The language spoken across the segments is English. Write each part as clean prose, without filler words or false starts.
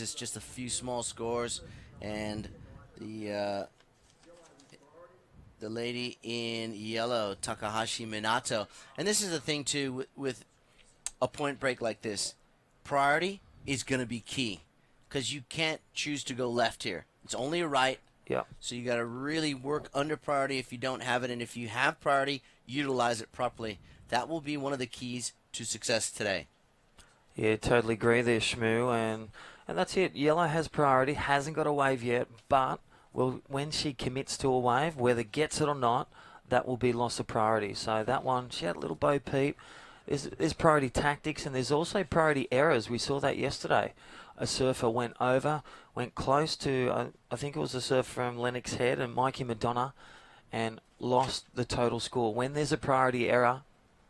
It's just a few small scores, and the the lady in yellow, Takahashi Minato. And this is the thing too with a point break like this. Priority is going to be key because you can't choose to go left here. It's only a right. Yeah. So you got to really work under priority if you don't have it, and if you have priority, utilize it properly. That will be one of the keys to success today. Yeah, totally agree there, Shmoo, and that's it. Yellow has priority, hasn't got a wave yet, but when she commits to a wave, whether gets it or not, that will be loss of priority. So that one, she had a little Bo Peep. There's priority tactics, and there's also priority errors. We saw that yesterday. A surfer went close to, I think it was a surfer from Lennox Head and Mikey Madonna, and lost the total score. When there's a priority error,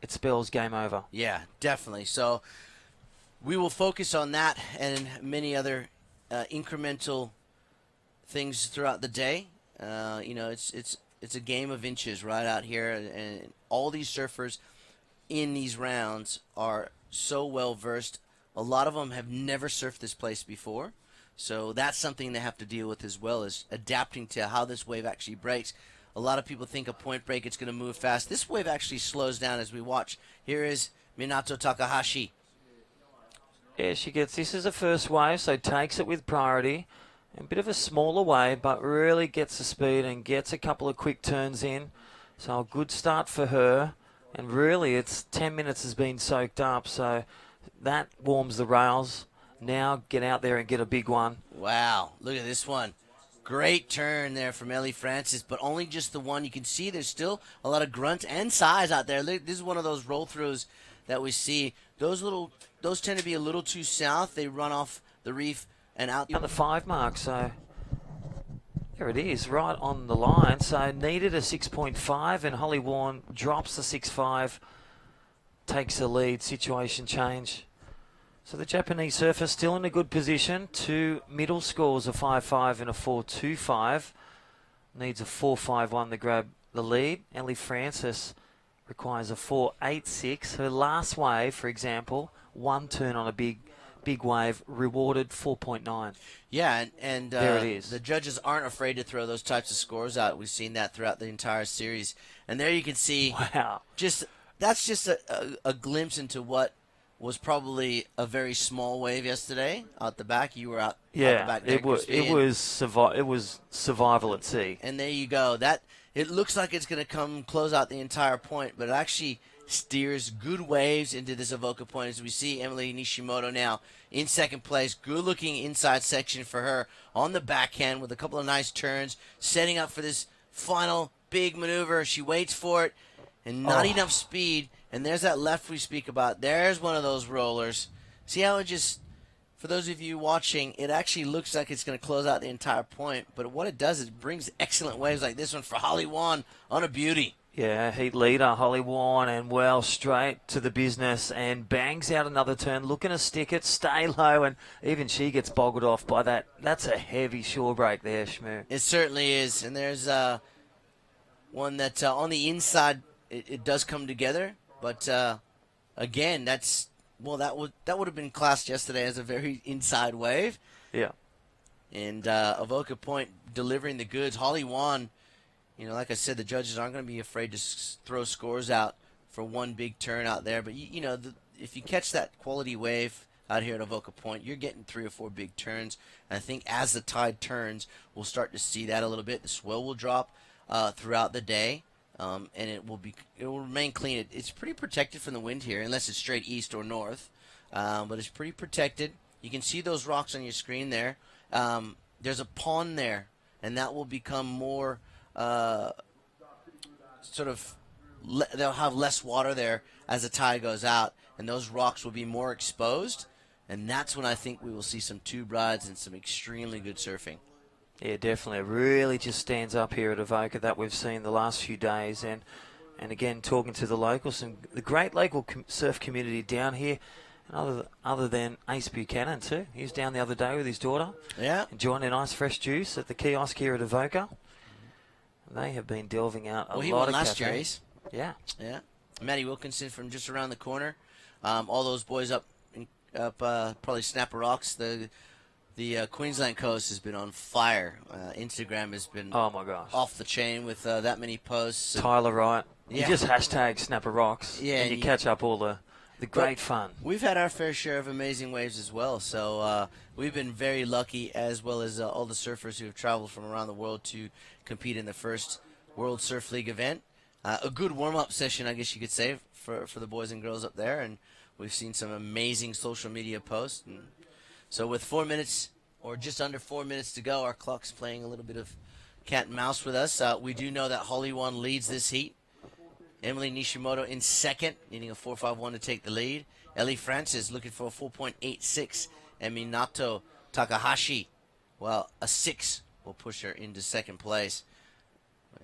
it spells game over. Yeah, definitely. So we will focus on that and many other incremental things throughout the day. It's a game of inches right out here, and all these surfers in these rounds are so well versed. A lot of them have never surfed this place before, so that's something they have to deal with as well, as adapting to how this wave actually breaks. A lot of people think a point break, it's going to move fast. This wave actually slows down as we watch. Here is Minato Takahashi. Yeah, this is a first wave, so takes it with priority. A bit of a smaller wave, but really gets the speed and gets a couple of quick turns in. So a good start for her. And really, it's 10 minutes has been soaked up, so that warms the rails. Now get out there and get a big one. Wow, look at this one. Great turn there from Ellie Francis, but only just the one. You can see there's still a lot of grunt and size out there. This is one of those roll-throughs that we see. Those tend to be a little too south. They run off the reef and out. On the 5 mark, so there it is, right on the line. So needed a 6.5, and Holly Warren drops the 6.5, takes the lead. Situation change. So the Japanese surfer still in a good position. 2 middle scores, a 5.5 and a 4.25. Needs a 4.51 to grab the lead. Ellie Francis requires a 4.86. Her last wave, for example, one turn on a big wave, rewarded 4.9. Yeah, and there it is. The judges aren't afraid to throw those types of scores out. We've seen that throughout the entire series. And there you can see, wow, that's just a glimpse into what was probably a very small wave yesterday out the back. You were out the back there, it was survival at sea. And there you go. It looks like it's going to close out the entire point, but it actually steers good waves into this Avoca point, as we see Emily Nishimoto now in second place. Good looking inside section for her on the backhand with a couple of nice turns, setting up for this final big maneuver. She waits for it and not enough speed, and there's that left we speak about. There's one of those rollers. See how it just, for those of you watching, it actually looks like it's going to close out the entire point, but what it does is it brings excellent waves like this one for Holly Wan on a beauty. Yeah, heat leader, Holly Warren, and well, straight to the business and bangs out another turn, looking to stick it, stay low, and even she gets boggled off by that. That's a heavy shore break there, Shmoo. It certainly is, and there's one that on the inside, it does come together, but again, that would have been classed yesterday as a very inside wave. Yeah. And Avoca Point delivering the goods. Holly Wan, like I said, the judges aren't going to be afraid to throw scores out for one big turn out there. But, if you catch that quality wave out here at Avoca Point, you're getting 3 or 4 big turns. And I think as the tide turns, we'll start to see that a little bit. The swell will drop throughout the day, and it will remain clean. It's pretty protected from the wind here, unless it's straight east or north. But it's pretty protected. You can see those rocks on your screen there. There's a pond there, and that will become more they'll have less water there as the tide goes out, and those rocks will be more exposed, and that's when I think we will see some tube rides and some extremely good surfing. Yeah, definitely. It really just stands up here at Avoca that we've seen the last few days, and again, talking to the locals and the great local surf community down here, and other than Ace Buchanan too. He was down the other day with his daughter, enjoying a nice fresh juice at the kiosk here at Avoca. They have been delving out a lot of cafes. He won last year, Ace. Yeah. Matty Wilkinson from just around the corner. All those boys up probably Snapper Rocks, the The Queensland coast has been on fire. Instagram has been Oh, my gosh. off the chain with that many posts. Tyler Wright. Yeah. You just hashtag Snapper Rocks, Yeah, and you catch up all the great fun. We've had our fair share of amazing waves as well, so we've been very lucky, as well as all the surfers who have traveled from around the world to compete in the first World Surf League event. A good warm-up session, I guess you could say, for the boys and girls up there, and we've seen some amazing social media posts. And so with 4 minutes, or just under 4 minutes to go, our clock's playing a little bit of cat and mouse with us. We do know that Holly Won leads this heat. Emily Nishimoto in second, needing a 4.51 to take the lead. Ellie Francis looking for a 4.86. And Minato Takahashi, well, a 6 will push her into second place.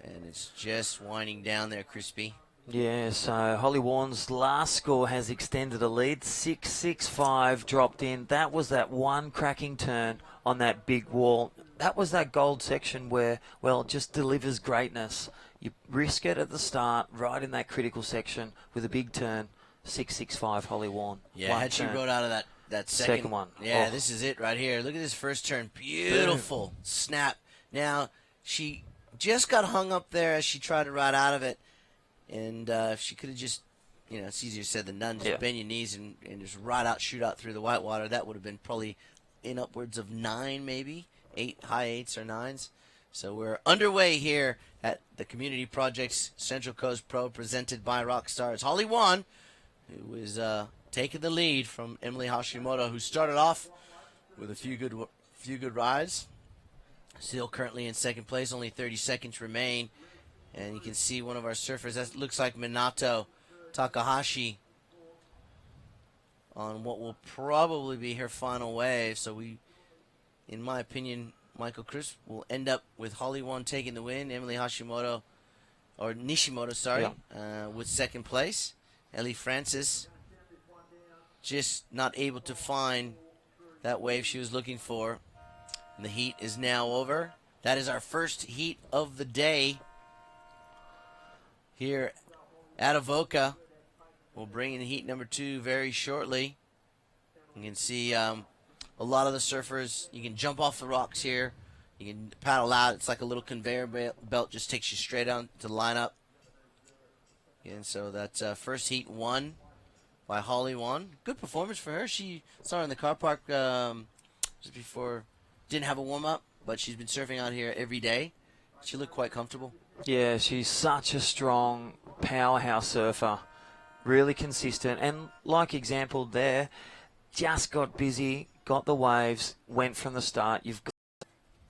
And it's just winding down there, Crispy. Yeah, so Holly Warren's last score has extended a lead. 6.65 dropped in. That was that one cracking turn on that big wall. That was that gold section where, well, it just delivers greatness. You risk it at the start, right in that critical section with a big turn. 6.65 Holly Warren. Yeah, had she rode out of that second one. Yeah, This is it right here. Look at this first turn. Beautiful Boom. Snap. Now, she just got hung up there as she tried to ride out of it. And if she could have just, it's easier said than done, just bend your knees and just ride out, shoot out through the white water, that would have been probably in upwards of 9 maybe, 8, high 8s or 9s. So we're underway here at the Community Project's Central Coast Pro, presented by Rockstars. Holly Won, who is taking the lead from Emily Hashimoto, who started off with a few good rides. Still currently in second place, only 30 seconds remain. And you can see one of our surfers, that looks like Minato Takahashi, on what will probably be her final wave. So we, in my opinion, Michael Chris will end up with Holly Won taking the win, Emily Nishimoto, with second place. Ellie Francis just not able to find that wave she was looking for. And the heat is now over. That is our first heat of the day here at Avoca. We'll bring in heat number 2 very shortly. You can see a lot of the surfers. You can jump off the rocks here. You can paddle out. It's like a little conveyor belt. Just takes you straight on to the lineup. And so that's first heat won by Holly Won. Good performance for her. She saw her in the car park just before. Didn't have a warm-up, but she's been surfing out here every day. She looked quite comfortable. Yeah, she's such a strong powerhouse surfer. Really consistent. And like example there, just got busy, got the waves, went from the start.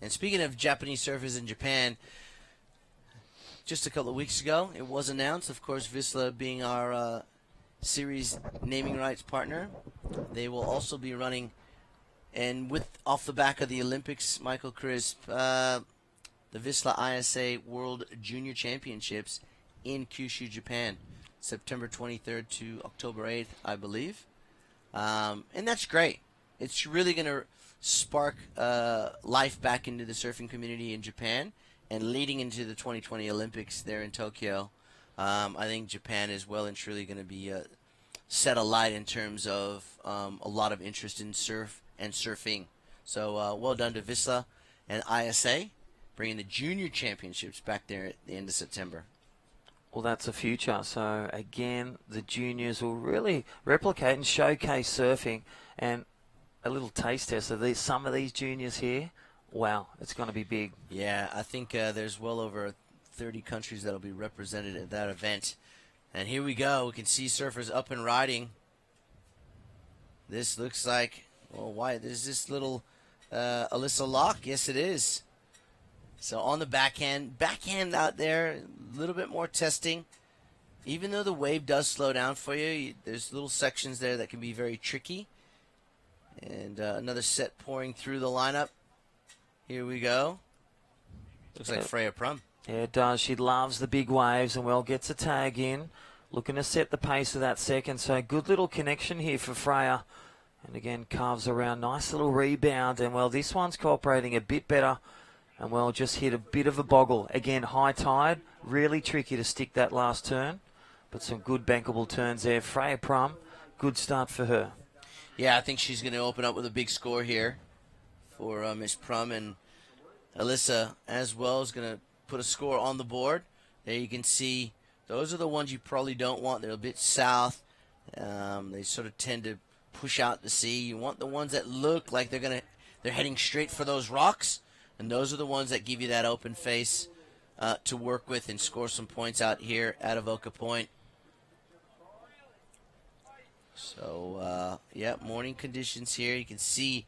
And speaking of Japanese surfers in Japan, just a couple of weeks ago, it was announced, of course, Vissla being our series naming rights partner, they will also be running, and off the back of the Olympics, Michael Crisp, the Vissla ISA World Junior Championships in Kyushu, Japan, September 23rd to October 8th, I believe. And that's great. It's really going to spark life back into the surfing community in Japan, and leading into the 2020 Olympics there in Tokyo. I think Japan is well and truly going to be set alight in terms of a lot of interest in surf and surfing. So well done to Vissla and ISA, bringing the junior championships back there at the end of September. Well, that's the future. So, again, the juniors will really replicate and showcase surfing. And a little taste test of some of these juniors here. Wow, it's going to be big. Yeah, I think there's well over 30 countries that will be represented at that event. And here we go. We can see surfers up and riding. This looks like, well, why? There's this little Alyssa Locke. Yes, it is. So on the backhand out there, a little bit more testing. Even though the wave does slow down for you, there's little sections there that can be very tricky. And another set pouring through the lineup. Here we go. Looks like Freya Prum. Yeah, it does. She loves the big waves and, well, gets a tag in. Looking to set the pace of that second. So good little connection here for Freya. And again, carves around. Nice little rebound. And, well, this one's cooperating a bit better. And, well, just hit a bit of a boggle. Again, high tide. Really tricky to stick that last turn. But some good bankable turns there. Freya Prum, good start for her. Yeah, I think she's going to open up with a big score here for Miss Prum, and Alyssa as well is going to put a score on the board. There you can see those are the ones you probably don't want. They're a bit south. They sort of tend to push out to sea. You want the ones that look like they're heading straight for those rocks, and those are the ones that give you that open face to work with and score some points out here at Avoca Point. So, morning conditions here. You can see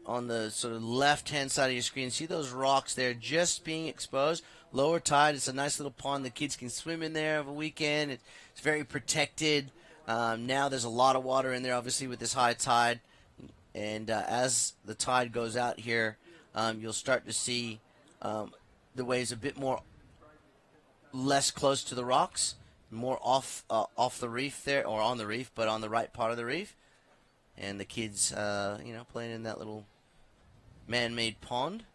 on the sort of left-hand side of your screen, see those rocks there just being exposed. Lower tide, it's a nice little pond. The kids can swim in there over the weekend. It's very protected. Now there's a lot of water in there, obviously, with this high tide. And as the tide goes out here, you'll start to see the waves a bit more less close to the rocks, more off the reef there, or on the reef, but on the right part of the reef. And the kids, playing in that little man-made pond.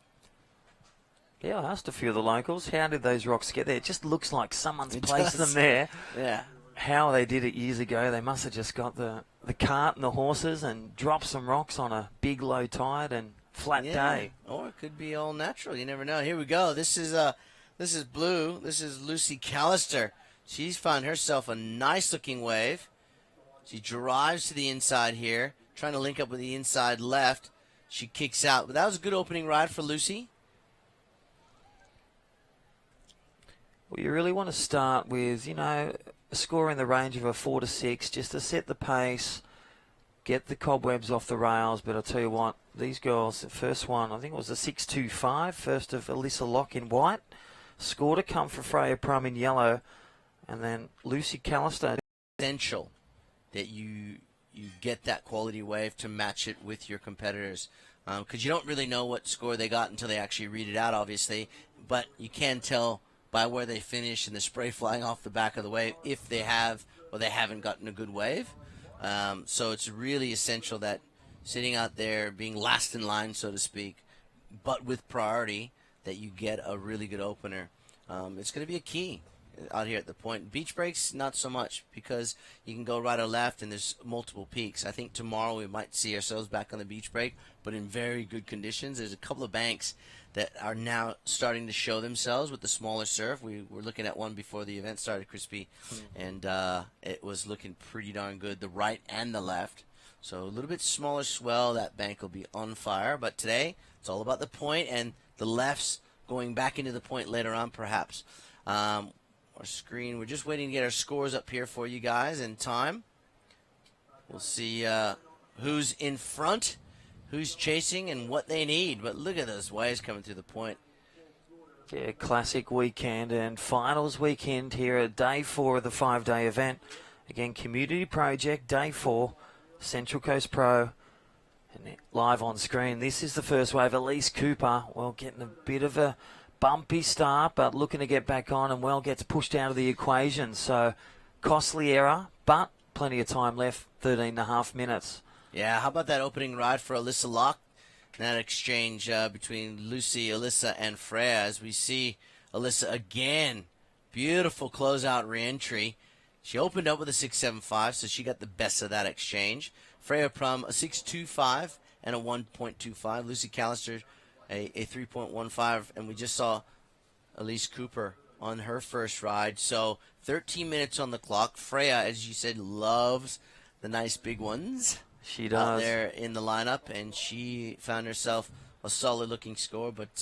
Yeah, I asked a few of the locals, how did those rocks get there? It just looks like someone's placed them there. Yeah. How they did it years ago, they must have just got the cart and the horses and dropped some rocks on a big low tide and flat day. Or it could be all natural. You never know. Here we go. This is Blue. This is Lucy Callister. She's found herself a nice-looking wave. She drives to the inside here, trying to link up with the inside left. She kicks out. But that was a good opening ride for Lucy. Well, you really want to start with, a score in the range of a 4 to 6, just to set the pace, get the cobwebs off the rails. But I'll tell you what, these girls, the first one, I think it was a 6.25, first of Alyssa Locke in white. Score to come for Freya Prum in yellow. And then Lucy Callister. Essential that you get that quality wave to match it with your competitors. Because you don't really know what score they got until they actually read it out, obviously. But you can tell by where they finish and the spray flying off the back of the wave if they have or they haven't gotten a good wave. So it's really essential that sitting out there, being last in line, so to speak, but with priority, that you get a really good opener. It's going to be a key out here at the point. Beach breaks, not so much, because you can go right or left and there's multiple peaks. I think tomorrow we might see ourselves back on the beach break, but in very good conditions. There's a couple of banks that are now starting to show themselves with the smaller surf. We were looking at one before the event started, Crispy, and it was looking pretty darn good, the right and the left. So a little bit smaller swell, that bank will be on fire. But today, it's all about the point and the lefts going back into the point later on, perhaps. Our screen, we're just waiting to get our scores up here for you guys in time. We'll see who's in front, who's chasing, and what they need. But look at those waves coming through the point. Yeah, classic weekend and finals weekend here at day 4 of the 5-day event. Again, Community Project, day 4, Central Coast Pro. And live on screen, this is the first wave. Elise Cooper, well, getting a bit of a bumpy start, but looking to get back on, and well gets pushed out of the equation. So costly error, but plenty of time left, 13.5 minutes. Yeah, how about that opening ride for Alyssa Locke? That exchange between Lucy, Alyssa, and Freya, as we see Alyssa again. Beautiful closeout reentry. She opened up with a 6.75, so she got the best of that exchange. Freya Prum, a 6.25 and a 1.25. Lucy Callister, a 3.15, and we just saw Elise Cooper on her first ride. So 13 minutes on the clock. Freya, as you said, loves the nice big ones. She does. Out there in the lineup, and she found herself a solid-looking score, but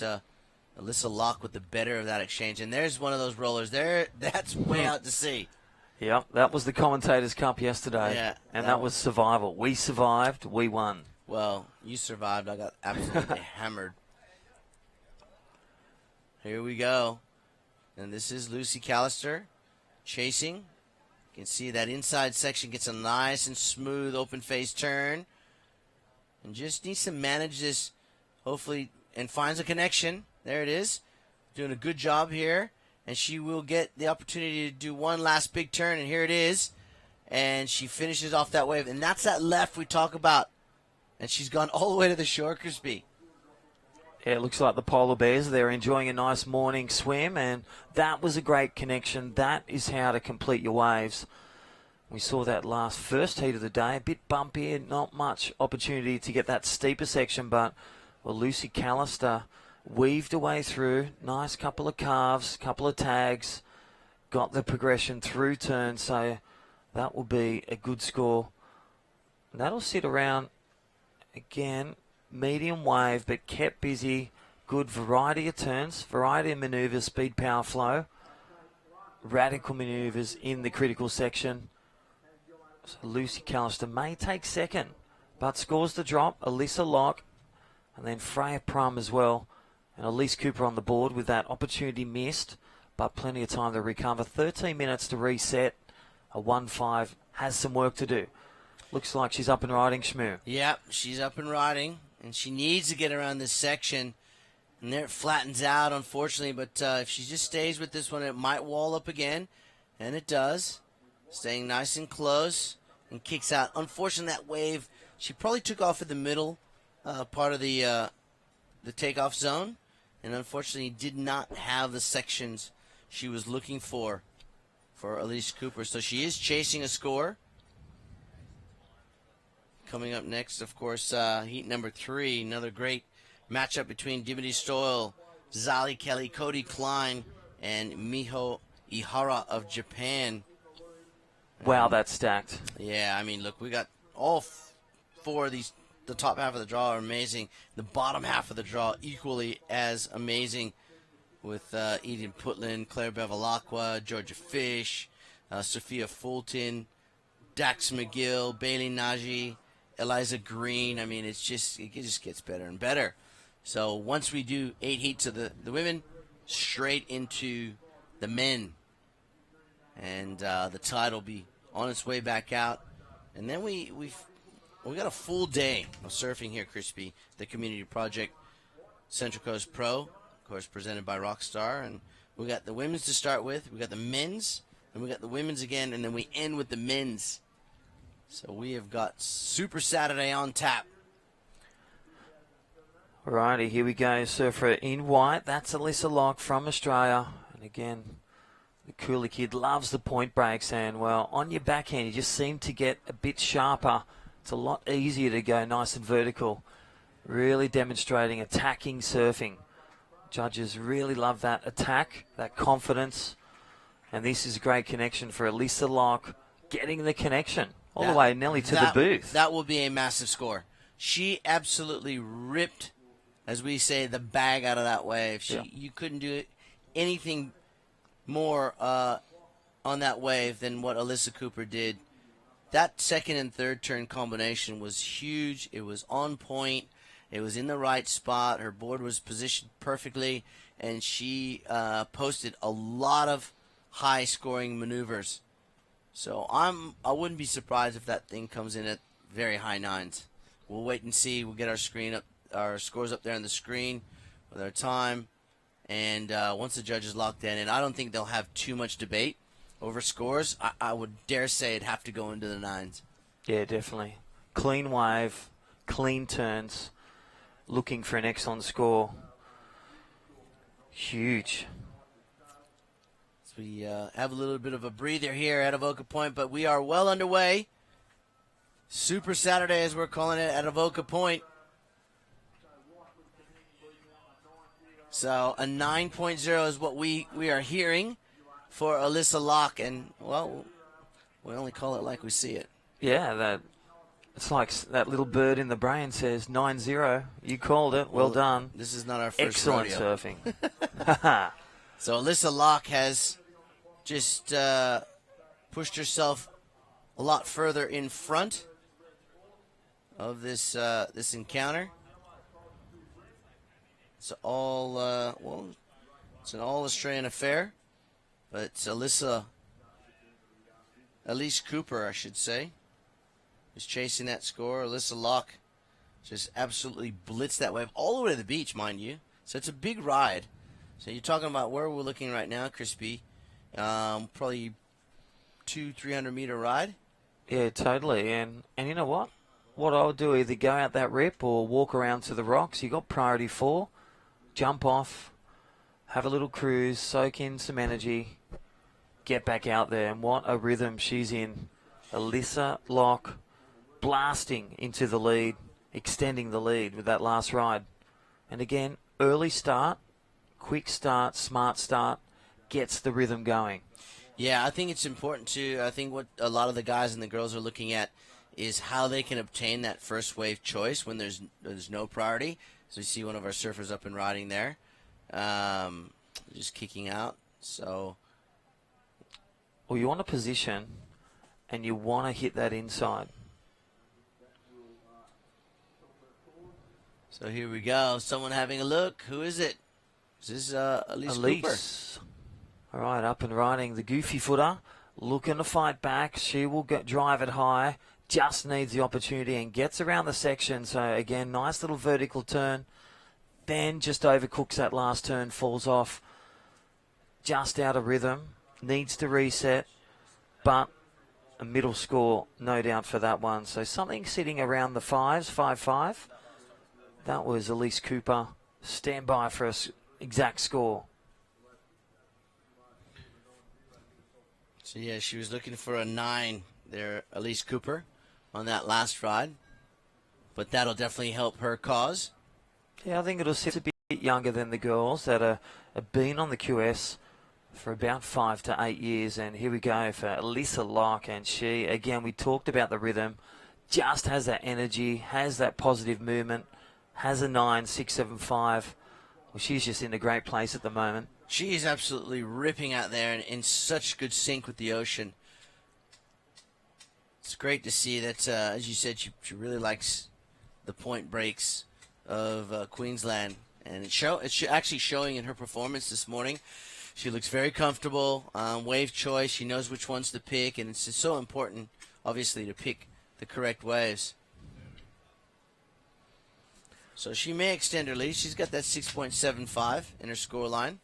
Alyssa Locke with the better of that exchange. And there's one of those rollers there. That's way out to sea. Yep, that was the Commentators' Cup yesterday. Yeah, and that was survival. We survived. We won. Well, you survived. I got absolutely hammered. Here we go. And this is Lucy Callister chasing. You can see that inside section gets a nice and smooth open face turn. And just needs to manage this, hopefully, and finds a connection. There it is. Doing a good job here. And she will get the opportunity to do one last big turn, and here it is. And she finishes off that wave. And that's that left we talk about. And she's gone all the way to the shore, Crispy. Yeah, it looks like the polar bears, they're enjoying a nice morning swim, and that was a great connection. That is how to complete your waves. We saw that first heat of the day, a bit bumpy, not much opportunity to get that steeper section, but Lucy Callister weaved a way through. Nice couple of carves, couple of tags, got the progression through turn, so that will be a good score. And that'll sit around, again, medium wave, but kept busy. Good variety of turns, variety of manoeuvres, speed, power, flow. Radical manoeuvres in the critical section. So Lucy Callister may take second, but scores the drop. Alyssa Locke, and then Freya Prum as well. And Elise Cooper on the board with that opportunity missed, but plenty of time to recover. 13 minutes to reset. A 1-5 has some work to do. Looks like she's up and riding, Shmoo. Yep, she's up and riding, and she needs to get around this section. And there it flattens out, unfortunately, but if she just stays with this one, it might wall up again, and it does. Staying nice and close, and kicks out. Unfortunately, that wave, she probably took off in the middle part of the takeoff zone, and unfortunately did not have the sections she was looking for Elise Cooper. So she is chasing a score. Coming up next, of course, heat number 3, another great matchup between Dimity Stoyle, Zali Kelly, Cody Klein, and Miho Ihara of Japan. Wow, that's stacked. Yeah, I mean, look, we got all 4 of these. The top half of the draw are amazing. The bottom half of the draw equally as amazing, with Eden Putland, Claire Bevilacqua, Georgia Fish, Sophia Fulton, Dax McGill, Bailey Nagy, Eliza Green. I mean, it just gets better and better. So once we do 8 heats of the women, straight into the men. And the tide will be on its way back out. And then we got a full day of surfing here, Crispy, the Community Project Central Coast Pro, of course, presented by Rockstar. And we got the women's to start with. We got the men's, and we got the women's again, and then we end with the men's. So we have got Super Saturday on tap. Alrighty, here we go. Surfer in white. That's Alyssa Locke from Australia. And again, the Cooley kid loves the point breaks, and well, on your backhand, you just seem to get a bit sharper. It's a lot easier to go nice and vertical. Really demonstrating attacking surfing. Judges really love that attack, that confidence. And this is a great connection for Alyssa Locke, getting the connection all the way nearly to the booth. That will be a massive score. She absolutely ripped, as we say, the bag out of that wave. You couldn't do anything more on that wave than what Alyssa Cooper did. That second and third turn combination was huge. It was on point. It was in the right spot. Her board was positioned perfectly, and she posted a lot of high-scoring maneuvers. So I wouldn't be surprised if that thing comes in at very high 9s. We'll wait and see. We'll get our scores up there on the screen with our time. And once the judges lock that in, I don't think they'll have too much debate over scores. I would dare say it'd have to go into the 9s. Yeah, definitely. Clean wave, clean turns, looking for an excellent score. Huge. So we have a little bit of a breather here at Avoca Point, but we are well underway. Super Saturday, as we're calling it, at Avoca Point. So a 9.0 is what we are hearing for Alyssa Locke, and, well, we only call it like we see it. Yeah, it's like that little bird in the brain says 9-0. You called it. Well done. This is not our first Excellent rodeo. Surfing. So Alyssa Locke has just pushed herself a lot further in front of this encounter. It's all it's an all Australian affair, but it's Elise Cooper, I should say, is chasing that score. Alyssa Locke just absolutely blitzed that wave all the way to the beach, mind you. So it's a big ride. So you're talking about where we're looking right now, Crispy. Probably 200-300 meter ride. Yeah, totally. And you know what? What I'll do, either go out that rip or walk around to the rocks. You got priority 4. Jump off, have a little cruise, soak in some energy, get back out there. And what a rhythm she's in. Alyssa Locke blasting into the lead, extending the lead with that last ride. And again, early start, quick start, smart start, gets the rhythm going. Yeah, I think it's important too. I think what a lot of the guys and the girls are looking at is how they can obtain that first wave choice when there's no priority. So you see one of our surfers up and riding there, just kicking out. So, well, you want a position, and you want to hit that inside. So here we go. Someone having a look. Who is it? Is this Elise Cooper? All right, up and riding. The goofy footer looking to fight back. She will drive it high. Just needs the opportunity and gets around the section. So again, nice little vertical turn. Then just overcooks that last turn, falls off. Just out of rhythm. Needs to reset. But a middle score, no doubt, for that one. So something sitting around the 5s, 5-5. That was Elise Cooper. Stand by for an exact score. So, yeah, she was looking for a 9 there, Elise Cooper, on that last ride. But that'll definitely help her cause. Yeah, I think it'll sit a bit younger than the girls that have been on the QS for about 5 to 8 years. And here we go for Alyssa Locke. And she, again, we talked about the rhythm, just has that energy, has that positive movement, has a 9.675. Well, she's just in a great place at the moment. She is absolutely ripping out there and in such good sync with the ocean. It's great to see that, as you said, she really likes the point breaks of Queensland. And it's actually showing in her performance this morning. She looks very comfortable. Wave choice, she knows which ones to pick. And it's just so important, obviously, to pick the correct waves. So she may extend her lead. She's got that 6.75 in her score line.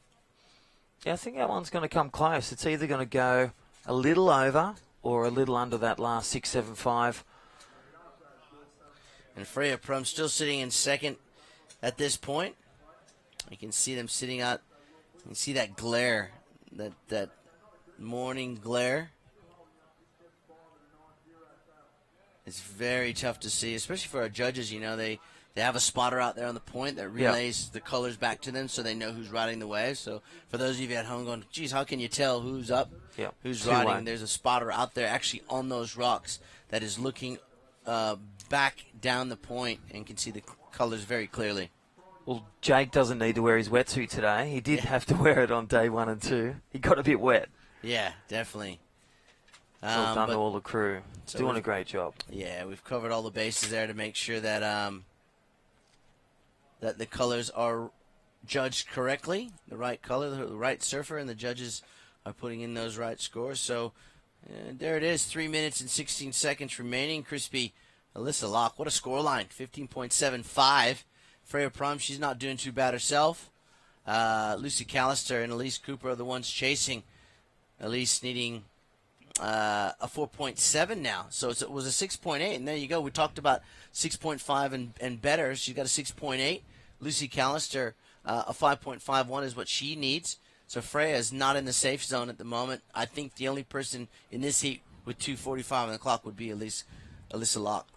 Yeah, I think that one's going to come close. It's either going to go a little over or a little under that last 6.75. And Freya Prum still sitting in second at this point. You can see them sitting out. You can see that glare, that morning glare. It's very tough to see, especially for our judges. You know, they have a spotter out there on the point that relays the colors back to them so they know who's riding the wave. So for those of you at home going, geez, how can you tell who's up, who's riding? There's a spotter out there actually on those rocks that is looking back down the point and can see the colors very clearly. Well, Jake doesn't need to wear his wetsuit today. He did have to wear it on day 1 and 2. He got a bit wet. Yeah, definitely. Well done to all the crew. So doing a great job. Yeah, we've covered all the bases there to make sure that that the colors are judged correctly, the right color, the right surfer, and the judges are putting in those right scores. So there it is, 3 minutes and 16 seconds remaining. Crispy Alyssa Locke, what a score line, 15.75. Freya Prum, she's not doing too bad herself. Lucy Callister and Elise Cooper are the ones chasing. Elise needing a 4.7 now. So it was a 6.8, and there you go. We talked about 6.5 and better. She's got a 6.8. Lucy Callister, a 5.51 is what she needs. So Freya is not in the safe zone at the moment. I think the only person in this heat with 2:45 on the clock would be Alyssa Locke.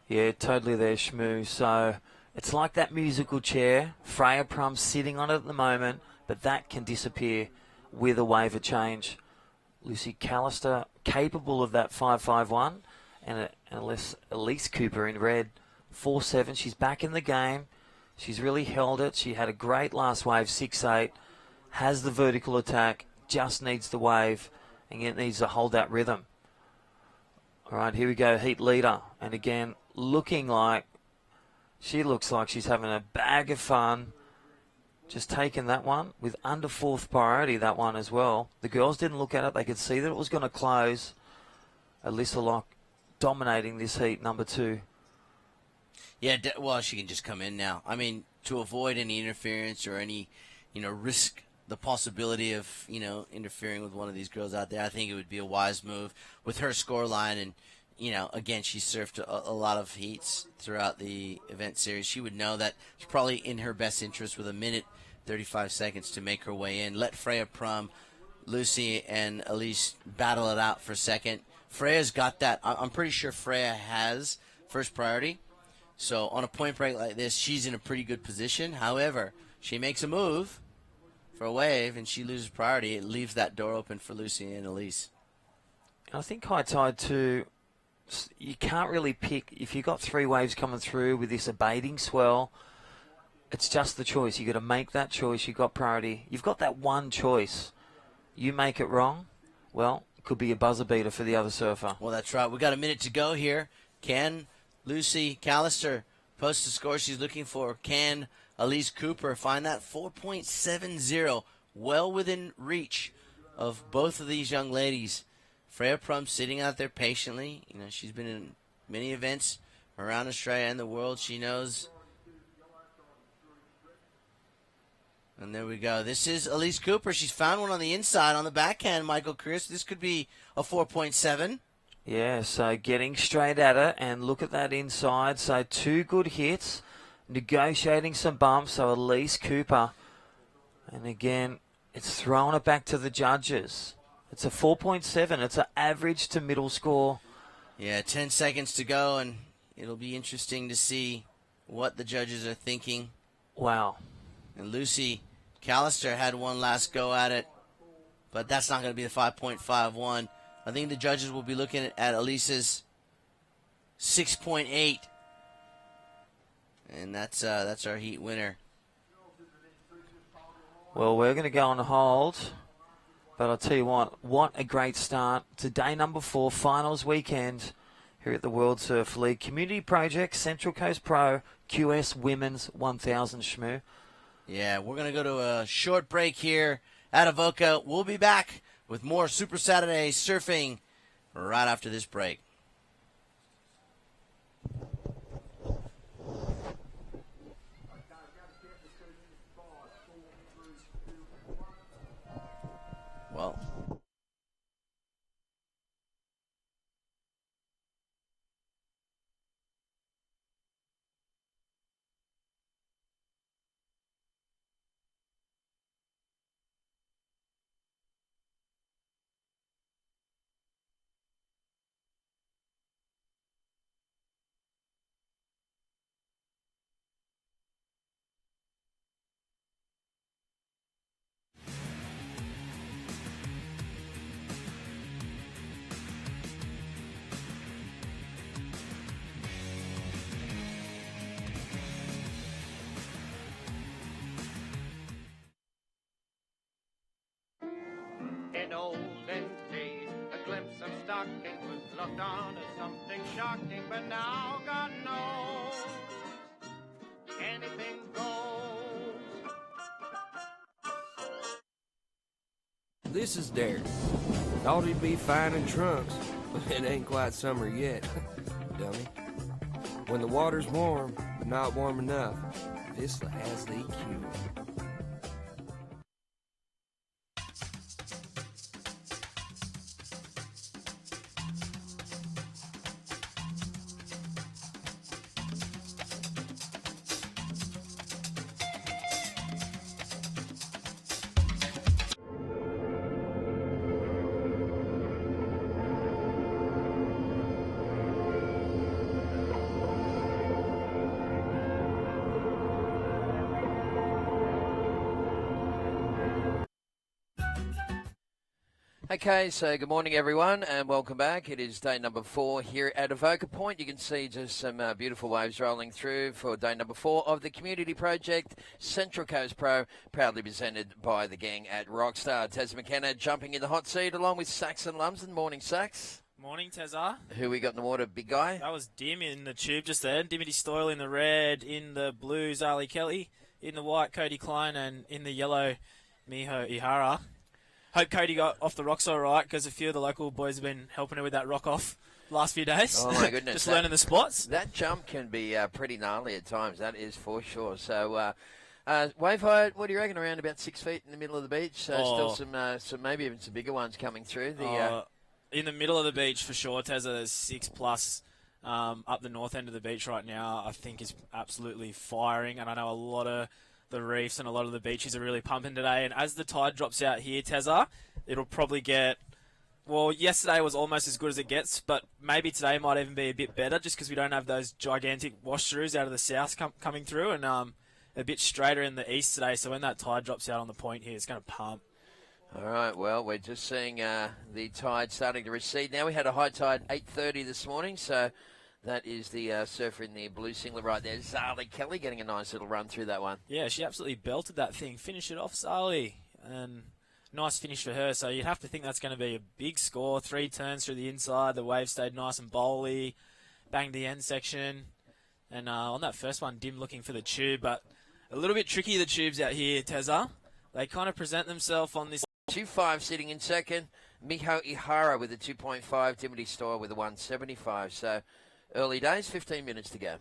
Yeah, totally there, Shmoo. So it's like that musical chair. Freya Prum sitting on it at the moment, but that can disappear with a wave of change. Lucy Callister capable of that 5.51, and Elise Cooper in red 4.7. She's back in the game. She's really held it. She had a great last wave, 6.8. Has the vertical attack, just needs the wave, and it needs to hold that rhythm. All right, here we go, heat leader. And again, she looks like she's having a bag of fun. Just taking that one with under 4th priority, that one as well. The girls didn't look at it. They could see that it was going to close. Alyssa Locke dominating this heat, number 2. Yeah, well, she can just come in now. I mean, to avoid any interference or any, risk the possibility of, interfering with one of these girls out there, I think it would be a wise move with her score line. And, again, she surfed a lot of heats throughout the event series. She would know that it's probably in her best interest with 1:35 seconds to make her way in. Let Freya Prum, Lucy, and Elise battle it out for second. Freya's got that. I'm pretty sure Freya has first priority. So on a point break like this, she's in a pretty good position. However, she makes a move for a wave and she loses priority. It leaves that door open for Lucy and Elise. I think high tide too, you can't really pick. If you've got 3 waves coming through with this abating swell, it's just the choice. You've got to make that choice. You've got priority. You've got that one choice. You make it wrong, well, it could be a buzzer beater for the other surfer. Well, that's right. We got a minute to go here. Can Lucy Callister post the score she's looking for? Can Elise Cooper find that 4.70? Well within reach of both of these young ladies. Freya Prum sitting out there patiently. You know, she's been in many events around Australia and the world. She knows. And there we go. This is Elise Cooper. She's found one on the inside on the backhand, Michael Chris. This could be a 4.7. Yeah, so getting straight at it and look at that inside. So 2 good hits, negotiating some bumps. So Elise Cooper. And again, it's throwing it back to the judges. It's a 4.7. It's an average to middle score. Yeah, 10 seconds to go, and it'll be interesting to see what the judges are thinking. Wow. And Lucy Callister had one last go at it, but that's not going to be the 5.51. I think the judges will be looking at Elise's 6.8, and that's our heat winner. Well, we're going to go on hold, but I'll tell you what a great start to day number 4, finals weekend here at the World Surf League. Community Project, Central Coast Pro, QS Women's 1000 Shmoo. Yeah, we're going to go to a short break here at Avoca. We'll be back with more Super Saturday surfing right after this break. Well, in olden days, a glimpse of stocking was looked on as something shocking, but now God knows anything goes. This is Derek. Thought he'd be fine in trunks, but it ain't quite summer yet, dummy. When the water's warm, but not warm enough, Vissla has the cure. Okay, so good morning everyone and welcome back. It is day number 4 here at Avoca Point. You can see just some beautiful waves rolling through for day number 4 of the Community Project, Central Coast Pro, proudly presented by the gang at Rockstar. Taz McKenna jumping in the hot seat along with Saxon Lumsden. Morning, Sax. Morning, Tezza. Who we got in the water, big guy? That was Dim in the tube just there. Dimity Stoyle in the red, in the blue, Zali Kelly, in the white, Cody Klein, and in the yellow, Miho Ihara. Hope Cody got off the rocks all right, because a few of the local boys have been helping her with that rock off last few days. Oh, my goodness. Just learning the spots. That jump can be pretty gnarly at times, that is for sure. So, wave height, what do you reckon, around about 6 feet in the middle of the beach? So still some maybe even some bigger ones coming through. In the middle of the beach, for sure, Tezza, there's 6+. Up the north end of the beach right now, I think is absolutely firing, and I know a lot of the reefs and a lot of the beaches are really pumping today. And as the tide drops out here, Tezza, it'll probably get Well, yesterday was almost as good as it gets, but maybe today might even be a bit better just because we don't have those gigantic wash-throughs out of the south coming through, and a bit straighter in the east today. So when that tide drops out on the point here, it's going to pump. All right, well, we're just seeing the tide starting to recede now. We had a high tide 8:30 this morning, so that is the surfer in the blue singlet right there. Zali Kelly getting a nice little run through that one. Yeah, she absolutely belted that thing. Finish it off, Zali. And nice finish for her. So you'd have to think that's going to be a big score. 3 turns through the inside. The wave stayed nice and bowly. Banged the end section. And on that first one, Dim looking for the tube, but a little bit tricky, the tubes out here, Tezza. They kind of present themselves on this. 2.5 sitting in second. Miho Ihara with a 2.5. Dimity Store with a 175. So early days, 15 minutes to go.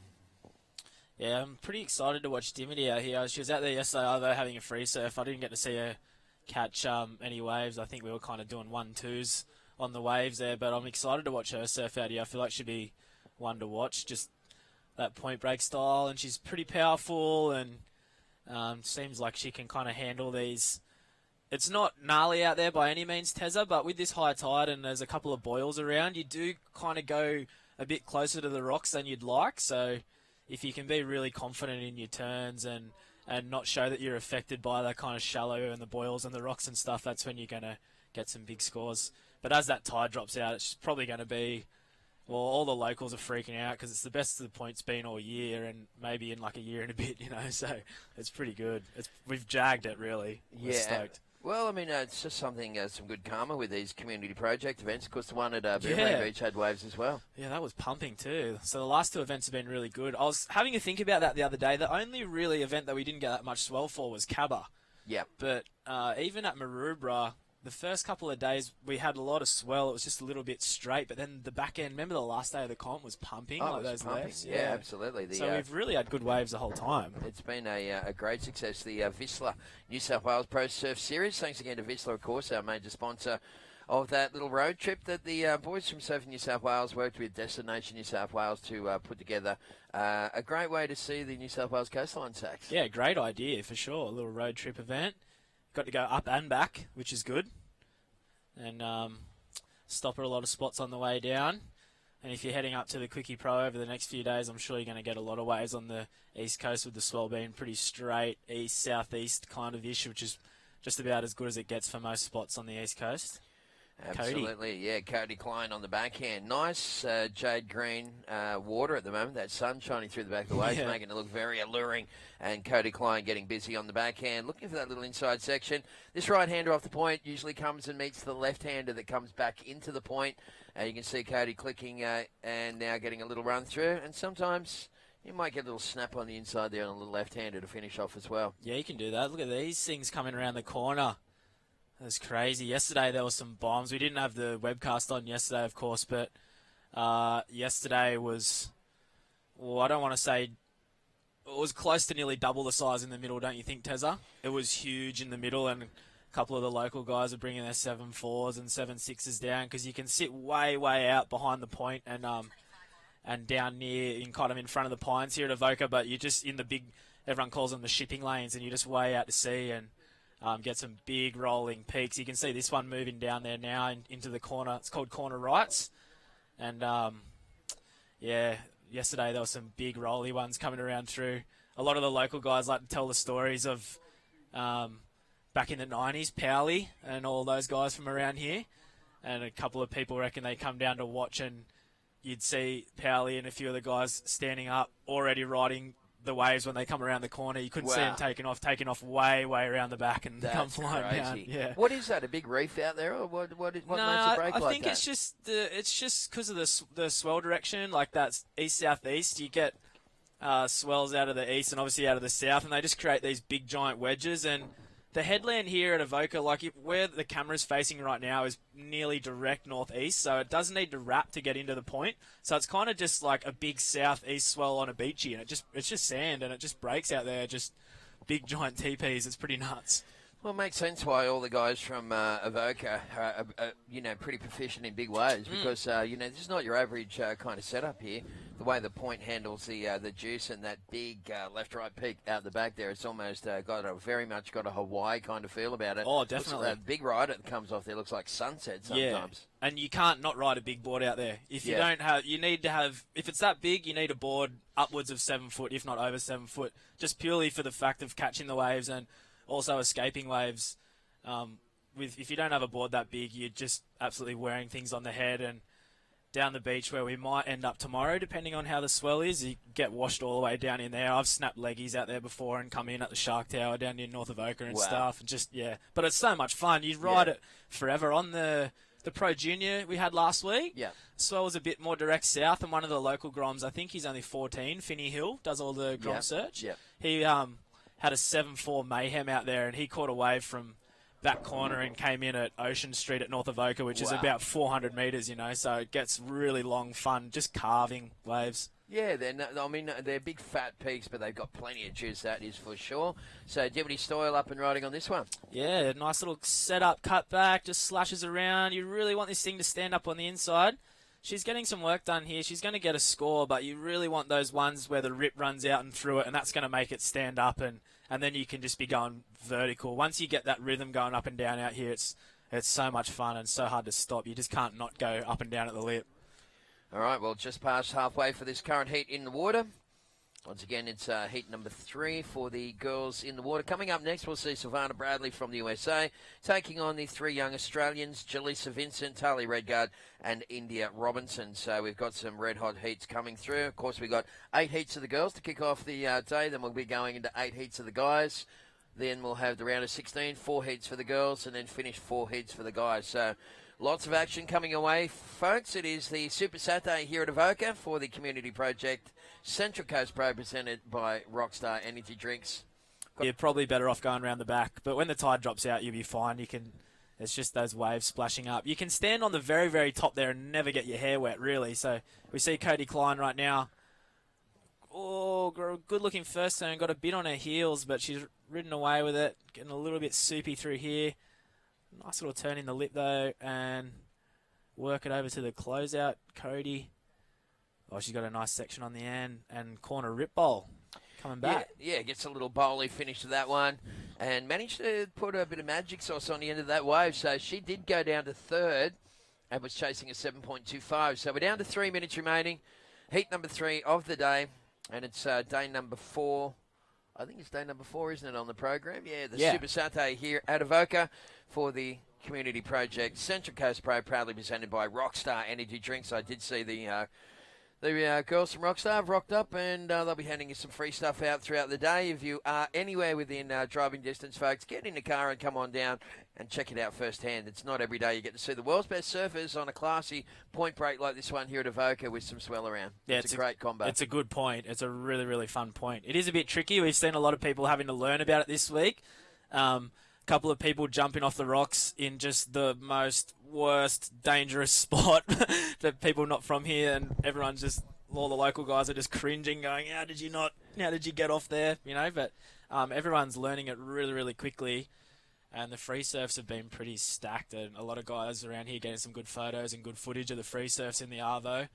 Yeah, I'm pretty excited to watch Dimity out here. She was out there yesterday, although having a free surf. I didn't get to see her catch any waves. I think we were kind of doing 1-2s on the waves there, but I'm excited to watch her surf out here. I feel like she'd be one to watch, just that point break style, and she's pretty powerful, and seems like she can kind of handle these. It's not gnarly out there by any means, Tezza, but with this high tide and there's a couple of boils around, you do kind of go a bit closer to the rocks than you'd like. So if you can be really confident in your turns and not show that you're affected by that kind of shallow and the boils and the rocks and stuff, that's when you're going to get some big scores. But as that tide drops out, it's probably going to be, well, all the locals are freaking out because it's the best the point's been all year, and maybe in like a year and a bit, so it's pretty good. We've jagged it, really. We're stoked. Well, I mean, it's just something, some good karma with these community project events. Of course, the one at Boomerang Beach had waves as well. Yeah, that was pumping too. So the last 2 events have been really good. I was having a think about that the other day. The only really event that we didn't get that much swell for was Cabba. Yeah. But even at Maroubra, the first couple of days we had a lot of swell. It was just a little bit straight, but then the back end, remember the last day of the comp was pumping, like those waves? Yeah, absolutely. So we've really had good waves the whole time. It's been a great success. The Whistler New South Wales Pro Surf Series. Thanks again to Whistler, of course, our major sponsor of that little road trip that the boys from Surfing New South Wales worked with Destination New South Wales to put together. A great way to see the New South Wales coastline, Sax. Yeah, great idea for sure. A little road trip event. Got to go up and back, which is good. And stop at a lot of spots on the way down. And if you're heading up to the Quickie Pro over the next few days, I'm sure you're going to get a lot of waves on the east coast with the swell being pretty straight, east-southeast kind of ish, which is just about as good as it gets for most spots on the east coast. Absolutely, yeah. Cody Klein on the backhand. Nice jade green water at the moment. That sun shining through the back of the waves, making it look very alluring. And Cody Klein getting busy on the backhand, looking for that little inside section. This right-hander off the point usually comes and meets the left-hander that comes back into the point. You can see Cody clicking and now getting a little run through. And sometimes you might get a little snap on the inside there on a little left-hander to finish off as well. Yeah, you can do that. Look at these things coming around the corner. That's crazy. Yesterday there were some bombs. We didn't have the webcast on yesterday, of course, but yesterday was, well, I don't want to say, it was close to nearly double the size in the middle, don't you think, Tezza? It was huge in the middle, and a couple of the local guys are bringing their 7.4s and 7.6s down because you can sit way, way out behind the point and down near, in kind of in front of the pines here at Avoca, but you're just in the big, everyone calls them the shipping lanes, and you're just way out to sea and get some big rolling peaks. You can see this one moving down there now into the corner. It's called Corner Rights. And, yeah, yesterday there were some big rolly ones coming around through. A lot of the local guys like to tell the stories of back in the 90s, Powley and all those guys from around here. And a couple of people reckon they come down to watch, and you'd see Powley and a few of the guys standing up already riding the waves when they come around the corner. You couldn't see them taking off way, way around the back and come flying down. Yeah. What is that? A big reef out there, or what makes it break like that? I think it's just because of the swell direction, like that's east-southeast. You get swells out of the east and obviously out of the south, and they just create these big giant wedges. And the headland here at Avoca, like where the camera's facing right now, is nearly direct northeast, so it doesn't need to wrap to get into the point. So it's kind of just like a big southeast swell on a beachy, and it's just sand, and it just breaks out there, just big giant teepees. It's pretty nuts. Well, it makes sense why all the guys from Avoca are, pretty proficient in big waves because, this is not your average kind of setup here. The way the point handles the juice and that big left-right peak out the back there, it's almost very much got a Hawaii kind of feel about it. Oh, definitely. That big rider that comes off there looks like sunset sometimes. Yeah, and you can't not ride a big board out there. If you don't have, you need to have, if it's that big, you need a board upwards of 7 foot, if not over 7 foot, just purely for the fact of catching the waves and also escaping waves. If you don't have a board that big, you're just absolutely wearing things on the head. And down the beach where we might end up tomorrow, depending on how the swell is, you get washed all the way down in there. I've snapped leggies out there before and come in at the Shark Tower down near North Avoca and stuff. And but it's so much fun. You ride it forever. On the Pro Junior we had last week, swell was a bit more direct south, and one of the local groms, I think he's only 14, Finney Hill, does all the grom search. He had a 7-4 mayhem out there, and he caught a wave from that corner and came in at Ocean Street at North Avoca, which is about 400 metres, so it gets really long fun, just carving waves. Yeah, they're big fat peaks, but they've got plenty of juice, that is for sure. So Deputy Stoyle up and riding on this one. Yeah, nice little setup, cut back, just slashes around. You really want this thing to stand up on the inside. She's getting some work done here. She's going to get a score, but you really want those ones where the rip runs out and through it, and that's going to make it stand up, and then you can just be going vertical. Once you get that rhythm going up and down out here, it's so much fun and so hard to stop. You just can't not go up and down at the lip. All right, well, just past halfway for this current heat in the water. Once again, it's heat number 3 for the girls in the water. Coming up next, we'll see Savannah Bradley from the USA taking on the 3 young Australians, Jaleesa Vincent, Tali Redguard, and India Robinson. So we've got some red-hot heats coming through. Of course, we've got 8 heats of the girls to kick off the day. Then we'll be going into 8 heats of the guys. Then we'll have the round of 16, 4 heats for the girls, and then finish 4 heats for the guys. So lots of action coming away, folks. It is the Super Saturday here at Avoca for the Community Project Central Coast Pro, presented by Rockstar Energy Drinks. You're probably better off going around the back, but when the tide drops out, you'll be fine. It's just those waves splashing up. You can stand on the very, very top there and never get your hair wet, really. So we see Cody Klein right now. Oh, good-looking first turn. Got a bit on her heels, but she's ridden away with it. Getting a little bit soupy through here. Nice little turn in the lip, though, and work it over to the closeout. Cody. Oh, she's got a nice section on the end, and corner rip bowl coming back. Yeah, gets a little bowly finish to that one, and managed to put a bit of magic sauce on the end of that wave. So she did go down to third and was chasing a 7.25. So we're down to 3 minutes remaining. Heat number 3 of the day, and it's day number 4. I think it's day number 4, isn't it, on the program? Yeah, the Super Saturday here at Avoca for the Community Project Central Coast Pro, proudly presented by Rockstar Energy Drinks. I did see the girls from Rockstar have rocked up, and they'll be handing you some free stuff out throughout the day. If you are anywhere within driving distance, folks, get in the car and come on down and check it out firsthand. It's not every day you get to see the world's best surfers on a classy point break like this one here at Avoca with some swell around. Yeah, it's a great combo. It's a good point. It's a really, really fun point. It is a bit tricky. We've seen a lot of people having to learn about it this week. Couple of people jumping off the rocks in just the worst dangerous spot that people not from here, and everyone's just, all the local guys are just cringing, going, how did you get off there, but everyone's learning it really, really quickly, and the free surfs have been pretty stacked, and a lot of guys around here getting some good photos and good footage of the free surfs in the Arvo.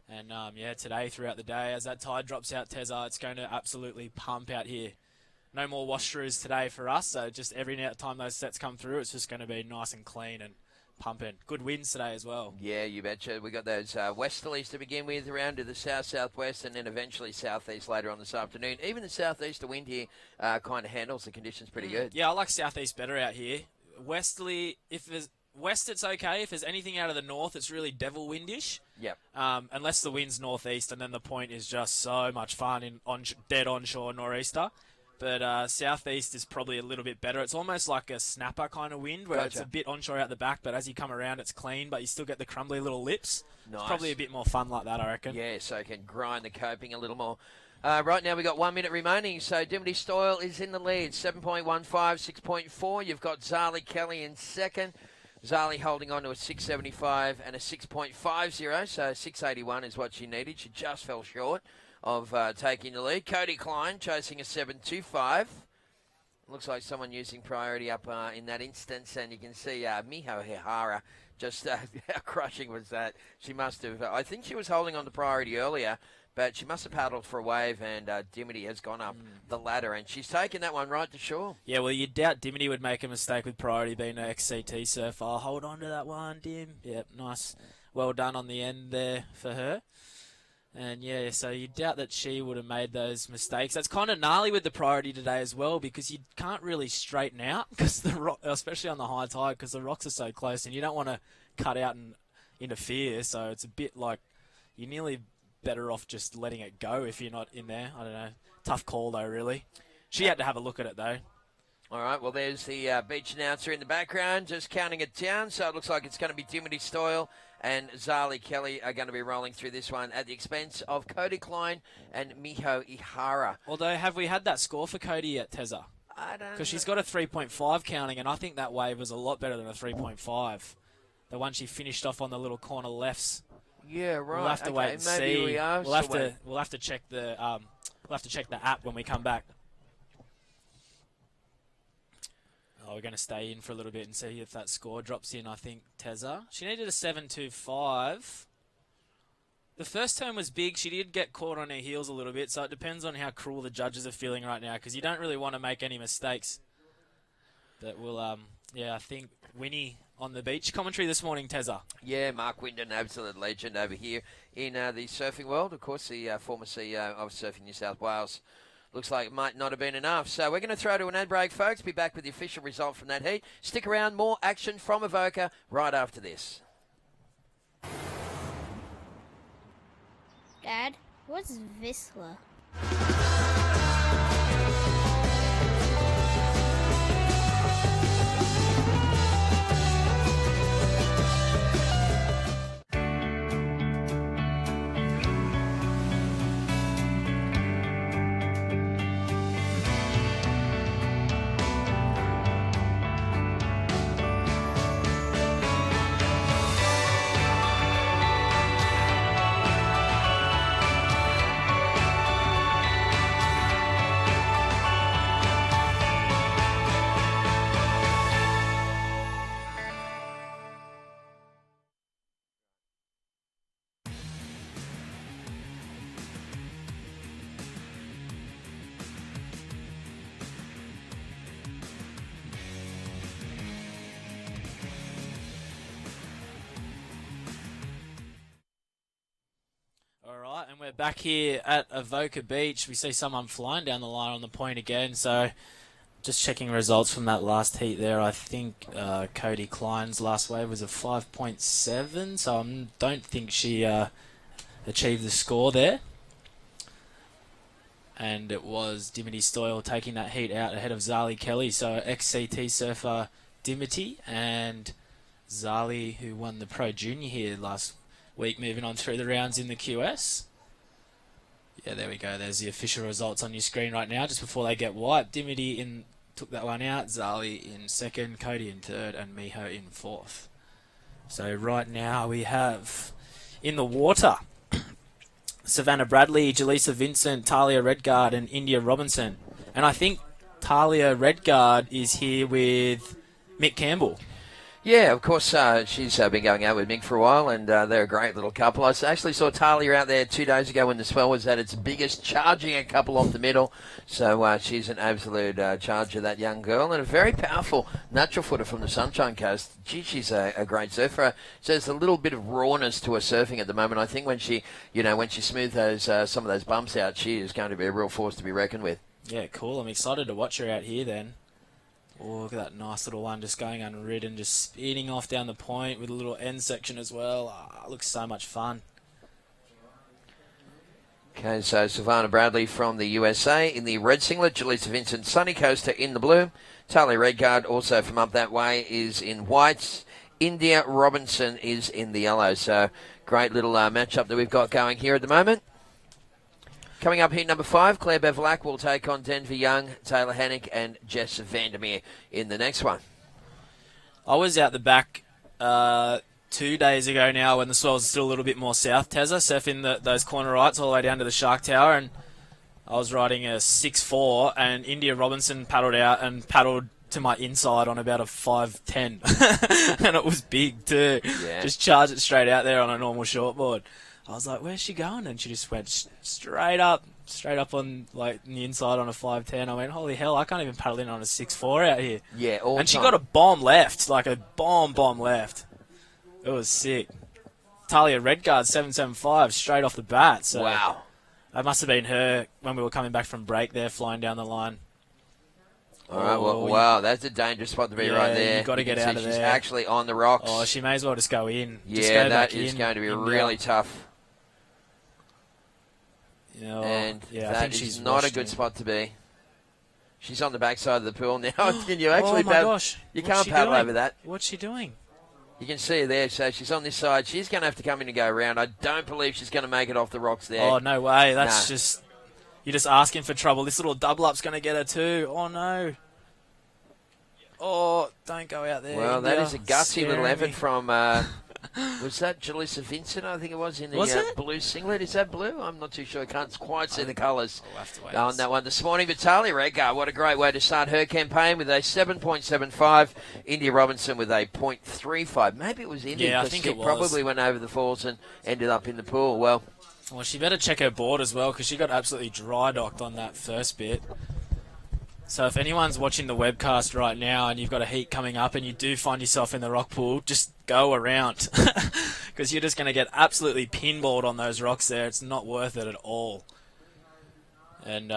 And today throughout the day, as that tide drops out, Tezza, it's going to absolutely pump out here. No more wash-throughs today for us, so just every time those sets come through, it's just going to be nice and clean and pumping. Good winds today as well. Yeah, you betcha. We got those westerlies to begin with, around to the south-southwest, and then eventually southeast later on this afternoon. Even the southeaster wind here kind of handles the conditions pretty good. Yeah, I like southeast better out here. Westerly, if there's west, it's okay. If there's anything out of the north, it's really devil windish. Yep. Unless the wind's northeast, and then the point is just so much fun in dead onshore nor'easter. But southeast is probably a little bit better. It's almost like a snapper kind of wind where it's a bit onshore out the back, but as you come around, it's clean, but you still get the crumbly little lips. Nice. It's probably a bit more fun like that, I reckon. Yeah, so you can grind the coping a little more. Right now we've got 1 minute remaining, so Dimity Stoyle is in the lead, 7.15, 6.4. You've got Zali Kelly in second. Zali holding on to a 6.75 and a 6.50, so 6.81 is what she needed. She just fell short of taking the lead. Cody Klein chasing a 7.25. Looks like someone using priority up in that instance, and you can see Miho Hihara just how crushing was that. She must have, I think she was holding on to priority earlier, but she must have paddled for a wave, and Dimity has gone up the ladder, and she's taken that one right to shore. Yeah, well, you doubt Dimity would make a mistake with priority being an XCT surfer. I'll hold on to that one, Dim. Yep, nice. Well done on the end there for her. And yeah, so you doubt that she would have made those mistakes. That's kind of gnarly with the priority today as well, because you can't really straighten out, because the rock, especially on the high tide, because the rocks are so close, and you don't want to cut out and interfere. So it's a bit like you're nearly better off just letting it go if you're not in there. I don't know. Tough call though, really. She had to have a look at it though. All right, well, there's the beach announcer in the background just counting it down. So it looks like it's going to be Dimity Stoyle and Zali Kelly are going to be rolling through this one at the expense of Cody Klein and Miho Ihara. Although, have we had that score for Cody yet, Tezza? I don't know. Because she's got a 3.5 counting, and I think that wave was a lot better than a 3.5. The one she finished off on the little corner lefts. Yeah, right. We'll have to wait and maybe see. We are. We'll have to check the app when we come back. Oh, we're going to stay in for a little bit and see if that score drops in, I think, Tezza. She needed a 7.25. The first turn was big. She did get caught on her heels a little bit, so it depends on how cruel the judges are feeling right now, because you don't really want to make any mistakes. But we'll, I think Winnie on the beach commentary this morning, Tezza. Yeah, Mark Wyndon, absolute legend over here in the surfing world. Of course, the former CEO of Surfing New South Wales. Looks like it might not have been enough. So we're going to throw to an ad break, folks. Be back with the official result from that heat. Stick around. More action from Avoca right after this. Dad, what's Visla? And we're back here at Avoca Beach. We see someone flying down the line on the point again. So just checking results from that last heat there. I think Cody Klein's last wave was a 5.7. So I don't think she achieved the score there. And it was Dimity Stoyle taking that heat out ahead of Zali Kelly. So XCT surfer Dimity and Zali, who won the Pro Junior here last week, moving on through the rounds in the QS. Yeah, there we go. There's the official results on your screen right now, just before they get wiped. Dimity took that one out, Zali in second, Cody in third, and Miho in fourth. So right now we have in the water Savannah Bradley, Jaleesa Vincent, Talia Redguard, and India Robinson. And I think Talia Redguard is here with Mick Campbell. Yeah, of course, she's been going out with Mick for a while, and they're a great little couple. I actually saw Talia out there 2 days ago when the swell was at its biggest, charging a couple off the middle. So she's an absolute charger, that young girl, and a very powerful natural footer from the Sunshine Coast. Gee, she's a great surfer. So there's a little bit of rawness to her surfing at the moment. I think when she smooths those some of those bumps out, she is going to be a real force to be reckoned with. Yeah, cool. I'm excited to watch her out here then. Oh, look at that nice little one just going unridden, just speeding off down the point with a little end section as well. Looks so much fun. Okay, so Savannah Bradley from the USA in the red singlet, Jaleesa Vincent, Sunny Coaster in the blue. Talia Redguard also from up that way is in whites. India Robinson is in the yellow. So great little matchup that we've got going here at the moment. Coming up here, number 5, Claire Bevelak will take on Denver Young, Taylor Hennick, and Jess Vandermeer in the next one. I was out the back 2 days ago now when the swells are still a little bit more south, Tezza, surfing those corner rights all the way down to the Shark Tower, and I was riding a 6.4, and India Robinson paddled out and paddled to my inside on about a 5.10, and it was big too. Yeah. Just charged it straight out there on a normal shortboard. I was like, "Where's she going?" And she just went straight up on like the inside on a 5.10. I went, "Holy hell! I can't even paddle in on a 6.4 out here." Yeah, all and she time. got a bomb left, like a bomb left. It was sick. Talia Redguard 7.75 straight off the bat. So Wow. that must have been her when we were coming back from break there, flying down the line. All right, well, wow, that's a dangerous spot to be right there. You've got to get out of She's there. actually on the rocks. Oh, she may as well just go in. Just Yeah, go that back is in, going to be India. really tough. You know, And yeah, I that think is she's not a washed good in. spot to be. She's on the backside of the pool now. Can you actually Oh my paddle? gosh. You What's can't she paddle doing? over that. What's she doing? You can see her there. So she's on this side. She's going to have to come in and go around. I don't believe she's going to make it off the rocks there. Oh, no way. That's Nah. just... You're just asking for trouble. This little double-up's going to get her too. Oh, no. Oh, don't go out there. Well, that India. is a gutsy little Scaring effort me. from, was that Jaleesa Vincent, I think it was, in the Was it? blue singlet? Is that blue? I'm not too sure. I can't quite see the colours I'll have to wait on that one this morning. But Talia Redguard, what a great way to start her campaign with a 7.75. India Robinson with a 0.35. Maybe it was India. Yeah, I because think she it was. probably went over the falls and ended up in the pool. Well, She better check her board as well, because she got absolutely dry-docked on that first bit. So if anyone's watching the webcast right now and you've got a heat coming up and you do find yourself in the rock pool, just go around, because you're just going to get absolutely pinballed on those rocks there. It's not worth it at all. And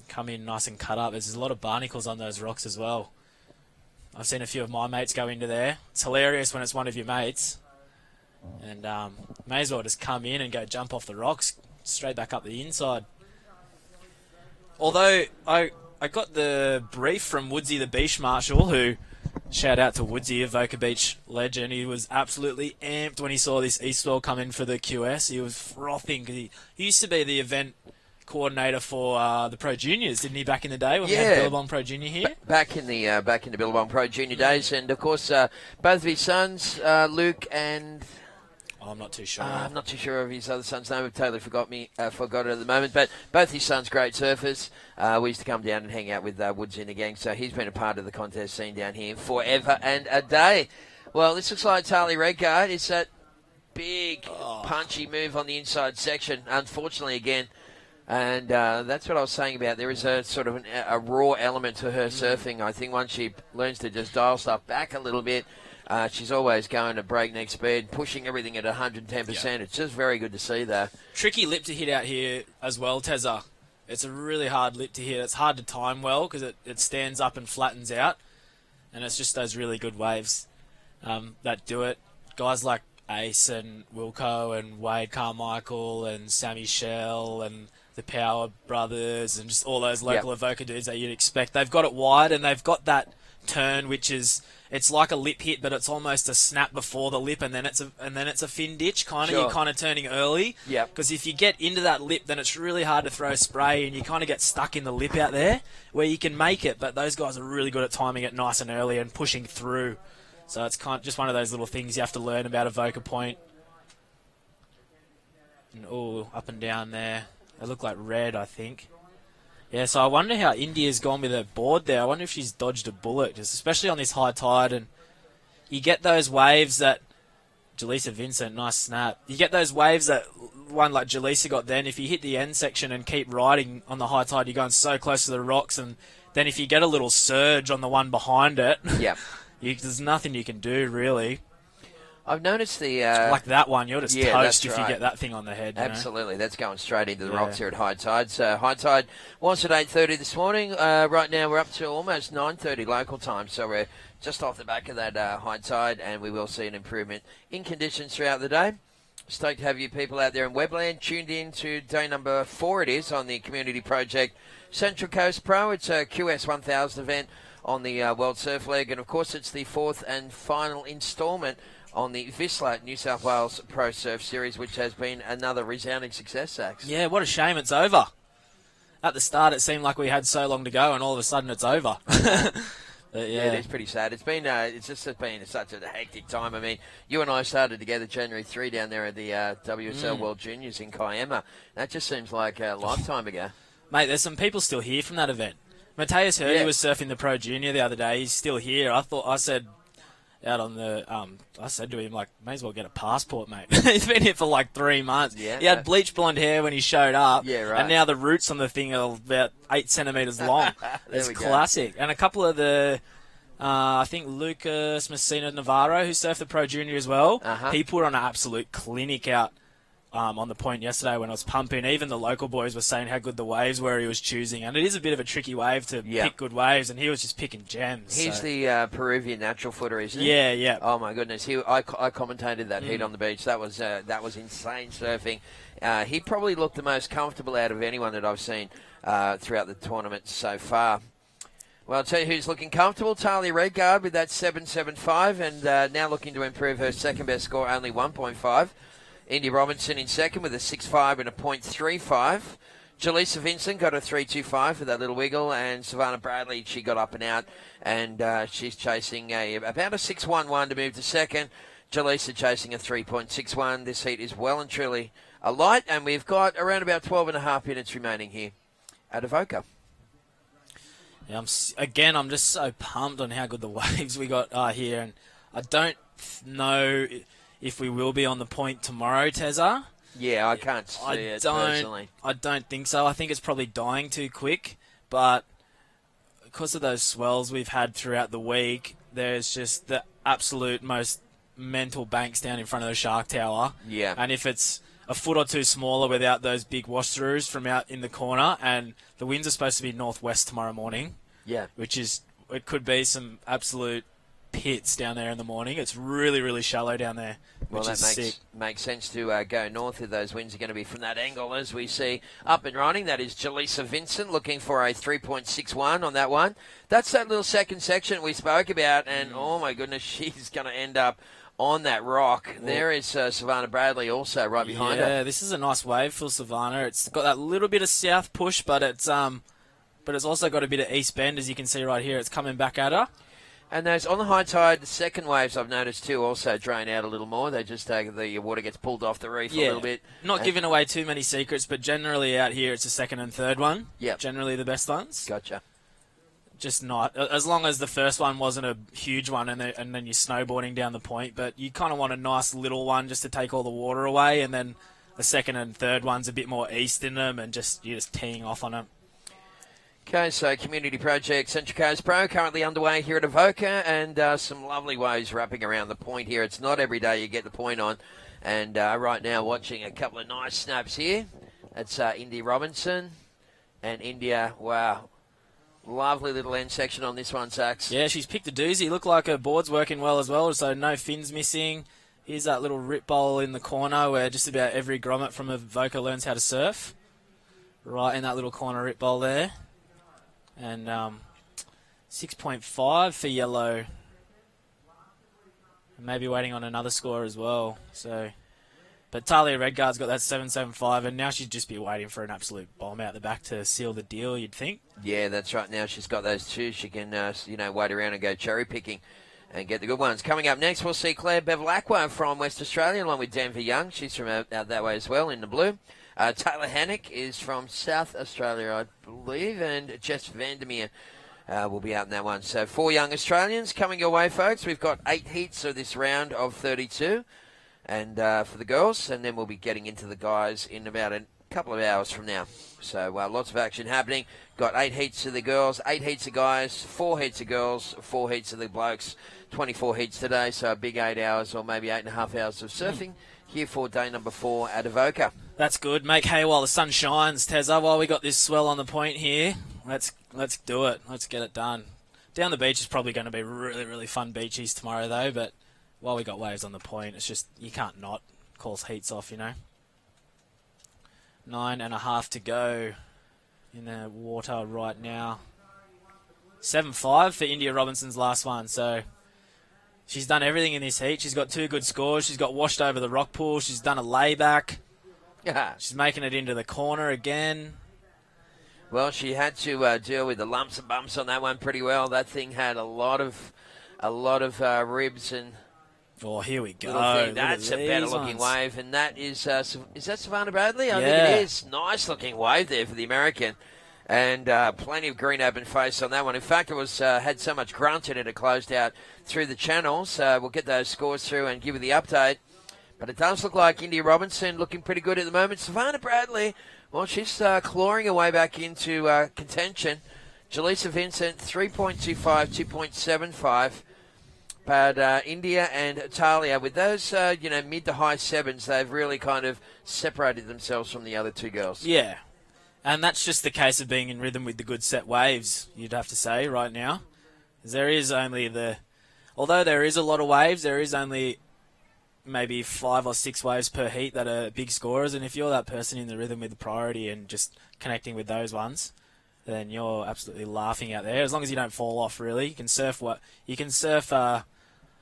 come in nice and cut up. There's a lot of barnacles on those rocks as well. I've seen a few of my mates go into there. It's hilarious when it's one of your mates. And may as well just come in and go jump off the rocks straight back up the inside. Although I got the brief from Woodsy the Beach Marshal, who, shout out to Woodsy, Avoca Beach legend. He was absolutely amped when he saw this Eastwell come in for the QS. He was frothing. He used to be the event coordinator for the Pro Juniors, didn't he, back in the day when we had Billabong Pro Junior here? back in the Billabong Pro Junior days. And, of course, both of his sons, Luke and... I'm not too sure. I'm not too sure of his other son's name. I've totally forgot it at the moment. But both his sons, great surfers. We used to come down and hang out with Woods in the gang. So he's been a part of the contest scene down here forever and a day. Well, this looks like Talia Redguard. It's that big, punchy move on the inside section. Unfortunately, again. And that's what I was saying about. There is a sort of a raw element to her surfing. I think once she learns to just dial stuff back a little bit, she's always going at breakneck speed, pushing everything at 110%. Yeah. It's just very good to see that. Tricky lip to hit out here as well, Tezza. It's a really hard lip to hit. It's hard to time well because it stands up and flattens out. And it's just those really good waves that do it. Guys like Ace and Wilco and Wade Carmichael and Sammy Shell and the Power Brothers and just all those local Avoca dudes that you'd expect. They've got it wide and they've got that turn which is... It's like a lip hit, but it's almost a snap before the lip, and then it's a fin ditch kind of. Sure. You're kind of turning early. Yep. Because if you get into that lip, then it's really hard to throw spray, and you kind of get stuck in the lip out there, where you can make it. But those guys are really good at timing it nice and early and pushing through. So it's kind of just one of those little things you have to learn about Avoca Point. And up and down there, they look like red, I think. Yeah, so I wonder how India's gone with her board there. I wonder if she's dodged a bullet, just especially on this high tide. And you get those waves that... Jaleesa Vincent, nice snap. You get those waves that one like Jaleesa got then. If you hit the end section and keep riding on the high tide, you're going so close to the rocks. And then if you get a little surge on the one behind it, there's nothing you can do, really. I've noticed the... like that one, you're just toast if right. you get that thing on the head. Absolutely, that's going straight into the rocks here at high tide. So high tide was at 8:30 this morning. Right now we're up to almost 9:30 local time, so we're just off the back of that high tide, and we will see an improvement in conditions throughout the day. Stoked to have you people out there in Webland tuned in to day number 4 it is on the Community Project Central Coast Pro. It's a QS 1000 event on the World Surf League, and of course it's the fourth and final instalment on the Whistler New South Wales Pro Surf Series, which has been another resounding success, Sax. Yeah, what a shame it's over. At the start, it seemed like we had so long to go, and all of a sudden it's over. But yeah, it is pretty sad. It's been been such a hectic time. I mean, you and I started together January 3 down there at the WSL World Juniors in Kiama. That just seems like a lifetime ago. Mate, there's some people still here from that event. Mateus Hurley was surfing the Pro Junior the other day. He's still here. I said to him, like, may as well get a passport, mate. He's been here for like 3 months. Yeah, he had bleach blonde hair when he showed up. Yeah, right. And now the roots on the thing are about 8 centimetres long. It's classic. And a couple of the, I think Lucas Messina Navarro, who surfed the Pro Junior as well, he put on an absolute clinic out on the point yesterday when I was pumping. Even the local boys were saying how good the waves were he was choosing. And it is a bit of a tricky wave to pick good waves, and he was just picking gems. He's the Peruvian natural footer, isn't he? Yeah, yeah. Oh, my goodness. I commentated that heat on the beach. That was insane surfing. He probably looked the most comfortable out of anyone that I've seen throughout the tournament so far. Well, I'll tell you who's looking comfortable. Talia Redguard with that 7.75 and now looking to improve her second best score, only 1.5. Indy Robinson in second with a 6.5 and a 0.35. Jaleesa Vincent got a 3.25 for that little wiggle, and Savannah Bradley, she got up and out, and she's chasing about a 6.11 to move to second. Jaleesa chasing a 3.61. This heat is well and truly a light, and we've got around about 12.5 minutes remaining here at Avoca. Yeah, I'm just so pumped on how good the waves we got here, and I don't know if we will be on the point tomorrow, Tezza. Yeah, I can't see it personally. I don't think so. I think it's probably dying too quick, but because of those swells we've had throughout the week, there's just the absolute most mental banks down in front of the Shark Tower. Yeah. And if it's a foot or two smaller without those big wash-throughs from out in the corner, and the winds are supposed to be northwest tomorrow morning. Yeah. It could be some absolute pits down there in the morning. It's really, really shallow down there, well, which that is sick. makes sense to go north if those winds are going to be from that angle. As we see up and running, that is Jaleesa Vincent looking for a 3.61 on that one. That's that little second section we spoke about, and oh my goodness, she's going to end up on that rock. There is Savannah Bradley also right behind her. Yeah, this is a nice wave for Savannah. It's got that little bit of south push, but it's also got a bit of east bend, as you can see right here. It's coming back at her. And those on the high tide, the second waves I've noticed too also drain out a little more. They just the water gets pulled off the reef a little bit. Not giving away too many secrets, but generally out here it's the second and third one. Yep. Generally the best ones. Gotcha. Just not, as long as the first one wasn't a huge one and then you're snowboarding down the point, but you kind of want a nice little one just to take all the water away, and then the second and third one's a bit more east in them, and you're just teeing off on them. Okay, so Community Project Central Coast Pro currently underway here at Avoca, and some lovely waves wrapping around the point here. It's not every day you get the point on, and right now watching a couple of nice snaps here. That's Indy Robinson and India. Wow, lovely little end section on this one, Sax. Yeah, she's picked a doozy. Look like her board's working well as well, so no fins missing. Here's that little rip bowl in the corner where just about every grommet from Avoca learns how to surf. Right in that little corner rip bowl there. And 6.5 for yellow. Maybe waiting on another score as well. But Talia Redguard's got that 7.75, and now she'd just be waiting for an absolute bomb out the back to seal the deal, you'd think. Yeah, that's right. Now she's got those two. She can, wait around and go cherry picking and get the good ones. Coming up next, we'll see Claire Bevilacqua from West Australia, along with Denver Young. She's from out that way as well, in the blue. Taylor Hannock is from South Australia, I believe, and Jess Vandermeer will be out in that one. So 4 young Australians coming your way, folks. We've got 8 heats of this round of 32 and for the girls, and then we'll be getting into the guys in about a couple of hours from now. So lots of action happening. Got 8 heats of the girls, 8 heats of guys, 4 heats of girls, 4 heats of the blokes, 24 heats today, so a big 8 hours or maybe 8.5 hours of surfing here for day number 4 at Avoca. That's good. Make hay while the sun shines, Tezza. While we got this swell on the point here, let's do it. Let's get it done. Down the beach is probably going to be really, really fun beaches tomorrow, though. But while we got waves on the point, it's just you can't not call heats off, 9.5 to go in the water right now. 7.5 for India Robinson's last one. So she's done everything in this heat. She's got 2 good scores. She's got washed over the rock pool. She's done a layback. She's making it into the corner again. Well, she had to deal with the lumps and bumps on that one pretty well. That thing had a lot of ribs and. Oh, here we go. That's a better-looking wave, and that is that Savannah Bradley? I Yeah. think it is. Nice-looking wave there for the American. And plenty of green open face on that one. In fact, it was had so much grunt in it, it closed out through the channels. We'll get those scores through and give you the update. But it does look like India Robinson looking pretty good at the moment. Savannah Bradley, well, she's clawing her way back into contention. Jaleesa Vincent, 3.25, 2.75. But India and Talia, with those mid to high sevens, they've really kind of separated themselves from the other two girls. Yeah. And that's just the case of being in rhythm with the good set waves, you'd have to say, right now. There is only although there is a lot of waves, there is only maybe 5 or 6 waves per heat that are big scorers. And if you're that person in the rhythm with the priority and just connecting with those ones, then you're absolutely laughing out there. As long as you don't fall off, really. You can surf a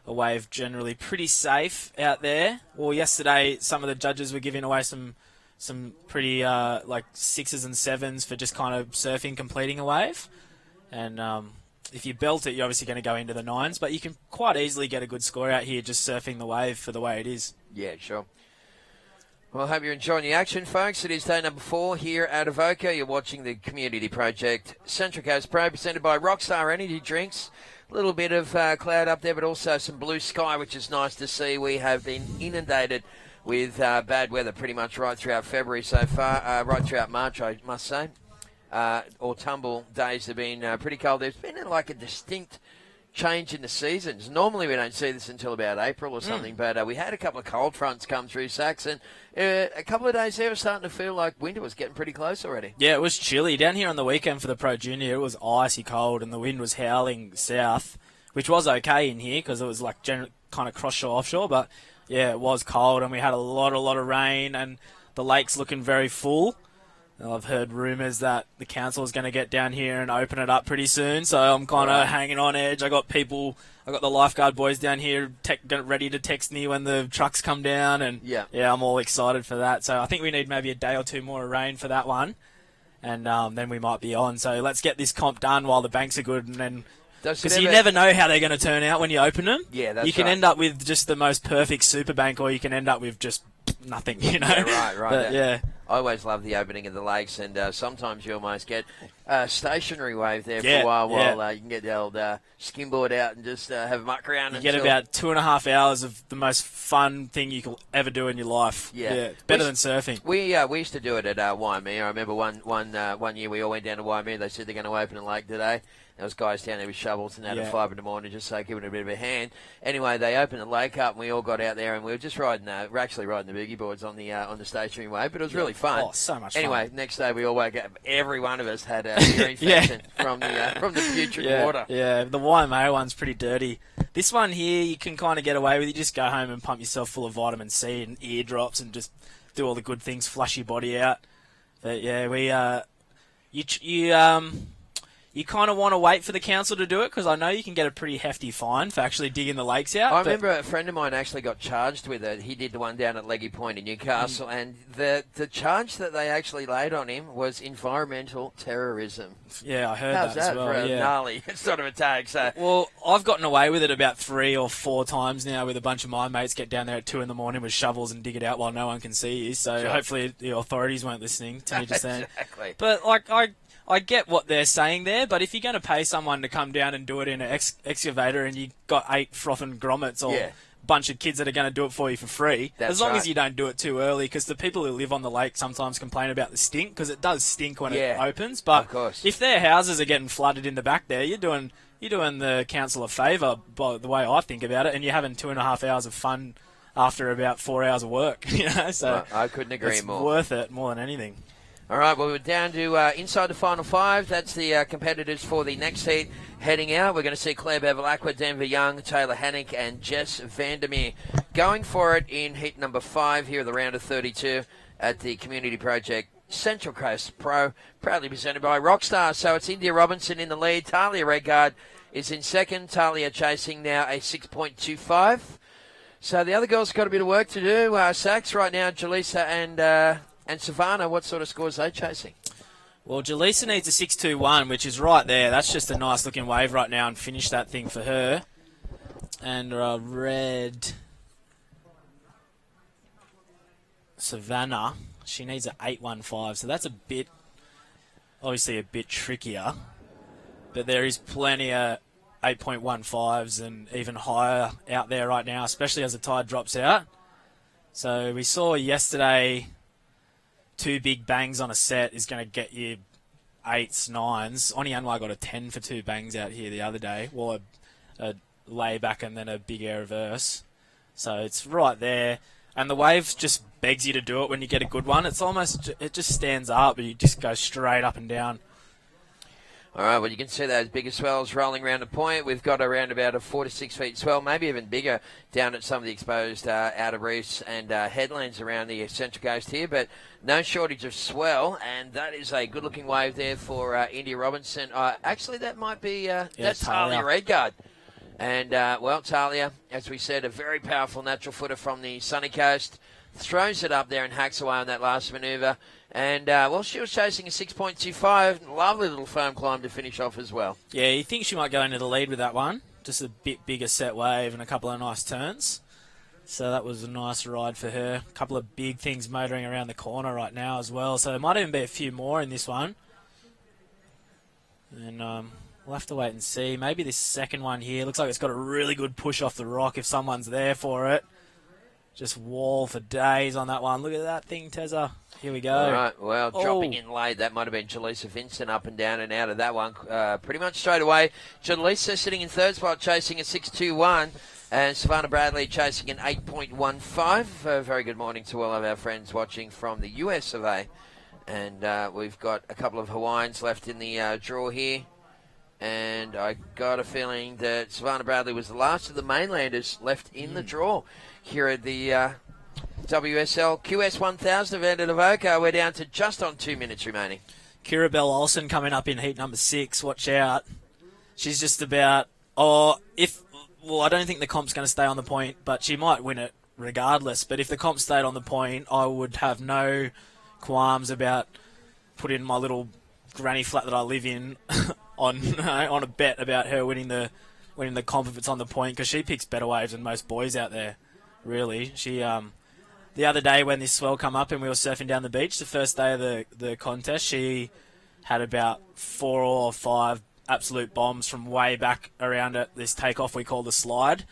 wave generally pretty safe out there. Well, yesterday, some of the judges were giving away some pretty like 6s and 7s for just kind of surfing, completing a wave. And if you belt it, you're obviously going to go into the 9s, but you can quite easily get a good score out here just surfing the wave for the way it is. Yeah, sure. Well, I hope you're enjoying the action, folks. It is day number 4 here at Avoca. You're watching the Community Project Central Coast Pro, presented by Rockstar Energy Drinks. A little bit of cloud up there, but also some blue sky, which is nice to see. We have been inundated with bad weather pretty much right throughout February so far, right throughout March, I must say. Autumnal days have been pretty cold. There's been like a distinct change in the seasons. Normally we don't see this until about April or something, but we had a couple of cold fronts come through, Sax, and a couple of days there was starting to feel like winter was getting pretty close already. Yeah, it was chilly. Down here on the weekend for the Pro Junior, it was icy cold and the wind was howling south, which was okay in here because it was like kind of cross-shore, offshore, but yeah, it was cold and we had a lot of rain and the lake's looking very full. I've heard rumours that the council is going to get down here and open it up pretty soon, so I'm kind of hanging on edge. I got the lifeguard boys down here ready to text me when the trucks come down, and yeah, I'm all excited for that. So I think we need maybe a day or two more of rain for that one, and then we might be on. So let's get this comp done while the banks are good, and then because you never know how they're going to turn out when you open them. Yeah, that's You can end up with just the most perfect super bank, or you can end up with just nothing, you know. Yeah, right. But, yeah. I always love the opening of the lakes, and sometimes you almost get a stationary wave there for a while you can get the old skimboard out and just have a muck around. You get about 2.5 hours of the most fun thing you could ever do in your life. Yeah, better than surfing. We used to do it at Waimea. I remember one year we all went down to Waimea. They said they're going to open a lake today. There was guys down there with shovels and out at 5 in the morning just giving it a bit of a hand. Anyway, they opened the lake up and we all got out there and we were just riding. We're actually riding the boogie boards on the stationary wave, but it was really fun. Oh, so much anyway, fun. Next day we all woke up. Every one of us had a ear infection from the putrid water. Yeah, the Waimea one's pretty dirty. This one here you can kind of get away with. You just go home and pump yourself full of vitamin C and ear drops and just do all the good things, flush your body out. But yeah, you kind of want to wait for the council to do it because I know you can get a pretty hefty fine for actually digging the lakes out. I remember a friend of mine actually got charged with it. He did the one down at Leggy Point in Newcastle, and the charge that they actually laid on him was environmental terrorism. Yeah, I heard How's that as well. For a gnarly sort of attack? So. Well, I've gotten away with it about 3 or 4 times now with a bunch of my mates get down there at 2 in the morning with shovels and dig it out while no one can see you. So hopefully the authorities weren't listening to me just then. Exactly. But I get what they're saying there, but if you're going to pay someone to come down and do it in an excavator and you've got 8 frothing grommets or a bunch of kids that are going to do it for you for free, as long as you don't do it too early, because the people who live on the lake sometimes complain about the stink, because it does stink when it opens. But if their houses are getting flooded in the back there, you're doing the council a favour by the way I think about it, and you're having 2.5 hours of fun after about 4 hours of work. You know, so I couldn't agree more. It's worth it more than anything. All right, well, we're down to inside the final 5. That's the competitors for the next heat heading out. We're going to see Claire Bevilacqua, Denver Young, Taylor Hannick, and Jess Vandermeer going for it in heat number 5 here at the round of 32 at the Community Project Central Coast Pro, proudly presented by Rockstar. So it's India Robinson in the lead. Talia Redguard is in second. Talia chasing now a 6.25. So the other girls got a bit of work to do. Sax right now, Jaleesa and Savannah, what sort of scores are they chasing? Well, Jaleesa needs a 6.21, which is right there. That's just a nice-looking wave right now and finish that thing for her. And Red Savannah, she needs an 8.15, so that's a bit obviously a bit trickier, but there is plenty of 8.15s and even higher out there right now, especially as the tide drops out. So we saw yesterday 2 big bangs on a set is going to get you 8s, 9s. Onianwa got a 10 for 2 bangs out here the other day. Well, a layback and then a big air reverse. So it's right there. And the wave just begs you to do it when you get a good one. It just stands up and you just go straight up and down. All right, well, you can see those bigger swells rolling around the point. We've got around about a 4 to 6 feet swell, maybe even bigger, down at some of the exposed outer reefs and headlands around the central coast here, but no shortage of swell, and that is a good-looking wave there for India Robinson. Actually, that might be that's Talia Redguard. And, well, Talia, as we said, a very powerful natural footer from the sunny coast, throws it up there and hacks away on that last manoeuvre. And, well, she was chasing a 6.25. Lovely little foam climb to finish off as well. Yeah, you think she might go into the lead with that one. Just a bit bigger set wave and a couple of nice turns. So that was a nice ride for her. A couple of big things motoring around the corner right now as well. So there might even be a few more in this one. And we'll have to wait and see. Maybe this second one here. Looks like it's got a really good push off the rock if someone's there for it. Just wall for days on that one. Look at that thing, Tezza. Here we go. All right, well, dropping in late. That might have been Jaleesa Vincent up and down and out of that one pretty much straight away. Jaleesa sitting in third spot, chasing a 6.21. And Savannah Bradley chasing an 8.15. Very good morning to all of our friends watching from the US of A. And we've got a couple of Hawaiians left in the draw here. And I got a feeling that Savannah Bradley was the last of the mainlanders left in the draw here at the WSL QS 1000 event at Avoca. We're down to just on 2 minutes remaining. Kira Bell Olsen coming up in heat number 6. Watch out. She's just about... I don't think the comp's going to stay on the point, but she might win it regardless. But if the comp stayed on the point, I would have no qualms about putting my little granny flat that I live in on a bet about her winning the comp if it's on the point, because she picks better waves than most boys out there. Really, she the other day when this swell come up and we were surfing down the beach, the first day of the contest, she had about 4 or 5 absolute bombs from way back around at this takeoff we call the slide.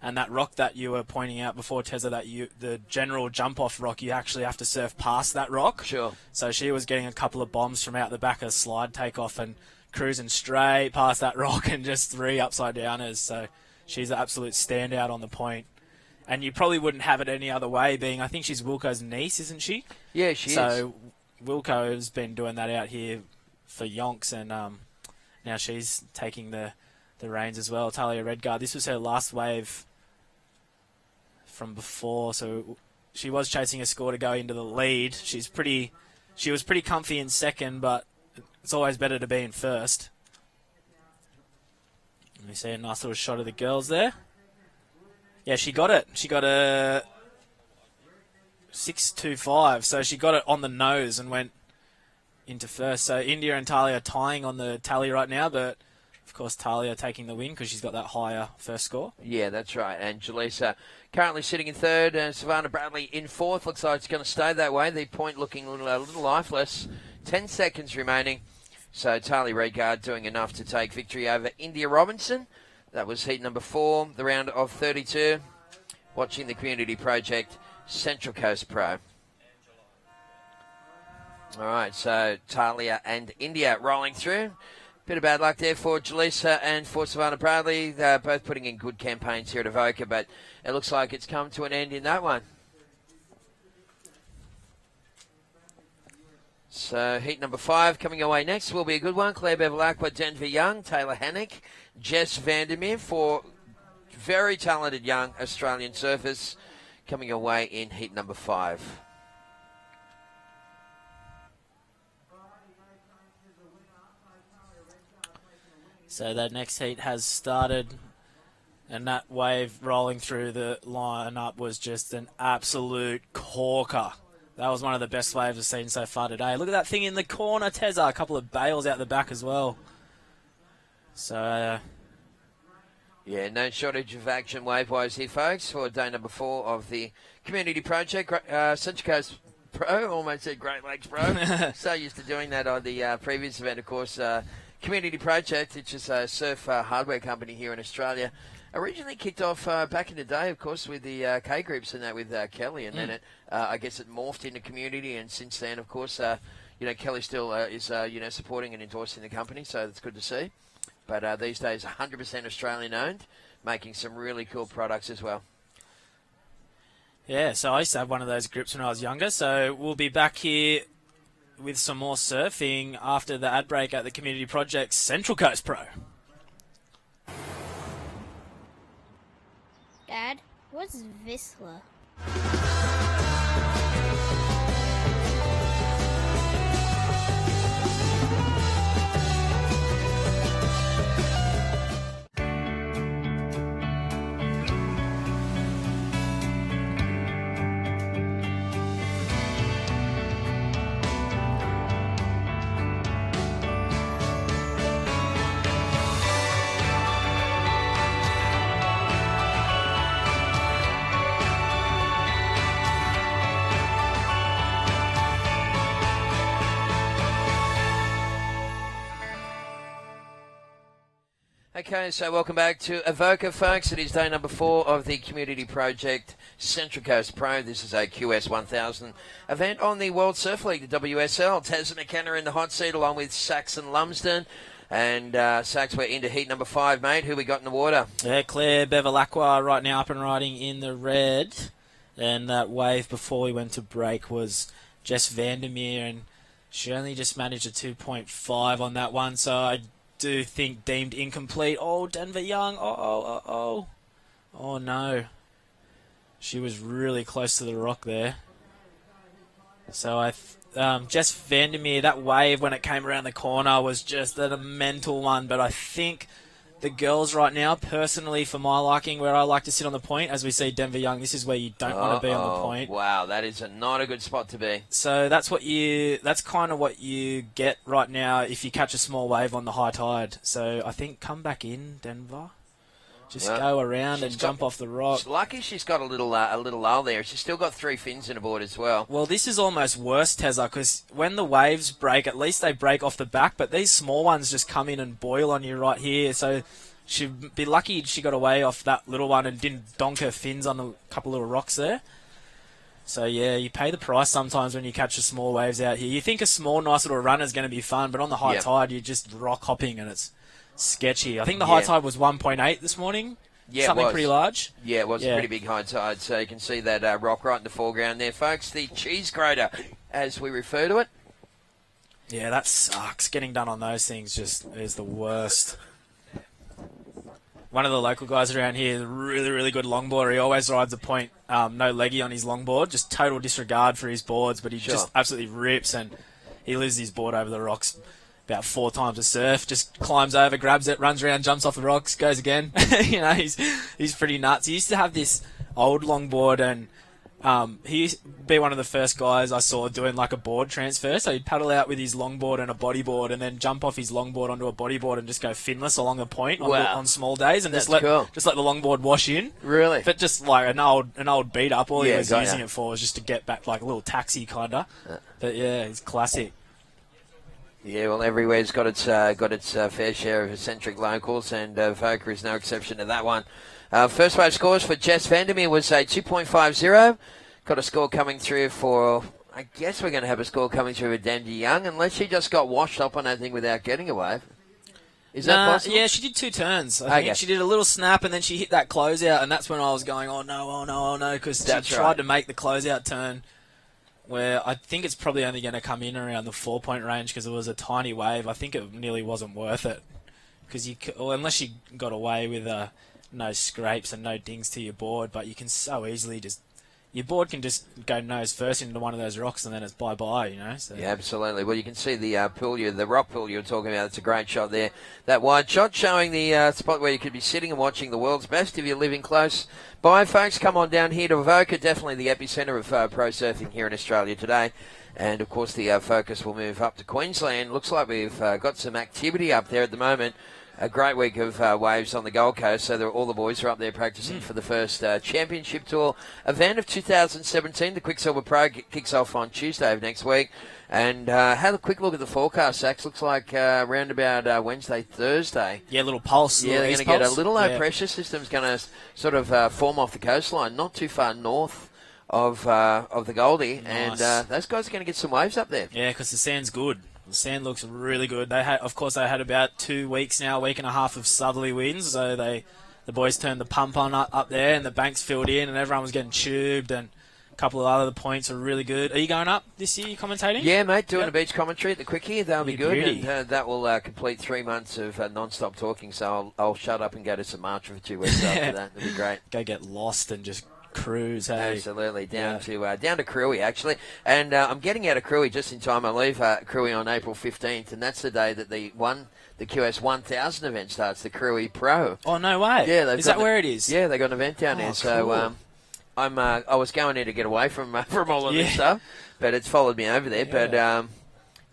And that rock that you were pointing out before, Tezza, the general jump off rock, you actually have to surf past that rock. Sure. So she was getting a couple of bombs from out the back of slide takeoff and cruising straight past that rock and just 3 upside downers. So she's an absolute standout on the point. And you probably wouldn't have it any other way, being I think she's Wilco's niece, isn't she? Yeah, she is. So Wilco's been doing that out here for yonks, and now she's taking the reins as well. Talia Redguard, this was her last wave from before, so she was chasing a score to go into the lead. She was pretty comfy in second, but it's always better to be in first. Let me see a nice little shot of the girls there. Yeah, she got it. She got a 6.25, so she got it on the nose and went into first. So India and Talia are tying on the tally right now, but of course Talia taking the win because she's got that higher first score. Yeah, that's right. And Jaleesa currently sitting in third, and Savannah Bradley in fourth. Looks like it's going to stay that way. The point looking a little lifeless. 10 seconds remaining. So Talia Redguard doing enough to take victory over India Robinson. That was heat number 4, the round of 32. Watching the Community Project Central Coast Pro. All right, so Talia and India rolling through. Bit of bad luck there for Jaleesa and for Savannah Bradley. They're both putting in good campaigns here at Avoca, but it looks like it's come to an end in that one. So heat number 5 coming away next will be a good one. Claire Bevilacqua, Denver Young, Taylor Hannock, Jess Vandermeer, for very talented young Australian surfers coming away in heat number 5. So that next heat has started, and that wave rolling through the lineup was just an absolute corker. That was one of the best waves I've seen so far today. Look at that thing in the corner, Tezza. A couple of bales out the back as well. So, yeah, no shortage of action wave-wise here, folks, for day number 4 of the Community Project. Central Coast Pro, almost said Great Lakes Pro. So used to doing that on the previous event, of course. Community Project, which is a surf hardware company here in Australia. Originally kicked off back in the day, of course, with the K groups and that with Kelly, and then I guess it morphed into Community, and since then, of course, Kelly still is supporting and endorsing the company, so that's good to see. But these days, 100% Australian owned, making some really cool products as well. Yeah, so I used to have one of those grips when I was younger, so we'll be back here with some more surfing after the ad break at the Community Project Central Coast Pro. Dad, what's Vissla? Okay, so welcome back to Avoca, folks. It is day number 4 of the Community Project Central Coast Pro. This is a QS 1000 event on the World Surf League, the WSL. Tasman McKenna in the hot seat along with Saxon Lumsden. And Sax, we're into heat number 5, mate. Who we got in the water? Yeah, Claire Bevilacqua right now up and riding in the red. And that wave before we went to break was Jess Vandermeer, and she only just managed a 2.5 on that one, so I do think deemed incomplete. Oh, Denver Young. Oh no. She was really close to the rock there. So Jess Vandermeer, that wave when it came around the corner was just a mental one, but I think the girls right now, personally for my liking, where I like to sit on the point, as we see Denver Young, this is where you don't want to be on the point. Wow, that is not a good spot to be. So that's kind of what you get right now if you catch a small wave on the high tide. So I think come back in, Denver. Just go around and jump off the rock. She's lucky she's got a little lull there. She's still got 3 fins in aboard as well. Well, this is almost worse, Tezza, because when the waves break, at least they break off the back, but these small ones just come in and boil on you right here. So she'd be lucky she got away off that little one and didn't donk her fins on a couple little rocks there. So, yeah, you pay the price sometimes when you catch the small waves out here. You think a small, nice little run is going to be fun, but on the high tide, you're just rock hopping and it's sketchy. I think the high tide was 1.8 this morning. Yeah, something it was pretty large. Yeah, it was a pretty big high tide. So you can see that rock right in the foreground there, folks. The cheese grater, as we refer to it. Yeah, that sucks. Getting done on those things just is the worst. One of the local guys around here is a really, really good longboarder. He always rides a point, no leggy on his longboard, just total disregard for his boards, but he just absolutely rips, and he loses his board over the rocks about 4 times a surf, just climbs over, grabs it, runs around, jumps off the rocks, goes again. He's pretty nuts. He used to have this old longboard, and he used to be one of the first guys I saw doing like a board transfer. So he'd paddle out with his longboard and a bodyboard, and then jump off his longboard onto a bodyboard and just go finless along the point on small days, and just let the longboard wash in. Really? But just like an old beat up. All he was using it for was just to get back, like a little taxi kinda. But yeah, it's classic. Yeah, well, everywhere's got its fair share of eccentric locals, and Avoca is no exception to that one. First wave scores for Jess Vandermeer was a 2.50. Got a score coming through for, I guess we're going to have a score coming through with Denver Young, unless she just got washed up on that thing without getting a wave. Is that possible? Yeah, she did 2 turns. I think she did a little snap, and then she hit that closeout, and that's when I was going, oh no, because she tried to make the closeout turn, where I think it's probably only going to come in around the 4-point range because it was a tiny wave. I think it nearly wasn't worth it, because unless you got away with no scrapes and no dings to your board, but you can so easily your board can just go nose first into one of those rocks, and then it's bye-bye, So. Yeah, absolutely. Well, you can see the the rock pool you were talking about. It's a great shot there. That wide shot showing the spot where you could be sitting and watching the world's best if you're living close by, folks. Come on down here to Avoca, definitely the epicenter of pro surfing here in Australia today. And, of course, the focus will move up to Queensland. Looks like we've got some activity up there at the moment. a great week of waves on the Gold Coast. So all the boys are up there practicing for the first championship tour event of 2017. The Quicksilver Pro kicks off on Tuesday of next week. And have a quick look at the forecast, Sax. Looks like around about Wednesday, Thursday. Yeah, little pulse. Yeah, they're going to get a little low pressure system's going to sort of form off the coastline, not too far north of the Goldie. Nice. And those guys are going to get some waves up there. Yeah, because the sand's good. The sand looks really good. They had about 2 weeks now, week and a half of southerly winds. So the boys turned the pump on up there, and the banks filled in, and everyone was getting tubed, and a couple of other points are really good. Are you going up this year? You commentating? Yeah, mate, doing a beach commentary at the Quickie. That'll be good. Beauty. And that will complete 3 months of non-stop talking. So I'll shut up and go to Sumatra for 2 weeks after that. It'll be great. Go get lost and just cruise. Hey? Absolutely, down to Cruey actually, and I'm getting out of Cruey just in time. I leave Cruey on April 15th, and that's the day that the QS 1000 event starts, the Cruey Pro. Oh, no way! Yeah, is that where it is? Yeah, they got an event down there. Cool. So I was going there to get away from all of this stuff, but it's followed me over there. Yeah. But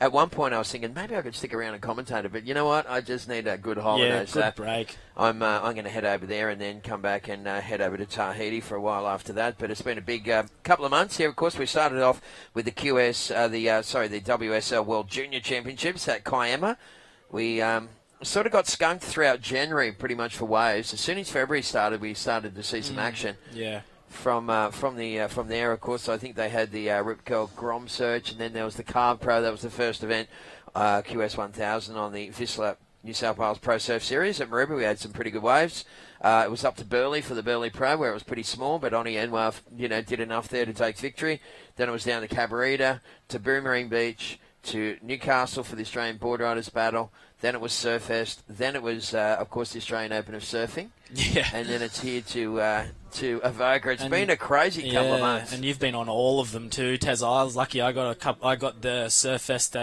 at one point I was thinking maybe I could stick around and commentate, but you know what? I just need a good holiday. Yeah, good so break. I'm going to head over there and then come back and head over to Tahiti for a while after that. But it's been a big couple of months here. Of course, we started off with the the WSL World Junior Championships at Kiama. We sort of got skunked throughout January pretty much for waves. As soon as February started, we started to see some action. Yeah. From there, of course, I think they had the Rip Curl Grom Search, and then there was the Carve Pro. That was the first event, QS 1000 on the Whistler New South Wales Pro Surf Series at Maroubra. We had some pretty good waves. It was up to Burleigh for the Burleigh Pro, where it was pretty small, but Oni Enwar, did enough there to take victory. Then it was down to Cabarita, to Boomerang Beach, to Newcastle for the Australian Board Riders Battle. Then it was Surfest. Then it was, of course, the Australian Open of Surfing. Yeah. And then it's here to Avoca. It's been a crazy couple of months. And you've been on all of them too, Tez. I was lucky. I got the Surfest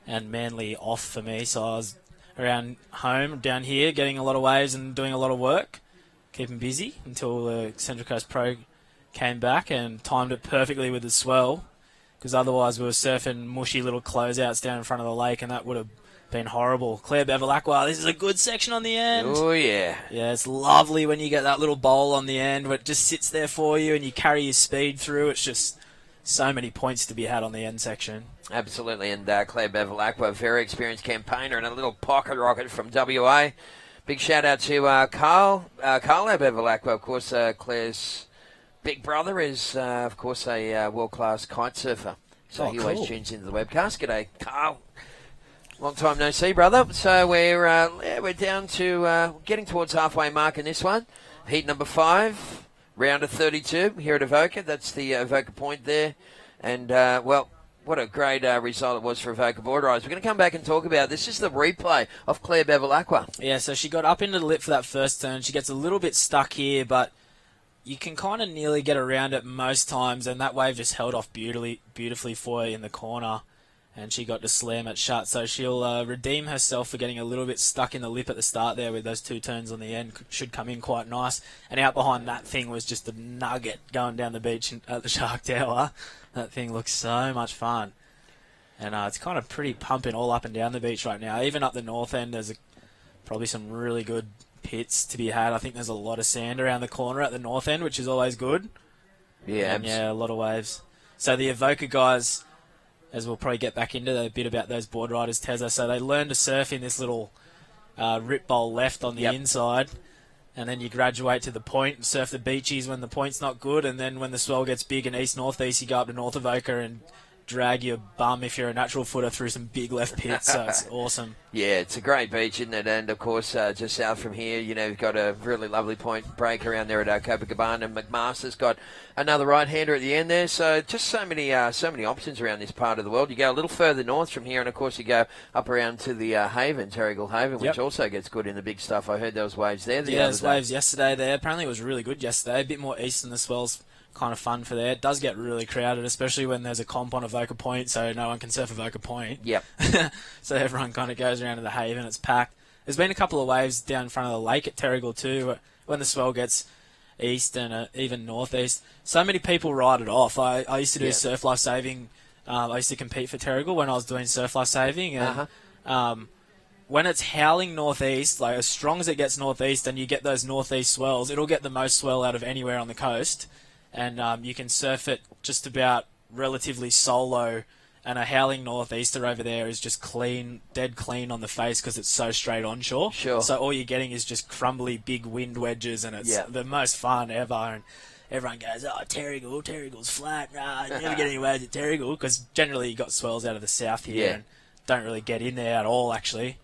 and Manly off for me, so I was around home down here getting a lot of waves and doing a lot of work, keeping busy until the Central Coast Pro came back and timed it perfectly with the swell, because otherwise we were surfing mushy little closeouts down in front of the lake, and that would have been horrible. Claire Bevilacqua, this is a good section on the end. Oh, yeah. Yeah, it's lovely when you get that little bowl on the end where it just sits there for you and you carry your speed through. It's just so many points to be had on the end section. Absolutely, and Claire Bevilacqua, a very experienced campaigner and a little pocket rocket from WA. Big shout out to Carl Bevilacqua, of course. Claire's big brother is, of course, a world-class kite surfer. So he always tunes into the webcast. G'day, Carl. Long time no see, brother. So we're down to getting towards halfway mark in this one. Heat number 5, round of 32 here at Avoca. That's the Avoca Point there. And, what a great result it was for Avoca Board Riders. We're going to come back and talk about this. This is the replay of Claire Bevilacqua. Yeah, so she got up into the lip for that first turn. She gets a little bit stuck here, but you can kind of nearly get around it most times, and that wave just held off beautifully for her in the corner. And she got to slam it shut. So she'll redeem herself for getting a little bit stuck in the lip at the start there with those 2 turns on the end. Should come in quite nice. And out behind that thing was just a nugget going down the beach at the Shark Tower. That thing looks so much fun. And it's kind of pretty pumping all up and down the beach right now. Even up the north end, there's probably some really good pits to be had. I think there's a lot of sand around the corner at the north end, which is always good. Yeah, and a lot of waves. So the Avoca guys, as we'll probably get back into a bit about those board riders, Tezza. So they learn to surf in this little rip bowl left on the inside, and then you graduate to the point and surf the beachies when the point's not good, and then when the swell gets big and east-northeast, you go up to North Avoca and drag your bum, if you're a natural footer, through some big left pits. So it's awesome. Yeah, it's a great beach, isn't it? And, of course, just south from here, you've got a really lovely point break around there at Copacabana. And McMaster's got another right-hander at the end there. So just so many options around this part of the world. You go a little further north from here, and, of course, you go up around to the Haven, Terrigal Haven, which also gets good in the big stuff. I heard there was waves there the other day. There's waves yesterday there. Apparently it was really good yesterday. A bit more east than the swells. Kind of fun for there. It does get really crowded, especially when there's a comp on Avoca Point, so no one can surf Avoca Point. Yep. So everyone kind of goes around to the Haven. It's packed. There's been a couple of waves down in front of the lake at Terrigal too, when the swell gets east and even northeast. So many people ride it off. I used to do surf life saving. I used to compete for Terrigal when I was doing surf life saving, and when it's howling northeast, like as strong as it gets northeast, and you get those northeast swells, it'll get the most swell out of anywhere on the coast, and you can surf it just about relatively solo. And a howling northeaster over there is just clean, dead clean on the face because it's so straight onshore. Sure. So all you're getting is just crumbly big wind wedges, and it's the most fun ever. And everyone goes, "Oh, Terrigal, flat. Nah, you never get any waves at Terrigal," because generally you got swells out of the south here and don't really get in there at all, actually.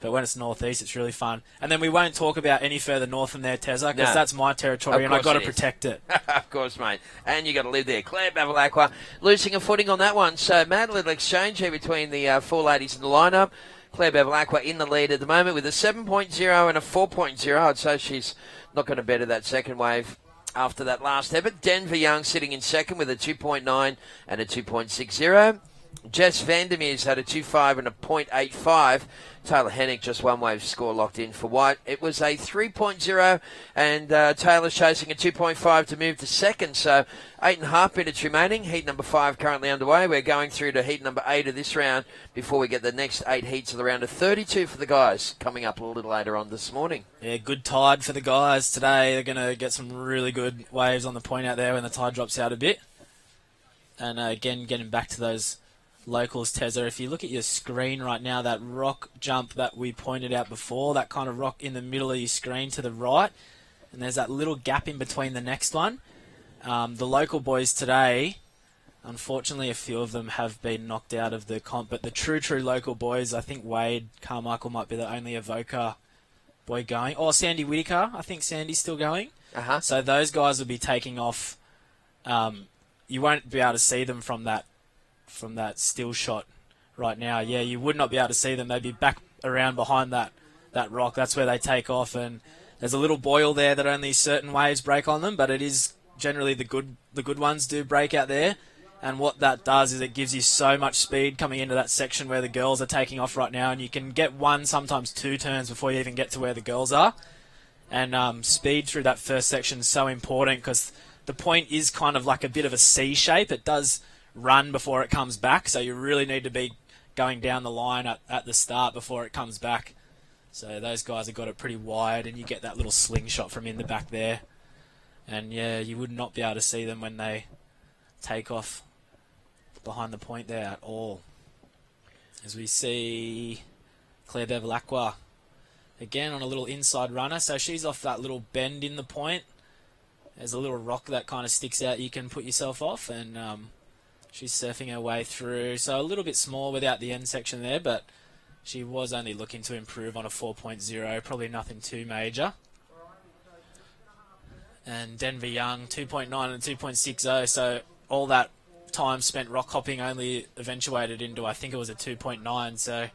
But when it's northeast, it's really fun. And then we won't talk about any further north from there, Tezza, because that's my territory, and I've got to protect it. Of course, mate. And you got to live there. Claire Bevilacqua losing a footing on that one. So mad little exchange here between the four ladies in the lineup. Claire Bevilacqua in the lead at the moment with a 7.0 and a 4.0. I'd say she's not going to better that second wave after that last effort. Denver Young sitting in second with a 2.9 and a 2.60. Jess Vandermeer's had a 2.5 and a 0.85. Taylor Hennick just one wave score locked in for white. It was a 3.0 and Taylor's chasing a 2.5 to move to second. So 8.5 minutes remaining. Heat number 5 currently underway. We're going through to heat number 8 of this round before we get the next 8 heats of the round of 32 for the guys coming up a little later on this morning. Yeah, good tide for the guys today. They're going to get some really good waves on the point out there when the tide drops out a bit. And again, getting back to those locals, Tezza, if you look at your screen right now, that rock jump that we pointed out before, that kind of rock in the middle of your screen to the right, and there's that little gap in between the next one. The local boys today, unfortunately a few of them have been knocked out of the comp, but the true local boys, I think Wade Carmichael might be the only Avoca boy going. Oh, Sandy Whitaker, I think Sandy's still going. So those guys will be taking off. You won't be able to see them from that still shot right now. Yeah, you would not be able to see them. They'd be back around behind that rock. That's where they take off, and there's a little boil there that only certain waves break on them, but it is generally the good ones do break out there. And what that does is it gives you so much speed coming into that section where the girls are taking off right now, and you can get one, sometimes two turns before you even get to where the girls are. And speed through that first section is so important because the point is kind of like a bit of a C shape. It does run before it comes back, so you really need to be going down the line at the start before it comes back. So those guys have got it pretty wide, and you get that little slingshot from in the back there. And yeah, you would not be able to see them when they take off behind the point there at all. As we see Claire Bevilacqua again on a little inside runner, so she's off that little bend in the point. There's a little rock that kind of sticks out you can put yourself off, and she's surfing her way through. So a little bit small without the end section there, but she was only looking to improve on a 4.0, probably nothing too major. And Denver Young, 2.9 and 2.60, so all that time spent rock hopping only eventuated into, I think it was a 2.9, so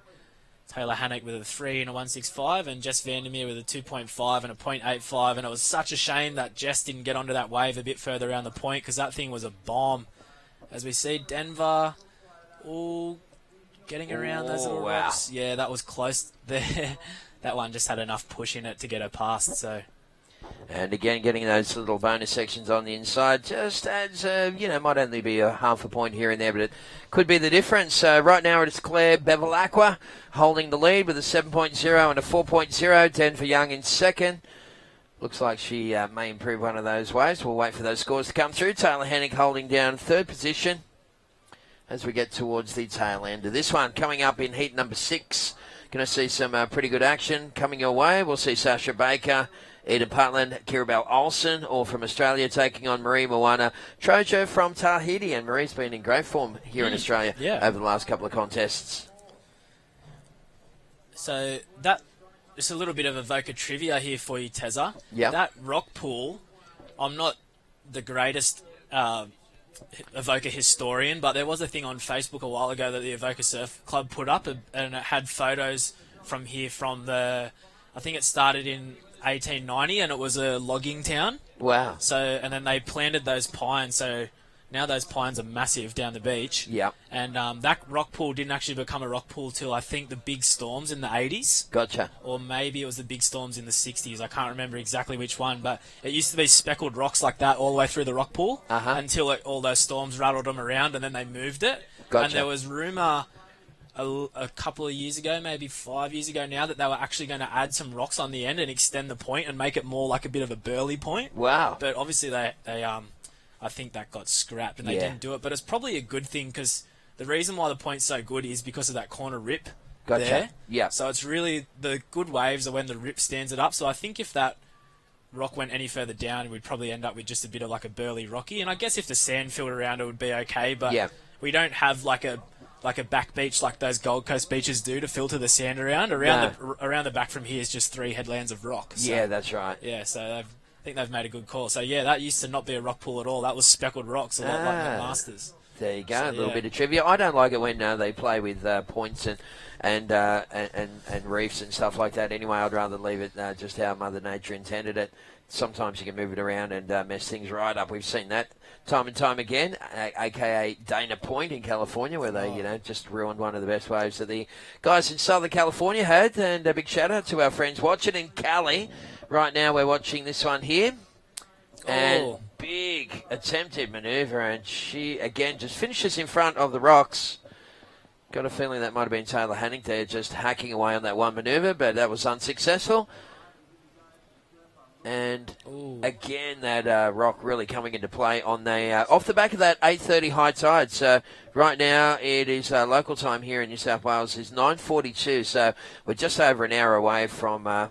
Taylor Hannock with a 3 and a 1.65, and Jess Vandermeer with a 2.5 and a 0.85, and it was such a shame that Jess didn't get onto that wave a bit further around the point, because that thing was a bomb. As we see Denver, getting around those little rocks. Yeah, that was close there. That one just had enough push in it to get her past, so... And again, getting those little bonus sections on the inside just adds, might only be a half a point here and there, but it could be the difference. Right now it's Claire Bevilacqua holding the lead with a 7.0 and a 4.0. Denver Young in second. Looks like she may improve one of those waves. We'll wait for those scores to come through. Taylor Hennick holding down third position as we get towards the tail end of this one. Coming up in heat number 6, going to see some pretty good action coming your way. We'll see Sasha Baker, Eden Putland, Kirabel Olsen, all from Australia, taking on Marie Moana Trojo from Tahiti. And Marie's been in great form here in Australia over the last couple of contests. So that, just a little bit of Avoca trivia here for you, Tezza. Yeah. That rock pool, I'm not the greatest Avoca historian, but there was a thing on Facebook a while ago that the Avoca Surf Club put up, and it had photos from here from the, I think it started in 1890, and it was a logging town. Wow. So, and then they planted those pines, so now those pines are massive down the beach. Yeah. And that rock pool didn't actually become a rock pool till, I think, the big storms in the 80s. Gotcha. Or maybe it was the big storms in the 60s. I can't remember exactly which one, but it used to be speckled rocks like that all the way through the rock pool until all those storms rattled them around, and then they moved it. Gotcha. And there was rumour a couple of years ago, maybe 5 years ago now, that they were actually going to add some rocks on the end and extend the point and make it more like a bit of a burly point. Wow. But obviously they I think that got scrapped and they didn't do it. But it's probably a good thing because the reason why the point's so good is because of that corner rip there. Yeah. So it's really the good waves are when the rip stands it up. So I think if that rock went any further down, we'd probably end up with just a bit of like a burly rocky. And I guess if the sand filled around it would be okay. But we don't have like a back beach like those Gold Coast beaches do to filter the sand around. Around the back from here is just 3 headlands of rock. So, yeah, that's right. Yeah, so I think they've made a good call. So yeah, that used to not be a rock pool at all. That was speckled rocks, a lot like the Masters. There you go, a little bit of trivia. I don't like it when they play with points and reefs and stuff like that. Anyway, I'd rather leave it just how Mother Nature intended it. Sometimes you can move it around and mess things right up. We've seen that time and time again, aka Dana Point in California, where they just ruined one of the best waves that the guys in Southern California had. And a big shout out to our friends watching in Cali. Right now we're watching this one here. And big attempted manoeuvre, and she again just finishes in front of the rocks. Got a feeling that might have been Taylor Hanning there just hacking away on that one manoeuvre, but that was unsuccessful. And again, that rock really coming into play on the off the back of that 8:30 high tide. So right now it is local time here in New South Wales is 9:42. So we're just over an hour away from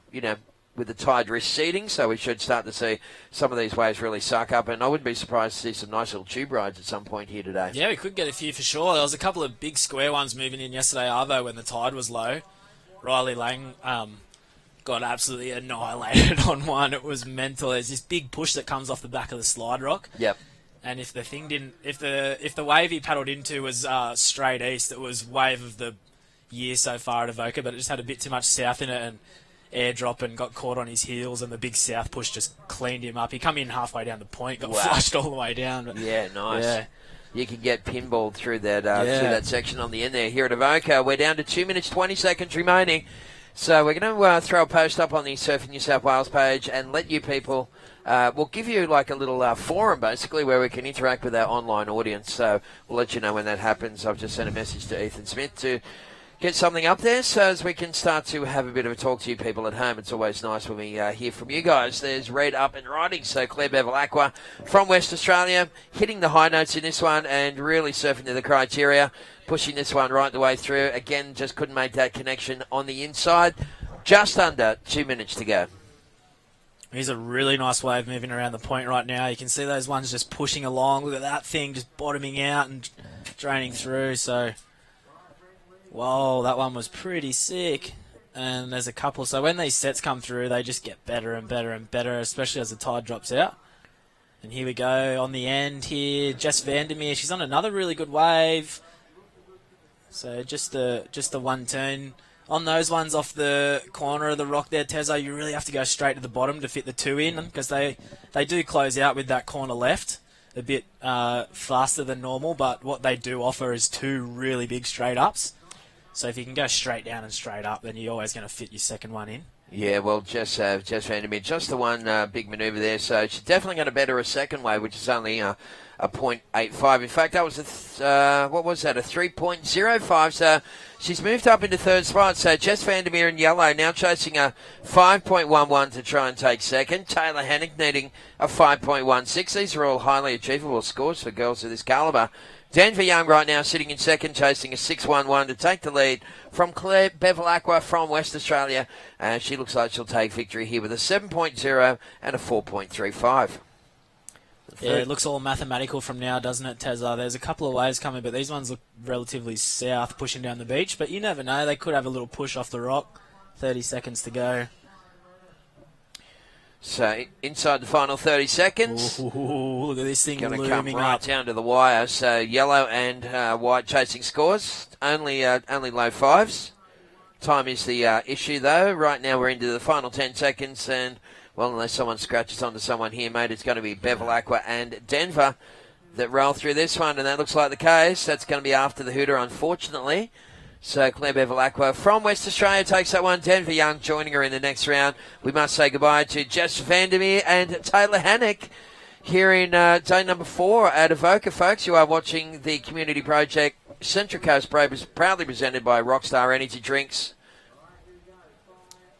with the tide receding. So we should start to see some of these waves really suck up. And I wouldn't be surprised to see some nice little tube rides at some point here today. Yeah, we could get a few for sure. There was a couple of big square ones moving in yesterday, Arvo, when the tide was low. Riley Lang got absolutely annihilated on one. It was mental. There's this big push that comes off the back of the slide rock. Yep. And if the thing didn't, if the wave he paddled into was straight east, it was wave of the year so far at Avoca, but it just had a bit too much south in it and airdrop and got caught on his heels, and the big south push just cleaned him up. He come in halfway down the point, got flushed all the way down. But, yeah, nice. Yeah. You can get pinballed through that section on the end there here at Avoca. We're down to 2 minutes 20 seconds remaining. So we're going to throw a post up on the Surfing New South Wales page and let you people, we'll give you like a little forum basically where we can interact with our online audience. So we'll let you know when that happens. I've just sent a message to Ethan Smith to get something up there so as we can start to have a bit of a talk to you people at home. It's always nice when we hear from you guys. There's Red up and riding. So Claire Bevilacqua from West Australia hitting the high notes in this one and really surfing to the criteria. Pushing this one right the way through. Again, just couldn't make that connection on the inside. Just under 2 minutes to go. Here's a really nice wave moving around the point right now. You can see those ones just pushing along. Look at that thing just bottoming out and draining through. So, whoa, that one was pretty sick. And there's a couple. So when these sets come through, they just get better and better and better, especially as the tide drops out. And here we go on the end here. Jess Vandermeer, she's on another really good wave. So just the one turn. On those ones off the corner of the rock there, Tezzo, you really have to go straight to the bottom to fit the two in because they do close out with that corner left a bit faster than normal, but what they do offer is two really big straight ups. So if you can go straight down and straight up, then you're always going to fit your second one in. Yeah, well, Jess Vandermeer, just the one big manoeuvre there. So she's definitely going to better a second wave, which is only a 0.85. In fact, that was a 3.05. So she's moved up into third spot. So Jess Vandermeer in yellow now chasing a 5.11 to try and take second. Taylor Hanning needing a 5.16. These are all highly achievable scores for girls of this calibre. Denver Young right now sitting in second, chasing a 6.11 to take the lead from Claire Bevilacqua from West Australia. She looks like she'll take victory here with a 7.0 and a 4.35. Yeah, it looks all mathematical from now, doesn't it, Tezza? There's a couple of waves coming, but these ones look relatively south, pushing down the beach. But you never know. They could have a little push off the rock. 30 seconds to go. So inside the final 30 seconds. Ooh, look at this thing going to looming come right up. down to the wire. So yellow and white chasing scores. Only low fives. Time is the issue, though. Right now we're into the final 10 seconds. And, well, unless someone scratches onto someone here, mate, it's going to be Bevilacqua and Denver that roll through this one. And that looks like the case. That's going to be after the hooter, unfortunately. So Claire Bevilacqua from West Australia takes that one. Denver Young joining her in the next round. We must say goodbye to Jess Vandermeer and Taylor Hanning here in day number 4 at Avoca, folks. You are watching the Community Project Central Coast Probe is proudly presented by Rockstar Energy Drinks.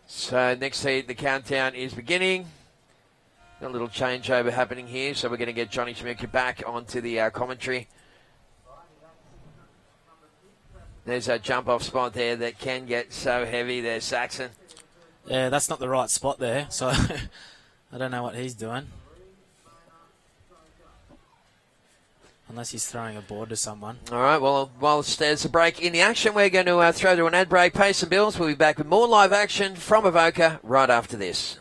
So next heat, the countdown is beginning. A little changeover happening here, so we're going to get Johnny Schmucker back onto the commentary. There's a jump-off spot there that can get so heavy there, Saxon. Yeah, that's not the right spot there, so I don't know what he's doing. Unless he's throwing a board to someone. All right, well, whilst there's a break in the action, we're going to throw to an ad break, pay some bills. We'll be back with more live action from Avoca right after this.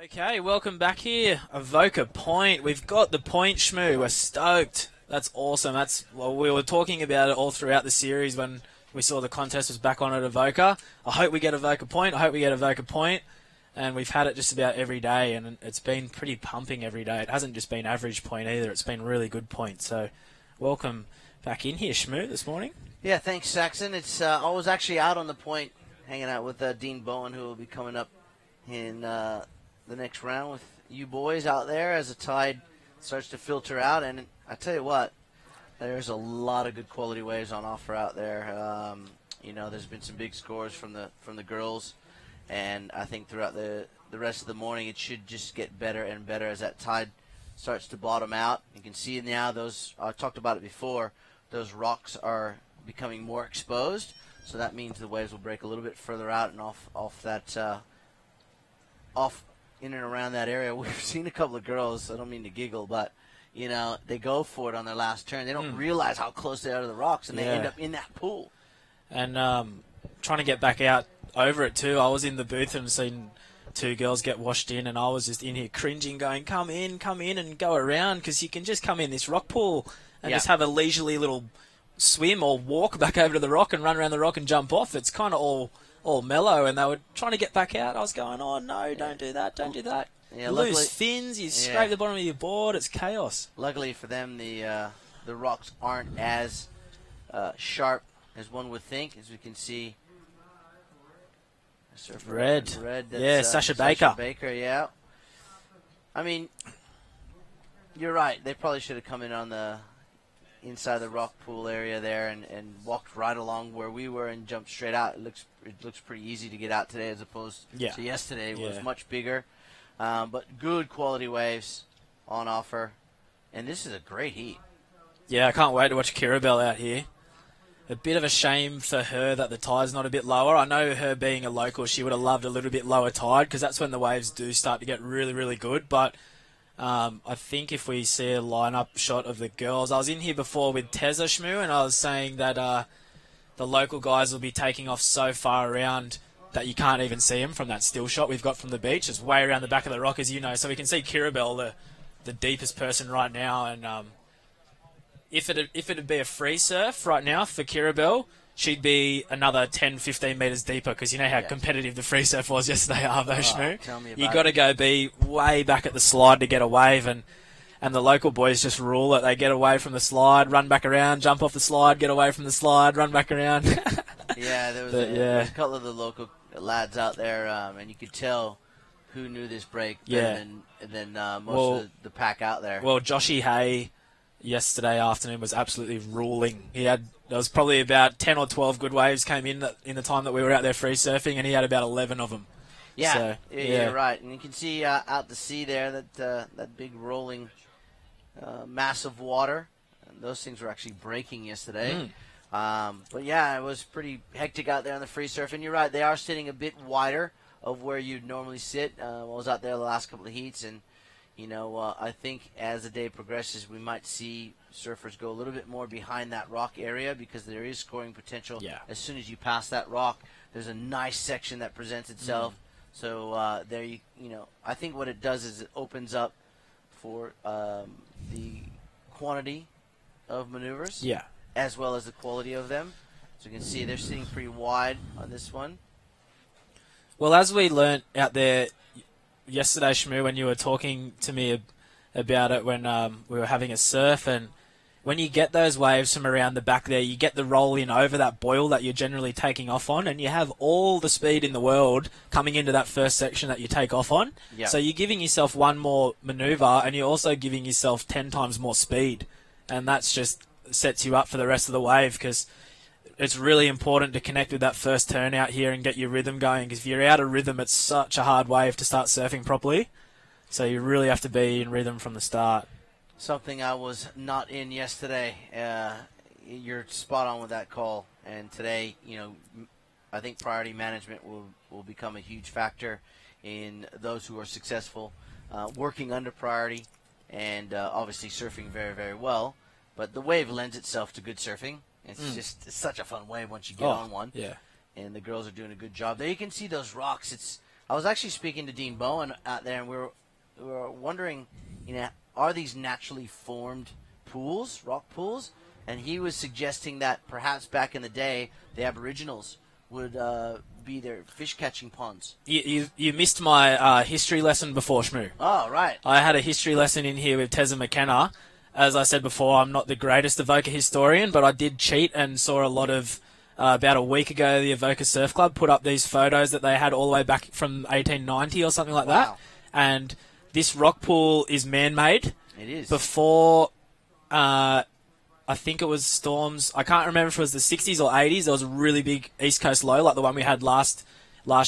Okay, welcome back here. Avoca Point. We've got the point, Shmoo. We're stoked. That's awesome. We were talking about it all throughout the series when we saw the contest was back on at Avoca. I hope we get Avoca Point. I hope we get Avoca Point. And we've had it just about every day, and it's been pretty pumping every day. It hasn't just been average point either. It's been really good point. So welcome back in here, Shmoo, this morning. Yeah, thanks, Saxon. I was actually out on the point hanging out with Dean Bowen, who will be coming up in the next round with you boys out there as the tide starts to filter out. And I tell you what, there's a lot of good quality waves on offer out there. There's been some big scores from the girls, and I think throughout the rest of the morning it should just get better and better as that tide starts to bottom out. You can see now I talked about it before, those rocks are becoming more exposed, so that means the waves will break a little bit further out and off in and around that area. We've seen a couple of girls, I don't mean to giggle, but they go for it on their last turn. They don't realize how close they are to the rocks, and they end up in that pool. And trying to get back out over it too. I was in the booth and seen two girls get washed in, and I was just in here cringing, going, come in and go around, because you can just come in this rock pool and just have a leisurely little swim or walk back over to the rock and run around the rock and jump off. It's kind of all mellow, and they were trying to get back out. I was going, oh no, don't do that. Yeah, you lose fins, you scrape the bottom of your board, it's chaos. Luckily for them, the rocks aren't as sharp as one would think. As we can see, red. That's, Sasha Baker. Yeah. I mean, you're right. They probably should have come in on the inside the rock pool area there and walked right along where we were and jumped straight out. It looks pretty easy to get out today as opposed to yesterday. It was much bigger. But good quality waves on offer. And this is a great heat. Yeah, I can't wait to watch Kirabel out here. A bit of a shame for her that the tide's not a bit lower. I know her being a local, she would have loved a little bit lower tide, because that's when the waves do start to get really, really good. But I think if we see a lineup shot of the girls, I was in here before with Teza Shmoo, and I was saying that the local guys will be taking off so far around that you can't even see them from that still shot we've got from the beach. It's way around the back of the rock, as you know. So we can see Kirabel, the deepest person right now. And if it'd be a free surf right now for Kirabel, she'd be another 10, 15 metres deeper, because you know how competitive the free surf was yesterday, Arvo Shmoo. You got to go be way back at the slide to get a wave, and the local boys just rule it. They get away from the slide, run back around, jump off the slide, get away from the slide, run back around. There was a couple of the local lads out there, and you could tell who knew this break better than most of the pack out there. Well, Joshy Hay yesterday afternoon was absolutely ruling. There was probably about 10 or 12 good waves came in the time that we were out there free surfing, and he had about 11 of them. Yeah, you're right. And you can see out to sea there that big rolling mass of water. And those things were actually breaking yesterday. But yeah, it was pretty hectic out there on the free surf. And you're right, they are sitting a bit wider of where you'd normally sit. I was out there the last couple of heats, and I think as the day progresses, we might see surfers go a little bit more behind that rock area, because there is scoring potential. Yeah. As soon as you pass that rock, there's a nice section that presents itself. So I think what it does is it opens up for the quantity of maneuvers. Yeah. As well as the quality of them. So you can see they're sitting pretty wide on this one. Well, as we learnt out there yesterday, Shmoo, when you were talking to me about it when we were having a surf, and when you get those waves from around the back there, you get the roll in over that buoy that you're generally taking off on, and you have all the speed in the world coming into that first section that you take off on. Yep. So you're giving yourself one more maneuver, and you're also giving yourself 10 times more speed. And that's just sets you up for the rest of the wave, because it's really important to connect with that first turn out here and get your rhythm going, because if you're out of rhythm, it's such a hard wave to start surfing properly. So you really have to be in rhythm from the start. Something I was not in yesterday. You're spot on with that call. And today, I think priority management will become a huge factor in those who are successful, working under priority, and obviously surfing very, very well. But the wave lends itself to good surfing. It's such a fun wave once you get on one. Yeah. And the girls are doing a good job. There you can see those rocks. I was actually speaking to Dean Bowen out there, and we were wondering, are these naturally formed pools, rock pools? And he was suggesting that perhaps back in the day, the Aboriginals would be their fish-catching ponds. You missed my history lesson before, Shmoo. Oh, right. I had a history lesson in here with Tessa McKenna. As I said before, I'm not the greatest Avoca historian, but I did cheat and saw a lot of, about a week ago, the Avoca Surf Club put up these photos that they had all the way back from 1890 or something like that. And this rock pool is man-made. It is. Before, I think it was storms. I can't remember if it was the 60s or 80s. There was a really big East Coast low, like the one we had last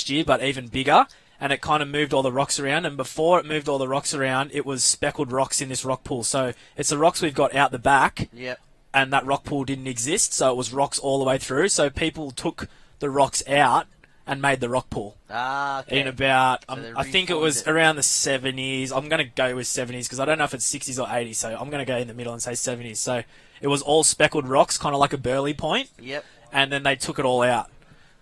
year, but even bigger. And it kind of moved all the rocks around. And before it moved all the rocks around, it was speckled rocks in this rock pool. So it's the rocks we've got out the back. Yep. And that rock pool didn't exist, so it was rocks all the way through. So people took the rocks out and made the rock pool. Okay. In about, So I think it was around the 70s. I'm going to go with 70s because I don't know if it's 60s or 80s, so I'm going to go in the middle and say 70s. So it was all speckled rocks, kind of like a Burley Point. Yep. And then they took it all out.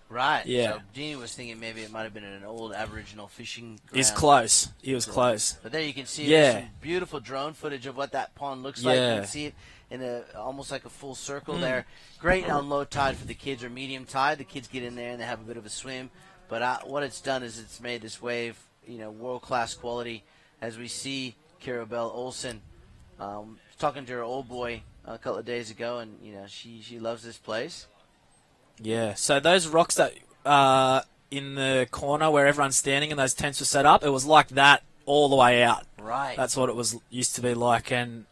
Right. Yeah. So Jeannie was thinking maybe it might have been an old Aboriginal fishing ground. He's close. He was close. But there you can see Yeah. there's some beautiful drone footage of what that pond looks like. You Yeah. can see it in almost like a full circle there. Great on low tide for the kids or medium tide. The kids get in there and they have a bit of a swim. But what it's done is it's made this wave, world-class quality. As we see Kira Bell Olsen talking to her old boy a couple of days ago, and she loves this place. Yeah. So those rocks that in the corner where everyone's standing and those tents were set up, it was like that all the way out. Right. That's what it used to be like. And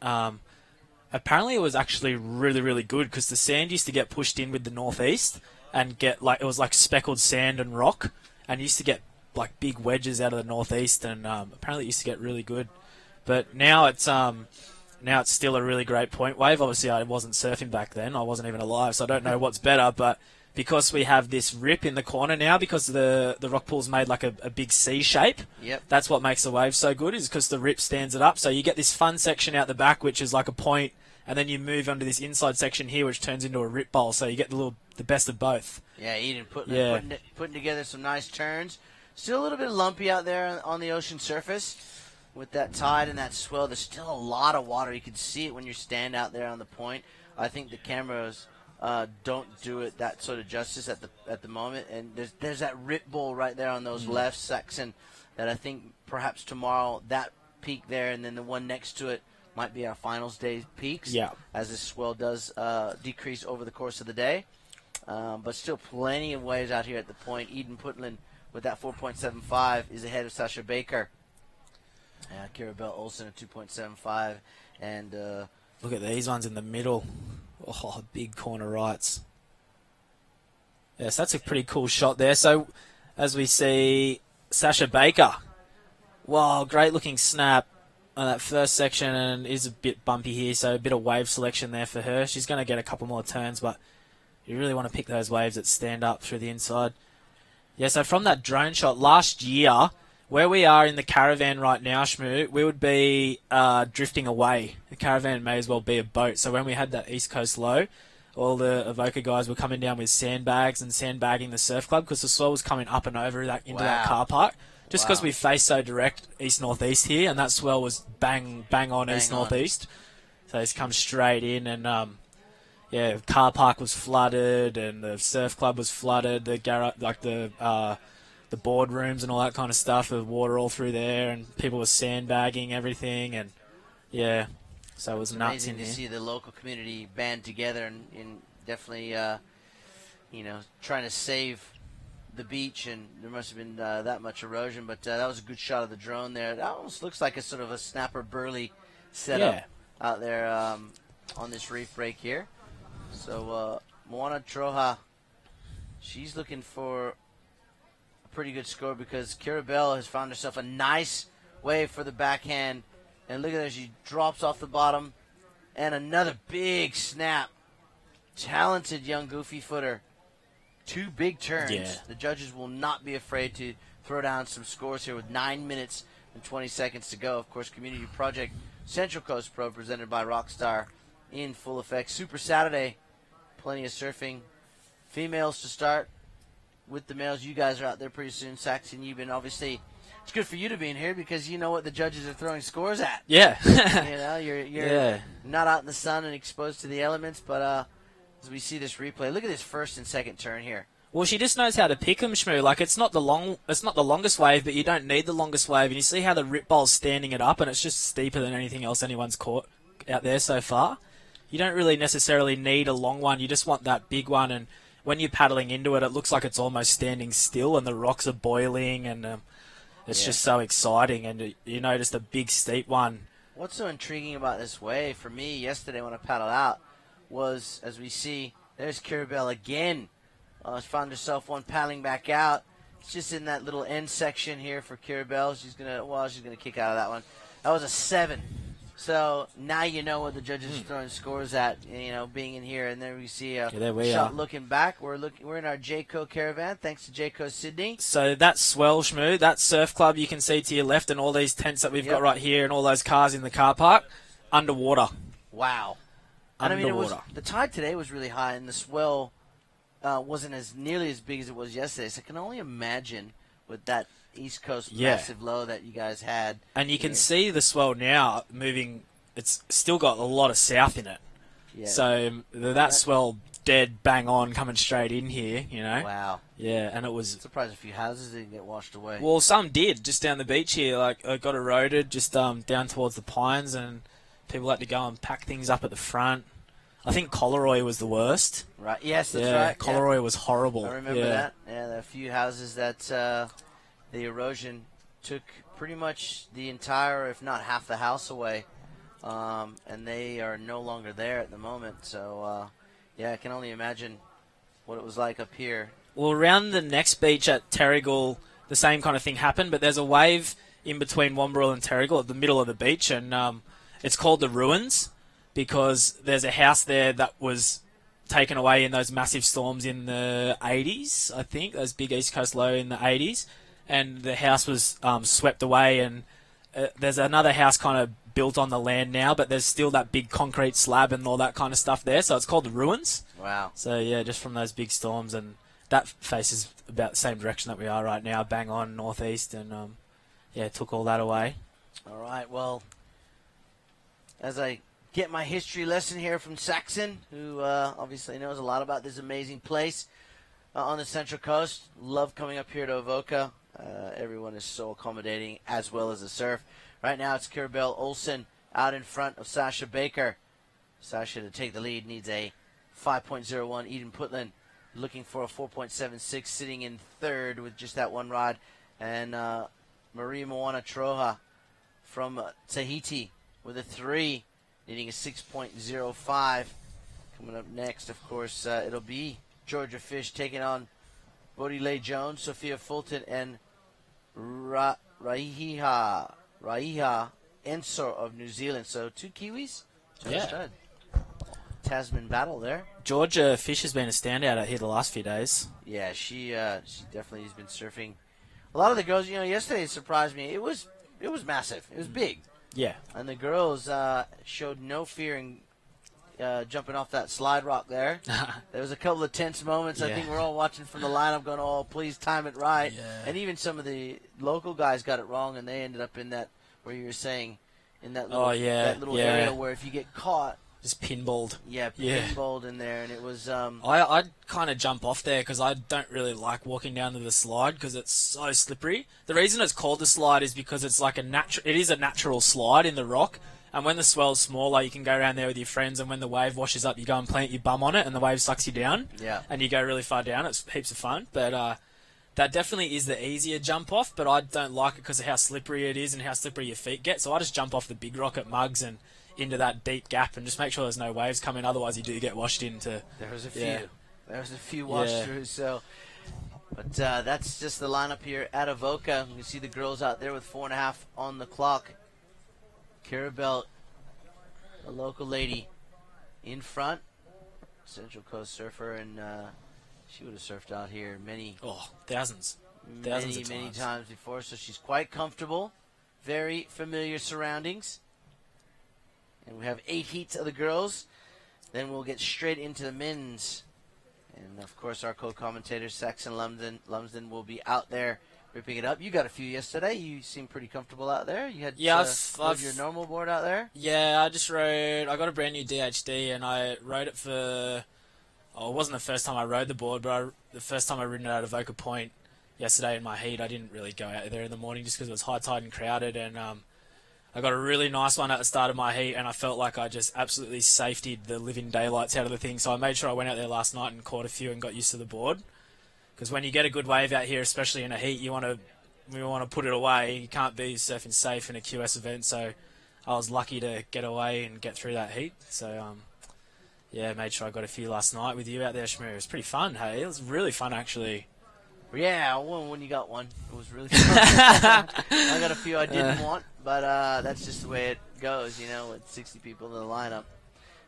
apparently it was actually really, really good because the sand used to get pushed in with the northeast and it was like speckled sand and rock, and used to get like big wedges out of the northeast, and apparently it used to get really good. But now it's still a really great point wave. Obviously I wasn't surfing back then. I wasn't even alive, so I don't know what's better, but because we have this rip in the corner now, because the rock pool's made like a big C shape. Yep. That's what makes the wave so good, is because the rip stands it up. So you get this fun section out the back, which is like a point, and then you move onto this inside section here, which turns into a rip bowl. So you get the best of both. Yeah, Eden putting together some nice turns. Still a little bit lumpy out there on the ocean surface with that tide and that swell. There's still a lot of water. You can see it when you stand out there on the point. I think the cameras don't do it that sort of justice at the moment. And there's that rip bowl right there on those left section that I think perhaps tomorrow that peak there and then the one next to it might be our finals day peaks. Yeah. As this swell does decrease over the course of the day. But still plenty of waves out here at the point. Eden Putland with that 4.75 is ahead of Sasha Baker. Kira Bell Olsen at 2.75. And Look at these ones in the middle. Oh, big corner rights. Yes, that's a pretty cool shot there. So, as we see, Sasha Baker. Wow, great looking snap on that first section, and is a bit bumpy here, so a bit of wave selection there for her. She's going to get a couple more turns, but you really want to pick those waves that stand up through the inside. Yeah, so from that drone shot last year, where we are in the caravan right now, Shmoo, we would be drifting away. The caravan may as well be a boat. So when we had that East Coast low, all the Avoca guys were coming down with sandbags and sandbagging the surf club because the swell was coming up and over into that car park. Just because we face so direct east-northeast here, and that swell was bang on east-northeast. So he's come straight in, and car park was flooded, and the surf club was flooded. The the boardrooms and all that kind of stuff, with water all through there, and people were sandbagging everything, and so it was nuts amazing in to here. see the local community band together and definitely, trying to save the beach, and there must have been that much erosion, but that was a good shot of the drone there. That almost looks like a sort of a snapper burley setup out there on this reef break here. So Moana Troha, she's looking for a pretty good score because Kirabel has found herself a nice wave for the backhand. And look at her, she drops off the bottom. And another big snap. Talented young goofy footer. 2 big turns. Yeah. The judges will not be afraid to throw down some scores here with 9 minutes and 20 seconds to go. Of course, Community Project Central Coast Pro presented by Rockstar in full effect. Super Saturday. Plenty of surfing. Females to start with the males. You guys are out there pretty soon. Saxon, you've been obviously... It's good for you to be in here because you know what the judges are throwing scores at. Yeah. You're not out in the sun and exposed to the elements, but as we see this replay, look at this first and second turn here. Well, she just knows how to pick them, Shmoo. Like, it's not the longest wave, but you don't need the longest wave. And you see how the rip bowl's standing it up, and it's just steeper than anything else anyone's caught out there so far. You don't really necessarily need a long one. You just want that big one, and when you're paddling into it, it looks like it's almost standing still, and the rocks are boiling, and it's just so exciting. And you notice the big steep one. What's so intriguing about this wave for me yesterday when I paddled out was, as we see, there's Kirabel again. She found herself one paddling back out. It's just in that little end section here for Kirabel. She's gonna kick out of that one. That was a 7. So now you know what the judges are throwing scores at, being in here. And then we see a shot looking back. We're in our Jayco caravan, thanks to Jayco Sydney. So that swell, Shmoo, that surf club you can see to your left, and all these tents that we've got right here, and all those cars in the car park, underwater. Wow. Underwater. The tide today was really high, and the swell wasn't as nearly as big as it was yesterday. So I can only imagine with that East Coast massive low that you guys had. And you can see the swell now moving. It's still got a lot of south in it. Yeah. So that swell dead bang on coming straight in here, Wow. Yeah, and it was... I'm surprised a few houses didn't get washed away. Well, some did, just down the beach here. Like, it got eroded just down towards the pines, and people had to go and pack things up at the front. I think Collaroy was the worst. Right. Yes, that's right. Collaroy was horrible. I remember that. Yeah, there are a few houses that the erosion took pretty much the entire, if not half the house away. And they are no longer there at the moment. So, I can only imagine what it was like up here. Well, around the next beach at Terrigal, the same kind of thing happened, but there's a wave in between Womberall and Terrigal at the middle of the beach, and it's called the Ruins because there's a house there that was taken away in those massive storms in the 80s, I think, those big East Coast low in the 80s, and the house was swept away, and there's another house kind of built on the land now, but there's still that big concrete slab and all that kind of stuff there, so it's called the Ruins. Wow. So, just from those big storms, and that faces about the same direction that we are right now, bang on northeast, and it took all that away. All right, well, as I get my history lesson here from Saxon, who obviously knows a lot about this amazing place on the Central Coast. Love coming up here to Avoca. Everyone is so accommodating, as well as the surf. Right now it's Kirabel Olsen out in front of Sasha Baker. Sasha, to take the lead, needs a 5.01. Eden Putland looking for a 4.76, sitting in third with just that one rod. And Marie Moana Troha from Tahiti with a 3, needing a 6.05. Coming up next, of course, it'll be Georgia Fish taking on Bodile Jones, Sophia Fulton, and Raiha Ensor of New Zealand. So 2 Kiwis, stud. Tasman battle there. Georgia Fish has been a standout out here the last few days. Yeah, she definitely has been surfing. A lot of the girls, yesterday surprised me. It was massive. It was big. Yeah. And the girls showed no fear in jumping off that slide rock there. There was a couple of tense moments. I think we're all watching from the lineup going, oh, please time it right. Yeah. And even some of the local guys got it wrong, and they ended up in that where you were saying in that little, that little yeah. area where if you get caught, Just pinballed. pinballed in there, and it was. I'd kind of jump off there because I don't really like walking down to the slide because it's so slippery. The reason it's called the slide is because it's like it is a natural slide in the rock, and when the swell's smaller, you can go around there with your friends, and when the wave washes up, you go and plant your bum on it, and the wave sucks you down. Yeah. And you go really far down. It's heaps of fun, but that definitely is the easier jump off. But I don't like it because of how slippery it is and how slippery your feet get. So I just jump off the big rock at Mugs and into that deep gap and just make sure there's no waves coming. Otherwise, you do get washed into. There was a few. There was a few wash through. So, but that's just the lineup here at Avoca. You can see the girls out there with 4.5 on the clock. Kira Belt, a local lady, in front. Central Coast surfer, and she would have surfed out here thousands many times before. So she's quite comfortable, very familiar surroundings. And we have 8 heats of the girls. Then we'll get straight into the men's. And, of course, our co-commentator, Saxon Lumsden, will be out there ripping it up. You got a few yesterday. You seem pretty comfortable out there. You had I've your normal board out there? Yeah, I got a brand new DHD, and I rode it for... Oh, it wasn't the first time I rode the board, but the first time I ridden it at Avoca Point yesterday in my heat. I didn't really go out there in the morning just because it was high tide and crowded, and I got a really nice one at the start of my heat, and I felt like I just absolutely safetied the living daylights out of the thing. So I made sure I went out there last night and caught a few and got used to the board. Because when you get a good wave out here, especially in a heat, we want to put it away. You can't be surfing safe in a QS event. So I was lucky to get away and get through that heat. So made sure I got a few last night with you out there, Shmoo. It was pretty fun. Hey, it was really fun actually. Yeah, I won when you got one. It was really fun. I got a few I didn't want, but that's just the way it goes, with 60 people in the lineup.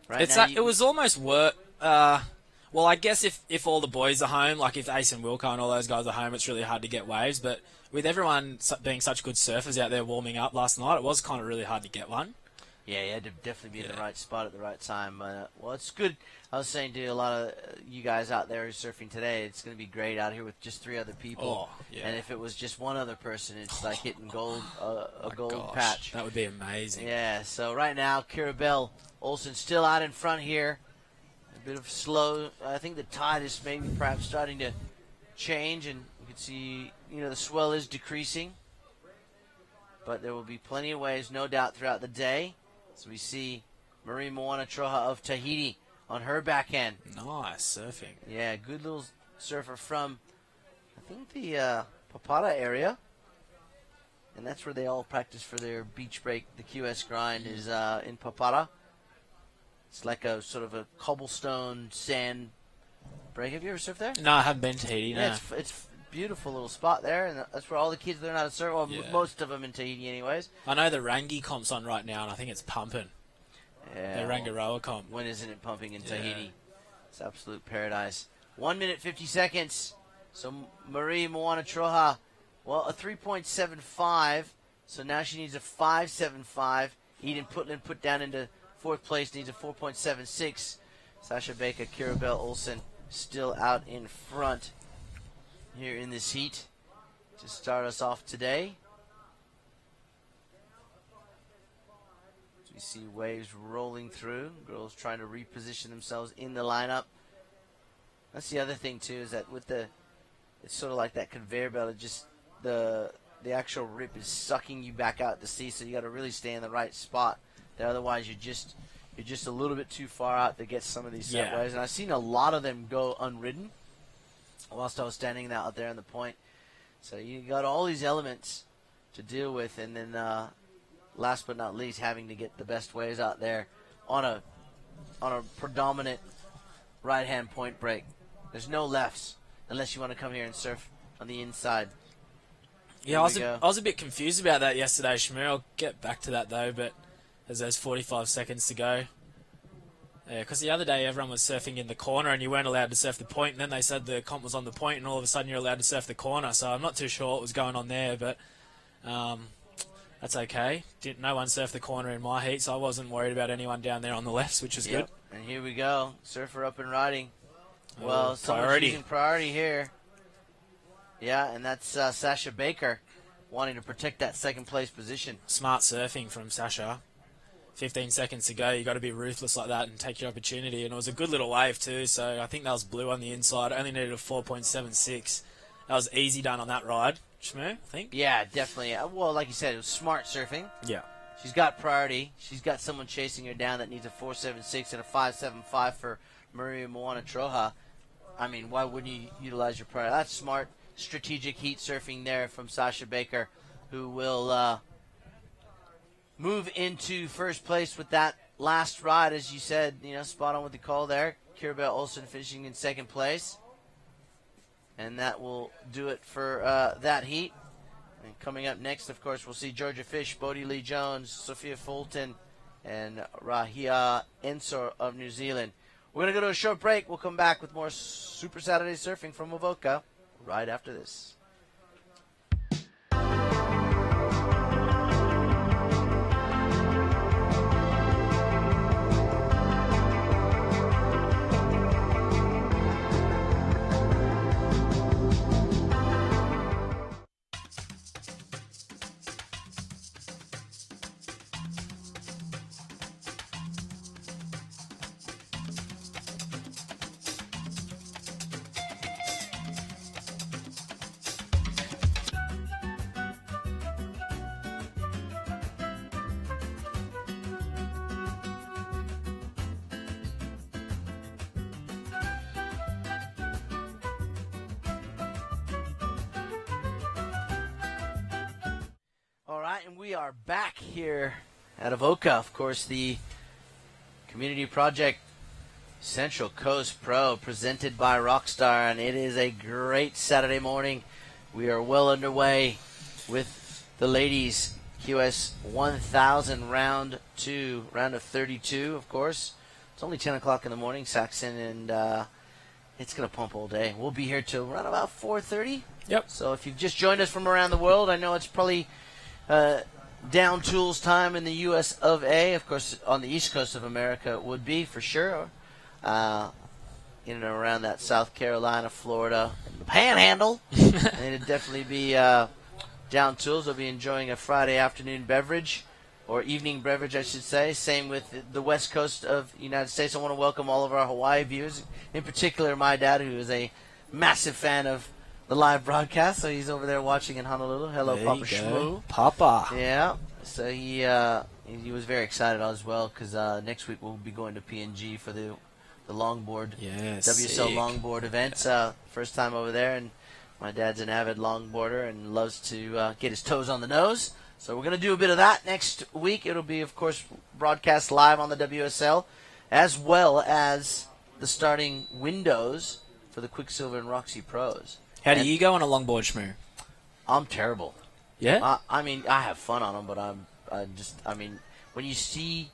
Right now, it was almost work. Well, I guess if all the boys are home, like if Ace and Wilco and all those guys are home, it's really hard to get waves. But with everyone being such good surfers out there warming up last night, it was kind of really hard to get one. Yeah, you had to definitely be in the right spot at the right time. Well, it's good. I was saying to a lot of you guys out there who's surfing today, it's going to be great out here with just 3 other people. Oh, yeah. And if it was just one other person, it's like hitting gold, a gold patch. That would be amazing. Yeah, so right now, Kira Bell Olsen still out in front here. A bit of slow. I think the tide is maybe perhaps starting to change, and you can see, the swell is decreasing. But there will be plenty of waves, no doubt, throughout the day. So we see Marie Moana Troja of Tahiti on her backhand. Nice surfing. Yeah, good little surfer from, I think, the Papara area. And that's where they all practice for their beach break. The QS grind is in Papara. It's like a sort of a cobblestone sand break. Have you ever surfed there? No, I haven't been to Tahiti, no. Yeah, it's beautiful little spot there, and that's where all the kids learn how to surf. Well, most of them in Tahiti anyways. I know the Rangi comp's on right now, and I think it's pumping. Yeah, the Rangaroa comp. When isn't it pumping in Tahiti? It's absolute paradise. 1 minute, 50 seconds. So Marie Moana Troja, a 3.75. So now she needs a 5.75. Eden Putland put down into 4th place, needs a 4.76. Sasha Baker, Kira Bell Olsen still out in front here in this heat to start us off today. So we see waves rolling through. Girls trying to reposition themselves in the lineup. That's the other thing too, is that it's sort of like that conveyor belt. It just the actual rip is sucking you back out to sea. So you got to really stay in the right spot. Otherwise, you're just a little bit too far out to get some of these set waves. And I've seen a lot of them go unridden whilst I was standing out there on the point. So you got all these elements to deal with, and then last but not least, having to get the best waves out there on a predominant right-hand point break. There's no lefts unless you want to come here and surf on the inside. Yeah, I was a bit confused about that yesterday, Shmoo. I'll get back to that though, but there's 45 seconds to go. Yeah, because the other day everyone was surfing in the corner and you weren't allowed to surf the point, and then they said the comp was on the point and all of a sudden you're allowed to surf the corner. So I'm not too sure what was going on there, but that's okay. No one surfed the corner in my heat, so I wasn't worried about anyone down there on the lefts, which is good. And here we go. Surfer up and riding. Someone's using priority here. Yeah, and that's Sasha Baker. wanting to protect that second place position. Smart surfing from Sasha. 15 seconds to go. You got to be ruthless like that and take your opportunity. And it was a good little wave too. So I think that was blue on the inside. Only needed a 4.76. That was easy done on that ride, Shmoo, I think. Yeah, definitely. Well, like you said, it was smart surfing. Yeah. She's got priority. She's got someone chasing her down that needs a 4.76 and a 5.75 for Maria Moana Troja. I mean, why wouldn't you utilize your priority? That's smart, strategic heat surfing there from Sasha Baker, who will move into first place with that last ride, as you said, spot on with the call there. Kirabel Olsen finishing in second place. And that will do it for that heat. And coming up next, of course, we'll see Georgia Fish, Bodie Lee Jones, Sophia Fulton, and Rahia Ensor of New Zealand. We're going to go to a short break. We'll come back with more Super Saturday Surfing from Avoca right after this. And we are back here at Avoca. Of course, the Community Project Central Coast Pro presented by Rockstar, and it is a great Saturday morning. We are well underway with the ladies QS 1000 round of 32, of course. It's only 10 o'clock in the morning, Saxon, and it's going to pump all day. We'll be here till around about 4:30. Yep. So if you've just joined us from around the world, I know it's probably down tools time in the U.S. of A. Of course, on the East Coast of America it would be for sure. In and around that South Carolina, Florida, and the Panhandle. And it'd definitely be down tools. They'll be enjoying a Friday afternoon beverage, or evening beverage, I should say. Same with the West Coast of the United States. I want to welcome all of our Hawaii viewers, in particular my dad, who is a massive fan of the live broadcast, so he's over there watching in Honolulu. Hello, there Papa Shmoo. Papa. Yeah, so he was very excited as well, because next week we'll be going to PNG for the longboard, WSL sick. longboard events. First time over there, and my dad's an avid longboarder and loves to get his toes on the nose. So we're going to do a bit of that next week. It'll be, of course, broadcast live on the WSL, as well as the starting windows for the Quicksilver and Roxy Pros. How do you go on a longboard, Shmoo? I'm terrible. Yeah? I mean, I have fun on them, but I mean, when you see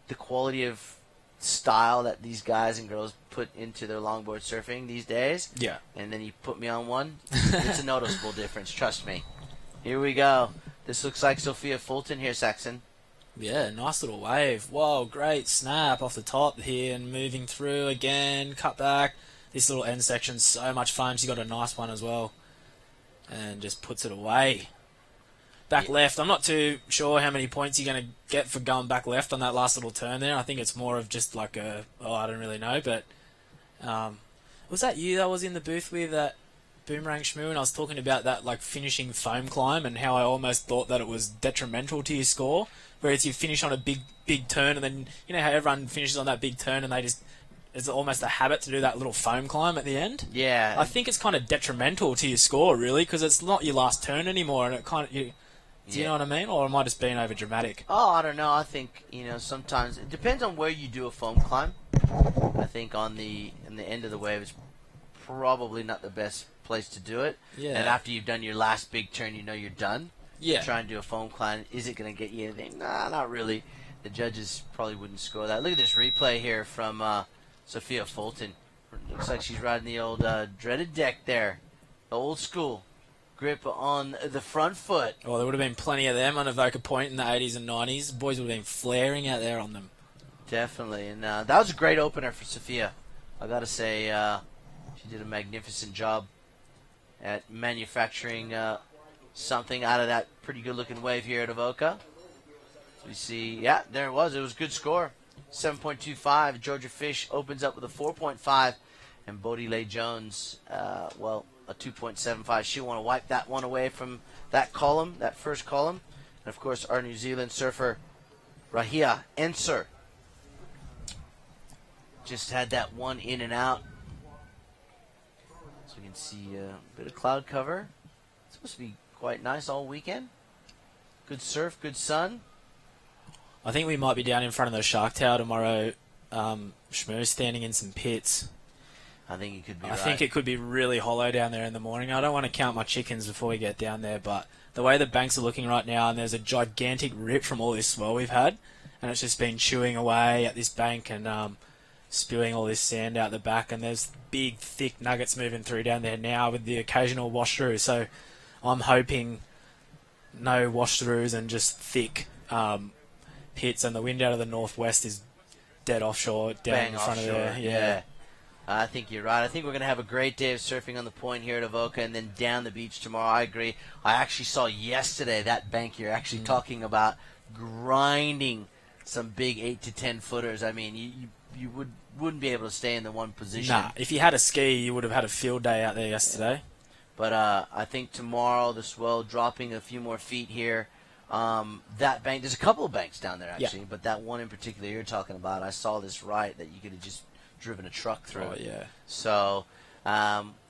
the quality of style that these guys and girls put into their longboard surfing these days, Yeah. and then you put me on one, it's a noticeable difference, trust me. Here we go. This looks like Sophia Fulton here, Saxon. Yeah, nice little wave. Whoa, great snap off the top here and moving through again, cut back. This little end section's so much fun. She got a nice one as well. And just puts it away. Back left. I'm not too sure how many points you're going to get for going back left on that last little turn there. I think it's more of just like I don't really know. But was that you that was in the booth with that Boomerang Shmoo? And I was talking about that like finishing foam climb and how I almost thought that it was detrimental to your score. Whereas you finish on a big turn, and then you know how everyone finishes on that big turn and they just... It's almost a habit to do that little foam climb at the end. Yeah. I think it's kind of detrimental to your score, really, because it's not your last turn anymore, and it kind of... Do you know what I mean? Or am I just being over dramatic? Oh, I don't know. I think, sometimes... It depends on where you do a foam climb. I think in the end of the wave is probably not the best place to do it. Yeah. And after you've done your last big turn, you're done. Yeah. Try and do a foam climb. Is it going to get you anything? Nah, not really. The judges probably wouldn't score that. Look at this replay here from... Sophia Fulton. Looks like she's riding the old dreaded deck there. The old school grip on the front foot. Oh, there would have been plenty of them on Avoca Point in the 80s and 90s. Boys would have been flaring out there on them. Definitely. And that was a great opener for Sophia. I got to say, she did a magnificent job at manufacturing something out of that pretty good-looking wave here at Avoca. So we see, yeah, there it was. It was a good score. 7.25. Georgia Fish opens up with a 4.5. And Bodie Lay Jones, a 2.75. She'll want to wipe that one away from that column, that first column. And, of course, our New Zealand surfer, Rahia Enser, just had that one in and out. So we can see a bit of cloud cover. It's supposed to be quite nice all weekend. Good surf, good sun. I think we might be down in front of the Shark Tower tomorrow, Shmoo, standing in some pits. I think you could be I right. think it could be really hollow down there in the morning. I don't want to count my chickens before we get down there, but the way the banks are looking right now, and there's a gigantic rip from all this swell we've had, and it's just been chewing away at this bank and spewing all this sand out the back, and there's big, thick nuggets moving through down there now with the occasional wash through. So I'm hoping no wash throughs and just thick pits, and the wind out of the northwest is dead offshore down Bang in front offshore, of there. Yeah. I think you're right. I think we're going to have a great day of surfing on the point here at Avoca and then down the beach tomorrow. I agree. I actually saw yesterday that bank you're actually talking about grinding some big 8 to 10 footers. I mean, you wouldn't be able to stay in the one position. Nah, if you had a ski, you would have had a field day out there yesterday. But I think tomorrow the swell dropping a few more feet here. That bank, there's a couple of banks down there actually, but that one in particular you're talking about, I saw this right that you could have just driven a truck through. Oh yeah. So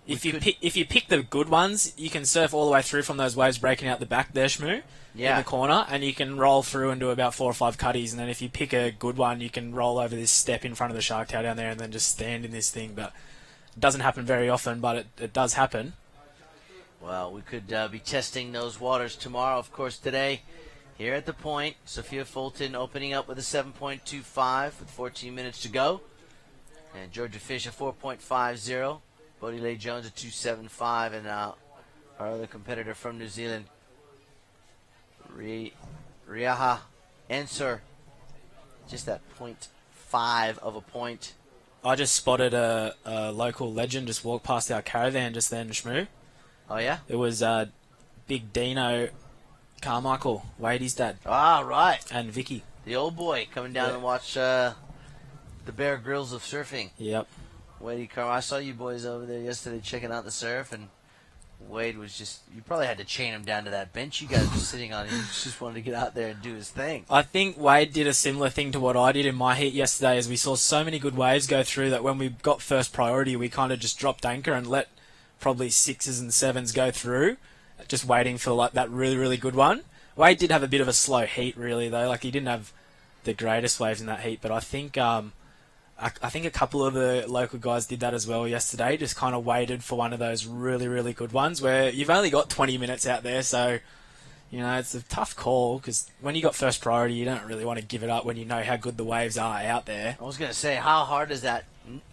if you pick the good ones, you can surf all the way through from those waves breaking out the back there, Shmoo, in the corner, and you can roll through and do about 4 or 5 cutties. And then if you pick a good one, you can roll over this step in front of the Shark Tower down there and then just stand in this thing. But it doesn't happen very often, but it does happen. Well, we could be testing those waters tomorrow. Of course, today here at the point, Sophia Fulton opening up with a 7.25 with 14 minutes to go. And Georgia Fish a 4.50. Bodie Lay Jones a 2.75. And our other competitor from New Zealand, Riaha Enser, just that 0.5 of a point. I just spotted a local legend just walk past our caravan just then, Shmoo. Oh, yeah? It was Big Dino Carmichael, Wadey's dad. Ah, right. And Vicky. The old boy coming down and watch the Bear Grylls of surfing. Yep. Wade Carr, I saw you boys over there yesterday checking out the surf, and Wade was just, you probably had to chain him down to that bench you guys were sitting on. He just wanted to get out there and do his thing. I think Wade did a similar thing to what I did in my heat yesterday, as we saw so many good waves go through that when we got first priority, we kind of just dropped anchor and let probably 6s and 7s go through, just waiting for like that really, really good one. Wade did have a bit of a slow heat, really, though. Like, he didn't have the greatest waves in that heat, but I think I think a couple of the local guys did that as well yesterday, just kind of waited for one of those really, really good ones where you've only got 20 minutes out there, so, you know, it's a tough call because when you got first priority, you don't really want to give it up when you know how good the waves are out there. I was going to say, how hard is that,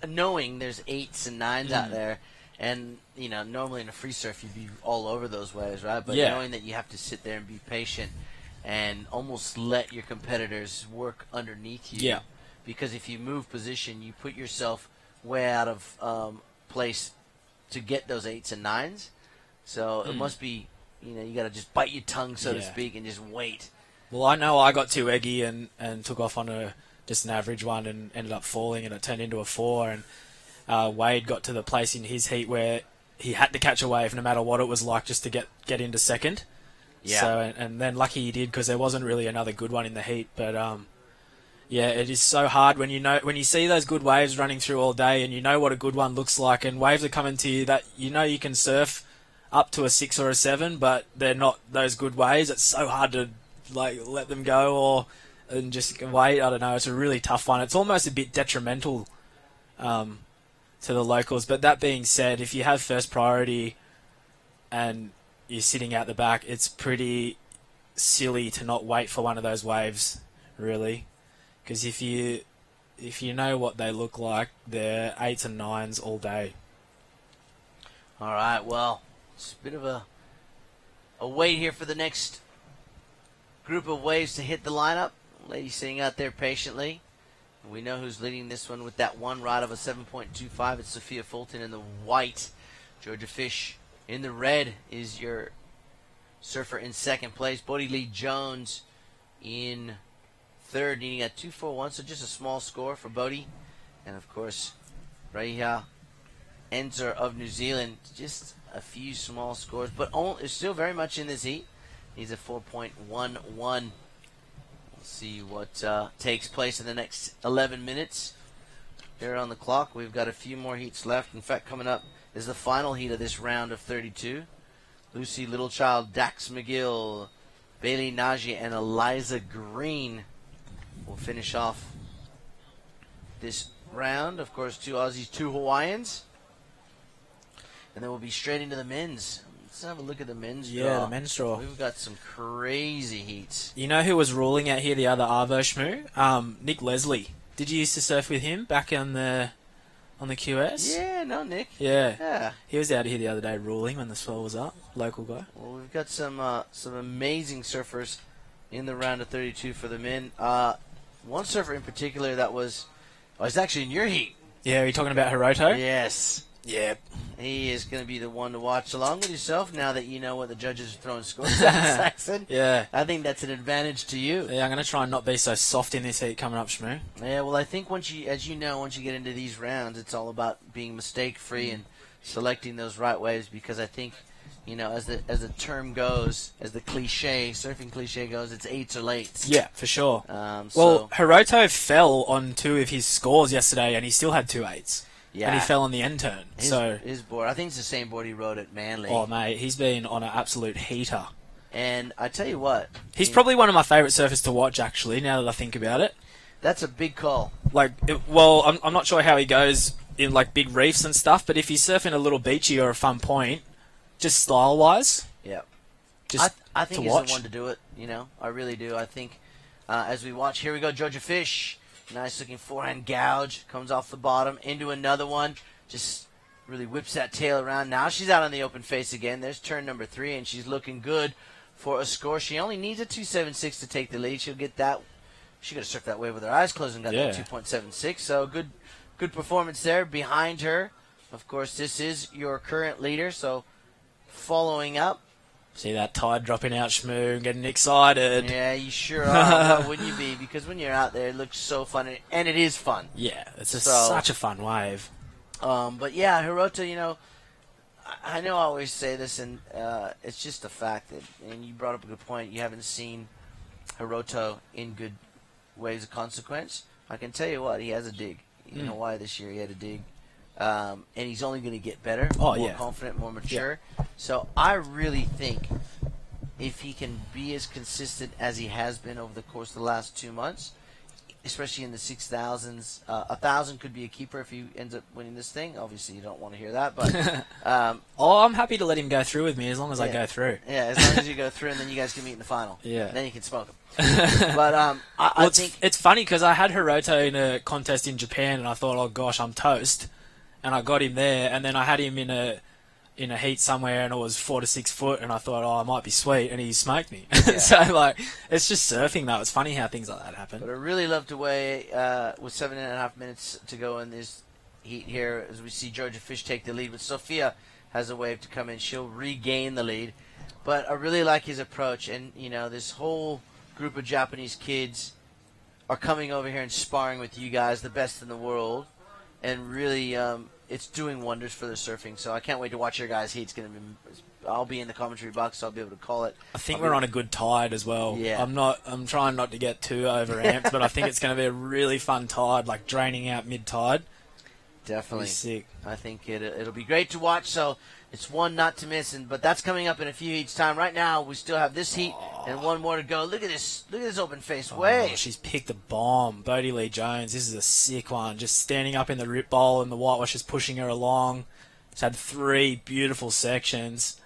knowing there's 8s and 9s out there, and, you know, normally in a free surf you'd be all over those waves, right? But knowing that you have to sit there and be patient and almost let your competitors work underneath you. Yeah. Because if you move position, you put yourself way out of place to get those 8s and 9s. So it must be, you know, you got to just bite your tongue, so to speak, and just wait. Well, I know I got too eggy and took off on just an average one and ended up falling, and it turned into a 4. And Wade got to the place in his heat where he had to catch a wave no matter what it was like just to get into second. Yeah. So and then lucky he did because there wasn't really another good one in the heat, but yeah, it is so hard when you see those good waves running through all day and you know what a good one looks like, and waves are coming to you that you know you can surf up to a 6 or a 7, but they're not those good waves. It's so hard to like let them go and just wait. I don't know. It's a really tough one. It's almost a bit detrimental to the locals. But that being said, if you have first priority and you're sitting out the back, it's pretty silly to not wait for one of those waves, really. Because if you know what they look like, they're 8s and 9s all day. All right, well, it's a bit of a wait here for the next group of waves to hit the lineup. Lady sitting out there patiently. We know who's leading this one with that one rod of a 7.25. It's Sophia Fulton in the white. Georgia Fish in the red is your surfer in second place. Bodie Lee Jones in third, needing a 2-4-1, so just a small score for Bodie. And, of course, Raiha Enzer of New Zealand, just a few small scores, but is still very much in this heat. He's a 4.11. We'll see what takes place in the next 11 minutes. Here on the clock, we've got a few more heats left. In fact, coming up is the final heat of this round of 32. Lucy Littlechild, Dax McGill, Bailey Nagy, and Eliza Green will finish off this round. Of course, 2 Aussies, 2 Hawaiians. And then we'll be straight into the men's. Let's have a look at the men's draw. Yeah, the men's draw. We've got some crazy heats. You know who was ruling out here the other Arvo Shmoo? Nick Leslie. Did you used to surf with him back on the QS? Yeah, no, Nick. Yeah. He was out here the other day ruling when the swell was up. Local guy. Well, we've got some amazing surfers in the round of 32 for the men. One surfer in particular that was actually in your heat. Yeah, are you talking about Hiroto? Yes. Yeah. He is going to be the one to watch along with yourself now that you know what the judges are throwing scores at, Saxon. Yeah. I think that's an advantage to you. Yeah, I'm going to try and not be so soft in this heat coming up, Shmoo. Yeah, well, I think once you get into these rounds, it's all about being mistake-free and selecting those right waves, because I think, as the term goes, as the surfing cliche goes, it's 8s or lates. Yeah, for sure. So Hiroto fell on 2 of his scores yesterday, and he still had 2 8s. Yeah. And he fell on the end turn. His board, I think it's the same board he rode at Manly. Oh, mate, he's been on an absolute heater. And I tell you what, He's probably one of my favourite surfers to watch, actually, now that I think about it. That's a big call. I'm not sure how he goes in, big reefs and stuff, but if he's surfing a little beachy or a fun point, just style-wise, yeah, I think he's the one to do it, I really do. I think as we watch, here we go, Georgia Fish. Nice looking forehand gouge. Comes off the bottom into another one. Just really whips that tail around. Now she's out on the open face again. There's turn number 3, and she's looking good for a score. She only needs a 2.76 to take the lead. She'll get that. She could have surfed that wave with her eyes closed and got that 2.76. So good performance there. Behind her, of course, this is your current leader. So following up. See that tide dropping out, Shmoo, getting excited. Yeah, you sure are. Why wouldn't you be? Because when you're out there, it looks so fun, and it is fun. Yeah, it's such a fun wave. But yeah, Hiroto, I know I always say this, and it's just a fact that, and you brought up a good point, you haven't seen Hiroto in good waves of consequence. I can tell you what, he has a dig. In Hawaii this year, he had a dig. And he's only going to get better, more confident, more mature. Yeah. So I really think if he can be as consistent as he has been over the course of the last 2 months, especially in the 6,000s, 1,000 could be a keeper if he ends up winning this thing. Obviously, you don't want to hear that, but I'm happy to let him go through with me as long as I go through. Yeah, as long as you go through, and then you guys can meet in the final. Yeah, and then you can smoke him. But I think it's funny because I had Hiroto in a contest in Japan, and I thought, oh gosh, I'm toast. And I got him there, and then I had him in a heat somewhere, and it was 4 to 6 foot, and I thought, I might be sweet, and he smoked me. Yeah. So it's just surfing though. It's funny how things like that happen. But I really loved the way with 7.5 minutes to go in this heat here, as we see Georgia Fish take the lead. But Sophia has a wave to come in; she'll regain the lead. But I really like his approach, and this whole group of Japanese kids are coming over here and sparring with you guys, the best in the world. And really, it's doing wonders for the surfing. So I can't wait to watch your guys' heat. I'll be in the commentary box, so I'll be able to call it. I think we're on a good tide as well. Yeah. I'm trying not to get too overamped, but I think it's going to be a really fun tide, draining out mid-tide. Definitely. Sick. I think it'll be great to watch. So it's one not to miss, but that's coming up in a few heats time. Right now, we still have this heat and one more to go. Look at this open face wave. She's picked a bomb. Bodie Lee Jones. This is a sick one. Just standing up in the rip bowl, and the whitewash is pushing her along. It's had 3 beautiful sections,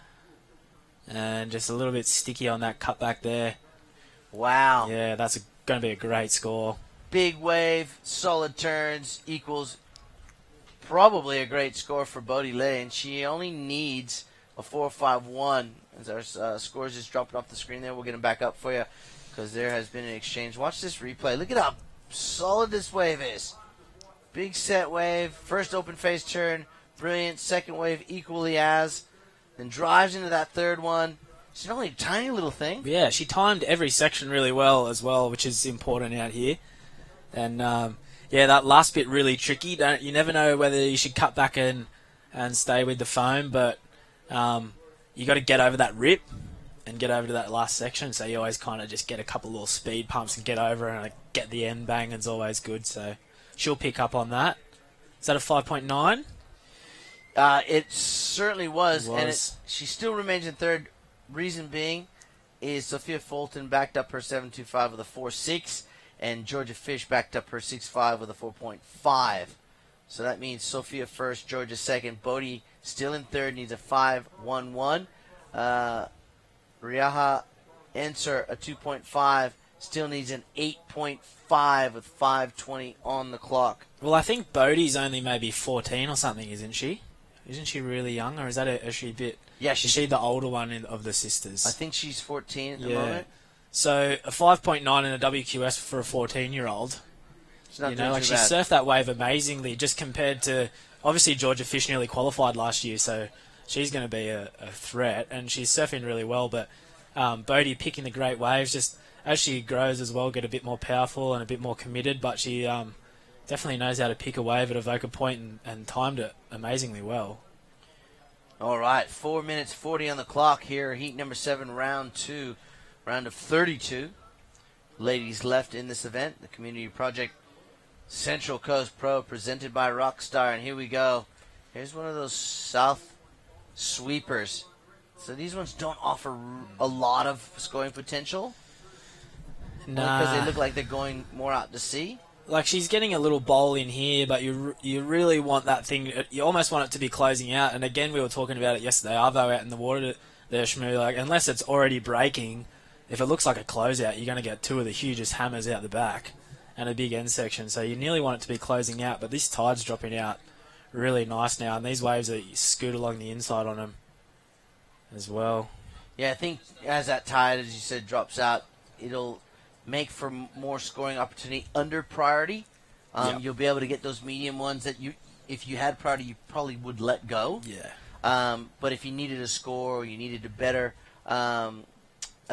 and just a little bit sticky on that cutback there. Wow. Yeah, that's going to be a great score. Big wave, solid turns, equals probably a great score for Bodie Lee, and she only needs a 4.51. As our scores just dropping off the screen there, we'll get them back up for you because there has been an exchange. Watch this replay. Look at how solid this wave is. Big set wave, first open face turn, brilliant. Second wave equally as, then drives into that third one, She's only a tiny little thing. Yeah, she timed every section really well as well, which is important out here. And that last bit really tricky. You never know whether you should cut back and stay with the foam, but you got to get over that rip and get over to that last section. So you always kind of just get a couple little speed pumps and get over and get the end bang. Is always good. So she'll pick up on that. Is that a 5.9? It certainly was. And she still remains in third. Reason being is Sophia Fulton backed up her 7.25 with a 4.6, and Georgia Fish backed up her 6.5 with a 4.5. So that means Sophia first, Georgia second. Bodie still in third, needs a 5.11. Riaha Ensor, a 2.5, still needs an 8.5 with 5.20 on the clock. Well, I think Bodie's only maybe 14 or something, isn't she? Isn't she really young, or is she a bit... Yeah, is she the older one of the sisters? I think she's 14 at the moment. So a 5.9 in a WQS for a 14-year-old. It's not too bad. She surfed that wave amazingly, just compared to... Obviously, Georgia Fish nearly qualified last year, so she's going to be a threat, and she's surfing really well. But Bodie picking the great waves, just as she grows as well, get a bit more powerful and a bit more committed, but she definitely knows how to pick a wave at Avoca Point and timed it amazingly well. All right, 4 minutes 40 on the clock here. Heat number 7, round 2, round of 32. Ladies left in this event, the Community Project Central Coast Pro presented by Rockstar. And here we go. Here's one of those south sweepers. So these ones don't offer a lot of scoring potential. Nah. Because they look like they're going more out to sea. Like, she's getting a little bowl in here, but you really want that thing. You almost want it to be closing out. And again, we were talking about it yesterday. Arvo out in the water there, Shmoo. Like, unless it's already breaking, if it looks like a closeout, you're going to get two of the hugest hammers out the back and a big end section. So you nearly want it to be closing out. But this tide's dropping out really nice now, and these waves are scoot along the inside on them as well. Yeah, I think as that tide, as you said, drops out, it'll make for more scoring opportunity under priority. You'll be able to get those medium ones that if you had priority, you probably would let go. Yeah. But if you needed a score or you needed a better, a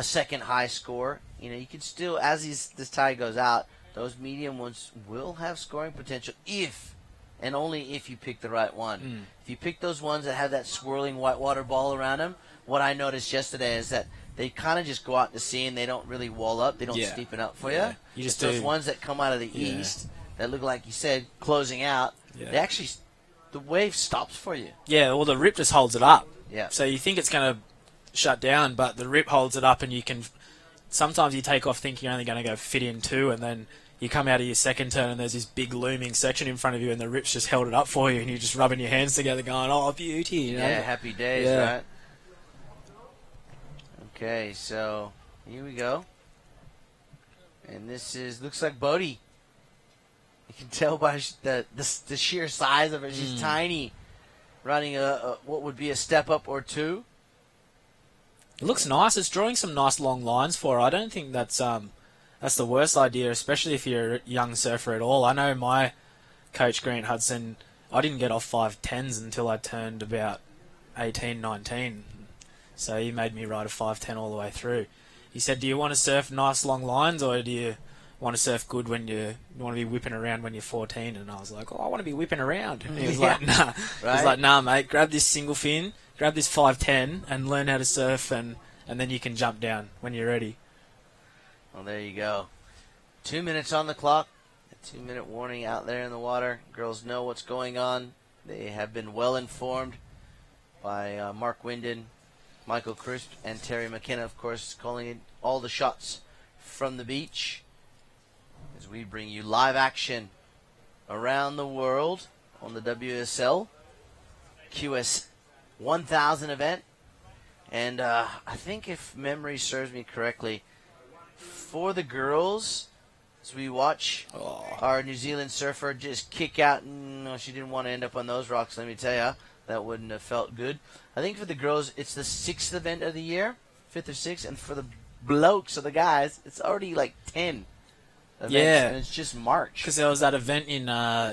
second high score, you could still, as this tide goes out, those medium ones will have scoring potential if and only if you pick the right one. If you pick those ones that have that swirling whitewater ball around them, what I noticed yesterday is that they kind of just go out to sea and they don't really wall up. They don't steepen up for you. You just those ones that come out of the east that look like you said closing out. They actually, the wave stops for you. Yeah, well, the rip just holds it up. Yeah. So you think it's going to shut down, but the rip holds it up, and you can. Sometimes you take off thinking you're only going to go fit in two, and then you come out of your second turn and there's this big looming section in front of you, and the rip's just held it up for you, and you're just rubbing your hands together, going, "Oh, beauty!" Yeah, happy days, right? Okay, so here we go. And this looks like Bodie. You can tell by the sheer size of her. She's tiny, running what would be a step up or two. It looks nice. It's drawing some nice long lines for her. I don't think that's the worst idea, especially if you're a young surfer at all. I know my coach, Grant Hudson, I didn't get off 5.10s until I turned about 18, 19. So he made me ride a 5.10 all the way through. He said, "Do you want to surf nice long lines, or do you want to surf good when you want to be whipping around when you're 14?" And I was like, "Oh, I want to be whipping around." And he was like, "Nah." Right? He was like, "Nah, mate, grab this single fin, grab this 5.10 and learn how to surf, and then you can jump down when you're ready." Well, there you go. 2 minutes on the clock. A 2-minute warning out there in the water. Girls know what's going on. They have been well informed by Mark Winden, Michael Crisp, and Terry McKenna, of course, calling in all the shots from the beach as we bring you live action around the world on the WSL QS 1000 event. And I think if memory serves me correctly, for the girls, as we watch our New Zealand surfer just kick out, she didn't want to end up on those rocks, let me tell you. That wouldn't have felt good. I think for the girls, it's the 6th event of the year, 5th or 6th, and for the blokes or the guys, it's already like 10 events, and it's just March. Because there was that event in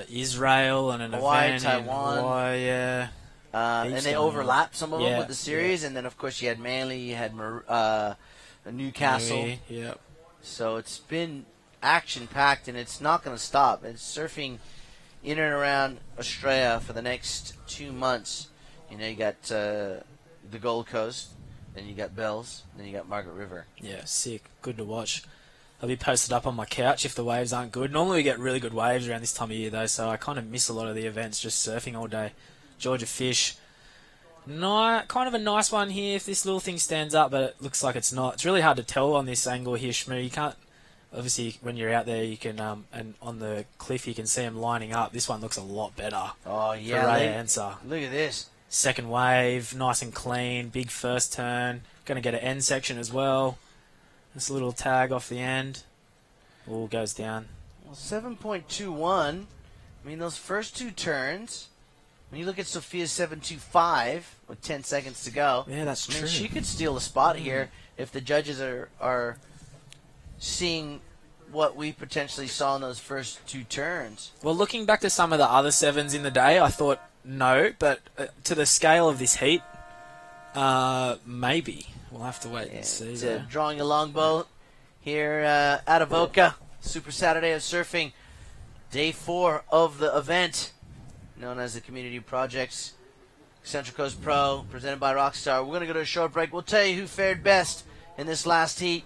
Israel and an Hawaii, event Taiwan. in Hawaii, and Heaps they going on. overlap some of them Yeah, with the series. And then, of course, you had Manly, you had Newcastle. Yep. So it's been action-packed, and it's not going to stop. It's surfing in and around Australia for the next 2 months. You know, you got the Gold Coast, then you got Bells, then you got Margaret River. Yeah, sick. Good to watch. I'll be posted up on my couch if the waves aren't good. Normally we get really good waves around this time of year, though, so I kind of miss a lot of the events just surfing all day. Georgia Fish. No, kind of a nice one here if this little thing stands up, but it looks like it's not. It's really hard to tell on this angle here, Shmoo. You can't, obviously, when you're out there, you can, and on the cliff, you can see them lining up. This one looks a lot better. Oh, yeah. For Ray Answer. Look at this. Second wave, nice and clean, big first turn. Going to get an end section as well. This little tag off the end. All goes down. Well, 7.21. I mean, those first two turns, when you look at Sophia's 7.25 with 10 seconds to go, Yeah, that's I mean, true. she could steal a spot here if the judges are seeing what we potentially saw in those first two turns. Well, looking back to some of the other sevens in the day, I thought no, but to the scale of this heat, maybe. We'll have to wait and see. It's, though. drawing a longboat here at Avoca. Super Saturday of Surfing. Day 4 of the event, known as the Community Projects Central Coast Pro, presented by Rockstar. We're going to go to a short break. We'll tell you who fared best in this last heat,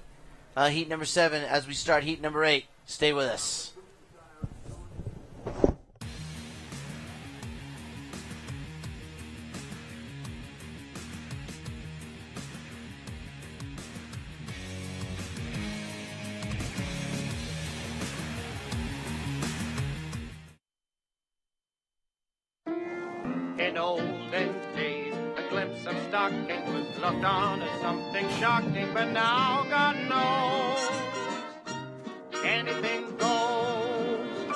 heat number 7, as we start heat number 8. Stay with us. In olden days, a glimpse of stocking was looked on as something shocking, but now God knows anything goes.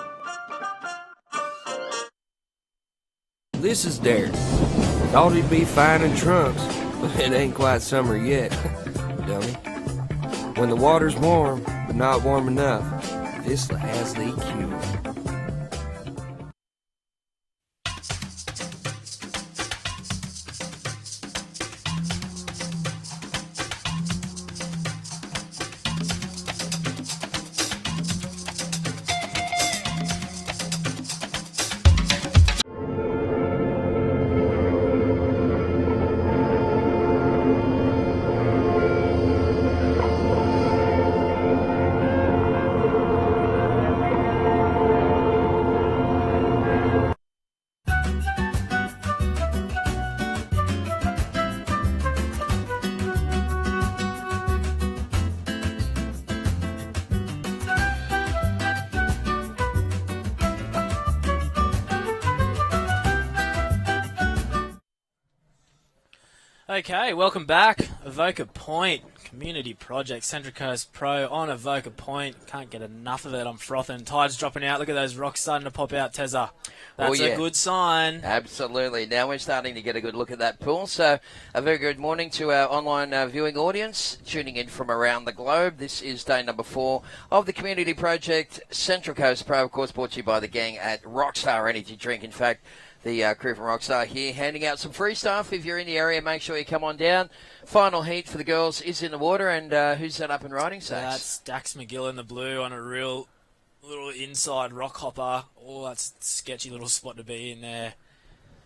This is Derek. Thought he'd be fine in trunks, but it ain't quite summer yet, dummy. When the water's warm, but not warm enough, Visla has the cure. Okay, welcome back. Avoca Point, Community Project, Central Coast Pro on Avoca Point. Can't get enough of it. I'm frothing. Tide's dropping out. Look at those rocks starting to pop out, Tezza. That's a good sign. Absolutely. Now we're starting to get a good look at that pool. So a very good morning to our online viewing audience tuning in from around the globe. This is day number 4 of the Community Project, Central Coast Pro, of course, brought to you by the gang at Rockstar Energy Drink. In fact, the crew from Rockstar here handing out some free stuff. If you're in the area, make sure you come on down. Final heat for the girls is in the water. And who's that up and riding, Sax? That's Dax McGill in the blue on a real little inside rock hopper. Oh, that's a sketchy little spot to be in there.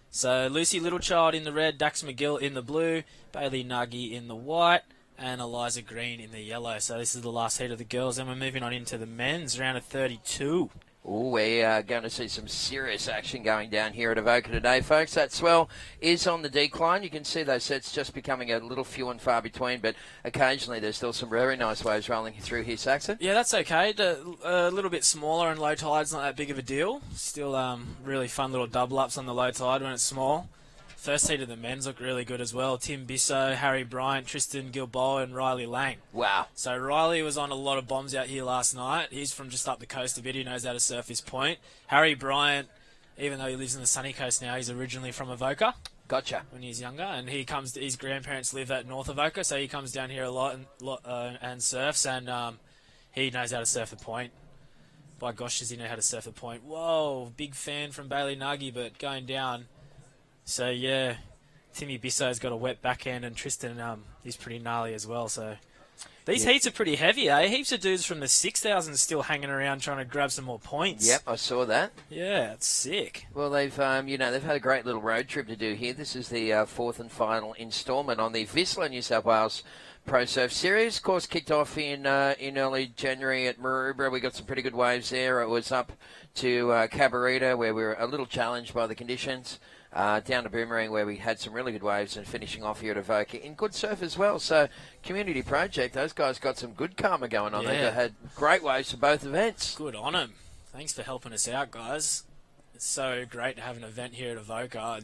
So Lucy Littlechild in the red, Dax McGill in the blue, Bailey Nuggy in the white, and Eliza Green in the yellow. So this is the last heat of the girls. And we're moving on into the men's, round of 32. Oh, we are going to see some serious action going down here at Avoca today, folks. That swell is on the decline. You can see those sets just becoming a little few and far between, but occasionally there's still some very nice waves rolling through here, Saxon. Yeah, that's okay. A little bit smaller and low tide's not that big of a deal. Still really fun little double-ups on the low tide when it's small. First heat of the men's look really good as well. Tim Bisso, Harry Bryant, Tristan Gilboa and Riley Lang. Wow. So Riley was on a lot of bombs out here last night. He's from just up the coast a bit. He knows how to surf this point. Harry Bryant, even though he lives in the sunny coast now, he's originally from Avoca. Gotcha. When he's younger, and his grandparents live at North Avoca, so he comes down here a lot and surfs, and he knows how to surf the point. By gosh, does he know how to surf the point. Whoa, big fan from Bailey Nuggy, but going down So, yeah, Timmy Bisso's got a wet backhand, and Tristan is pretty gnarly as well. So these heats are pretty heavy, eh? Heaps of dudes from the 6,000 still hanging around trying to grab some more points. Yep, I saw that. Yeah, it's sick. Well, they've they've had a great little road trip to do here. This is the fourth and final instalment on the Whistler New South Wales Pro Surf Series. Of course, kicked off in early January at Maroubra. We got some pretty good waves there. It was up to Cabarita, where we were a little challenged by the conditions. Down to Boomerang, where we had some really good waves, and finishing off here at Avoca in good surf as well. So, Community Project, those guys got some good karma going on. Yeah. They had great waves for both events. Good on them. Thanks for helping us out, guys. It's so great to have an event here at Avoca.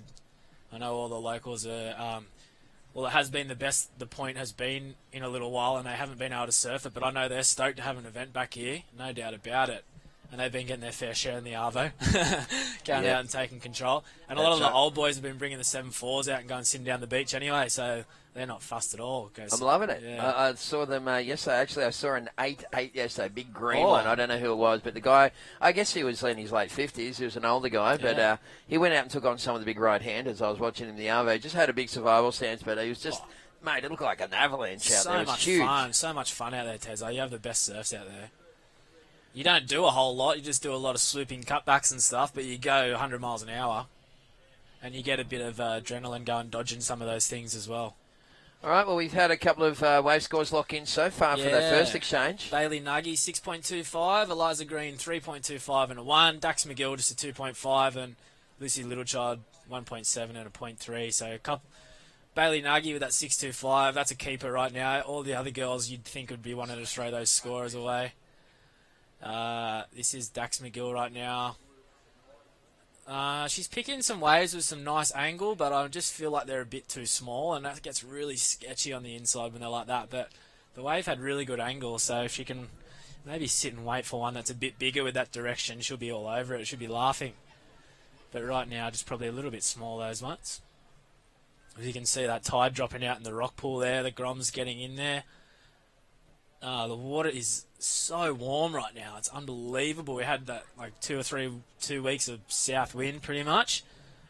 I know all the locals are... well, it has been the best the point has been in a little while, and they haven't been able to surf it, but I know they're stoked to have an event back here. No doubt about it. And they've been getting their fair share in the Arvo, going out and taking control. And a lot of the old boys have been bringing the 7.4s out and going sitting down the beach anyway, so they're not fussed at all. I'm loving it. Yeah. I saw them yesterday. Actually, I saw an 8.8 yesterday, big green one. I don't know who it was, but the guy, I guess he was in his late 50s. He was an older guy, but he went out and took on some of the big right-handers. I was watching him in the Arvo. Just had a big survival stance, but he was just... Mate, it looked like an avalanche out there. It was huge. So much fun out there, Tezza. You have the best surfs out there. You don't do a whole lot. You just do a lot of swooping cutbacks and stuff, but you go 100 miles an hour, and you get a bit of adrenaline going dodging some of those things as well. All right, well, we've had a couple of wave scores lock in so far for that first exchange. Bailey Nuggy, 6.25. Eliza Green, 3.25 and a 1. Dax McGill, just a 2.5. And Lucy Littlechild, 1.7 and a 0.3. So a couple... Bailey Nuggy with that 6.25. That's a keeper right now. All the other girls you'd think would be wanting to throw those scores away. This is Dax McGill right now. She's picking some waves with some nice angle, but I just feel like they're a bit too small, and that gets really sketchy on the inside when they're like that. But the wave had really good angle, so if she can maybe sit and wait for one that's a bit bigger with that direction, she'll be all over it. She'll be laughing. But right now, just probably a little bit small, those ones. As you can see, that tide dropping out in the rock pool there. The Grom's getting in there. The water is so warm right now. It's unbelievable. We had that like 2 weeks of south wind pretty much,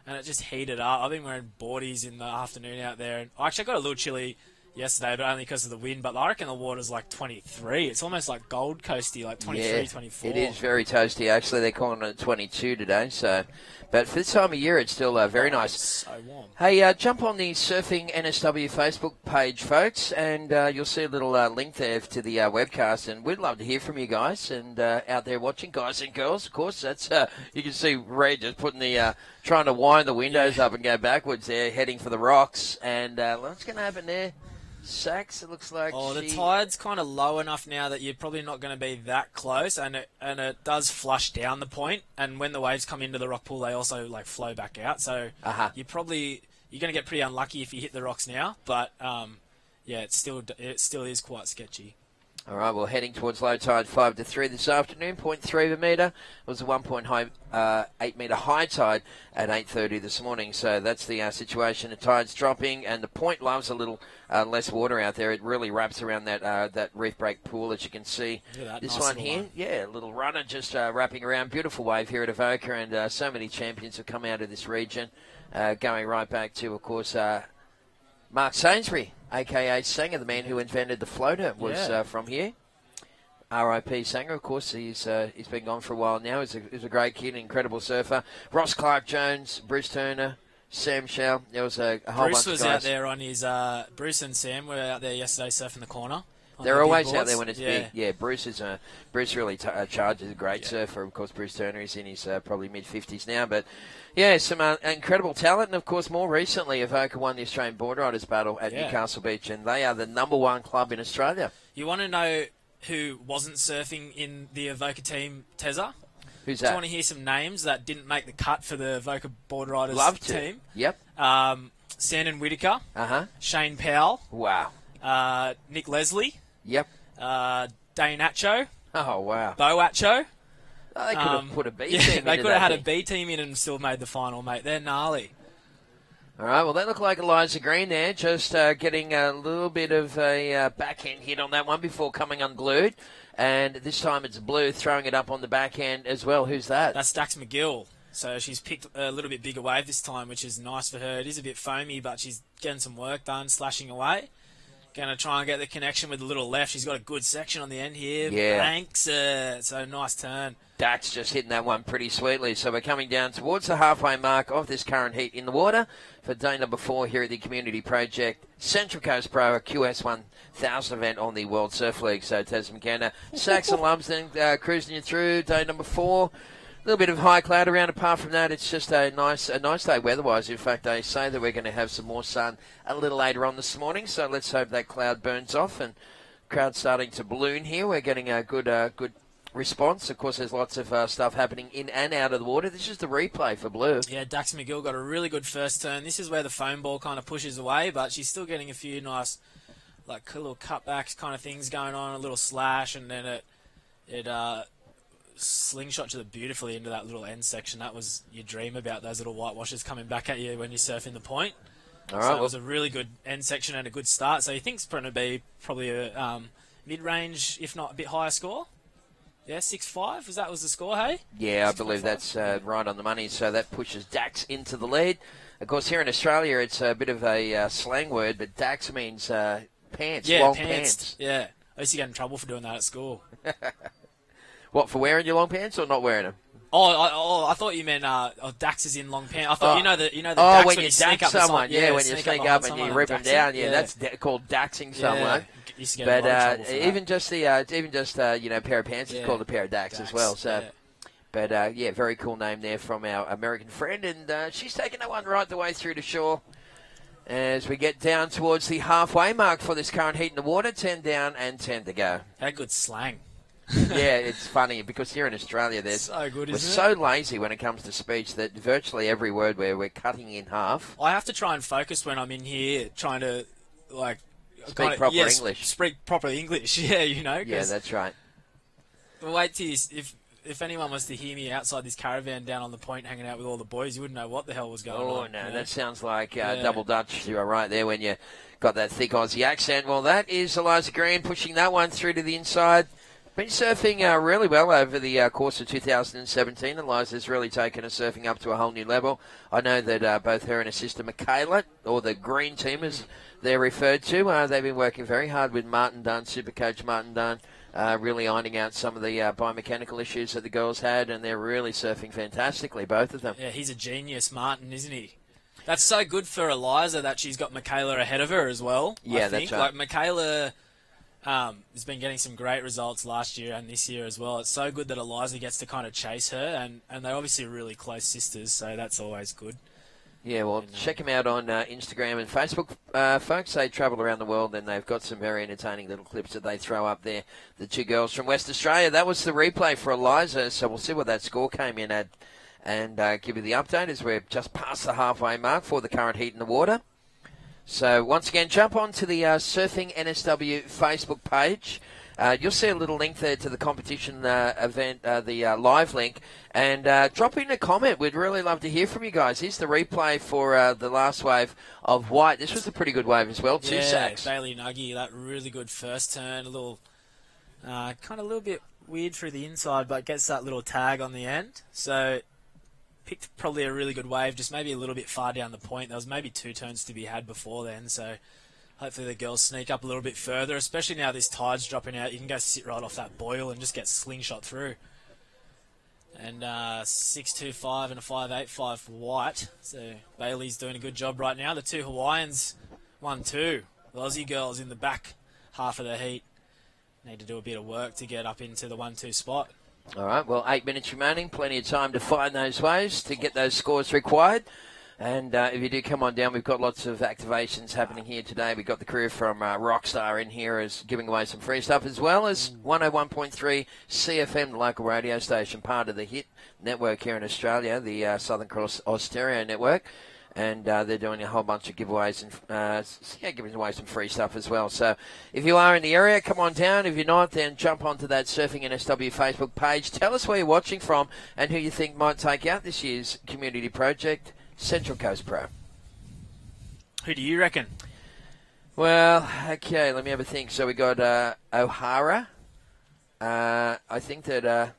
and it just heated up. I've been wearing boardies in the afternoon out there, and actually I got a little chilly yesterday, but only because of the wind. But I reckon the water's like 23. It's almost like Gold Coasty, like 23, 24. It is very toasty. Actually, they're calling it 22 today. So, but for this time of year, it's still very nice. It's so warm. Hey, jump on the Surfing NSW Facebook page, folks, and you'll see a little link there to the webcast. And we'd love to hear from you guys and out there watching, guys and girls. Of course, that's you can see Red just putting the trying to wind the windows up and go backwards there, heading for the rocks. And what's going to happen there? Sax, it looks like. Oh, the tide's kind of low enough now that you're probably not going to be that close, and it does flush down the point. And when the waves come into the rock pool, they also like flow back out. So you're going to get pretty unlucky if you hit the rocks now. But yeah, it still is quite sketchy. All right, well, heading towards low tide 5 to 3 this afternoon. 0.3 of a metre. It was a 1.8 metre high tide at 8:30 this morning. So that's the situation. The tide's dropping, and the point loves a little less water out there. It really wraps around that reef break pool, as you can see. This nice one here, a little runner just wrapping around. Beautiful wave here at Avoca, and so many champions have come out of this region, going right back to, of course, Mark Sainsbury, a.k.a. Sanger, the man who invented the floater, was from here. R.I.P. Sanger, of course, he's been gone for a while now. He's a great kid, an incredible surfer. Ross Clark-Jones, Bruce Turner, Sam Shell. There was a whole bunch of guys. Bruce was out there on his... Bruce and Sam were out there yesterday surfing the corner. They're always out there when it's big. Yeah, Bruce really charges, a great surfer. Of course, Bruce Turner is in his probably mid-50s now. But, yeah, some incredible talent. And, of course, more recently, Avoca won the Australian Board Riders Battle at Newcastle Beach, and they are the #1 club in Australia. You want to know who wasn't surfing in the Avoca team, Tezza? Who's Do that? you want to hear some names that didn't make the cut for the Avoca Board Riders team? Yep. Sandon Whitaker. Uh-huh. Shane Powell. Wow. Nick Leslie. Yep. Dane Acho. Oh, wow. Bo Acho. Oh, they could have put a B team in. They could have had a B team in and still made the final, mate. They're gnarly. All right, well, that looked like Eliza Green there, just getting a little bit of a backhand hit on that one before coming unglued. And this time it's Blue throwing it up on the backhand as well. Who's that? That's Dax McGill. So she's picked a little bit bigger wave this time, which is nice for her. It is a bit foamy, but she's getting some work done, slashing away. Going to try and get the connection with the little left. She's got a good section on the end here. Yeah. Banks it. So nice turn. Dax just hitting that one pretty sweetly. So we're coming down towards the halfway mark of this current heat in the water for day number 4 here at the Community Project Central Coast Pro, a QS 1000 event on the World Surf League. So Tasman Canada, Saxon Lumsden cruising you through day number 4. A little bit of high cloud around. Apart from that, it's just a nice day weather-wise. In fact, they say that we're going to have some more sun a little later on this morning. So let's hope that cloud burns off and crowd's starting to balloon here. We're getting a good response. Of course, there's lots of stuff happening in and out of the water. This is the replay for Blue. Yeah, Dax McGill got a really good first turn. This is where the foam ball kind of pushes away, but she's still getting a few nice, like little cutbacks kind of things going on, a little slash, and then it slingshots you beautifully into that little end section. That was your dream about those little whitewashes coming back at you when you're surfing the point. All right, so it was a really good end section and a good start. So you think it's going to be probably a mid-range, if not a bit higher score? Yeah, 6-5. Was the score, hey? Yeah, I believe that's right on the money. So that pushes Dax into the lead. Of course, here in Australia, it's a bit of a slang word, but Dax means pants, yeah, long pants. Yeah, I used to get in trouble for doing that at school. What, for wearing your long pants or not wearing them? I thought you meant Dax is in long pants. I thought you know the Oh, Dax when you sneak dax up someone, yeah, when you sneak up and you rip them down, that's called daxing someone. Used to get in a lot of trouble for that. Even just pair of pants is called a pair of Dax as well. So, yeah. but very cool name there from our American friend, and she's taking that one right the way through to shore. As we get down towards the halfway mark for this current heat in the water, 10 down and 10 to go. How good slang. Yeah, it's funny because here in Australia, so good, we're so lazy when it comes to speech that virtually every word we're cutting in half. I have to try and focus when I'm in here trying to Speak proper English. Speak proper English, yeah, Yeah, that's right. Wait till if anyone was to hear me outside this caravan down on the point hanging out with all the boys, you wouldn't know what the hell was going on. Oh, no, that sounds like double Dutch. You are right there when you got that thick Aussie accent. Well, that is Eliza Green pushing that one through to the inside. Been surfing really well over the course of 2017. Eliza's really taken her surfing up to a whole new level. I know that both her and her sister Michaela, or the Green Team as they're referred to, they've been working very hard with Martin Dunn, Supercoach Martin Dunn, really ironing out some of the biomechanical issues that the girls had, and they're really surfing fantastically, both of them. Yeah, he's a genius, Martin, isn't he? That's so good for Eliza that she's got Michaela ahead of her as well. Yeah, I think. that's right. Like Michaela has been getting some great results last year and this year as well. It's so good that Eliza gets to kind of chase her, and they're obviously really close sisters, so that's always good. Yeah, well, check them out on Instagram and Facebook, folks. They travel around the world, and they've got some very entertaining little clips that they throw up there. The two girls from West Australia. That was the replay for Eliza, so we'll see what that score came in at and give you the update as we're just past the halfway mark for the current heat in the water. So once again, jump onto the Surfing NSW Facebook page. You'll see a little link there to the competition event, the live link, and drop in a comment. We'd really love to hear from you guys. Here's the replay for the last wave of White. This was a pretty good wave as well. Two sacks. Bailey Nuggy, that really good first turn. A little, kind of a little bit weird through the inside, but gets that little tag on the end. So picked probably a really good wave, just maybe a little bit far down the point. There was maybe 2 turns to be had before then, so hopefully the girls sneak up a little bit further, especially now this tide's dropping out. You can go sit right off that boil and just get slingshot through. And 6.25 and a 5.85 for White. So Bailey's doing a good job right now. The two Hawaiians 1-2. The Aussie girls in the back half of the heat need to do a bit of work to get up into the 1-2 spot. All right, well, 8 minutes remaining. Plenty of time to find those waves to get those scores required. And if you do come on down, we've got lots of activations happening here today. We've got the crew from Rockstar in here as giving away some free stuff, as well as 101.3 CFM, the local radio station, part of the HIT network here in Australia, the Southern Cross Stereo network. And they're doing a whole bunch of giveaways and giving away some free stuff as well. So if you are in the area, come on down. If you're not, then jump onto that Surfing NSW Facebook page. Tell us where you're watching from and who you think might take out this year's Community Project Central Coast Pro. Who do you reckon? Well, okay, let me have a think. So we got O'Hara. I think that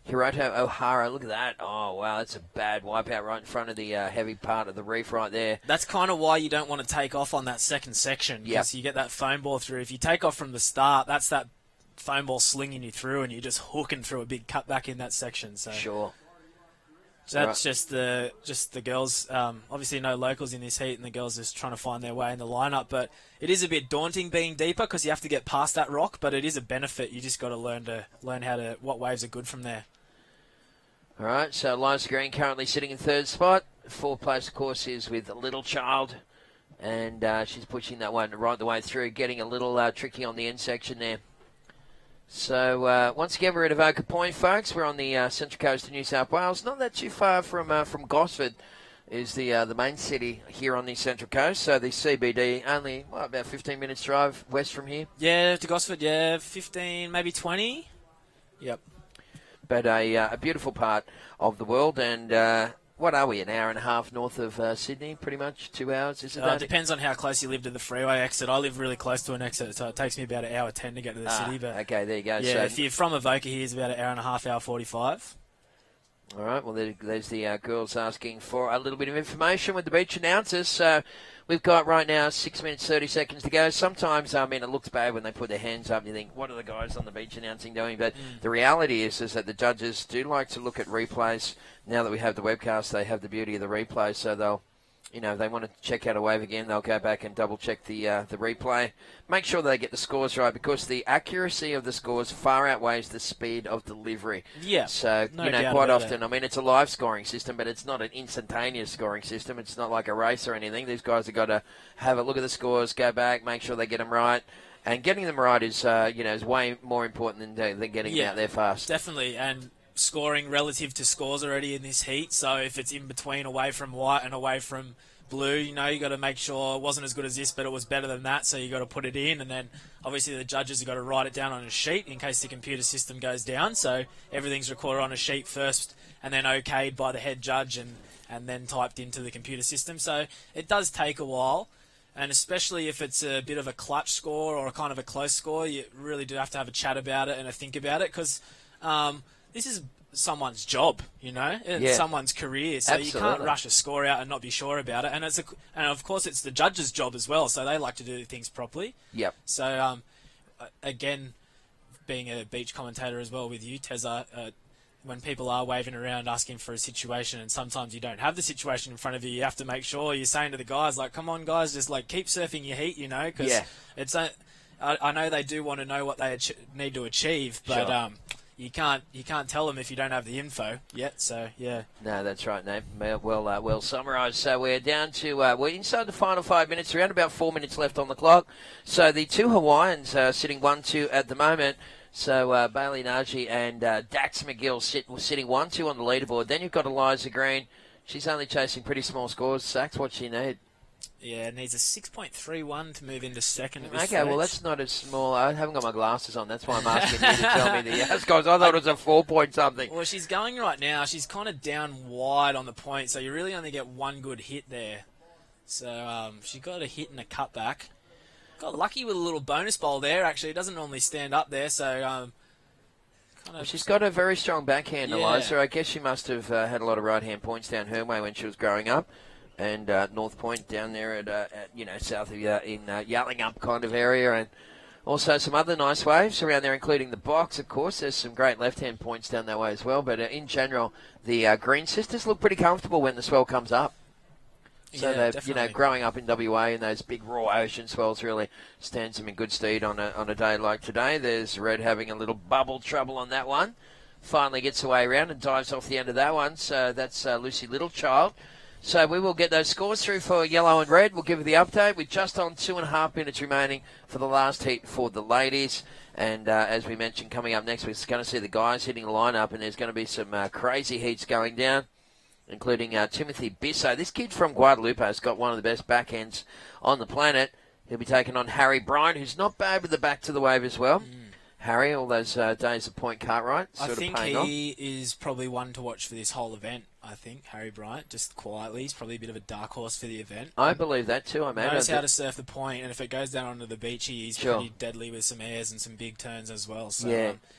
Hiroto O'Hara, look at that. Oh, wow, that's a bad wipeout right in front of the heavy part of the reef right there. That's kind of why you don't want to take off on that second section, because you get that foam ball through. If you take off from the start, that's that foam ball slinging you through, and you're just hooking through a big cutback in that section. So Sure. that's just the girls. Obviously, no locals in this heat, and the girls just trying to find their way in the lineup. But it is a bit daunting being deeper because you have to get past that rock. But it is a benefit. You just got to learn what waves are good from there. All right, so Liza Green currently sitting in third spot. Fourth place, of course, is with Little Child. And she's pushing that one right the way through, getting a little tricky on the end section there. So, once again, we're at Avoca Point, folks. We're on the central coast of New South Wales. Not that too far from Gosford is the main city here on the central coast. So the CBD, only about 15 minutes drive west from here. Yeah, to Gosford, 15, maybe 20. Yep. But a beautiful part of the world, and what are we, an hour and a half north of Sydney, pretty much, 2 hours, is it that? It depends on how close you live to the freeway exit. I live really close to an exit, so it takes me about an hour 10 to get to the city. But okay, there you go. Yeah, So, if you're from Avoca here, it's about an hour and a half, hour 45. all right, well, there's the girls asking for a little bit of information with the beach announcers. So we've got right now 6 minutes, 30 seconds to go. Sometimes, it looks bad when they put their hands up and you think, what are the guys on the beach announcing doing? But the reality is that the judges do like to look at replays. Now that we have the webcast, they have the beauty of the replay. So they'll, if they want to check out a wave again, they'll go back and double-check the replay. Make sure they get the scores right, because the accuracy of the scores far outweighs the speed of delivery. Yeah. So, no doubt quite about often, that. it's a live scoring system, but it's not an instantaneous scoring system. It's not like a race or anything. These guys have got to have a look at the scores, go back, make sure they get them right. And getting them right is, is way more important than getting them out there fast. Definitely, and scoring relative to scores already in this heat. So if it's in between, away from white and away from blue, you got to make sure it wasn't as good as this, but it was better than that. So you got to put it in, and then obviously the judges have got to write it down on a sheet in case the computer system goes down. So everything's recorded on a sheet first, and then okayed by the head judge, and then typed into the computer system. So it does take a while. And especially if it's a bit of a clutch score or a kind of a close score, you really do have to have a chat about it and a think about it, because this is someone's job, it's someone's career. So Absolutely. You can't rush a score out and not be sure about it. And and of course it's the judge's job as well. So they like to do things properly. Yep. So again, being a beach commentator as well with you, Tezza, when people are waving around asking for a situation, and sometimes you don't have the situation in front of you, you have to make sure you're saying to the guys, like, come on, guys, just like keep surfing your heat, because it's I know they do want to know what they need to achieve, but Sure. you can't tell them if you don't have the info yet. So yeah. No, that's right, Nate. Well summarised. So we're down to we're inside the final 5 minutes. Around about 4 minutes left on the clock. So the two Hawaiians are sitting 1-2 at the moment. So Bailey Nagy and Dax McGill sitting 1-2 on the leaderboard. Then you've got Liza Green. She's only chasing pretty small scores. Sacks, what's she need? Yeah, it needs a 6.31 to move into second at this Okay, stage. well, that's not as small. I haven't got my glasses on. That's why I'm asking you to tell me the scores. I thought it was a 4-point-something. Well, she's going right now. She's kind of down wide on the point, so you really only get one good hit there. So she got a hit and a cutback. Got lucky with a little bonus bowl there, actually. It doesn't normally stand up there, so... She's got a very strong backhand, Yeah. Eliza. I guess she must have had a lot of right-hand points down her way when she was growing up. And North Point down there at south of in Yallingup kind of area, and also some other nice waves around there, including the box. Of course, there's some great left-hand points down that way as well. But in general, the Green Sisters look pretty comfortable when the swell comes up. So Yeah, they're growing up in WA, and those big raw ocean swells really stands them in good stead on a day like today. There's Red having a little bubble trouble on that one. Finally gets away around and dives off the end of that one. So that's Lucy Littlechild. So we will get those scores through for yellow and red. We'll give you the update. We're just on 2.5 minutes remaining for the last heat for the ladies. And as we mentioned, coming up next, we're going to see the guys hitting the lineup, and there's going to be some crazy heats going down, including Timothy Bisso. This kid from Guadalupe has got one of the best backhands on the planet. He'll be taking on Harry Bryan, who's not bad with the back to the wave as well. Harry, all those days of Point Cartwright I sort of think paying off? he is probably one to watch for this whole event. I think Harry Bryant, just quietly, he's probably a bit of a dark horse for the event. I believe that too, I imagine. Knows how to surf the point, and if it goes down onto the beach, he's Sure. pretty deadly with some airs and some big turns as well. So,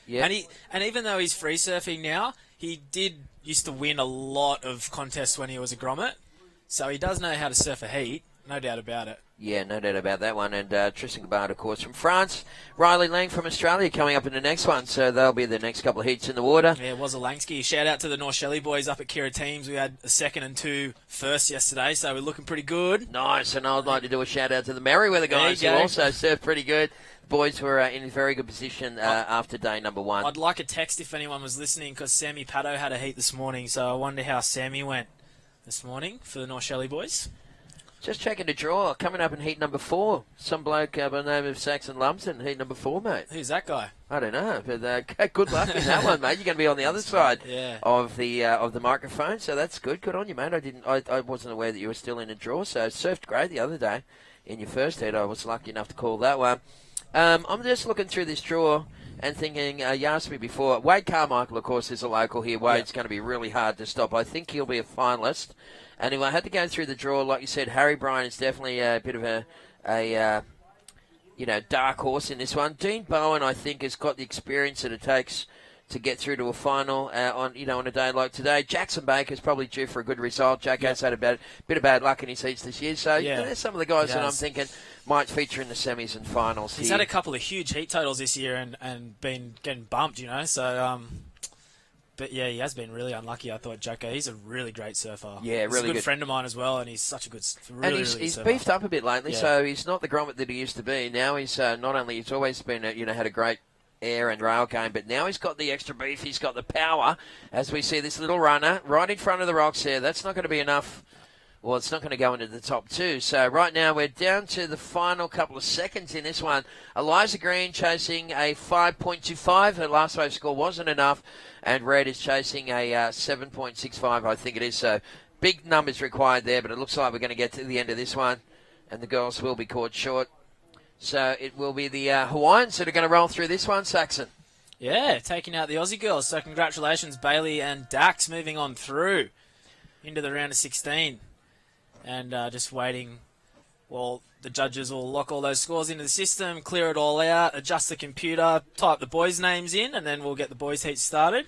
Yeah. And even though he's free surfing now, he used to win a lot of contests when he was a grommet, so he does know how to surf a heat, no doubt about it. Yeah, no doubt about that one. And Tristan Gabbard, of course, from France. Riley Lang from Australia coming up in the next one. So they'll be the next couple of heats in the water. Yeah, it was a Langsky. Shout out to the North Shelley boys up at Kira Teams. We had a second and 2 first yesterday, so we're looking pretty good. Nice. And I'd like to do a shout out to the Merriweather guys who also surfed pretty good. The boys were in a very good position after day number 1. I'd like a text if anyone was listening, because Sammy Paddo had a heat this morning, so I wonder how Sammy went this morning for the North Shelley boys. Just checking the draw. Coming up in heat number 4. Some bloke by the name of Saxon Lumpton, heat number 4, mate. Who's that guy? I don't know, but good luck in that one, mate. You're going to be on the other side of the microphone, so that's good. Good on you, mate. I wasn't aware that you were still in a draw, so surfed great the other day in your first heat. I was lucky enough to call that one. I'm just looking through this draw and thinking, you asked me before, Wade Carmichael, of course, is a local here. Wade's going to be really hard to stop. I think he'll be a finalist. And if I had to go through the draw, like you said, Harry Bryant is definitely a bit of a dark horse in this one. Dean Bowen, I think, has got the experience that it takes to get through to a final on a day like today. Jackson Baker's probably due for a good result. Jack has had a bit of bad luck in his heats this year. So there's some of the guys that I'm thinking might feature in the semis and finals. He's had a couple of huge heat totals this year and been getting bumped, So, but yeah, he has been really unlucky. I thought Joko, he's a really great surfer. Yeah, he's a good friend of mine as well, and he's such a good, he's beefed up a bit lately, so he's not the grommet that he used to be. Now he's not only he's always been had a great air and rail game, but now he's got the extra beef. He's got the power. As we see this little runner right in front of the rocks here, that's not going to be enough. Well, it's not going to go into the top 2. So right now we're down to the final couple of seconds in this one. Eliza Green chasing a 5.25. Her last wave score wasn't enough. And Red is chasing a 7.65, I think it is. So big numbers required there, but it looks like we're going to get to the end of this one. And the girls will be caught short. So it will be the Hawaiians that are going to roll through this one, Saxon. Yeah, taking out the Aussie girls. So congratulations, Bailey and Dax, moving on through into the round of 16. And just waiting. Well, the judges will lock all those scores into the system, clear it all out, adjust the computer, type the boys' names in, and then we'll get the boys' heat started.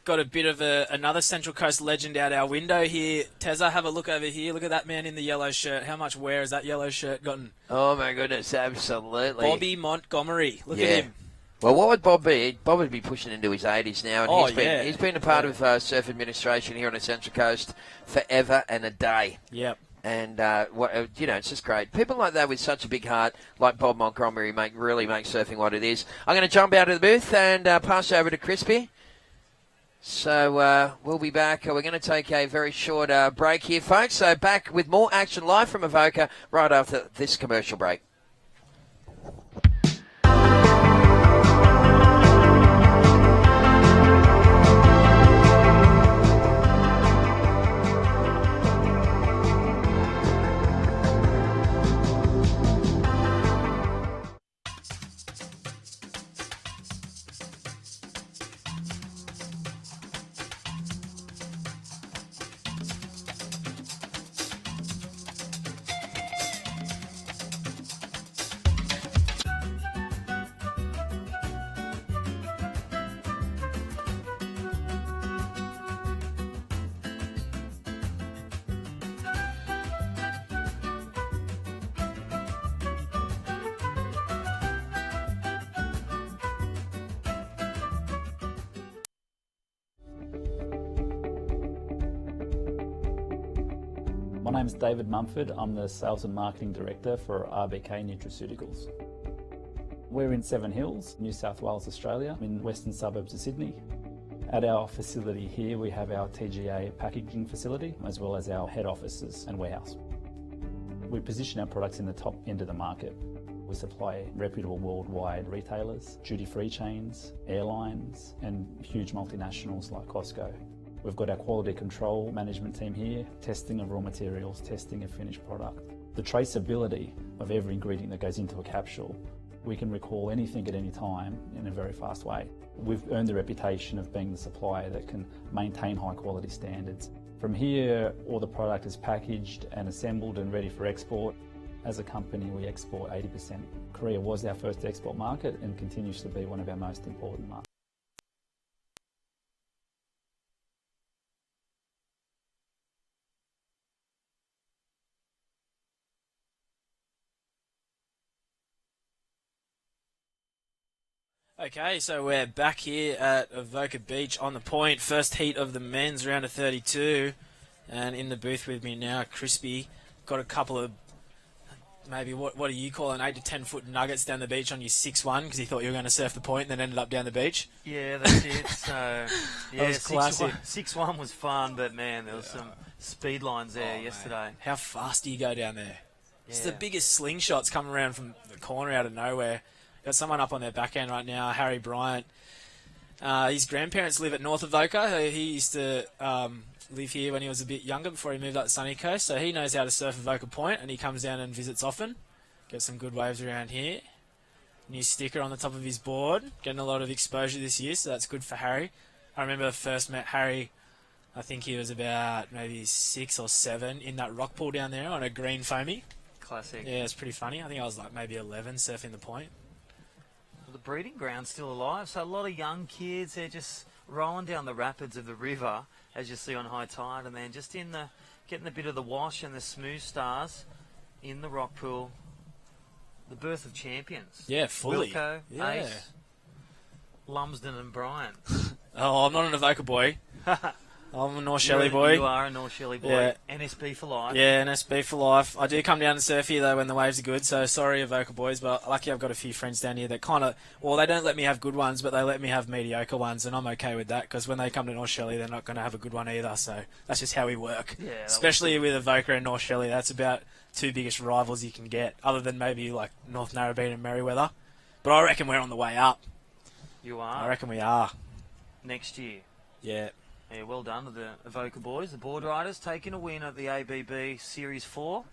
Got a bit of another Central Coast legend out our window here. Tezza, have a look over here. Look at that man in the yellow shirt. How much wear has that yellow shirt gotten? Oh, my goodness, absolutely. Bobby Montgomery. Look at him. Well, what would Bob be? Bob would be pushing into his 80s now, and he's been a part of surf administration here on the Central Coast forever and a day. Yep. And, it's just great. People like that with such a big heart, like Bob Montgomery, really make surfing what it is. I'm going to jump out of the booth and pass over to Crispy. So we'll be back. We're going to take a very short break here, folks. So back with more action live from Avoca right after this commercial break. My name is David Mumford. I'm the Sales and Marketing Director for RBK Nutraceuticals. We're in Seven Hills, New South Wales, Australia, in western suburbs of Sydney. At our facility here, we have our TGA packaging facility, as well as our head offices and warehouse. We position our products in the top end of the market. We supply reputable worldwide retailers, duty-free chains, airlines, and huge multinationals like Costco. We've got our quality control management team here, testing of raw materials, testing of finished product. The traceability of every ingredient that goes into a capsule We can recall anything at any time in a very fast way. We've earned the reputation of being the supplier that can maintain high quality standards. From here, all the product is packaged and assembled and ready for export. As a company, we export 80%. Korea was our first export market and continues to be one of our most important markets. Okay, so we're back here at Avoca Beach on the point. First heat of the men's round of 32. And in the booth with me now, Crispy. Got a couple of, maybe, what do you call an 8 to 10 foot nuggets down the beach on your 6-1 because he thought you were going to surf the point and then ended up down the beach? Yeah, that's it. So, yeah, was classic. 6-1 was fun, but man, there was some speed lines there yesterday. Mate. How fast do you go down there? Yeah. It's the biggest slingshots coming around from the corner out of nowhere. Got someone up on their back end right now, Harry Bryant. His grandparents live at north of Avoca. He used to live here when he was a bit younger before he moved up the sunny coast, so he knows how to surf Avoca Point, and he comes down and visits often. Get some good waves around here. New sticker on the top of his board. Getting a lot of exposure this year, so that's good for Harry. I remember I first met Harry, I think he was about maybe 6 or 7 in that rock pool down there on a green foamy. Classic. Yeah, it's pretty funny. I think I was like maybe 11 surfing the point. The breeding ground's still alive, so a lot of young kids, they're just rolling down the rapids of the river, as you see on high tide, and then just getting a bit of the wash and the smooth stars in the rock pool. The birth of champions. Yeah, fully. Wilco, Yeah. Ace, Lumsden and Bryant. Oh, I'm not an Avoca boy. I'm a North Shelley boy. You are a North Shelley boy. Yeah. NSB for life. Yeah, NSB for life. I do come down and surf here, though, when the waves are good, so sorry, Avoca boys, but lucky I've got a few friends down here that kind of, well, they don't let me have good ones, but they let me have mediocre ones, and I'm okay with that, because when they come to North Shelley, they're not going to have a good one either, so that's just how we work. Yeah, especially with Avoca and North Shelley, that's about 2 biggest rivals you can get, other than maybe, like, North Narrabeen and Merriweather. But I reckon we're on the way up. You are? I reckon we are. Next year. Yeah. Yeah, well done to the Avoca boys. The board riders taking a win at the ABB Series 4.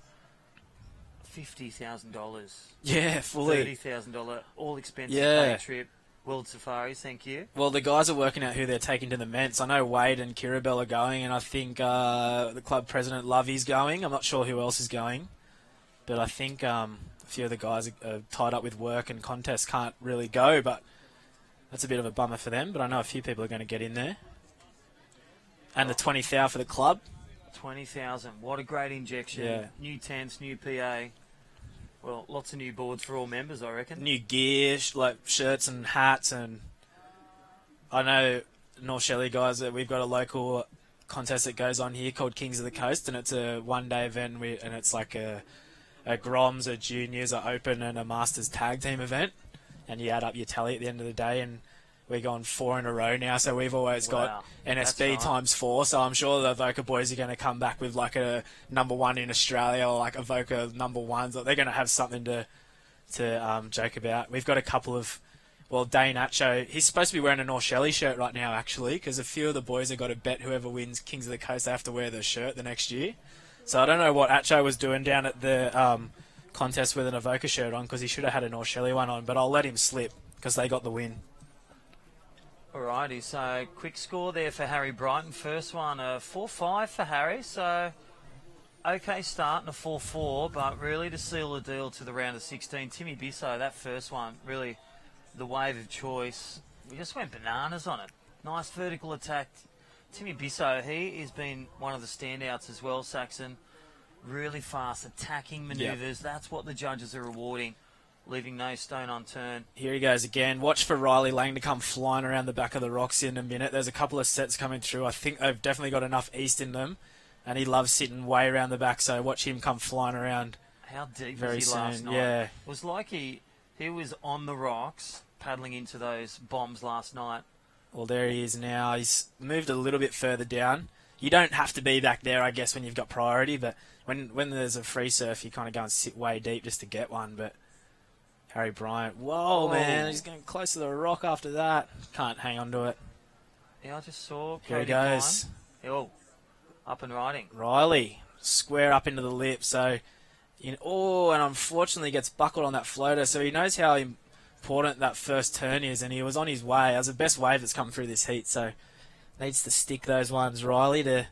$50,000. Yeah, fully. $30,000 all expenses Yeah. paid trip. World Safaris, thank you. Well, the guys are working out who they're taking to the Ments. I know Wade and Kirabel are going, and I think the club president Lovey's going. I'm not sure who else is going. But I think a few of the guys are tied up with work and contests, can't really go, but that's a bit of a bummer for them. But I know a few people are going to get in there. And the 20,000 for the club. 20,000. What a great injection. Yeah. New tents, new PA. Well, lots of new boards for all members, I reckon. New gear, like shirts and hats. And I know North Shelley guys, that we've got a local contest that goes on here called Kings of the Coast, and it's a one-day event, and it's like a Groms, a Juniors, a Open, and a Masters tag team event. And you add up your tally at the end of the day, and we're going 4 in a row now, so we've always got NSB nice. times 4. So I'm sure the Avoca boys are going to come back with like a number 1 in Australia, or like Avoca number 1s. They're going to have something to joke about. We've got a couple of, well, Dane Atcho, he's supposed to be wearing a North Shelley shirt right now, actually, because a few of the boys have got to bet whoever wins Kings of the Coast, they have to wear the shirt the next year. So I don't know what Atcho was doing down at the contest with an Avoca shirt on, because he should have had a North Shelley one on, but I'll let him slip because they got the win. Alrighty, so quick score there for Harry Brighton. First one, 4-5 for Harry, so okay start and a 4-4, but really to seal the deal to the round of 16. Timmy Bisso, that first one, really the wave of choice. We just went bananas on it. Nice vertical attack. Timmy Bisso, he has been one of the standouts as well, Saxon. Really fast attacking manoeuvres. Yep. That's what the judges are rewarding. Leaving no stone unturned. Here he goes again. Watch for Riley Lang to come flying around the back of the rocks in a minute. There's a couple of sets coming through. I think they've definitely got enough east in them. And he loves sitting way around the back, so watch him come flying around. How deep very was he soon. last night? Yeah. It was like he was on the rocks paddling into those bombs last night. Well, there he is now. He's moved a little bit further down. You don't have to be back there, I guess, when you've got priority, but when there's a free surf, you kind of go and sit way deep just to get one, but Harry Bryant. Whoa, man. He's getting close to the rock after that. Can't hang on to it. Yeah, I just saw. Here he goes. Oh, up and riding. Riley. Square up into the lip. So And unfortunately gets buckled on that floater, so he knows how important that first turn is, and he was on his way. That was the best wave that's come through this heat, so needs to stick those ones, Riley, to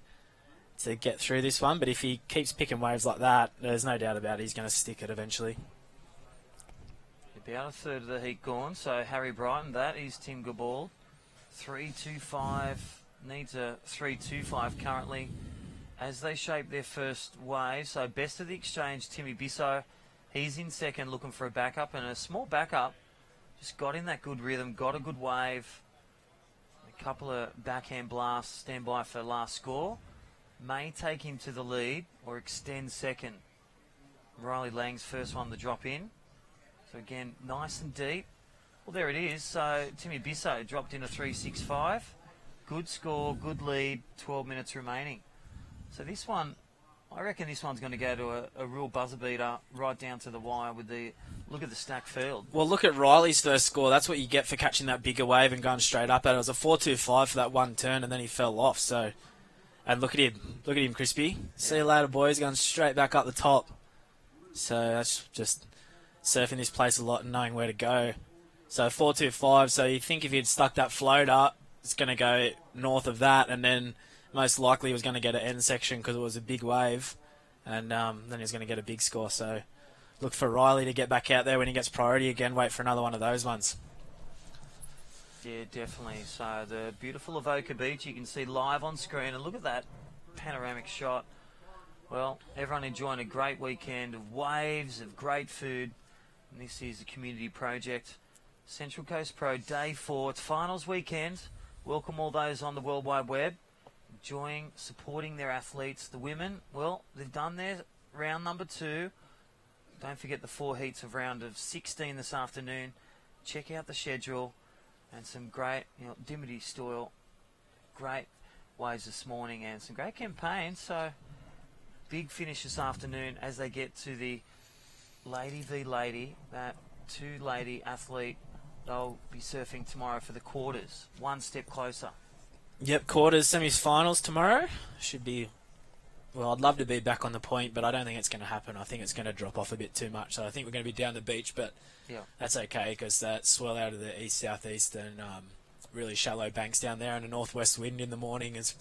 get through this one. But if he keeps picking waves like that, there's no doubt about it, he's going to stick it eventually. About a third of the heat gone, so Harry Brighton, that is Tim Gabald. 3.25, needs a 3.25 currently as they shape their first wave. So best of the exchange, Timmy Bisso. He's in second looking for a backup, and a small backup. Just got in that good rhythm, got a good wave. A couple of backhand blasts, stand by for last score. May take him to the lead or extend second. Riley Lang's first one to drop in. So again, nice and deep. Well, there it is. So Timmy Bisso dropped in a 3.65. Good score, good lead, 12 minutes remaining. So this one, I reckon this one's going to go to a real buzzer beater right down to the wire with the look at the stacked field. Well, look at Riley's first score. That's what you get for catching that bigger wave and going straight up at it. It was a 4.25 for that one turn, and then he fell off. So, and look at him, Crispy. Yeah. See you later, boys. Going straight back up the top. So that's just surfing this place a lot and knowing where to go. So 4.25. So you think if he'd stuck that float up, it's going to go north of that, and then most likely he was going to get an end section because it was a big wave, and then he's going to get a big score. So look for Riley to get back out there when he gets priority again. Wait for another one of those ones. Yeah, definitely. So the beautiful Avoca Beach you can see live on screen, and look at that panoramic shot. Well, everyone enjoying a great weekend of waves, of great food, and this is the community project. Central Coast Pro Day 4. It's finals weekend. Welcome all those on the World Wide Web. Enjoying, supporting their athletes. The women, well, they've done their round number 2. Don't forget the 4 heats of round of 16 this afternoon. Check out the schedule and some great, Dimity Stoyle, great waves this morning and some great campaigns. So big finish this afternoon as they get to the lady v lady, that 2 lady athlete. They'll be surfing tomorrow for the quarters. One step closer. Yep, quarters, semis-finals tomorrow. Should be, well, I'd love to be back on the point, but I don't think it's going to happen. I think it's going to drop off a bit too much. So I think we're going to be down the beach, but that's okay because that swell out of the east-southeast and really shallow banks down there and a northwest wind in the morning is,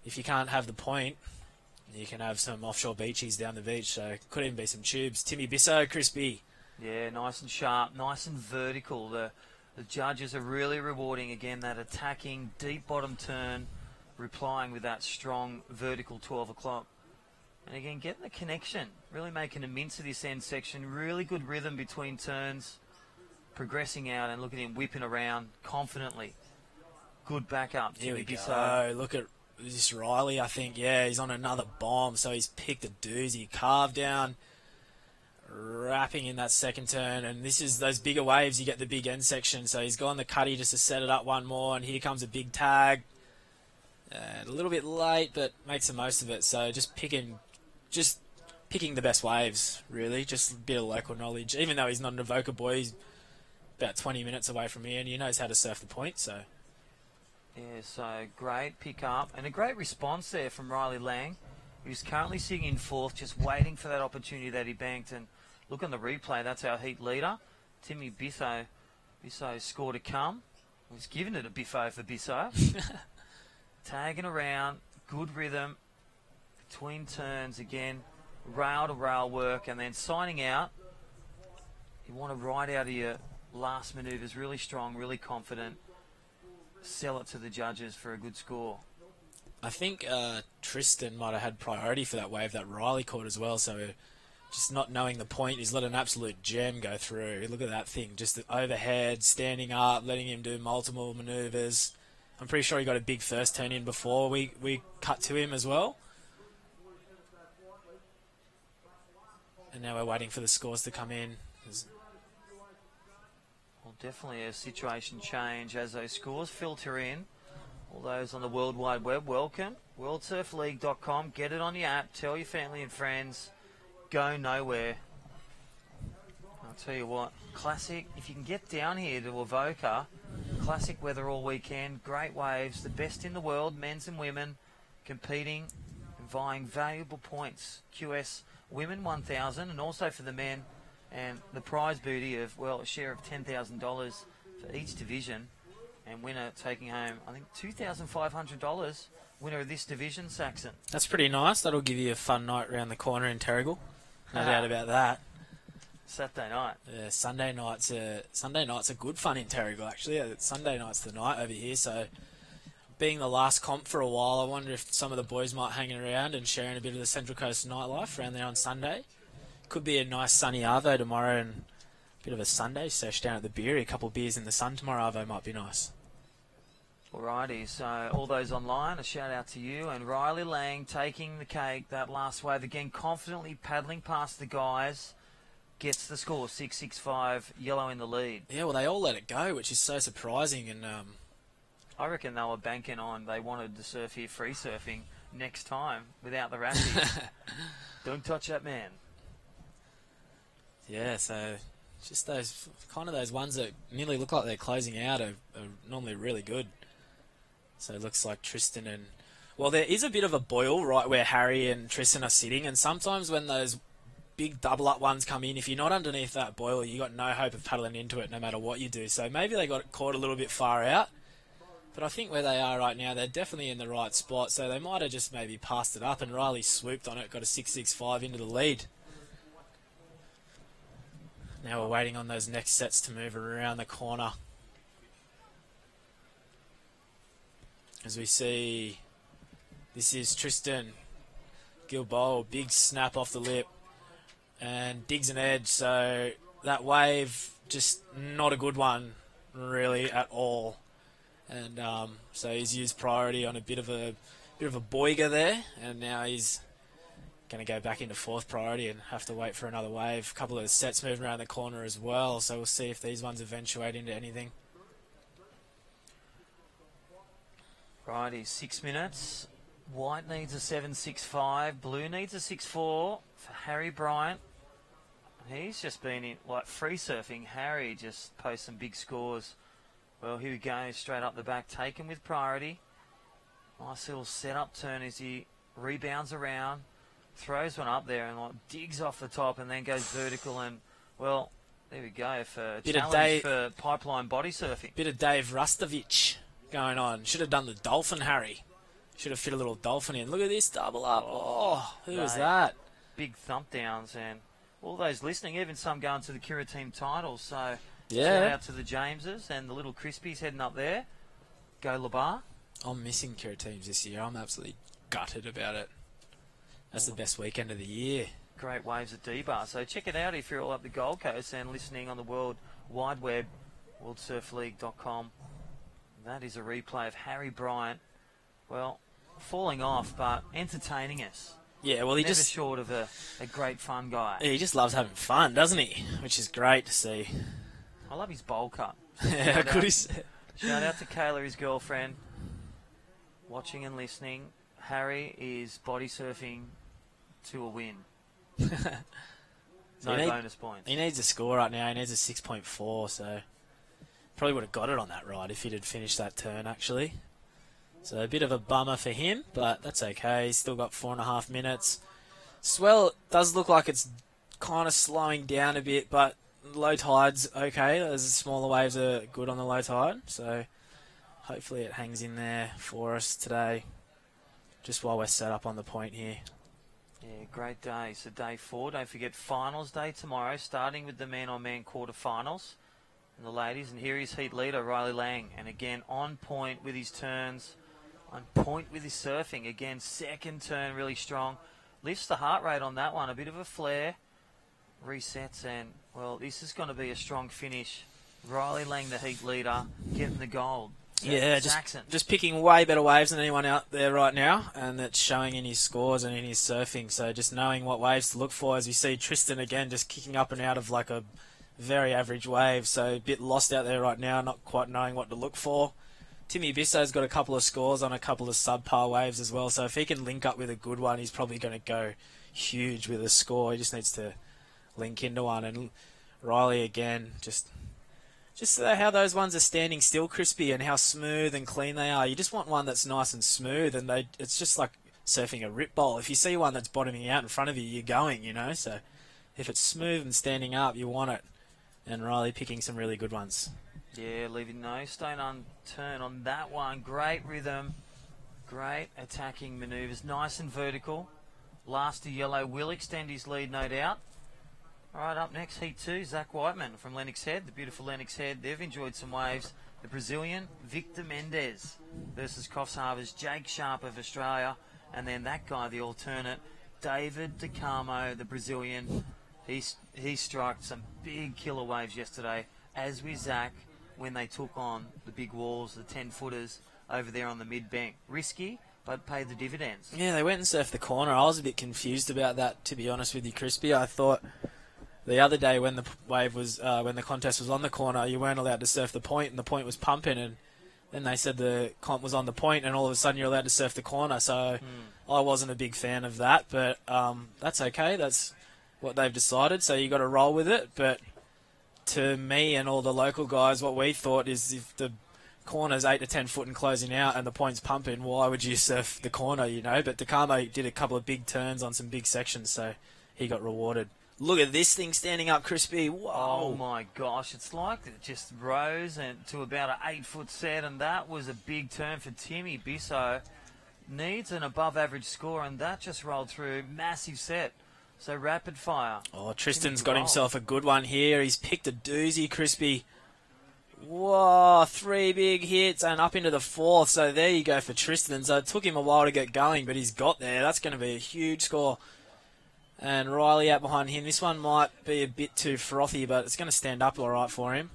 if you can't have the point, you can have some offshore beachies down the beach. So could even be some tubes. Timmy Bisso, Crispy. Yeah, nice and sharp, nice and vertical. The judges are really rewarding, again, that attacking deep bottom turn, replying with that strong vertical 12 o'clock. And again, getting the connection, really making a mince of this end section. Really good rhythm between turns, progressing out, and look at him whipping around confidently. Good backup. Here we go. Look at this Riley, I think. Yeah, he's on another bomb, so he's picked a doozy. Carved down, wrapping in that second turn, and this is those bigger waves, you get the big end section, so he's gone the cutty just to set it up one more, and here comes a big tag, a little bit late but makes the most of it. So just picking the best waves, really, just a bit of local knowledge. Even though he's not an Avoca boy, he's about 20 minutes away from here and he knows how to surf the point. So yeah, so great pick up and a great response there from Riley Lang, who's currently sitting in 4th, just waiting for that opportunity that he banked. And look on the replay, that's our heat leader, Timmy Bisso. Bisso's score to come. He's given it a biffo for Bisso. Tagging around, good rhythm, between turns again, rail to rail work, and then signing out. You want to ride out of your last manoeuvres really strong, really confident. Sell it to the judges for a good score. I think Tristan might have had priority for that wave that Riley caught as well, so just not knowing the point, he's let an absolute gem go through. Look at that thing, just the overhead, standing up, letting him do multiple manoeuvres. I'm pretty sure he got a big first turn in before we cut to him as well. And now we're waiting for the scores to come in. Well, definitely a situation change as those scores filter in. All those on the World Wide Web, welcome. WorldSurfLeague.com. Get it on your app. Tell your family and friends. Go nowhere. I'll tell you what, classic. If you can get down here to Avoca, classic weather all weekend. Great waves. The best in the world, men's and women, competing and vying valuable points. QS women 1,000, and also for the men, and the prize booty of, well, a share of $10,000 for each division, and winner taking home, I think, $2,500. Winner of this division, Saxon. That's pretty nice. That'll give you a fun night round the corner in Terrigal. No doubt about that. Saturday night. Yeah, Sunday night's a good fun in Terrigal, actually. Yeah, Sunday night's the night over here, so being the last comp for a while, I wonder if some of the boys might hang around and sharing a bit of the Central Coast nightlife around there on Sunday. Could be a nice sunny arvo tomorrow and a bit of a Sunday sesh down at the beery. A couple of beers in the sun tomorrow arvo might be nice. Alrighty, so all those online, a shout out to you. And Riley Lang taking the cake, that last wave again, confidently paddling past the guys, gets the score, 6-6-5, yellow in the lead. Yeah, well, they all let it go, which is so surprising. And I reckon they were banking on, they wanted to surf here free surfing next time without the rashes. Don't touch that man. Yeah, so just those ones that nearly look like they're closing out are normally really good. So it looks like Tristan and... Well, there is a bit of a boil right where Harry and Tristan are sitting, and sometimes when those big double-up ones come in, if you're not underneath that boil, you got no hope of paddling into it no matter what you do. So maybe they got caught a little bit far out. But I think where they are right now, they're definitely in the right spot. So they might have just maybe passed it up, and Riley swooped on it, got a 6-6-5 into the lead. Now we're waiting on those next sets to move around the corner. As we see, this is Tristan Gilboa, big snap off the lip and digs an edge. So that wave, just not a good one really at all. And so he's used priority on a bit of a boiger there, and now he's going to go back into fourth priority and have to wait for another wave. A couple of sets moving around the corner as well, so we'll see if these ones eventuate into anything. Righty, 6 minutes. White needs a 7-6-5. Blue needs a 6-4 for Harry Bryant. He's just been in like free surfing. Harry just posts some big scores. Well, here we go, straight up the back, taken with priority. Nice little setup turn as he rebounds around, throws one up there and like digs off the top and then goes vertical, and well, there we go for a challenge for pipeline body surfing. Bit of Dave Rustovich going on. Should have done the dolphin, Harry. Should have fit a little dolphin in. Look at this double up. Oh, who was that? Big thump downs, and all those listening, even some going to the Kira team titles. So yeah, shout out to the Jameses and the little Crispies heading up there. Go Labar. I'm missing Kira teams this year. I'm absolutely gutted about it. That's the best weekend of the year. Great waves at D-Bar. So check it out if you're all up the Gold Coast and listening on the World Wide Web, worldsurfleague.com. That is a replay of Harry Bryant, well, falling off, but entertaining us. Yeah, well, he Never just short of a great fun guy. He just loves having fun, doesn't he? Which is great to see. I love his bowl cut. Yeah, good as... Shout out to Kayla, his girlfriend, watching and listening. Harry is body surfing to a win. No bonus points. He needs a score right now. He needs a 6.4, so probably would have got it on that ride if he'd had finished that turn, actually. So a bit of a bummer for him, but that's okay. He's still got 4.5 minutes. Swell does look like it's kind of slowing down a bit, but low tide's okay. Those smaller waves are good on the low tide, so hopefully it hangs in there for us today, just while we're set up on the point here. Yeah, great day. So day 4, don't forget finals day tomorrow, starting with the man-on-man quarterfinals and the ladies. And here is heat leader Riley Lang, and again on point with his turns, on point with his surfing. Again, second turn really strong. Lifts the heart rate on that one, a bit of a flare. Resets, and well, this is going to be a strong finish. Riley Lang, the heat leader, getting the gold. Yeah, just picking way better waves than anyone out there right now, and that's showing in his scores and in his surfing. So just knowing what waves to look for, as we see Tristan again just kicking up and out of like a very average wave. So a bit lost out there right now, not quite knowing what to look for. Timmy Bisso's got a couple of scores on a couple of subpar waves as well. So if he can link up with a good one, he's probably going to go huge with a score. He just needs to link into one. And Riley again, just how those ones are standing still, crispy, and how smooth and clean they are. You just want one that's nice and smooth, and it's just like surfing a rip bowl. If you see one that's bottoming out in front of you, you're going, you know. So if it's smooth and standing up, you want it. And Riley picking some really good ones. Yeah, leaving no stone unturned on that one. Great rhythm, great attacking manoeuvres, nice and vertical. Last to yellow will extend his lead, no doubt. All right, up next, Heat 2, Zach Whiteman from Lennox Head, the beautiful Lennox Head. They've enjoyed some waves. The Brazilian, Victor Mendes versus Coffs Harbour's Jake Sharp of Australia. And then that guy, the alternate, David DeCarmo, the Brazilian. He struck some big killer waves yesterday, as with Zach, when they took on the big walls, the 10-footers over there on the mid-bank. Risky, but paid the dividends. Yeah, they went and surfed the corner. I was a bit confused about that, to be honest with you, Crispy. I thought the other day when the wave was, when the contest was on the corner, you weren't allowed to surf the point, and the point was pumping, and then they said the comp was on the point, and all of a sudden you're allowed to surf the corner. So I wasn't a big fan of that, but that's okay. That's what they've decided, so you got to roll with it. But to me and all the local guys, what we thought is if the corner's 8 to 10 foot and closing out and the point's pumping, why would you surf the corner, you know? But DeCarmo did a couple of big turns on some big sections, so he got rewarded. Look at this thing standing up, Crispy. Whoa. Oh my gosh, it's like it just rose and to about an 8-foot set, and that was a big turn for Timmy Bisso. Needs an above average score, and that just rolled through. Massive set. So rapid fire. Oh, Tristan's got himself a good one here. He's picked a doozy, Crispy. Whoa, 3 big hits and up into the 4th. So there you go for Tristan. So it took him a while to get going, but he's got there. That's going to be a huge score. And Riley out behind him. This one might be a bit too frothy, but it's going to stand up all right for him.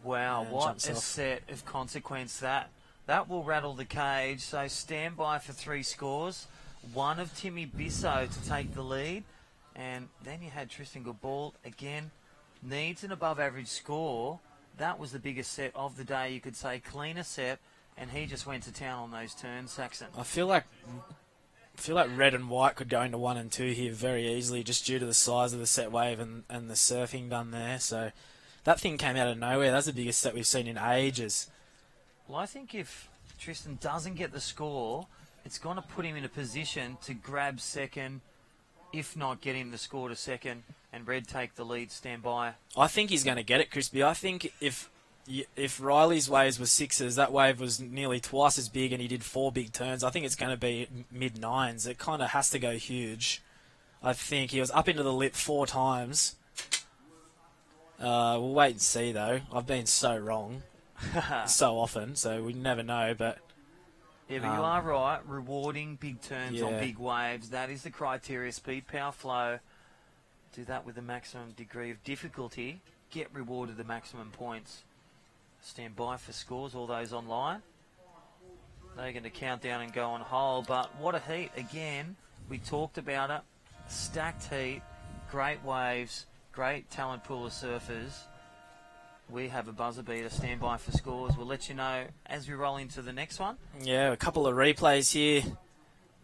Wow, And what jumps a off. set of consequence that. That will rattle the cage. So stand by for 3 scores. One of Timmy Bisso to take the lead. And then you had Tristan Goodball again. Needs an above average score. That was the biggest set of the day, you could say. Cleaner set. And he just went to town on those turns, Saxon. I feel like red and white could go into 1 and 2 here very easily, just due to the size of the set wave and the surfing done there. So that thing came out of nowhere. That's the biggest set we've seen in ages. Well, I think if Tristan doesn't get the score, it's going to put him in a position to grab second, if not get him the score to second, and Red take the lead, stand by. I think he's going to get it, Crispy. I think if Riley's waves were 6s, that wave was nearly twice as big and he did 4 big turns. I think it's going to be mid-9s. It kind of has to go huge. I think he was up into the lip 4 times. We'll wait and see, though. I've been so wrong so often, so we never know. But yeah, but you are right. Rewarding big turns on yeah. big waves. That is the criteria. Speed, power, flow. Do that with the maximum degree of difficulty. Get rewarded the maximum points. Stand by for scores, all those online. They're going to count down and go on hold. But what a heat. Again, we talked about it. Stacked heat. Great waves. Great talent pool of surfers. We have a buzzer beater. Stand by for scores. We'll let you know as we roll into the next one. yeah, a couple of replays here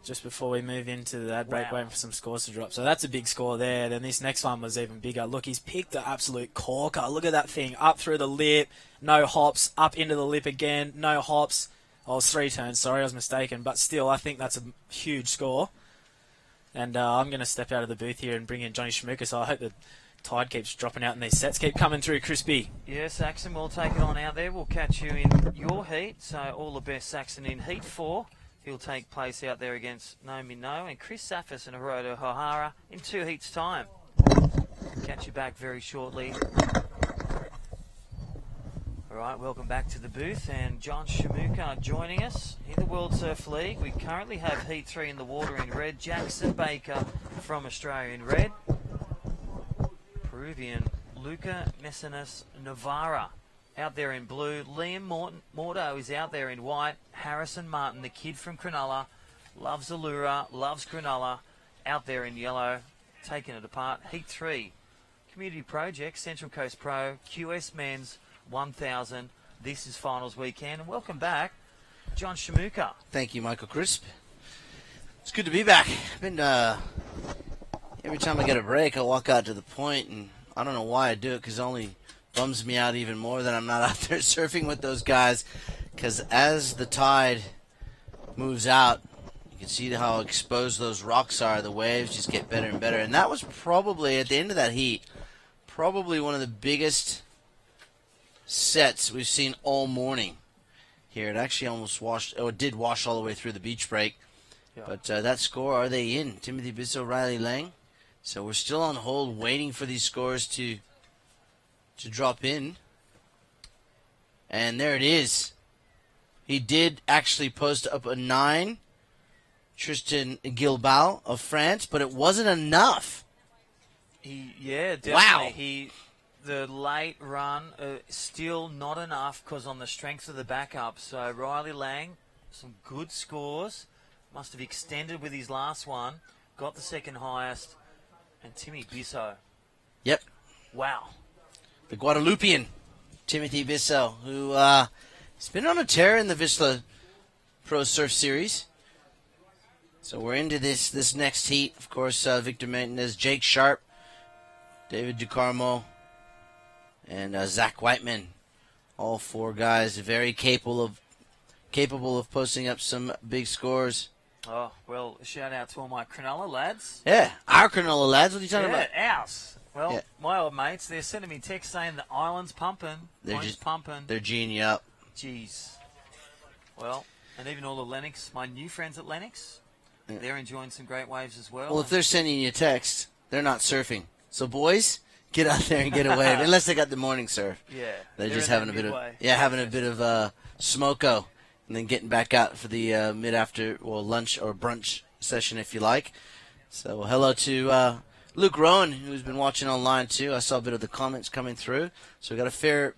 just before we move into the ad break, Wow. waiting for some scores to drop. So that's a big score there. Then this next one was even bigger. Look, he's picked the absolute corker. Look at that thing. Up through the lip. No hops. Up into the lip again. No hops. Oh, it was 3 turns. Sorry, I was mistaken. But still, I think that's a huge score. And I'm going to step out of the booth here and bring in Johnny Schmucker. So I hope the tide keeps dropping out and these sets keep coming through, Crispy. Yeah, Saxon, we'll take it on out there. We'll catch you in your heat. So all the best, Saxon, in Heat 4. He'll take place out there against Naomi No and Chris Safis and Hiroto Hohara in 2 heats' time. Catch you back very shortly. All right, welcome back to the booth. And John Shamuka joining us in the World Surf League. We currently have Heat 3 in the water in red. Jackson Baker from Australia in red. Peruvian Luca Messinas Navarra out there in blue. Liam Mordo is out there in white. Harrison Martin, the kid from Cronulla, loves Allura, loves Cronulla, out there in yellow, taking it apart. Heat 3, Community Project, Central Coast Pro, QS Men's 1000. This is finals weekend. And welcome back, John Shamuka. Thank you, Michael Crisp. It's good to be back. Been every time I get a break, I walk out to the point, and I don't know why I do it, because it only bums me out even more that I'm not out there surfing with those guys. Because as the tide moves out, You can see how exposed those rocks are. The waves just get better and better. And that was probably, at the end of that heat, probably one of the biggest sets we've seen all morning here. It actually almost it did wash all the way through the beach break. Yeah. But that score, are they in? Timothy Bissell, Riley Lang. So we're still on hold waiting for these scores to drop in. And there it is. He did actually post up a 9, Tristan Gilbao of France, but it wasn't enough. Definitely. Wow. The late run, still not enough because on the strength of the backup. So Riley Lang, some good scores. Must have extended with his last one. Got the second highest. And Timmy Bissell. Yep. Wow. The Guadeloupean, Timothy Bissell, who has been on a tear in the Vizsla Pro Surf Series. So we're into this next heat. Of course, Victor Martinez, Jake Sharp, David DeCarmo, and Zach Whiteman. All 4 guys very capable of posting up some big scores. Oh, well, shout out to all my Cronulla lads. Yeah, our Cronulla lads. What are you talking about? Ours. Well, Yeah. my old mates, they're sending me texts saying the island's pumping. They're Point's just pumping. They're geeing up. Jeez. Well, and even all the Lennox, my new friends at Lennox, they're enjoying some great waves as well. Well, if they're sending you a text, they're not surfing. So, boys, get out there and get a wave. Unless they got the morning surf. Yeah. They're just in having a their bit of midway. having a bit of smoko, and then getting back out for the lunch or brunch session, if you like. So hello to Luke Rowan, who's been watching online too. I saw a bit of the comments coming through. So we got a fair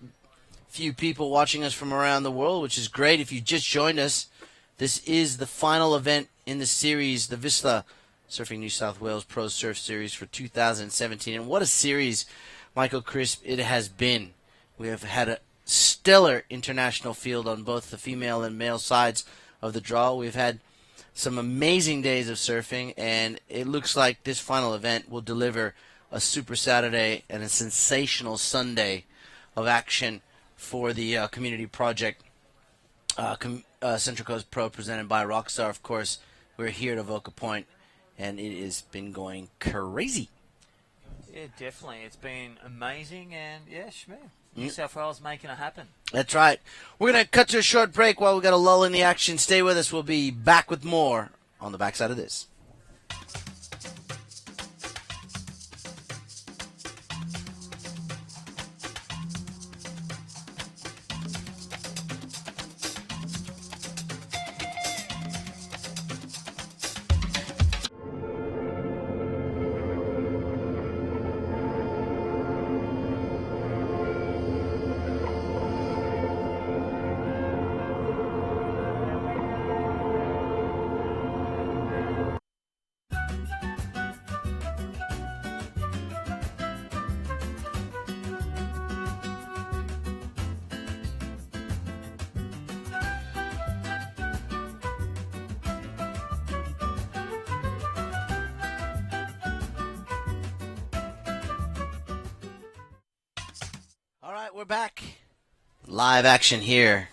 few people watching us from around the world, which is great. If you just joined us, this is the final event in the series, the Vizsla Surfing New South Wales Pro Surf Series for 2017. And what a series, Michael Crisp, it has been. We have had a stellar international field on both the female and male sides of the draw. We've had some amazing days of surfing, and it looks like this final event will deliver a super Saturday and a sensational Sunday of action for the Community Project Central Coast Pro presented by Rockstar. Of course, we're here at Avoca Point, and it has been going crazy. Yeah, definitely. It's been amazing, and Shmoo. New South Wales making it happen. That's right. We're going to cut to a short break while we got a lull in the action. Stay with us. We'll be back with more on the backside of this. All right, we're back. Live action here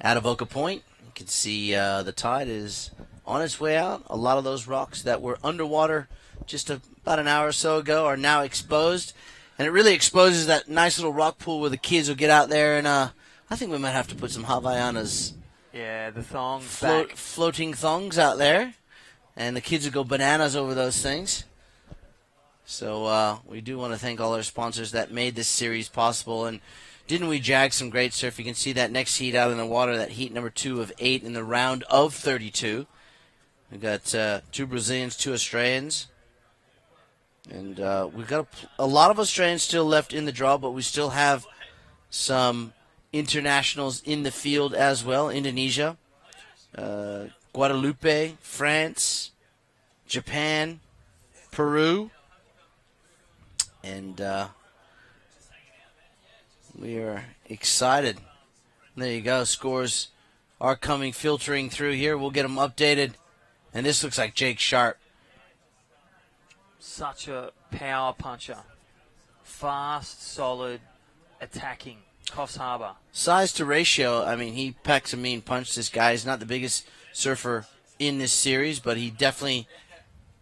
at Avoca Point. You can see the tide is on its way out. A lot of those rocks that were underwater just about an hour or so ago are now exposed. And it really exposes that nice little rock pool where the kids will get out there. And I think we might have to put some Havaianas, the thongs back. floating thongs out there. And the kids will go bananas over those things. So we do want to thank all our sponsors that made this series possible. And didn't we jag some great surf? You can see that next heat out in the water, that heat number 2 of 8 in the round of 32. We've got 2 Brazilians, 2 Australians. And we've got a lot of Australians still left in the draw, but we still have some internationals in the field as well. Indonesia, Guadeloupe, France, Japan, Peru. And we are excited. There you go. Scores are filtering through here. We'll get them updated. And this looks like Jake Sharp. Such a power puncher. Fast, solid, attacking. Coffs Harbour. Size to ratio, I mean, he packs a mean punch, this guy. He's not the biggest surfer in this series, but he definitely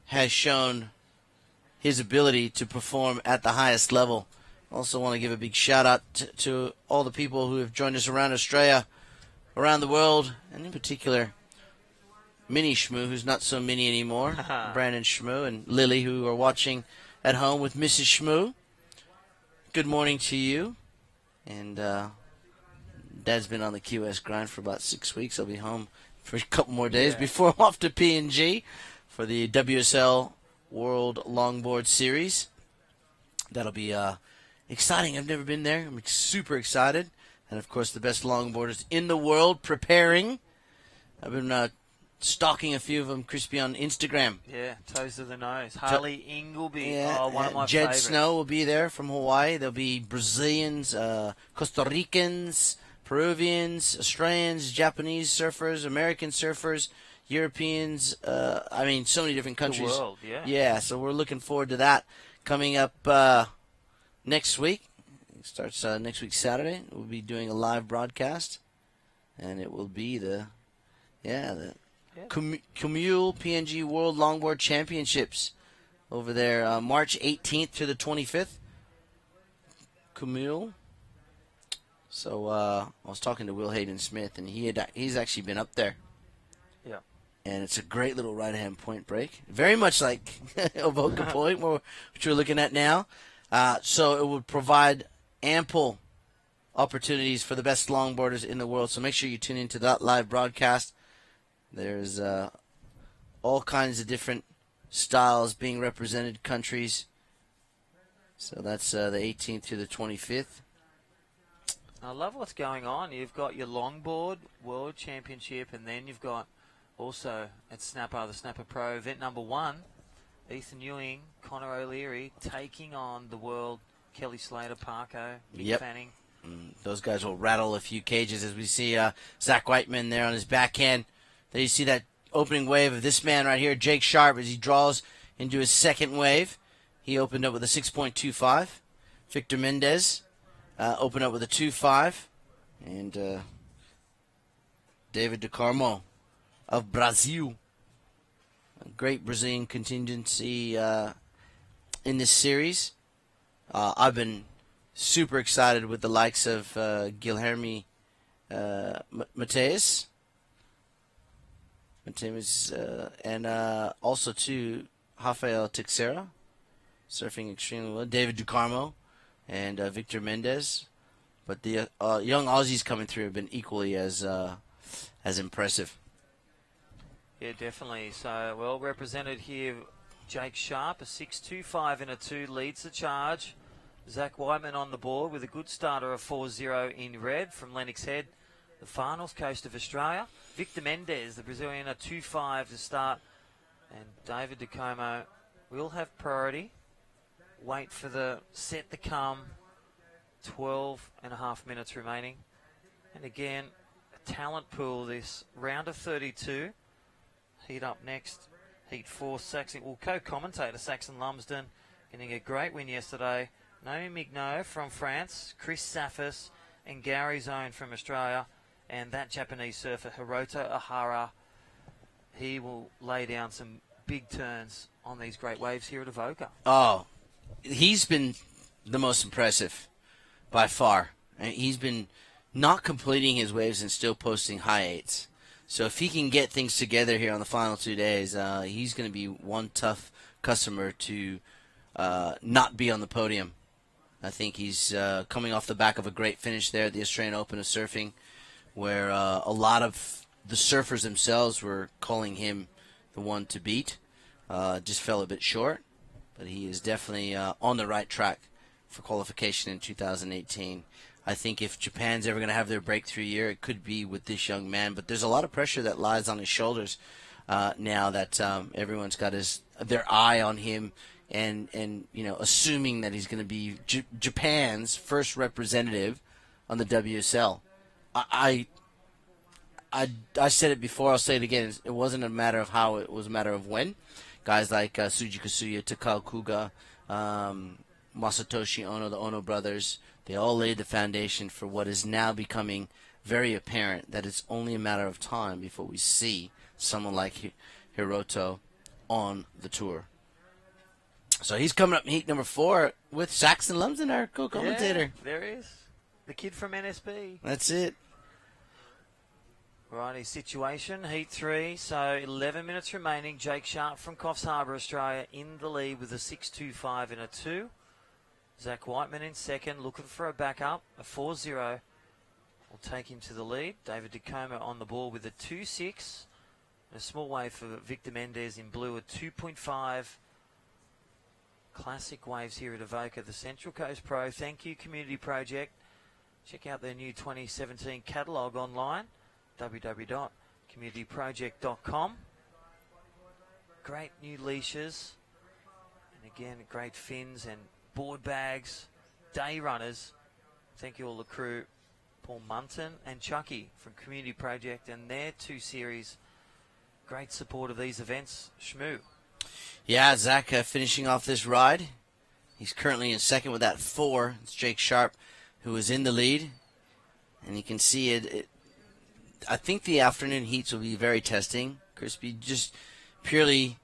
has shown his ability to perform at the highest level. Also want to give a big shout out to all the people who have joined us around Australia, around the world, and in particular Mini Shmoo, who's not so mini anymore, Brandon Shmoo, and Lily, who are watching at home with Mrs. Shmoo. Good morning to you. And Dad's been on the QS grind for about 6 weeks. I'll be home for a couple more days before I'm off to PNG for the WSL World Longboard Series. That'll be exciting. I've never been there. I'm super excited. And, of course, the best longboarders in the world preparing. I've been stalking a few of them, crispy, on Instagram. Yeah, toes to the nose. Harley Ingleby, one of my Jed favorites. Snow will be there from Hawaii. There'll be Brazilians, Costa Ricans, Peruvians, Australians, Japanese surfers, American surfers, Europeans. So many different countries. The world, yeah. Yeah, so we're looking forward to that coming up next week. It starts next week Saturday. We'll be doing a live broadcast, and it will be the Komunity PNG World Longboard Championships over there, March 18th to the 25th. Komunity. So I was talking to Will Hayden Smith, and he's actually been up there. Yeah. And it's a great little right-hand point break. Very much like Avoca Point, which we're looking at now. So it would provide ample opportunities for the best longboarders in the world. So make sure you tune into that live broadcast. There's all kinds of different styles being represented, countries. So that's the 18th to the 25th. I love what's going on. You've got your longboard world championship, and then you've got also at Snapper, the Snapper Pro event number 1, Ethan Ewing, Connor O'Leary taking on the world Kelly Slater, Parko, Mick Fanning. Those guys will rattle a few cages as we see Zach Whiteman there on his backhand. Then you see that opening wave of this man right here, Jake Sharp, as he draws into his second wave. He opened up with a 6.25. Victor Mendez opened up with a 2.5. And David DeCarmo of Brazil. A great Brazilian contingency in this series. I've been super excited with the likes of Guilherme Mateus. And also, too, Rafael Teixeira, surfing extremely well. David DeCarmo and Victor Mendez. But the young Aussies coming through have been equally as impressive. Yeah, definitely. So, well represented here. Jake Sharp, a 6.25 in a 2, leads the charge. Zach Whiteman on the board with a good starter of 4.0 in red from Lennox Head, the far north coast of Australia. Victor Mendez, the Brazilian, a 2.5 to start. And David DeComo will have priority. Wait for the set to come. 12 and a half minutes remaining. And again, a talent pool this round of 32. Heat up next. Heat 4, Saxon. Well, co-commentator Saxon Lumsden getting a great win yesterday. Naomi Mignot from France, Chris Safis, and Gary Zone from Australia. And that Japanese surfer, Hiroto Ahara, he will lay down some big turns on these great waves here at Avoca. Oh, he's been the most impressive by far. He's been not completing his waves and still posting high 8s. So if he can get things together here on the final 2 days, he's going to be one tough customer to not be on the podium. I think he's coming off the back of a great finish there at the Australian Open of Surfing, where a lot of the surfers themselves were calling him the one to beat. Just fell a bit short, but he is definitely on the right track for qualification in 2018. I think if Japan's ever going to have their breakthrough year, it could be with this young man. But there's a lot of pressure that lies on his shoulders now that everyone's got their eye on him, and assuming that he's going to be Japan's first representative on the WSL. I said it before, I'll say it again. It wasn't a matter of how, it was a matter of when. Guys like Suji Kasuya, Takao Kuga, Masatoshi Ono, the Ono brothers, they all laid the foundation for what is now becoming very apparent that it's only a matter of time before we see someone like Hiroto on the tour. So he's coming up in heat number 4 with Saxon Lumsden, our co-commentator. Yeah, there he is. The kid from NSB. That's it. Righty, situation, heat 3, so 11 minutes remaining. Jake Sharp from Coffs Harbour, Australia, in the lead with a 6.25 and a 2. Zach Whiteman in second, looking for a backup, a 4.0. Will take him to the lead. David Tacoma on the ball with a 2.6. A small wave for Victor Mendez in blue, a 2.5. Classic waves here at Avoca, the Central Coast Pro. Thank you, Community Project. Check out their new 2017 catalogue online, www.communityproject.com. Great new leashes. And again, great fins and board bags, day runners. Thank you all the crew, Paul Munton and Chucky from Community Project and their 2 series. Great support of these events. Shmoo. Yeah, Zach finishing off this ride. He's currently in second with that 4. It's Jake Sharp who is in the lead. And you can see it. I think the afternoon heats will be very testing, Crispy, just purely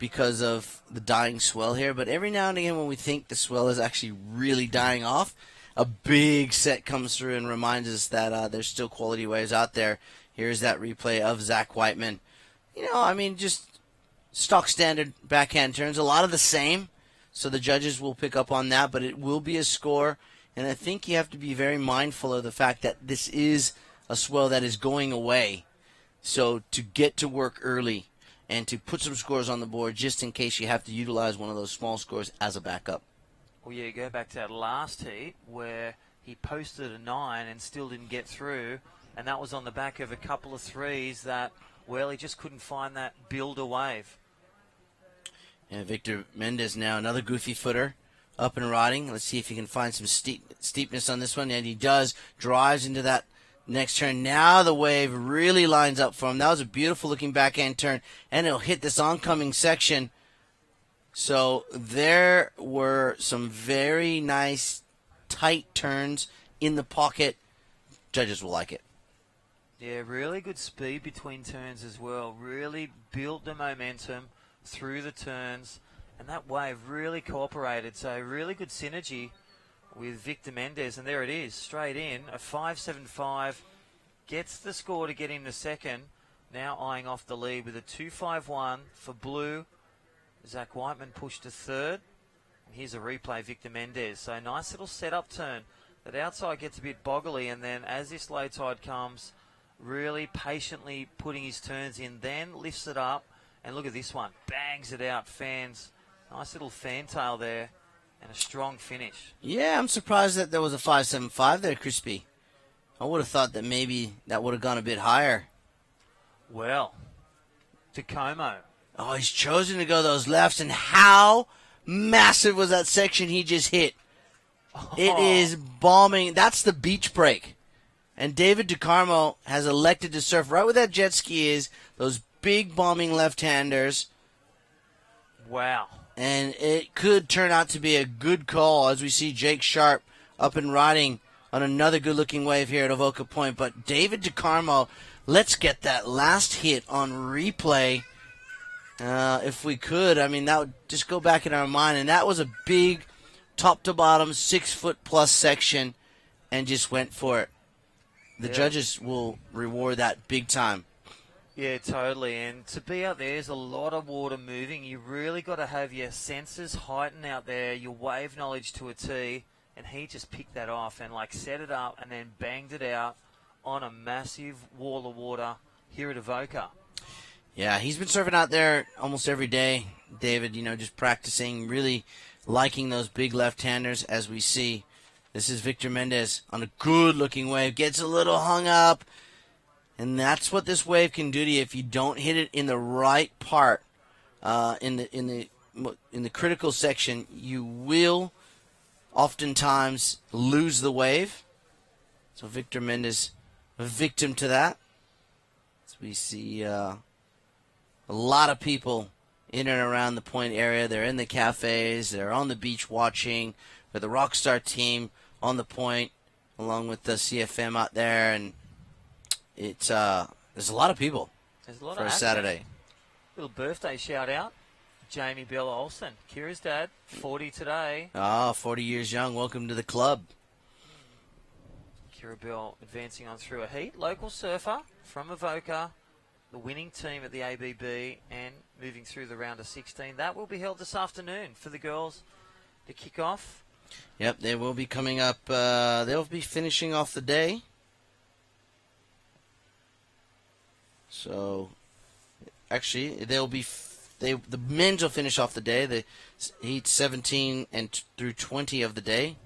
because of the dying swell here. But every now and again when we think the swell is actually really dying off, a big set comes through and reminds us that there's still quality waves out there. Here's that replay of Zach Whiteman. Just stock standard backhand turns, a lot of the same, so the judges will pick up on that, but it will be a score, and I think you have to be very mindful of the fact that this is a swell that is going away, so to get to work early and to put some scores on the board just in case you have to utilize one of those small scores as a backup. Well, yeah, go back to that last heat where he posted a 9 and still didn't get through, and that was on the back of a couple of 3s that, well, he just couldn't find that builder wave. And Victor Mendez now, another goofy footer, up and riding. Let's see if he can find some steepness on this one. And he does. Drives into that next turn. Now the wave really lines up for him. That was a beautiful looking backhand turn. And it'll hit this oncoming section. So there were some very nice, tight turns in the pocket. Judges will like it. Yeah, really good speed between turns as well. Really built the momentum through the turns, and that wave really cooperated. So really good synergy with Victor Mendez, and there it is, straight in, a 5.75, gets the score to get him to second. Now eyeing off the lead with a 2.51 for blue. Zach Whiteman pushed to third. And here's a replay, Victor Mendez. So nice little setup turn. That outside gets a bit boggly, and then as this low tide comes, really patiently putting his turns in, then lifts it up. And look at this one. Bangs it out. Fans. Nice little fantail there. And a strong finish. Yeah, I'm surprised that there was a 5.75 there, Crispy. I would have thought that maybe that would have gone a bit higher. Well, Tacoma. Oh, he's chosen to go those lefts. And how massive was that section he just hit? Oh. It is bombing. That's the beach break. And David DeCarmo has elected to surf right where that jet ski is. Those big bombing left-handers. Wow. And it could turn out to be a good call as we see Jake Sharp up and riding on another good-looking wave here at Avoca Point. But David DeCarmo, let's get that last hit on replay if we could. I mean, that would just go back in our mind. And that was a big top-to-bottom 6-foot-plus section and just went for it. The judges will reward that big time. Yeah, totally. And to be out there's a lot of water moving. You really got to have your senses heightened out there, your wave knowledge to a T. And he just picked that off and set it up and then banged it out on a massive wall of water here at Avoca. Yeah, he's been surfing out there almost every day, David, just practicing, really liking those big left-handers as we see. This is Victor Mendez on a good-looking wave. Gets a little hung up. And that's what this wave can do to you if you don't hit it in the right part. In the critical section, you will oftentimes lose the wave. So Victor Mendez, a victim to that. So we see a lot of people in and around the Point area. They're in the cafes. They're on the beach watching. With the Rockstar team on the Point, along with the CFM out there, and it's there's a lot of people. There's a lot for of a action. Saturday. Little birthday shout out. Jamie Bell Olsen, Kira's dad, 40 today. 40 years young. Welcome to the club. Kira Bell advancing on through a heat. Local surfer from Avoca, the winning team at the ABB, and moving through the round of 16. That will be held this afternoon for the girls to kick off. Yep, they will be coming up. They'll be finishing off the day. So, actually, the men's will finish off the day. The heat 17 and through 20 of the day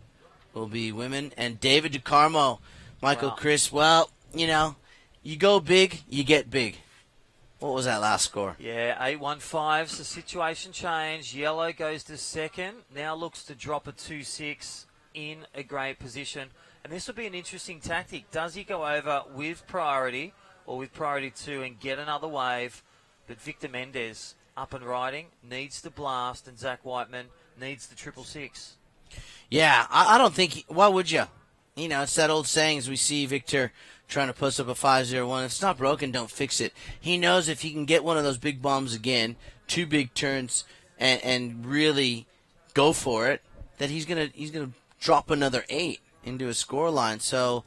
will be women. And David DeCarmo, Michael, Wow. Chris. Well, you go big, you get big. What was that last score? Yeah, 8-1-5's the situation change. Yellow goes to second. Now looks to drop a 2-6 in a great position. And this will be an interesting tactic. Does he go over with priority or with priority 2 and get another wave? But Victor Mendez up and riding, needs the blast, and Zach Whiteman needs the 666. Yeah, I don't think. Why would you? It's that old saying as we see Victor trying to post up a 5-0-1. If it's not broken, don't fix it. He knows if he can get one of those big bombs again, 2 big turns, and really go for it, that he's gonna drop another 8 into a score line. So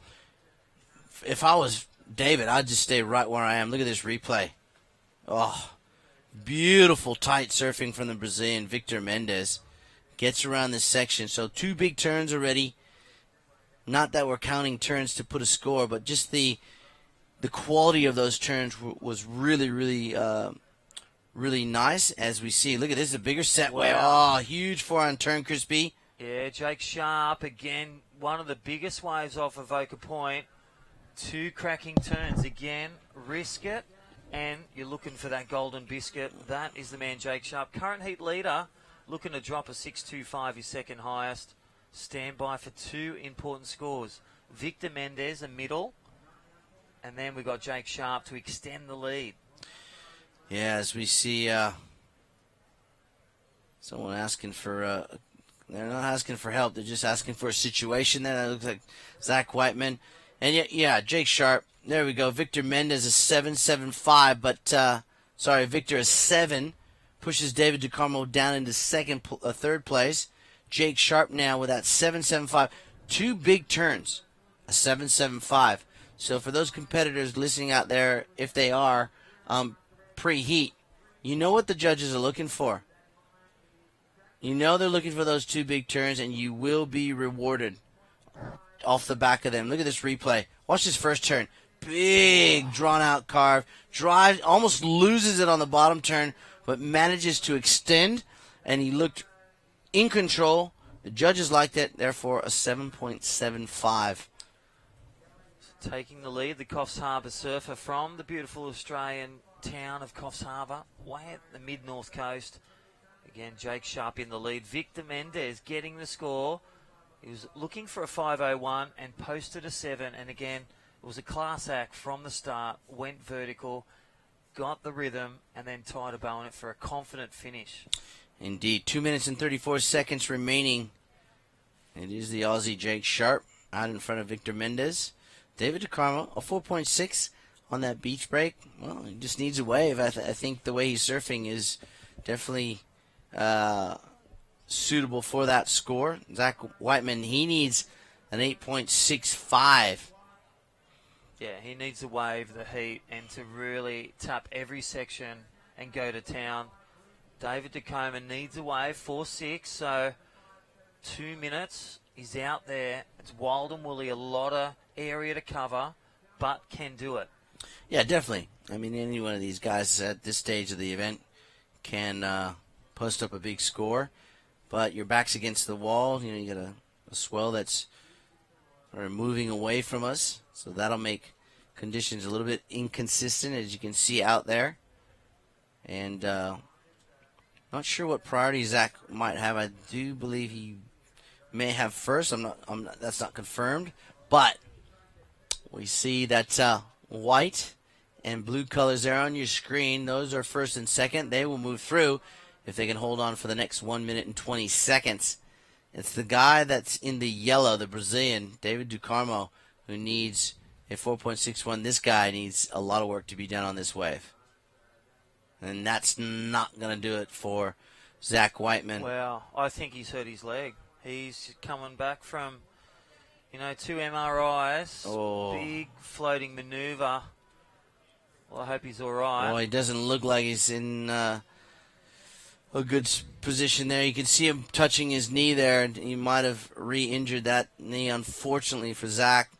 if I was David, I'd just stay right where I am. Look at this replay. Oh, beautiful tight surfing from the Brazilian Victor Mendez. Gets around this section. So 2 big turns already. Not that we're counting turns to put a score, but just the quality of those turns was really, really, really nice. As we see, look at this, a bigger set wave. Wow. Oh, huge 4-on turn, Crispy. Yeah, Jake Sharp, again, one of the biggest waves off Avoca Point. 2 cracking turns. Again, risk it, and you're looking for that golden biscuit. That is the man, Jake Sharp. Current heat leader, looking to drop a 6.25, his second highest. Stand by for 2 important scores. Victor Mendez, a middle, and then we've got Jake Sharp to extend the lead. Yeah, as we see someone asking for, they're not asking for help, they're just asking for a situation there. That looks like Zach Whiteman. And yeah, Jake Sharp, there we go. Victor Mendez is 7.75, but, Victor is 7, pushes David DeCarmo down into third place. Jake Sharp now with that 7.75, 2 big turns, a 7.75. So for those competitors listening out there, if they are pre-heat, you know what the judges are looking for. You know they're looking for those 2 big turns, and you will be rewarded off the back of them. Look at this replay. Watch this first turn. Big drawn-out carve. Drives, almost loses it on the bottom turn, but manages to extend, and he looked in control. The judges liked it, therefore a 7.75. Taking the lead, the Coffs Harbour surfer from the beautiful Australian town of Coffs Harbour, way at the mid-north coast. Again, Jake Sharp in the lead. Victor Mendez getting the score. He was looking for a 5.01 and posted a 7. And again, it was a class act from the start. Went vertical, got the rhythm, and then tied a bow on it for a confident finish. Indeed. 2 minutes and 34 seconds remaining. It is the Aussie Jake Sharp out in front of Victor Mendez. David DeCarmo, a 4.6 on that beach break. Well, he just needs a wave. I think the way he's surfing is definitely suitable for that score. Zach Whiteman, he needs an 8.65. Yeah, he needs to wave the heat and to really tap every section and go to town. David DeCarmo needs a wave, 4.6, so 2 minutes. He's out there. It's wild and woolly, a lot of area to cover, but can do it. Yeah, definitely. I mean, any one of these guys at this stage of the event can post up a big score, but your back's against the wall. You got a swell that's sort of moving away from us, so that'll make conditions a little bit inconsistent, as you can see out there. And not sure what priority Zach might have. I do believe he may have first. I'm not. That's not confirmed, but we see that white and blue colors there on your screen. Those are first and second. They will move through if they can hold on for the next 1 minute and 20 seconds. It's the guy that's in the yellow, the Brazilian, David DeCarmo, who needs a 4.61. This guy needs a lot of work to be done on this wave. And that's not going to do it for Zach Whiteman. Well, I think he's hurt his leg. He's coming back from, 2 MRIs. Oh. Big floating manoeuvre. Well, I hope he's all right. Oh, he doesn't look like he's in a good position there. You can see him touching his knee there, and he might have re-injured that knee, unfortunately, for Zach.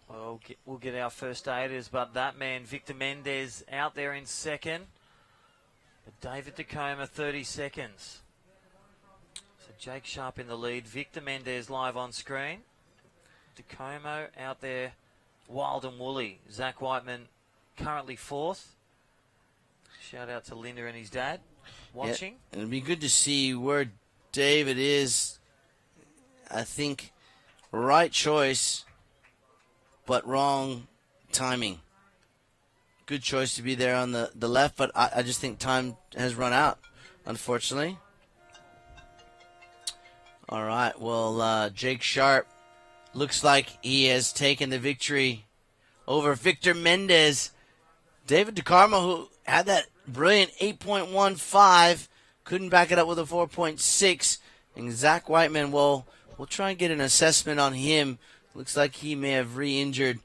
Well, we'll get our first aiders, but that man, Victor Mendez, out there in second. But David Tacoma, 30 seconds. So Jake Sharp in the lead. Victor Mendez live on screen. Tacoma out there, wild and woolly. Zach Whiteman currently fourth. Shout out to Linda and his dad watching. Yeah, it'd be good to see where David is. I think right choice, but wrong timing. Good choice to be there on the left, but I just think time has run out, unfortunately. All right, well, Jake Sharp looks like he has taken the victory over Victor Mendez. David DeCarmo, who had that brilliant 8.15, couldn't back it up with a 4.6. And Zach Whiteman, well, we'll try and get an assessment on him. Looks like he may have re-injured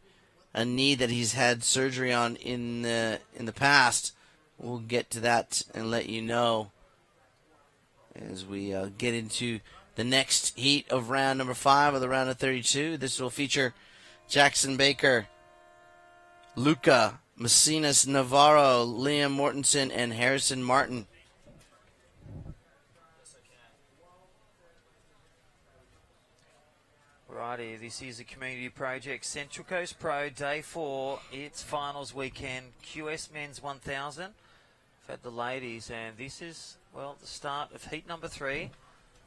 a knee that he's had surgery on in the past. We'll get to that and let you know as we get into the next heat of round number 5 of the round of 32. This will feature Jackson Baker, Luca Macinas Navarro, Liam Mortensen, and Harrison Martin. Righty, this is a community project. Central Coast Pro, day 4. It's finals weekend. QS Men's 1000. We've had the ladies, and this is, well, the start of heat number 3.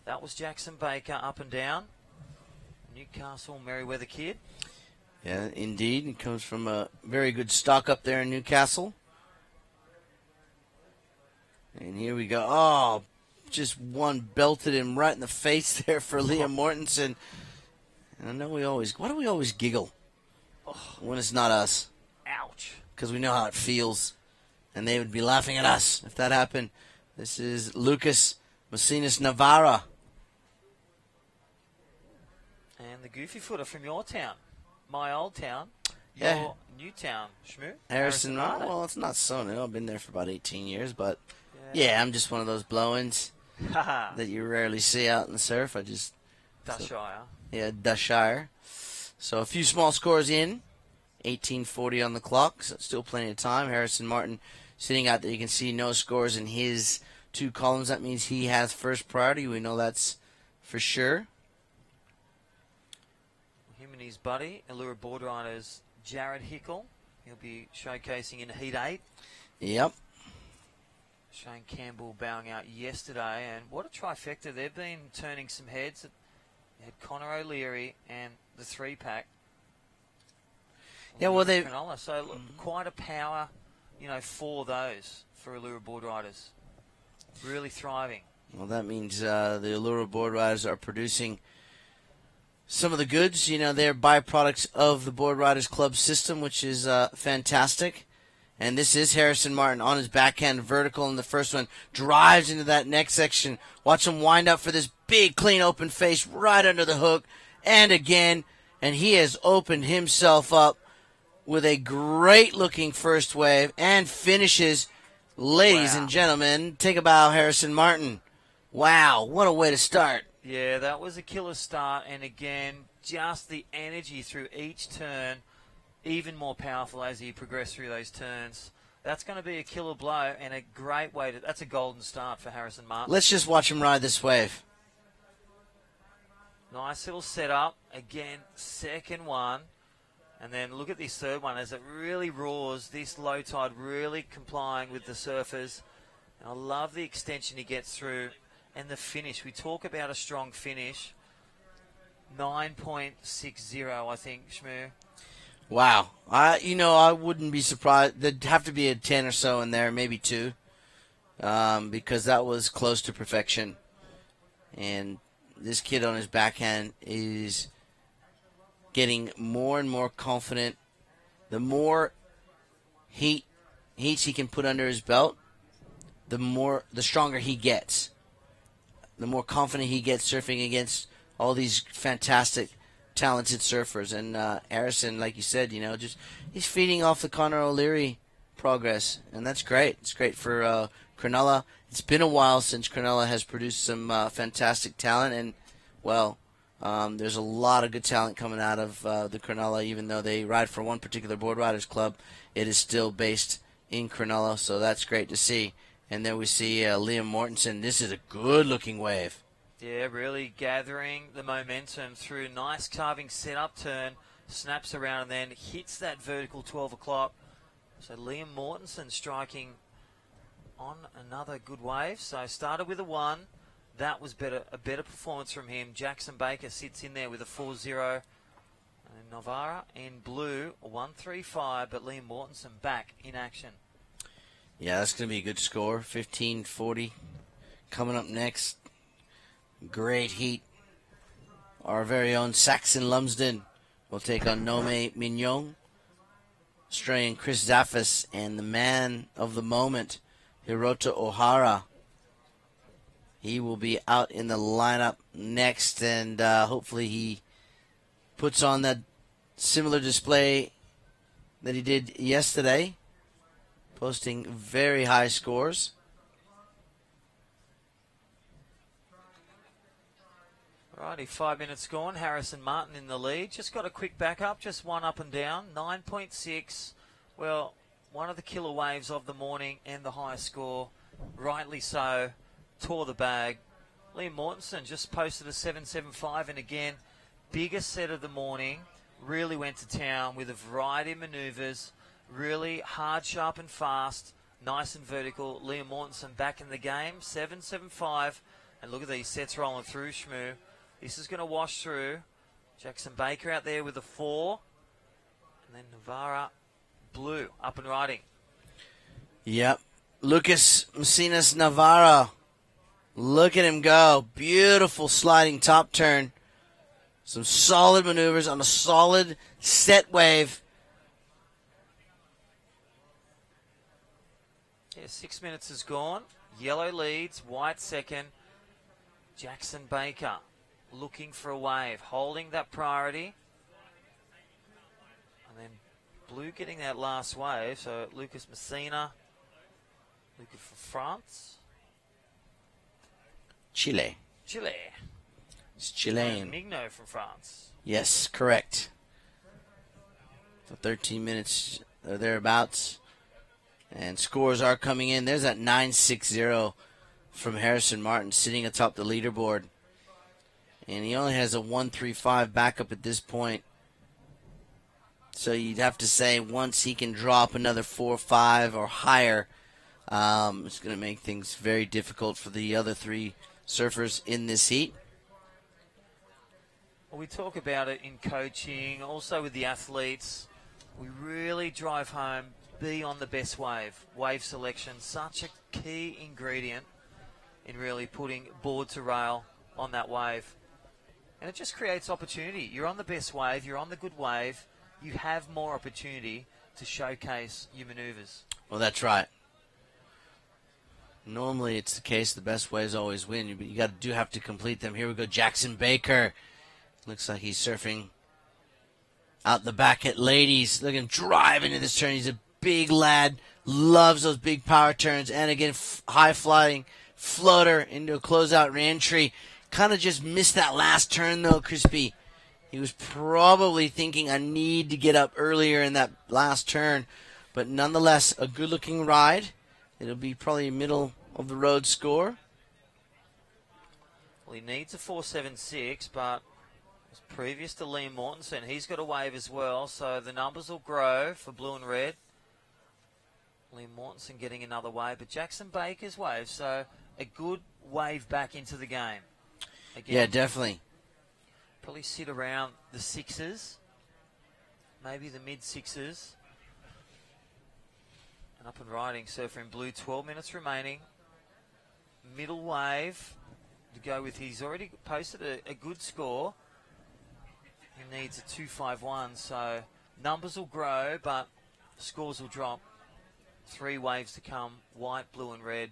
That was Jackson Baker up and down. Newcastle Merryweather kid. Yeah, indeed. He comes from a very good stock up there in Newcastle. And here we go. Oh, just one belted him right in the face there for Liam Mortensen. And I know why do we always giggle when it's not us? Ouch. Because we know how it feels. And they would be laughing at us if that happened. This is Lucas Macinas Navarra. And the goofy footer from your town. My old town. Yeah. Your new town, Shmoo. Harrison, Martin. well, it's not so new. I've been there for about 18 years. But, yeah, I'm just one of those blow-ins that you rarely see out in the surf. Dushire. Yeah, Dushire. So a few small scores in. 18:40 on the clock, so still plenty of time. Harrison Martin sitting out there. You can see no scores in his 2 columns. That means he has first priority. We know that's for sure. Him and his buddy, Allura board riders Jared Hickle. He'll be showcasing in Heat 8. Yep. Shane Campbell bowing out yesterday, and what a trifecta. They've been turning some heads. They had Connor O'Leary and the 3-pack. Yeah, well, they... So quite a power, for those, for Allura board riders. Really thriving. Well, that means the Allura board riders are producing some of the goods. They're byproducts of the Board Riders Club system, which is fantastic. And this is Harrison Martin on his backhand vertical in the first one. Drives into that next section. Watch him wind up for this big, clean, open face right under the hook. And again. And he has opened himself up with a great-looking first wave and finishes. Ladies and gentlemen, take a bow, Harrison Martin. Wow, what a way to start. Yeah, that was a killer start. And again, just the energy through each turn. Even more powerful as he progressed through those turns. That's going to be a killer blow and a great way to... That's a golden start for Harrison Martin. Let's just watch him ride this wave. Nice little setup. Again, second one. And then look at this third one as it really roars. This low tide really complying with the surfers. And I love the extension he gets through. And the finish. We talk about a strong finish. 9.60, I think, Shmoo. Wow. I wouldn't be surprised. There'd have to be a 10 or so in there, maybe 2, because that was close to perfection. And this kid on his backhand is getting more and more confident. The more heats he can put under his belt, the stronger he gets. The more confident he gets surfing against all these fantastic, talented surfers. And Harrison, like you said, he's feeding off the Conor O'Leary progress, and that's great. It's great for Cronulla. It's been a while since Cronulla has produced some fantastic talent, and there's a lot of good talent coming out of the Cronulla. Even though they ride for one particular board riders club, it is still based in Cronulla, so that's great to see. And then we see Liam Mortensen. This is a good-looking wave. Yeah, really gathering the momentum through nice carving setup turn, snaps around and then hits that vertical 12 o'clock. So Liam Mortensen striking on another good wave. So started with a 1. That was a better performance from him. Jackson Baker sits in there with a 4-0. And Navarra in blue, a 1-3-5, but Liam Mortensen back in action. Yeah, that's going to be a good score. 15-40 coming up next. Great heat. Our very own Saxon Lumsden will take on Nome Mignon. Australian Chris Zaffis and the man of the moment, Hirota O'Hara. He will be out in the lineup next, and hopefully he puts on that similar display that he did yesterday, posting very high scores. Righty, 5 minutes gone. Harrison Martin in the lead. Just got a quick backup, just one up and down. 9.6. Well, one of the killer waves of the morning and the highest score. Rightly so. Tore the bag. Liam Mortensen just posted a 7.75, and again, biggest set of the morning. Really went to town with a variety of manoeuvres. Really hard, sharp and fast. Nice and vertical. Liam Mortensen back in the game. 7.75. And look at these sets rolling through, Shmoo. This is going to wash through. Jackson Baker out there with a 4. And then Navarra blue up and riding. Yep. Lucas Messinas Navarra. Look at him go. Beautiful sliding top turn. Some solid maneuvers on a solid set wave. Yeah, 6 minutes is gone. Yellow leads, white second. Jackson Baker looking for a wave, holding that priority. And then blue getting that last wave. So Lucas Messina, looking for France. Chile. It's Chilean. Migno from France. Yes, correct. For 13 minutes or thereabouts. And scores are coming in. There's that 9.60 from Harrison Martin sitting atop the leaderboard. And he only has a 1.35 backup at this point. So you'd have to say once he can drop another 4.5 or higher, it's going to make things very difficult for the other 3 surfers in this heat. Well, we talk about it in coaching, also with the athletes. We really drive home, be on the best wave. Wave selection, such a key ingredient in really putting board to rail on that wave. And it just creates opportunity. You're on the best wave, you're on the good wave, you have more opportunity to showcase your maneuvers. Well, that's right. Normally it's the case the best waves always win, but you have to complete them. Here we go, Jackson Baker. Looks like he's surfing out the back at ladies. Look at him drive into this turn. He's a big lad, loves those big power turns, and again, high flying floater into a closeout reentry. Kind of just missed that last turn though, Crispy. He was probably thinking, I need to get up earlier in that last turn, but nonetheless, a good looking ride. It'll be probably a middle of the road score. Well, he needs a 4.76, but it's previous to Liam Mortensen. He's got a wave as well, so the numbers will grow for blue and red. Liam Mortensen getting another wave, but Jackson Baker's wave, so a good wave back into the game. Again, Yeah, definitely. probably sit around the 6s, maybe the mid-6s. And up and riding, surfer in blue, 12 minutes remaining. Middle wave to go with. He's already posted a good score. He needs a 2.51, so numbers will grow, but scores will drop. 3 waves to come, white, blue and red.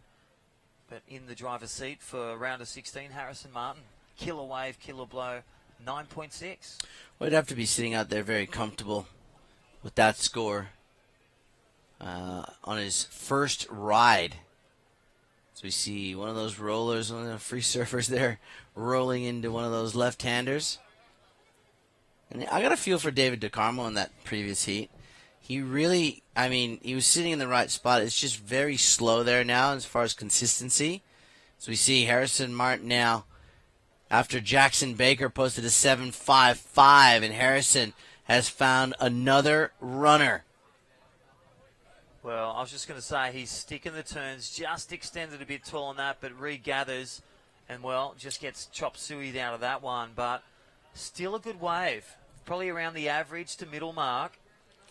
But in the driver's seat for round of 16, Harrison Martin. Killer wave, killer blow, 9.6. Well, he'd have to be sitting out there very comfortable with that score on his first ride. So we see one of those rollers, one of the free surfers there, rolling into one of those left-handers. And I got a feel for David DeCarmo in that previous heat. He really, he was sitting in the right spot. It's just very slow there now as far as consistency. So we see Harrison Martin now, after Jackson Baker posted a 7.55, and Harrison has found another runner. Well, I was just going to say he's sticking the turns, just extended a bit tall on that, but regathers and, well, just gets chop sueyed out of that one. But still a good wave, probably around the average to middle mark.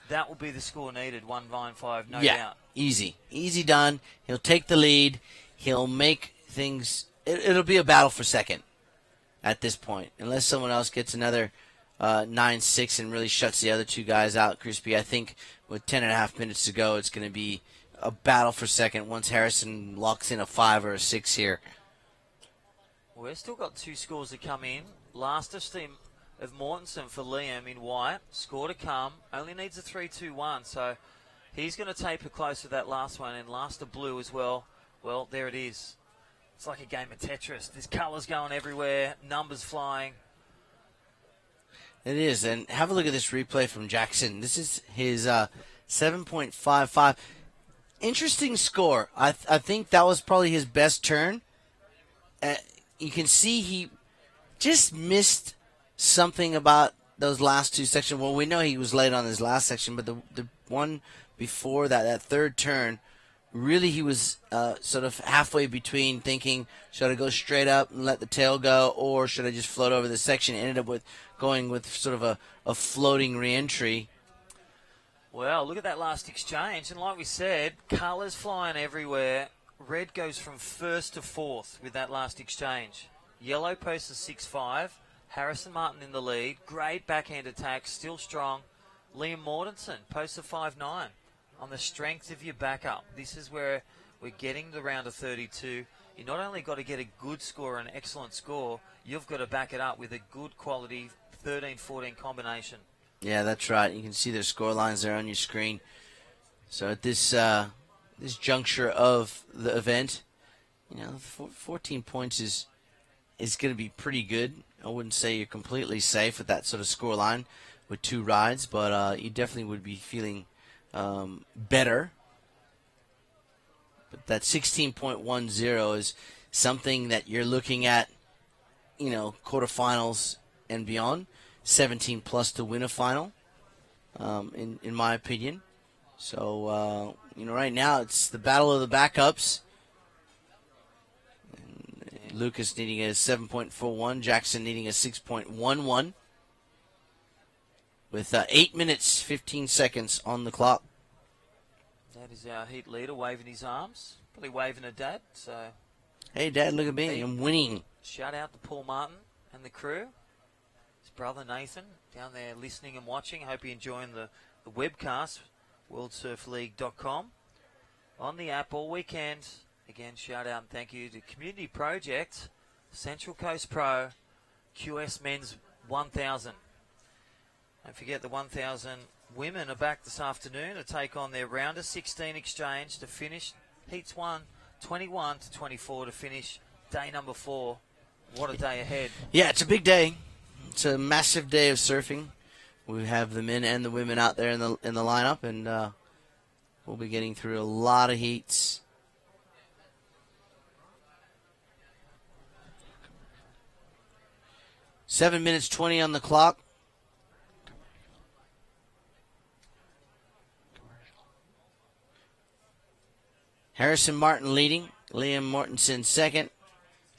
That will be the score needed, 1.95, no doubt. Easy. Easy done. He'll take the lead. He'll make things... It'll be a battle for second at this point. Unless someone else gets another 9.6 and really shuts the other two guys out, Crispy. I think with 10.5 minutes to go, it's going to be a battle for second once Harrison locks in a 5 or a 6 here. Well, we've still got 2 scores to come in. Last esteem of Mortensen for Liam in white. Score to come. Only needs a 3-2-1. So he's going to taper close to that last one. And last of blue as well. Well, there it is. It's like a game of Tetris. There's colours going everywhere. Numbers flying. It is. And have a look at this replay from Jackson. This is his 7.55. Interesting score. I think that was probably his best turn. You can see he just missed something about those last 2 sections. Well, we know he was late on his last section, but the one before that third turn, really he was sort of halfway between thinking, should I go straight up and let the tail go, or should I just float over the section? Ended up with going with sort of a floating reentry. Well, look at that last exchange. And like we said, colours flying everywhere. Red goes from first to fourth with that last exchange. Yellow posts a 6.5. Harrison Martin in the lead. Great backhand attack, still strong. Liam Mortensen posts a 5.9 on the strength of your backup. This is where we're getting the round of 32. You not only got to get a good score, an excellent score, you've got to back it up with a good quality 13-14 combination. Yeah, that's right. You can see their score lines there on your screen. So at this this juncture of the event, 14 points is going to be pretty good. I wouldn't say you're completely safe with that sort of score line with 2 rides, but you definitely would be feeling better. But that 16.10 is something that you're looking at, quarterfinals and beyond. 17 plus to win a final, in my opinion. So, right now it's the battle of the backups. Lucas needing a 7.41, Jackson needing a 6.11 with 8 minutes, 15 seconds on the clock. That is our heat leader waving his arms, probably waving at Dad. So, hey, Dad, look at me, I'm winning. Shout out to Paul Martin and the crew. His brother Nathan down there listening and watching. Hope you're enjoying the webcast, worldsurfleague.com. On the app all weekend. Again, shout out and thank you to Community Project, Central Coast Pro, QS Men's 1000. Don't forget the 1000 women are back this afternoon to take on their round of 16 exchange to finish heats 1, 21 to 24 to finish day number 4. What a day ahead. Yeah, it's a big day. It's a massive day of surfing. We have the men and the women out there in the lineup, and we'll be getting through a lot of heats. Seven minutes 20 on the clock. Harrison Martin leading. Liam Mortensen second.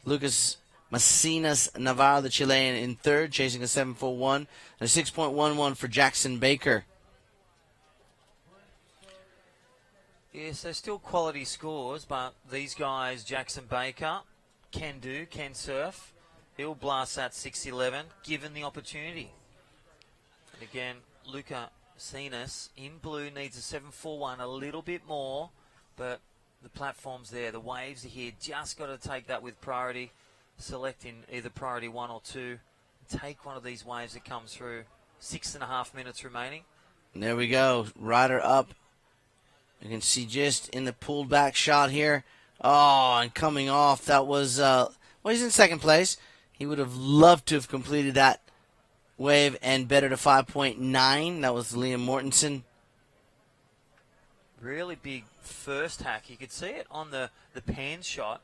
Lucas Macinas Navarro, the Chilean, in third, chasing a 7.41 and a 6.11 for Jackson Baker. Yes, they're still quality scores, but these guys, Jackson Baker, can surf. He'll blast that 6.11, given the opportunity. And again, Luca Macinas in blue needs a 7.41, a little bit more. but the platform's there. The waves are here. Just got to take that with priority. Select in either priority 1 or 2. Take one of these waves that comes through. 6.5 minutes remaining. And there we go. Rider up. You can see just in the pulled back shot here. Oh, and coming off, that was, well, he's in second place. He would have loved to have completed that wave and better to 5.9. That was Liam Mortensen. Really big first hack. You could see it on the pan shot.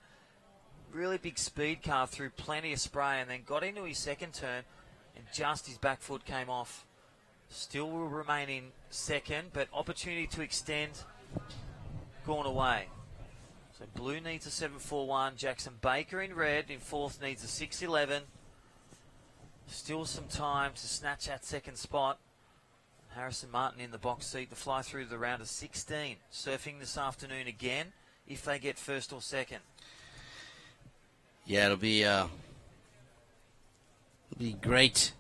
Really big speed car through plenty of spray and then got into his second turn and just his back foot came off. Still will remain in second, but opportunity to extend gone away. So blue needs a 7.41. Jackson Baker in red in fourth needs a 6.11. Still some time to snatch that second spot. Harrison Martin in the box seat. The fly through the round of 16. Surfing this afternoon again if they get first or second. Yeah, it'll be great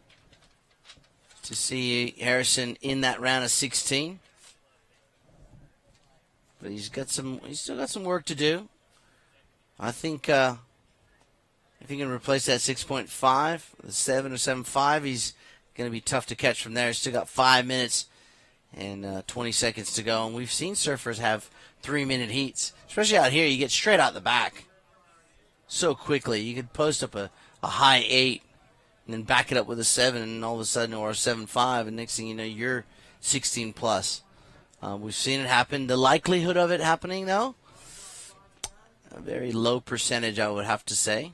to see Harrison in that round of 16. But he's still got some work to do. I think if he can replace that 6.5, the 7 or 7.5, he's going to be tough to catch from there. He's still got 5 minutes and 20 seconds to go. And we've seen surfers have 3-minute heats, especially out here. You get straight out the back so quickly. You could post up a high 8 and then back it up with a 7, and all of a sudden, or a 7.5, and next thing you know, you're 16 plus. We've seen it happen. The likelihood of it happening, though, a very low percentage, I would have to say.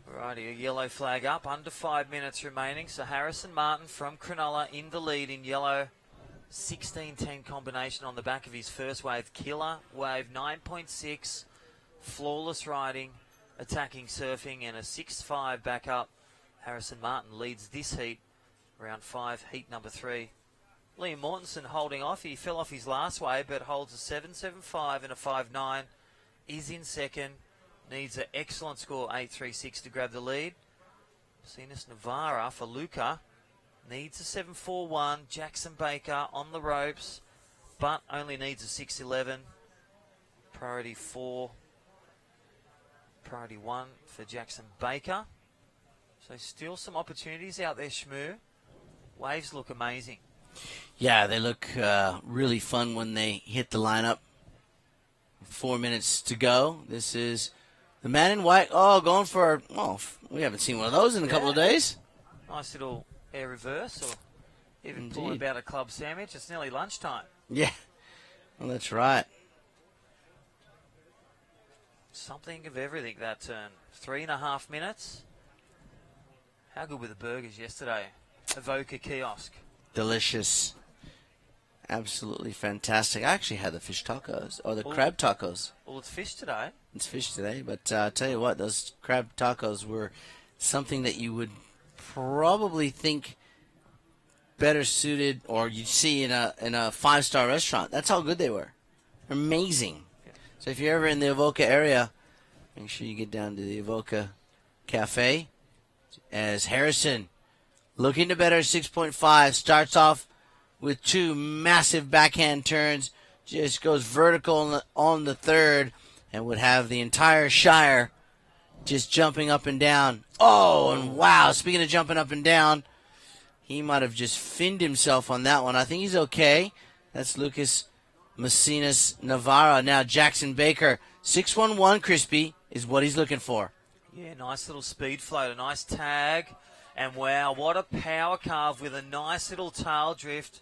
Righty, a yellow flag up, under 5 minutes remaining. So Harrison Martin from Cronulla in the lead in yellow. 16-10 combination on the back of his first wave. Killer wave 9.6. Flawless riding, attacking surfing, and a 6.5 back up. Harrison Martin leads this heat, round 5, heat number 3. Liam Mortensen holding off. He fell off his last wave, but holds a 7.75 and a 5.9. Is in second. Needs an excellent score, 8.36 to grab the lead. Sinus Navarra for Luca. Needs a 7.41. Jackson Baker on the ropes, but only needs a 6.11. Priority 4. Priority 1 for Jackson Baker. So still some opportunities out there, Shmoo. Waves look amazing. Yeah, they look really fun when they hit the lineup. 4 minutes to go. This is the man in white. Oh, going for, well, we haven't seen one of those in a couple of days. Nice little air reverse, or even pulling about a club sandwich. It's nearly lunchtime. Yeah, well, that's right. Something of everything that turn. 3.5 minutes. How good were the burgers yesterday? Avoca kiosk. Delicious. Absolutely fantastic. I actually had the fish tacos, or the crab tacos. Well, it's fish today. It's fish today, but I'll tell you what, those crab tacos were something that you would probably think better suited, or you'd see in a 5-star restaurant. That's how good they were. Amazing. Yeah. So if you're ever in the Avoca area, make sure you get down to the Avoca Cafe. As Harrison, looking to better 6.5, starts off with 2 massive backhand turns, just goes vertical on the third, and would have the entire Shire just jumping up and down. Oh, and wow, speaking of jumping up and down, he might have just finned himself on that one. I think he's okay. That's Lucas Macinas Navarra. Now Jackson Baker, 6.11 crispy is what he's looking for. Yeah, nice little speed float, a nice tag. And wow, what a power carve with a nice little tail drift.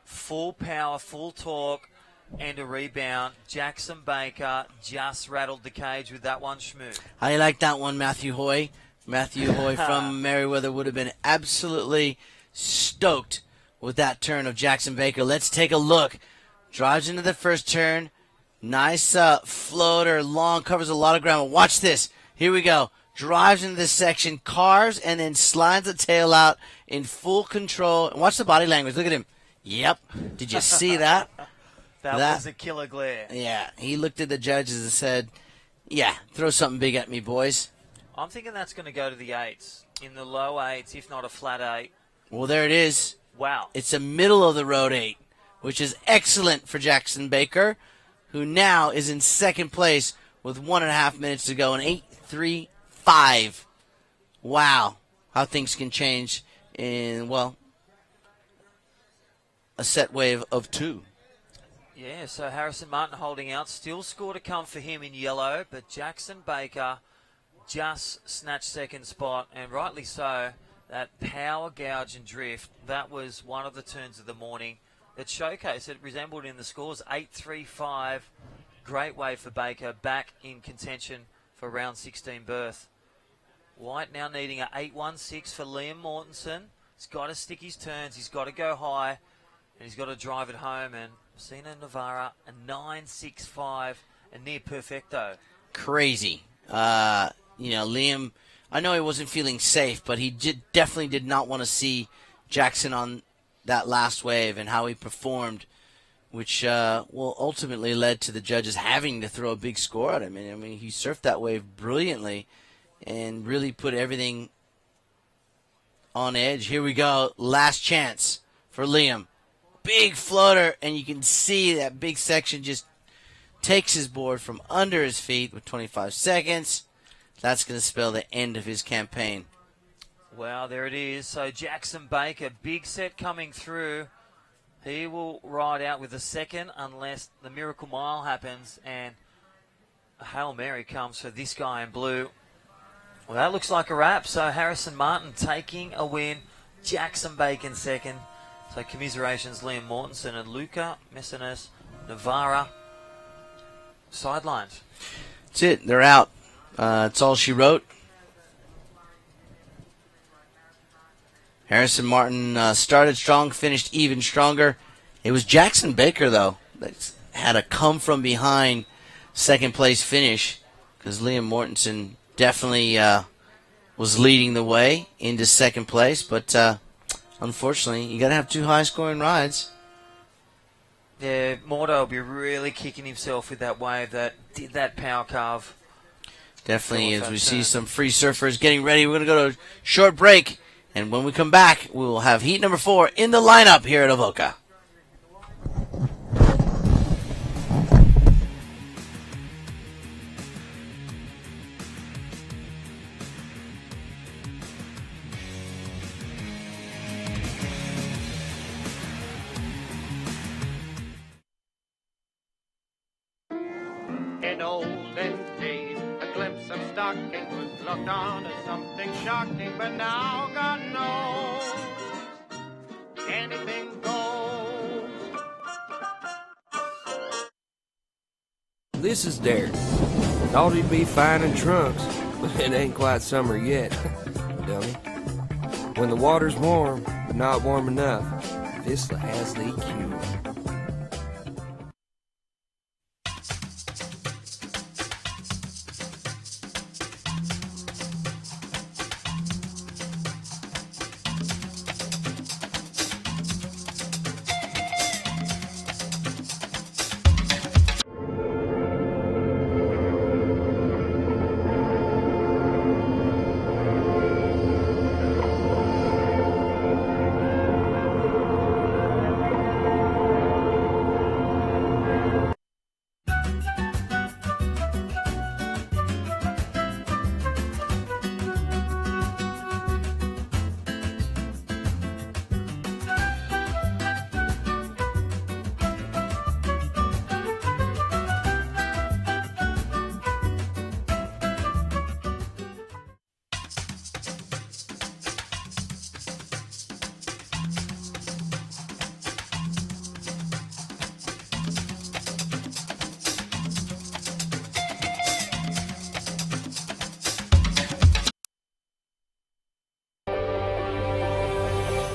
Full power, full torque, and a rebound. Jackson Baker just rattled the cage with that one, Shmoo. How do you like that one, Matthew Hoy? Matthew Hoy from Merriweather would have been absolutely stoked with that turn of Jackson Baker. Let's take a look. Drives into the first turn. Nice floater, long, covers a lot of ground. Watch this. Here we go. Drives into this section, carves, and then slides the tail out in full control. And watch the body language. Look at him. Yep. Did you see that? That was a killer glare. Yeah. He looked at the judges and said, yeah, throw something big at me, boys. I'm thinking that's going to go to the 8s. In the low 8s, if not a flat 8. Well, there it is. Wow. It's a middle of the road 8 which is excellent for Jackson Baker, who now is in second place with 1.5 minutes to go, an 8:35. Wow, how things can change in, well, a set wave of 2. Yeah, so Harrison Martin holding out. Still score to come for him in yellow, but Jackson Baker just snatched second spot, and rightly so. That power gouge and drift, that was one of the turns of the morning that showcased it, resembled in the scores. 8:35, great way for Baker, back in contention for round 16 berth. White now needing a 8:16 for Liam Mortensen. He's got to stick his turns, he's got to go high, and he's got to drive it home. And Messina Navarra, a 9.65, a near perfecto. Crazy. Liam, I know he wasn't feeling safe, but he definitely did not want to see Jackson on that last wave and how he performed, which ultimately led to the judges having to throw a big score at him. I mean, he surfed that wave brilliantly and really put everything on edge. Here we go. Last chance for Liam. Big floater, and you can see that big section just takes his board from under his feet with 25 seconds. That's going to spell the end of his campaign. Well, there it is. So Jackson Baker, big set coming through. He will ride out with a second unless the Miracle Mile happens and a Hail Mary comes for this guy in blue. Well, that looks like a wrap. So Harrison Martin taking a win. Jackson Baker second. So commiserations, Liam Mortensen and Luca Messinas Navarra sidelined. That's it. They're out. That's all she wrote. Harrison Martin started strong, finished even stronger. It was Jackson Baker, though, that had a come-from-behind second-place finish because Liam Mortensen definitely was leading the way into second place. But unfortunately, you got to have 2 high-scoring rides. Yeah, Mordo will be really kicking himself with that wave that did that power carve. Definitely, as we see some free surfers getting ready. We're going to go to a short break, and when we come back, we will have heat number 4 in the lineup here at Avoca. In olden days, a glimpse of stocking was looked on as something shocking, but now God knows anything goes. This is Derek. Thought he'd be fine in trunks, but it ain't quite summer yet, dummy. When the water's warm, but not warm enough, Visla has the cure.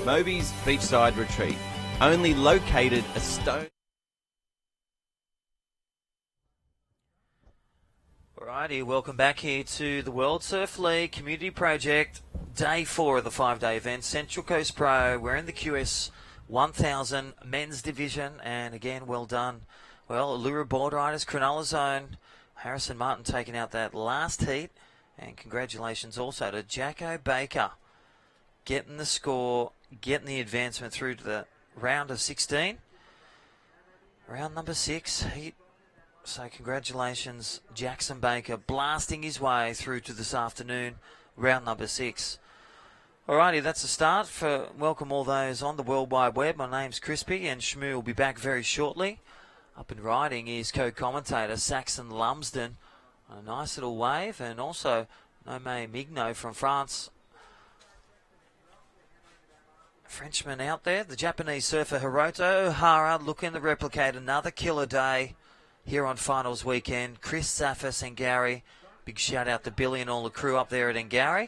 Moby's beachside retreat, only located a stone. Alrighty, welcome back here to the World Surf League Community Project, day 4 of the 5-day event, Central Coast Pro. We're in the QS 1000 men's division, and again, well done. Well, Allura board riders, Cronulla Zone, Harrison Martin taking out that last heat, and congratulations also to Jacko Baker, getting the score, getting the advancement through to the round of 16. Round number 6, heat. So congratulations, Jackson Baker, blasting his way through to this afternoon, round number 6. Alrighty, that's a start. Welcome all those on the World Wide Web. My name's Crispy, and Shmoo will be back very shortly. Up and riding is co-commentator Saxon Lumsden. A nice little wave, and also Nome Migno from France. Frenchman out there. The Japanese surfer Hiroto Ohara looking to replicate another killer day here on finals weekend. Chris Zaffis and Gary. Big shout out to Billy and all the crew up there at Ngari.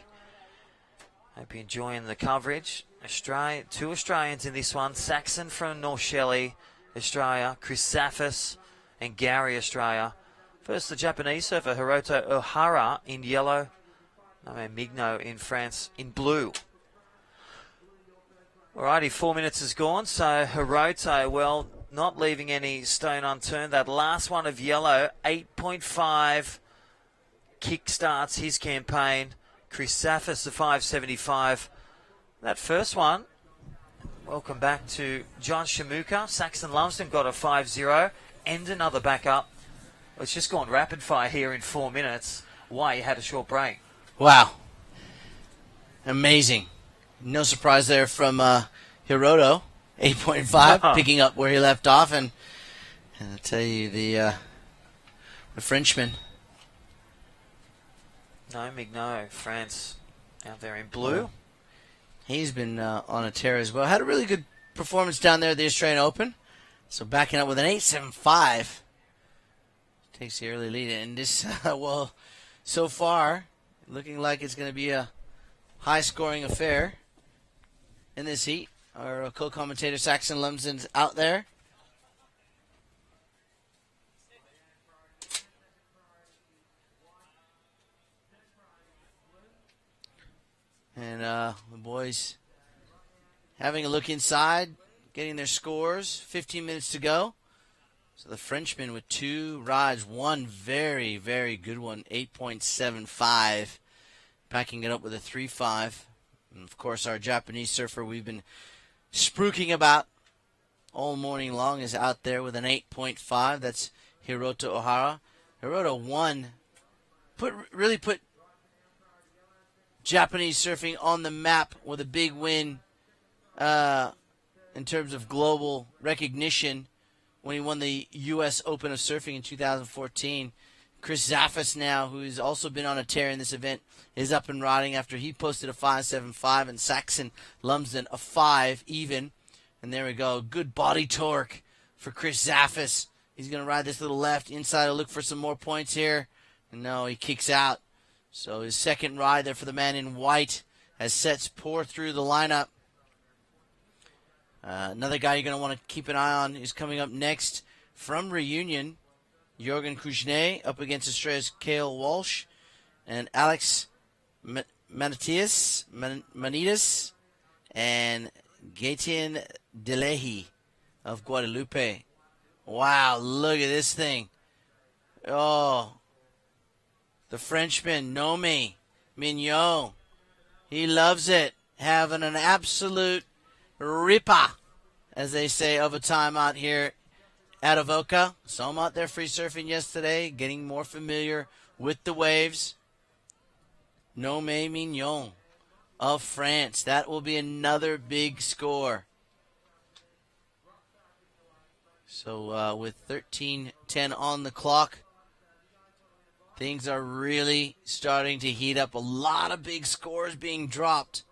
Hope you're enjoying the coverage. Two Australians in this one. Saxon from North Shelley, Australia. Chris Zaffis and Gary, Australia. First, the Japanese surfer Hiroto Ohara in yellow. Nome Migno in France in blue. Alrighty, 4 minutes is gone. So Hiroto, well, not leaving any stone unturned. That last one of yellow, 8.5, kick-starts his campaign. Chris Zaffis, the 5.75. That first one, welcome back to John Shamuka. Saxon Lumsden got a 5.0 and another backup. It's just gone rapid fire here in 4 minutes. Why you had a short break? Wow. Amazing. No surprise there from Hiroto, 8.5, picking up where he left off. And I'll tell you, the Frenchman. No, Migno, France, out there in blue. He's been on a tear as well. Had a really good performance down there at the Australian Open. So backing up with an 8.75. Takes the early lead. And this, well, so far, looking like it's going to be a high-scoring affair in this heat. Our co-commentator Saxon Lumsden's out there. And the boys having a look inside, getting their scores. 15 minutes to go. So the Frenchman with 2 rides, one very, very good one, 8.75. Backing it up with a 3.5. And of course, our Japanese surfer we've been spruiking about all morning long is out there with an 8.5. That's Hiroto Ohara. Hiroto won. Really put Japanese surfing on the map with a big win in terms of global recognition when he won the U.S. Open of Surfing in 2014. Chris Zaffis now, who's also been on a tear in this event, is up and riding after he posted a 5.75, and Saxon Lumsden a 5 even. And there we go. Good body torque for Chris Zaffis. He's going to ride this little left inside to look for some more points here. And no, he kicks out. So his second ride there for the man in white as sets pour through the lineup. Another guy you're going to want to keep an eye on is coming up next from Reunion. Jorgen Kuznet up against Australia's Cale Walsh and Alex Manitas and Gaetian Delehi of Guadalupe. Wow, look at this thing. Oh, the Frenchman, Nome Mignon. He loves it. Having an absolute ripper, as they say, of a time out here at Avoca. Saw him out there free surfing yesterday, getting more familiar with the waves. Nome Mignon of France. That will be another big score. So with 13:10 on the clock, things are really starting to heat up. A lot of big scores being dropped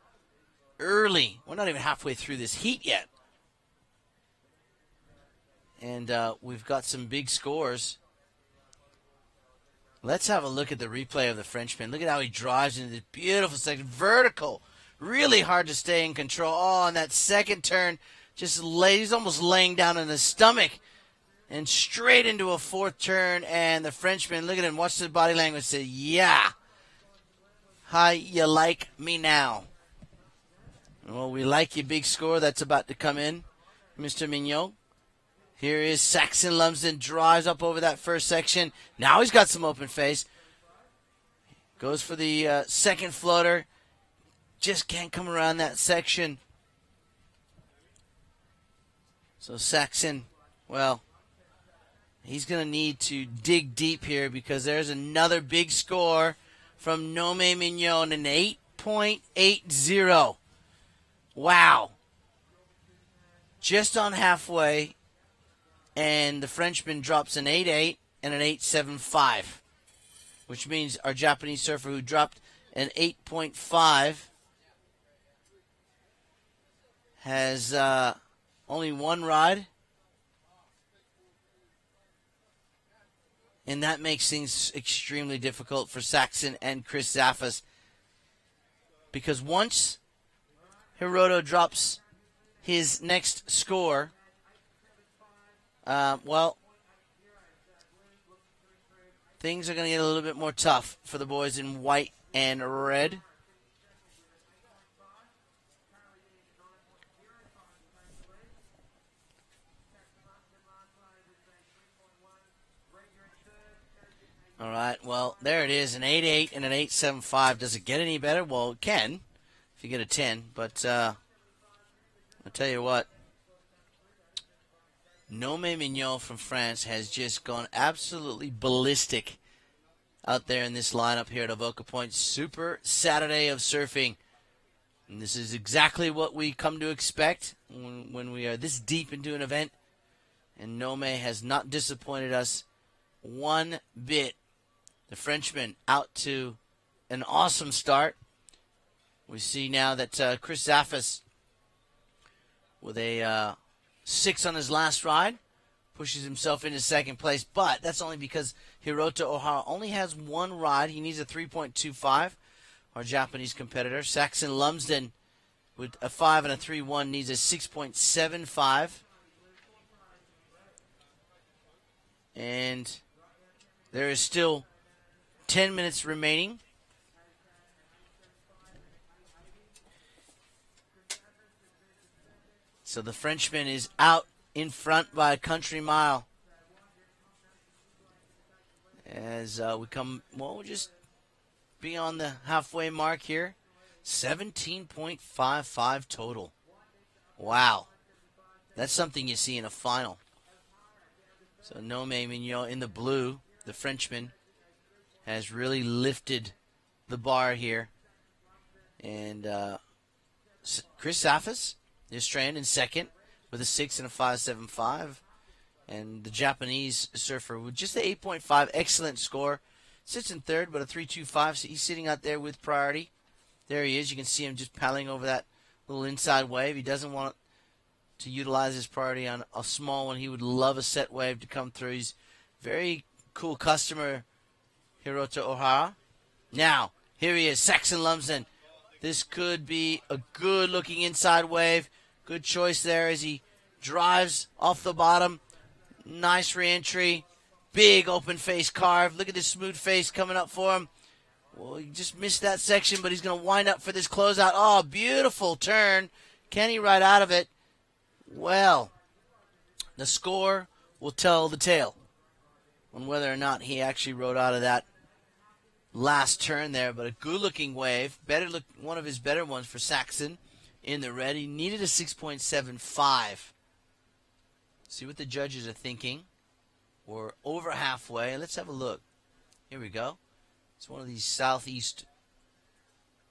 early. We're not even halfway through this heat yet. And we've got some big scores. Let's have a look at the replay of the Frenchman. Look at how he drives into this beautiful section. Vertical. Really hard to stay in control. Oh, and that second turn, he's almost laying down on his stomach. And straight into a fourth turn. And the Frenchman, look at him, watch the body language, say, yeah. How you like me now? Well, we like your big score that's about to come in, Mr. Mignon. Here is Saxon Lumsden, drives up over that first section. Now he's got some open face. Goes for the second floater. Just can't come around that section. So Saxon, well, He's going to need to dig deep here because there's another big score from Nome Mignon, an 8.80. Wow. Just on halfway, and the Frenchman drops an 8.8 and an 8.75, which means our Japanese surfer who dropped an 8.5 has only one ride. And that makes things extremely difficult for Saxon and Chris Zaffis. Because once Hiroto drops his next score, things are going to get a little bit more tough for the boys in white and red. All right, well, there it is, an 8.8 and an 8.75. Does it get any better? Well, it can if you get a 10. But I'll tell you what, Nome Mignon from France has just gone absolutely ballistic out there in this lineup here at Avoca Point. Super Saturday of surfing. And this is exactly what we come to expect when we are this deep into an event. And Nome has not disappointed us one bit. The Frenchman out to an awesome start. We see now that Chris Zaffis, with a 6 on his last ride, pushes himself into second place. But that's only because Hiroto Ohara only has one ride. He needs a 3.25. Our Japanese competitor, Saxon Lumsden, with a 5 and a 3.1, needs a 6.75. And there is still 10 minutes remaining. So the Frenchman is out in front by a country mile. As we'll just be on the halfway mark here. 17.55 total. Wow. That's something you see in a final. So Nome Mignon in the blue, the Frenchman, has really lifted the bar here. And Chris Zaffis, the Australian, in second with a 6 and a 5.75. And the Japanese surfer with just the 8.5, excellent score. Sits in third, but a 3.25, so he's sitting out there with priority. There he is. You can see him just paddling over that little inside wave. He doesn't want to utilize his priority on a small one. He would love a set wave to come through. He's very cool customer, Hiroto Ohara. Now, here he is, Saxon Lumsden. This could be a good-looking inside wave. Good choice there as he drives off the bottom. Nice re-entry. Big open face carve. Look at this smooth face coming up for him. Well, he just missed that section, but he's going to wind up for this closeout. Oh, beautiful turn. Can he ride out of it? Well, the score will tell the tale on whether or not he actually rode out of that last turn there. But a good-looking wave. One of his better ones for Saxon in the red. He needed a 6.75. See what the judges are thinking. We're over halfway. Let's have a look. Here we go. It's one of these southeast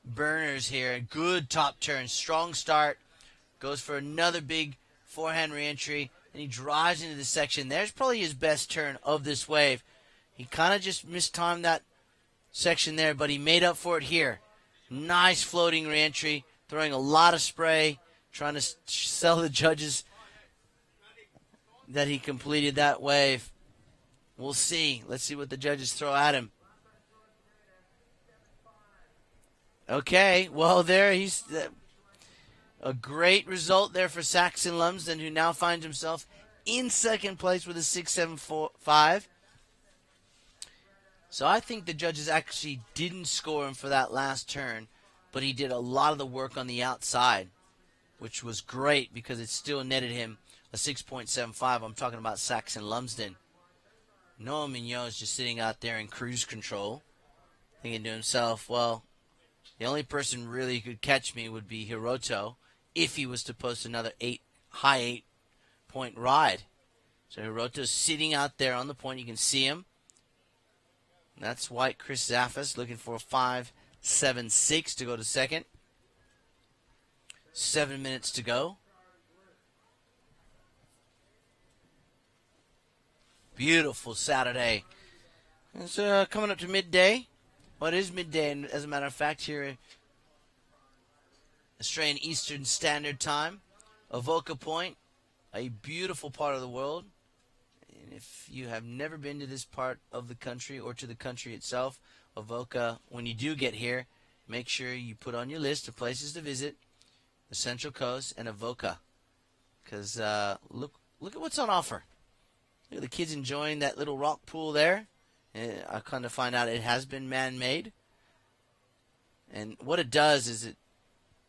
burners here. Good top turn. Strong start. Goes for another big forehand reentry. And he drives into the section. There's probably his best turn of this wave. He kind of just mistimed that section there, but he made up for it here. Nice floating reentry. Throwing a lot of spray. Trying to sell the judges that he completed that wave. We'll see. Let's see what the judges throw at him. Okay, well, there he's a great result there for Saxon Lumsden, who now finds himself in second place with a 6.75. So I think the judges actually didn't score him for that last turn, but he did a lot of the work on the outside, which was great because it still netted him a 6.75. I'm talking about Saxon Lumsden. Noah Mignot is just sitting out there in cruise control, thinking to himself, well, the only person really who could catch me would be Hiroto if he was to post another high 8-point ride. So Hiroto's sitting out there on the point. You can see him. That's white Chris Zaffis looking for a 5.76 to go to second. 7 minutes to go. Beautiful Saturday. It's coming up to midday. Well, it is midday, and as a matter of fact, here Australian Eastern Standard Time. Avoca Point, a beautiful part of the world. And if you have never been to this part of the country or to the country itself, Avoca, when you do get here, make sure you put on your list of places to visit the Central Coast and Avoca. Because look at what's on offer. Look at the kids enjoying that little rock pool there. And I kind of find out it has been man-made. And what it does is it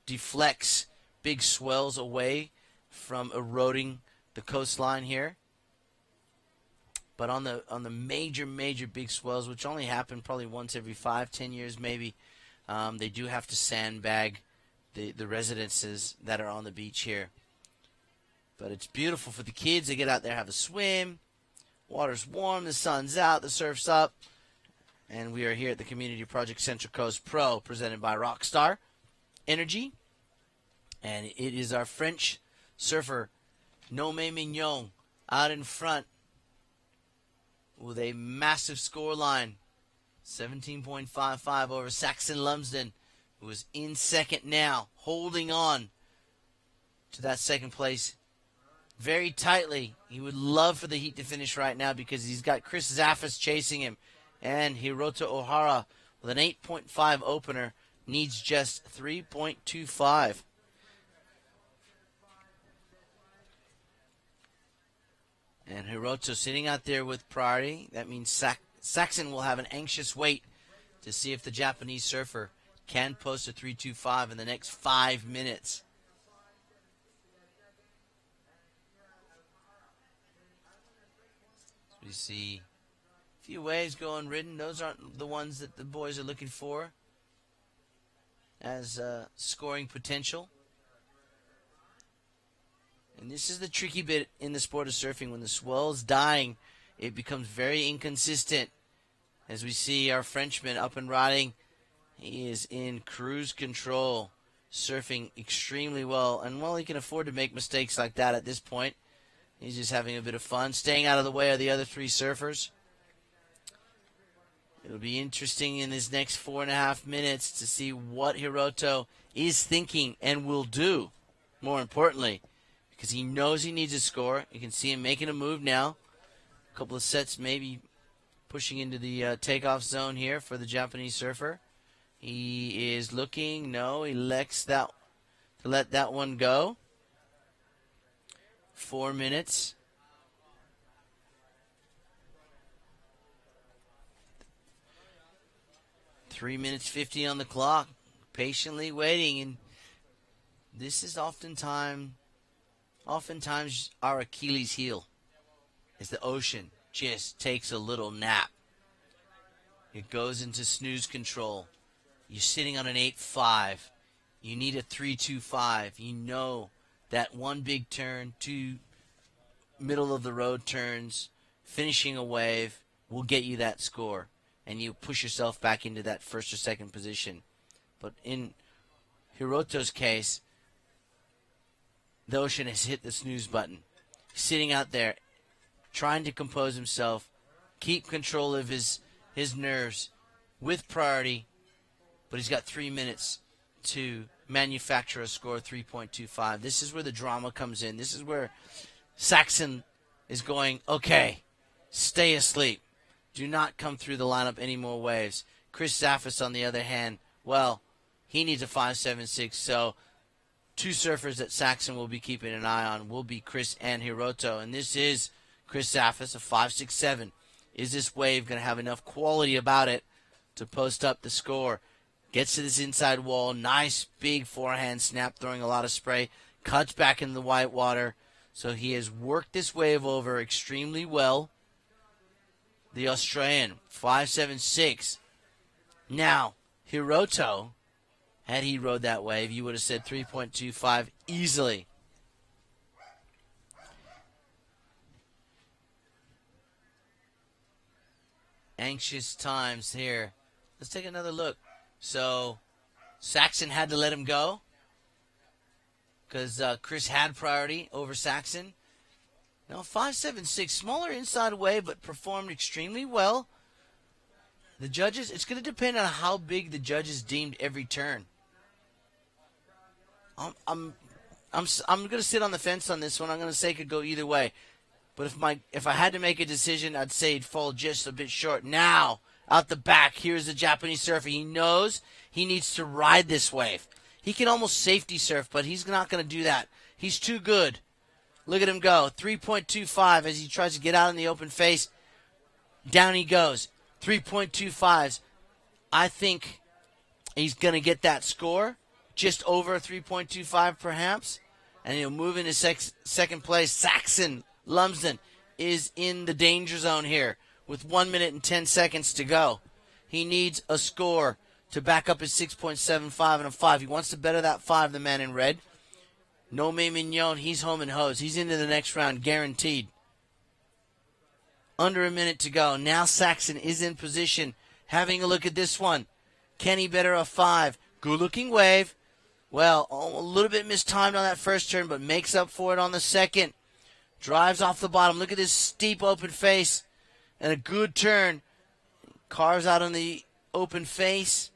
deflects big swells away from eroding the coastline here. But on the major big swells, which only happen probably once every 5-10 years maybe, they do have to sandbag the residences that are on the beach here. But it's beautiful for the kids. They get out there, have a swim. Water's warm, the sun's out, the surf's up. And we are here at the Community Project Central Coast Pro, presented by Rockstar Energy. And it is our French surfer, Nome Mignon, out in front with a massive score line. 17.55 over Saxon Lumsden, who is in second now, holding on to that second place very tightly. He would love for the heat to finish right now because he's got Chris Zaffis chasing him. And Hiroto Ohara with an 8.5 opener needs just 3.25. And Hiroto sitting out there with priority. That means Saxon will have an anxious wait to see if the Japanese surfer can post a 3.25 in the next 5 minutes. So we see a few waves going ridden. Those aren't the ones that the boys are looking for as scoring potential. And this is the tricky bit in the sport of surfing. When the swell's dying, it becomes very inconsistent. As we see our Frenchman up and riding, he is in cruise control, surfing extremely well. And while he can afford to make mistakes like that at this point, he's just having a bit of fun, staying out of the way of the other three surfers. It'll be interesting in his next 4.5 minutes to see what Hiroto is thinking and will do, more importantly, because he knows he needs a score. You can see him making a move now. A couple of sets maybe pushing into the takeoff zone here for the Japanese surfer. He is looking. No, he elects to let that one go. 4 minutes. Three minutes 50 on the clock. Patiently waiting. And this is oftentimes our Achilles heel, is the ocean just takes a little nap. It goes into snooze control. You're sitting on an 8.5. You need a 3.25. You know that one big turn, two middle of the road turns, finishing a wave will get you that score, and you push yourself back into that first or second position. But in Hiroto's case, the ocean has hit the snooze button. Sitting out there, trying to compose himself, keep control of his nerves with priority, but he's got 3 minutes to manufacture a score of 3.25. This is where the drama comes in. This is where Saxon is going, okay, stay asleep. Do not come through the lineup any more waves. Chris Zaffis, on the other hand, well, he needs a 5.76, so two surfers that Saxon will be keeping an eye on will be Chris and Hiroto. And this is Chris Zaffis, a 5.67. Is this wave going to have enough quality about it to post up the score? Gets to this inside wall. Nice big forehand snap, throwing a lot of spray. Cuts back into the white water. So he has worked this wave over extremely well. The Australian, 5.76. Now, Hiroto, had he rode that wave, you would have said 3.25 easily. Anxious times here. Let's take another look. So, Saxon had to let him go because Chris had priority over Saxon. Now, 5.76, smaller inside wave, but performed extremely well. The judges, it's going to depend on how big the judges deemed every turn. I'm going to sit on the fence on this one. I'm going to say it could go either way. But if I had to make a decision, I'd say it'd fall just a bit short. Now, out the back, here's the Japanese surfer. He knows he needs to ride this wave. He can almost safety surf, but he's not going to do that. He's too good. Look at him go. 3.25 as he tries to get out in the open face. Down he goes. 3.25s. I think he's going to get that score. Just over 3.25 perhaps. And he'll move into second place. Saxon Lumsden is in the danger zone here with 1 minute and 10 seconds to go. He needs a score to back up his 6.75 and a 5. He wants to better that 5, the man in red. Nome Mignon, he's home and hose. He's into the next round, guaranteed. Under a minute to go. Now Saxon is in position. Having a look at this one. Can he better a 5? Good-looking wave. Well, a little bit mistimed on that first turn, but makes up for it on the second. Drives off the bottom. Look at this steep open face. And a good turn. Carves out on the open face.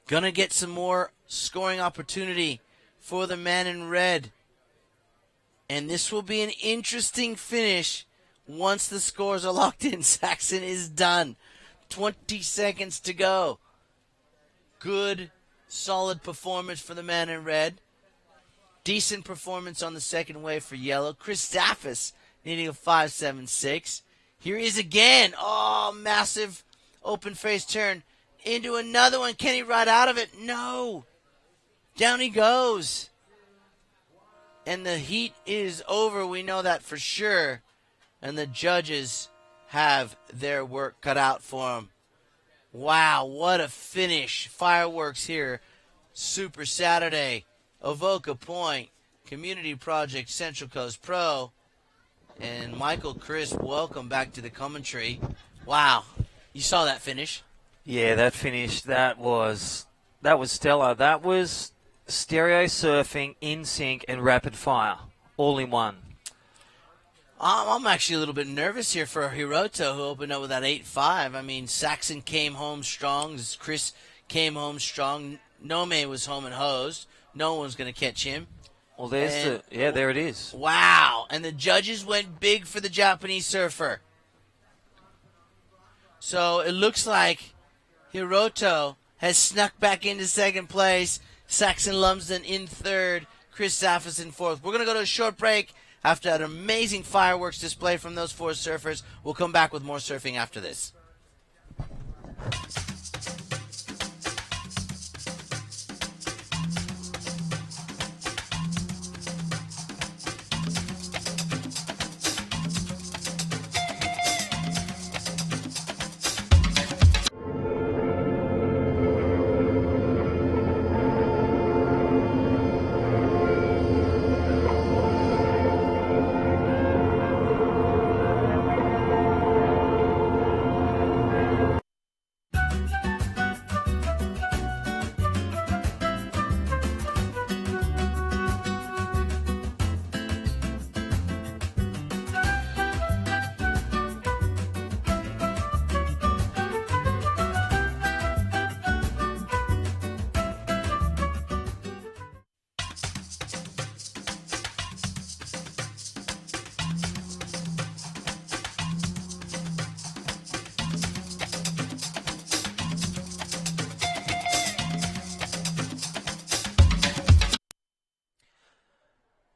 Gonna get some more scoring opportunity for the man in red. And this will be an interesting finish once the scores are locked in. Saxon is done. 20 seconds to go. Good, solid performance for the man in red. Decent performance on the second wave for yellow. Chris Staffis needing a 5.76. Here he is again. Oh, massive open face turn into another one. Can he ride out of it? No. Down he goes. And the heat is over. We know that for sure. And the judges have their work cut out for them. Wow, what a finish. Fireworks here. Super Saturday. Avoca Point, Community Project, Central Coast Pro. And Michael, Chris, welcome back to the commentary. Wow, you saw that finish. Yeah, that finish, that was stellar. That was stereo surfing, in sync, and rapid fire, all in one. I'm actually a little bit nervous here for Hiroto, who opened up with that 8.5. I mean, Saxon came home strong. Chris came home strong. Nome was home and hosed. No one's going to catch him. Well, there it is. Wow. And the judges went big for the Japanese surfer. So it looks like Hiroto has snuck back into second place. Saxon Lumsden in third. Chris Staffis in fourth. We're going to go to a short break. After an amazing fireworks display from those 4 surfers, we'll come back with more surfing after this.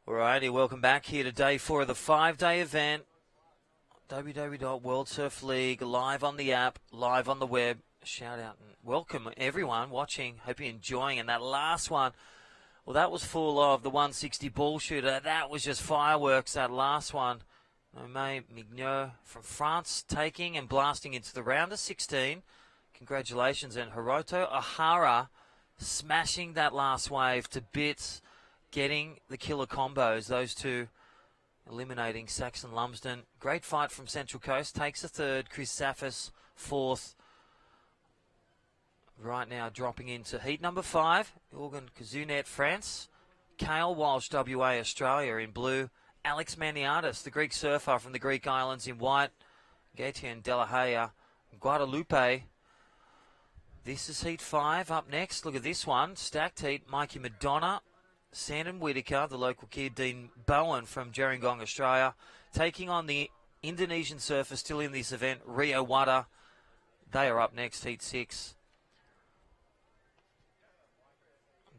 Alrighty, welcome back here to day 4 of the 5-day event. www.World Surf League, live on the app, live on the web. Shout out and welcome everyone watching. Hope you're enjoying. And that last one, well, that was full of the 160 ball shooter. That was just fireworks, that last one. Nome Mignon from France taking and blasting into the round of 16. Congratulations. And Hiroto Ohara smashing that last wave to bits, getting the killer combos. Those two eliminating Saxon Lumsden. Great fight from Central Coast. Takes a third. Chris Safis fourth. Right now dropping into heat number 5. Jorgen Kazunet, France. Kale Walsh, WA, Australia in blue. Alex Maniatis, the Greek surfer from the Greek islands in white. Gaetian Delahaya, Guadalupe. This is heat 5. Up next, look at this one. Stacked heat, Mikey Madonna. Sandon Whitaker, the local kid. Dean Bowen from Gerringong, Australia. Taking on the Indonesian surfer still in this event, Rio Wada. They are up next, heat 6.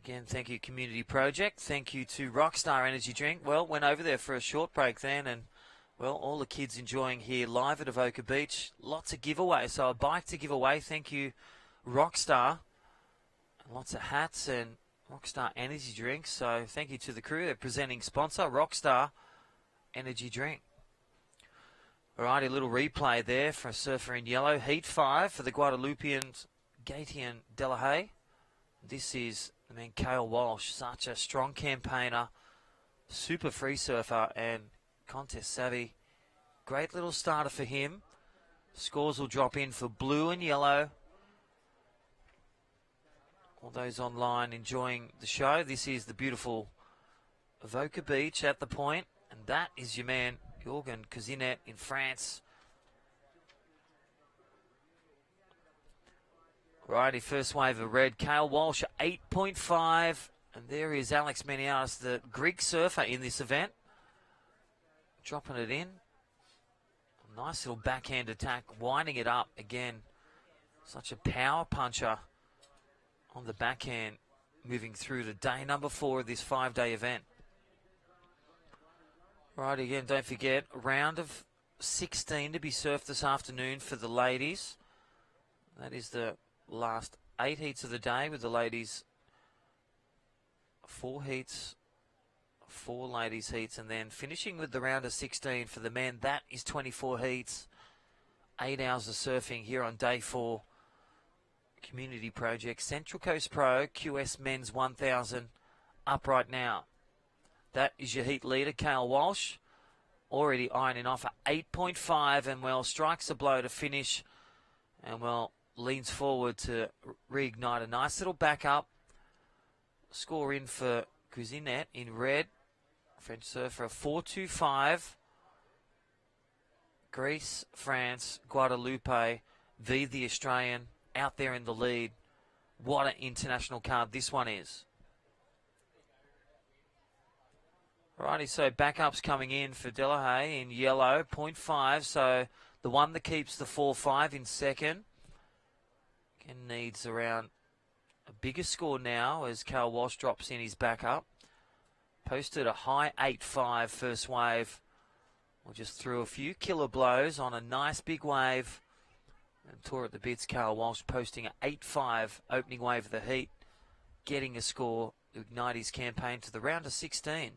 Again, thank you, Community Project. Thank you to Rockstar Energy Drink. Well, went over there for a short break then, and, well, all the kids enjoying here live at Avoca Beach. Lots of giveaways, so a bike to give away. Thank you, Rockstar. And lots of hats and Rockstar Energy Drinks. So thank you to the crew. They're presenting sponsor, Rockstar Energy Drink. Alrighty, a little replay there for a surfer in yellow. Heat 5 for the Guadalupians, Gaetian Delahaye. This is the man Kale Walsh, such a strong campaigner, super free surfer and contest savvy. Great little starter for him. Scores will drop in for blue and yellow. All those online enjoying the show. This is the beautiful Avoca Beach at the point, and that is your man Jorgen Kazinet in France. Righty, first wave of red. Kale Walsh, 8.5. And there is Alex Maniatis, the Greek surfer in this event. Dropping it in. A nice little backhand attack, winding it up again. Such a power puncher on the backhand, moving through to day number 4 of this 5-day event. Right, again, don't forget, round of 16 to be surfed this afternoon for the ladies. That is the last 8 heats of the day, with the ladies 4 heats, 4 ladies heats, and then finishing with the round of 16 for the men. That is 24 heats, 8 hours of surfing here on day 4. Community Project, Central Coast Pro, QS Men's 1000, up right now. That is your heat leader, Kale Walsh, already ironing off at 8.5, and, well, strikes a blow to finish, and, well, leans forward to reignite a nice little backup. Score in for Cousinet in red. French surfer, 4.25. Greece, France, Guadalupe, V the Australian, out there in the lead. What an international card this one is. Alrighty, so backups coming in for Delahaye in yellow, 0.5. So the one that keeps the 4.5 in second. Again, needs around a bigger score now as Kale Walsh drops in his backup. Posted a high 8.5 first wave. Or just threw a few killer blows on a nice big wave. And tore at the bits. Kale Walsh posting an 8.5 opening wave of the heat. Getting a score to ignite his campaign to the round of 16.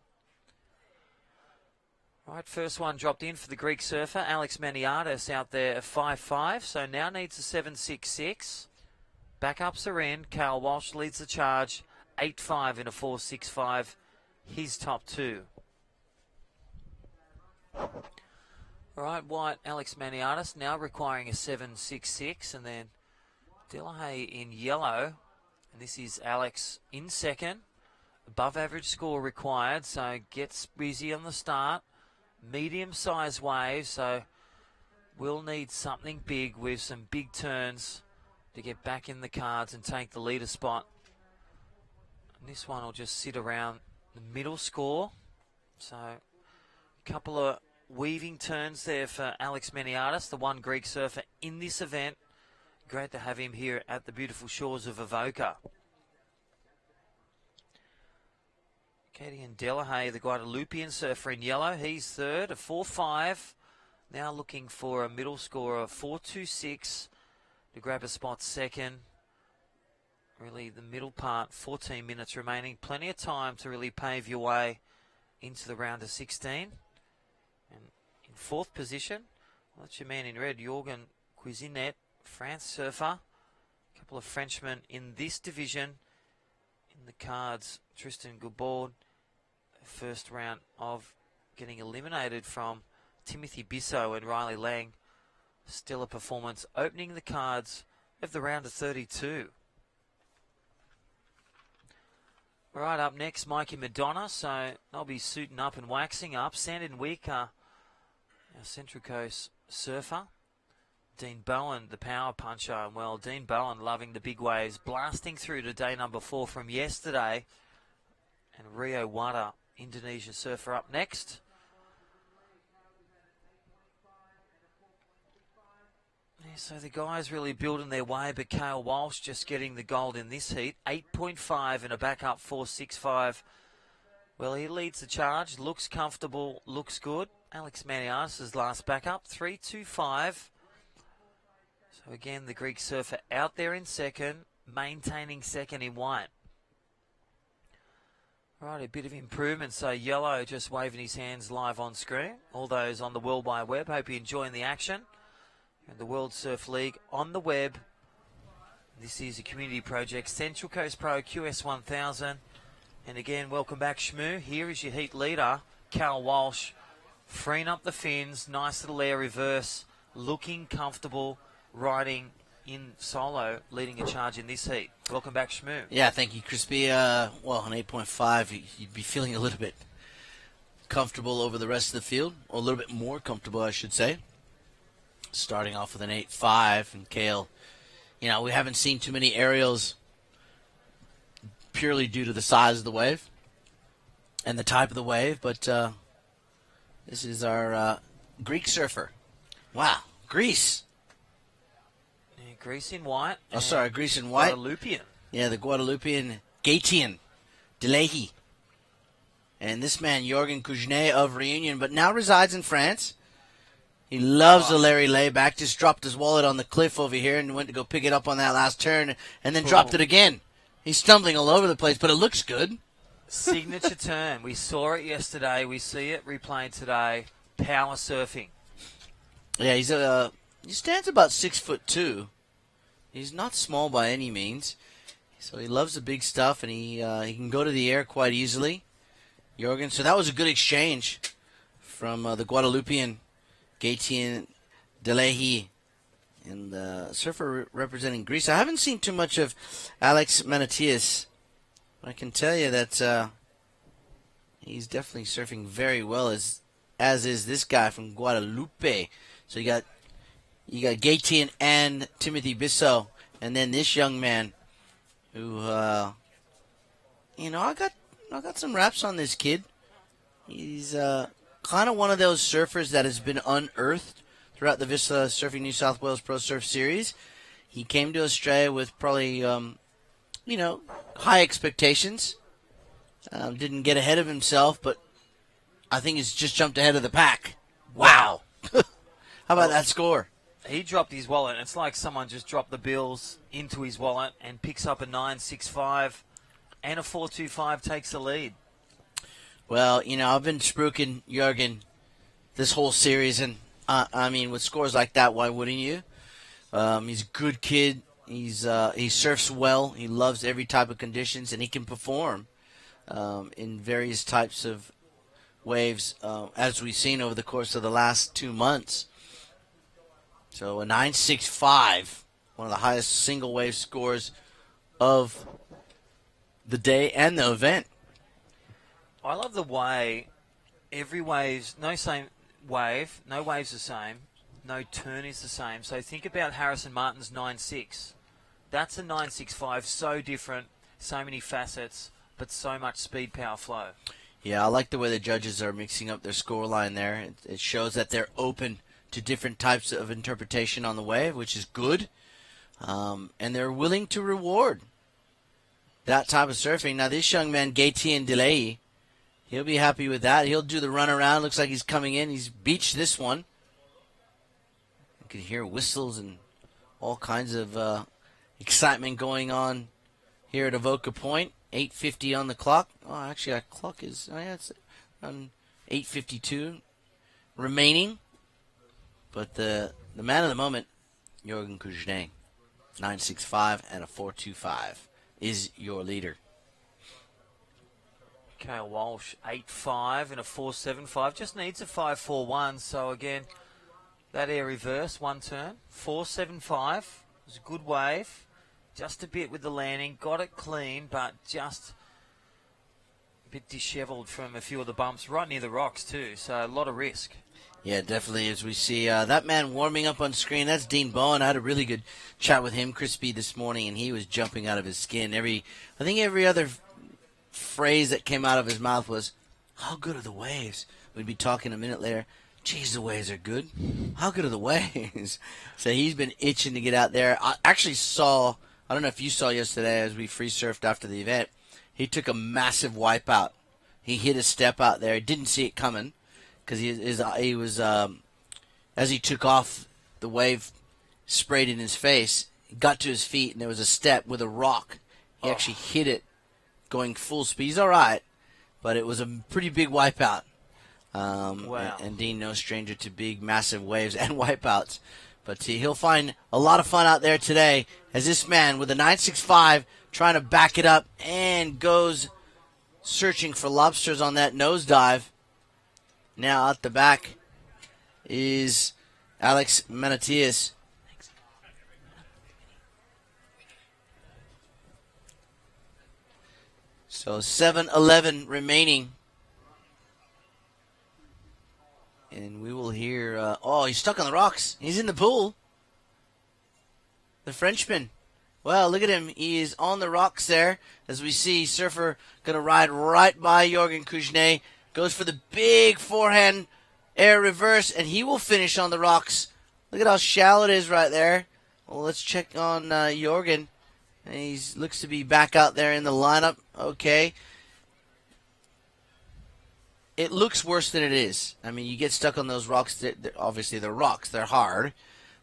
Right, first one dropped in for the Greek surfer, Alex Maniatis, out there at 5.5. So now needs a 7.66. Backups are in. Kale Walsh leads the charge. 8.5 in a 4.65. His top 2. All right, white Alex Maniatis now requiring a 7.66, and then Delahaye in yellow. And this is Alex in second. Above average score required, so gets busy on the start. Medium-sized wave, so we'll need something big with some big turns to get back in the cards and take the leader spot. And this one will just sit around the middle score. So a couple of weaving turns there for Alex Maniatis, the one Greek surfer in this event. Great to have him here at the beautiful shores of Avoca. Katie and Delahaye, the Guadalupian surfer in yellow. He's third, a 4.5. Now looking for a middle score of 4.26 to grab a spot second. Really the middle part, 14 minutes remaining. Plenty of time to really pave your way into the round of 16. And in fourth position, that's your man in red, Jorgen Cuisinet, France surfer. A couple of Frenchmen in this division. In the cards, Tristan Goubord, first round of getting eliminated from Timothy Bissau and Riley Lang. Still a performance opening the cards of the round of 32. Right up next, Mikey Madonna. So they'll be suiting up and waxing up. Sandon Wick, our Central Coast surfer. Dean Bowen, the power puncher. And well, Dean Bowen loving the big waves, blasting through to day number 4 from yesterday. And Rio Wada, Indonesia surfer, up next. Yeah, so the guys really building their way, but Cale Walsh just getting the gold in this heat. 8.5 and a backup 4.65. Well, he leads the charge, looks comfortable, looks good. Alex Maniatis' last backup, 3.25. So again, the Greek surfer out there in second, maintaining second in white. Right, a bit of improvement. So Yellow just waving his hands live on screen. All those on the World Wide Web, hope you're enjoying the action. And the World Surf League on the web. This is a community project, Central Coast Pro QS1000. And again, welcome back, Shmoo. Here is your heat leader, Cal Walsh, freeing up the fins, nice little air reverse, looking comfortable, riding in solo, leading a charge in this heat. Welcome back, Shmoo. Yeah, thank you, Crispy. Well, on 8.5, you'd be feeling a little bit comfortable over the rest of the field, or a little bit more comfortable, I should say. Starting off with an 8.5, and Cale, we haven't seen too many aerials purely due to the size of the wave and the type of the wave, but this is our Greek surfer. Wow, Greece. Yeah, Greece in white. Oh, sorry, Greece in white. Guadalupian. Yeah, the Guadalupian Gaetian Delahy. And this man, Jorgen Kujne of Reunion, but now resides in France. He loves the Larry layback. Just dropped his wallet on the cliff over here and went to go pick it up on that last turn and then dropped it again. He's stumbling all over the place, but it looks good. Signature turn. We saw it yesterday. We see it replayed today. Power surfing. Yeah, he stands about 6'2". He's not small by any means. So he loves the big stuff, and he can go to the air quite easily. Jorgen, so that was a good exchange from the Guadalupian Gaetian Delahy and the surfer representing Greece. I haven't seen too much of Alex Maniatis. I can tell you that he's definitely surfing very well, as is this guy from Guadalupe. So you got Gaetian and Timothy Bissau, and then this young man who I got some raps on this kid. He's kind of one of those surfers that has been unearthed throughout the Vista Surfing New South Wales Pro Surf Series. He came to Australia with probably, high expectations. Didn't get ahead of himself, but I think he's just jumped ahead of the pack. Wow. How about that score? He dropped his wallet. It's like someone just dropped the bills into his wallet and picks up a 9.65 and a 4.25, takes the lead. Well, I've been spruiking Jorgen this whole series, and with scores like that, why wouldn't you? He's a good kid. He surfs well. He loves every type of conditions, and he can perform in various types of waves, as we've seen over the course of the last 2 months. So a 9.65, one of the highest single wave scores of the day and the event. I love the way every wave's no same wave, no wave's the same, no turn is the same. So think about Harrison Martin's 9.6. That's a 9.65, so different, so many facets, but so much speed, power, flow. Yeah, I like the way the judges are mixing up their scoreline there. It shows that they're open to different types of interpretation on the wave, which is good. And they're willing to reward that type of surfing. Now, this young man, Gaetian Delahy, he'll be happy with that. He'll do the run around. Looks like he's coming in. He's beached this one. You can hear whistles and all kinds of excitement going on here at Avoca Point. 8:50 on the clock. Oh, actually, our clock is it's on 8:52 remaining. But the man of the moment, Jorgen Kujne, 9.65 and a 4.25 is your leader. Kale Walsh, 8.5 and a 4.75. Just needs a 5.41. So again, that air reverse, one turn. 4.75. It was a good wave. Just a bit with the landing. Got it clean, but just a bit dishevelled from a few of the bumps right near the rocks too. So a lot of risk. Yeah, definitely. As we see that man warming up on screen, that's Dean Bowen. I had a really good chat with him, Crispy, this morning, and he was jumping out of his skin. I think every other phrase that came out of his mouth was, "How good are the waves?" We'd be talking a minute later, "Geez, the waves are good. How good are the waves?" So he's been itching to get out there. I actually saw, I don't know if you saw yesterday as we free surfed after the event, he took a massive wipeout. He hit a step out there. Didn't see it coming. Because he was as he took off, the wave sprayed in his face. He got to his feet, and there was a step with a rock. He actually hit it going full speed. He's all right, but it was a pretty big wipeout. Wow. And Dean, no stranger to big, massive waves and wipeouts. But he'll find a lot of fun out there today as this man with a 9.65 trying to back it up and goes searching for lobsters on that nosedive. Now out the back is Alex Manatias. So 7:11 remaining. And we will hear, he's stuck on the rocks. He's in the pool. The Frenchman. Well, look at him. He is on the rocks there. As we see, Surfer going to ride right by Jorgen Kujne. Goes for the big forehand air reverse, and he will finish on the rocks. Look at how shallow it is right there. Well, let's check on Jorgen. He looks to be back out there in the lineup. Okay. It looks worse than it is. I mean, you get stuck on those rocks. Obviously, they're rocks. They're hard.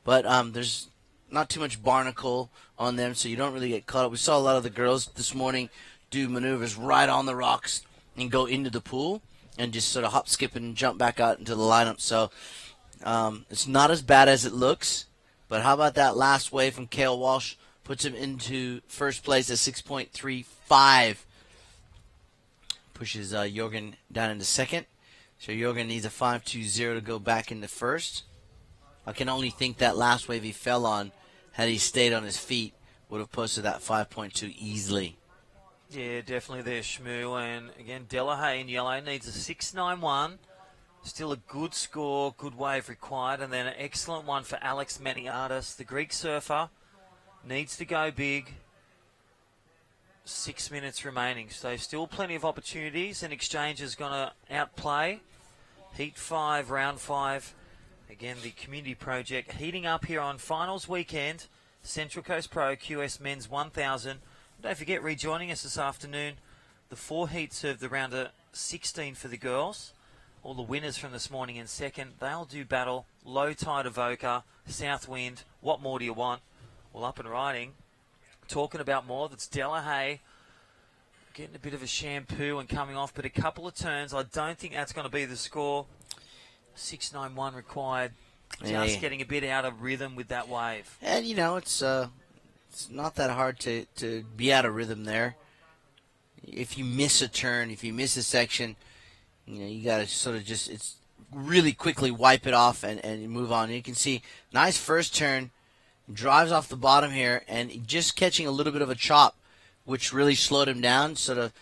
But there's not too much barnacle on them, so you don't really get caught up. We saw a lot of the girls this morning do maneuvers right on the rocks and go into the pool and just sort of hop, skip, and jump back out into the lineup. So it's not as bad as it looks. But how about that last wave from Kale Walsh? Puts him into first place at 6.35. Pushes Jorgen down into second. So Jorgen needs a 5.20 to go back into first. I can only think that last wave he fell on, had he stayed on his feet, would have posted that 5.2 easily. Yeah, definitely there, Shmoo. And again, Delahaye in yellow needs a 6.91. Still a good score, good wave required. And then an excellent one for Alex Maniatis, the Greek surfer. Needs to go big. 6 minutes remaining. So still plenty of opportunities. And Exchange is going to outplay. Heat 5, round 5. Again, the community project heating up here on finals weekend. Central Coast Pro QS Men's 1000. Don't forget, rejoining us this afternoon, the 4 heats of the round of 16 for the girls. All the winners from this morning in second, they'll do battle. Low tide Avoca, south wind. What more do you want? Well, up and riding. Talking about more, that's Delahaye getting a bit of a shampoo and coming off, but a couple of turns. I don't think that's going to be the score. 6.91 required. Just getting a bit out of rhythm with that wave. And, you know, it's not that hard to be out of rhythm there. If you miss a turn, if you miss a section, you know, you got to sort of just really quickly wipe it off and move on. You can see, nice first turn, drives off the bottom here, and just catching a little bit of a chop, which really slowed him down, sort of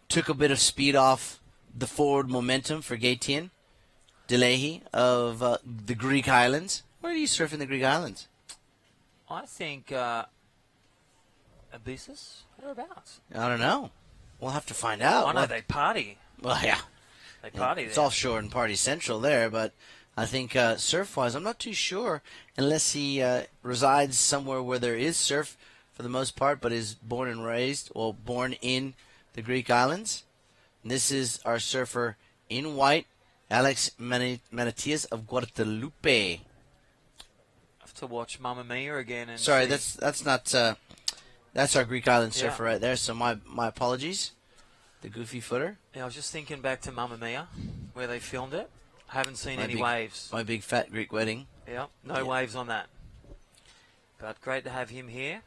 took a bit of speed off the forward momentum for Gaetian Delahaye of the Greek Islands. Where do you surf in the Greek Islands? I think Abyssus, whereabouts? I don't know. We'll have to find out. I know they party. Well, yeah. They party It's there. offshore and Party Central there, but I think surf-wise, I'm not too sure unless he resides somewhere where there is surf for the most part, but is born and raised, or born in the Greek Islands. And this is our surfer in white, Alex Manatias of Guadalupe. Have to watch Mamma Mia again. And Sorry, see. that's not that's our Greek Island surfer right there. So my apologies. The goofy footer. Yeah, I was just thinking back to Mamma Mia, where they filmed it. Haven't seen any waves. My big fat Greek wedding. Yeah, no waves on that. But great to have him here.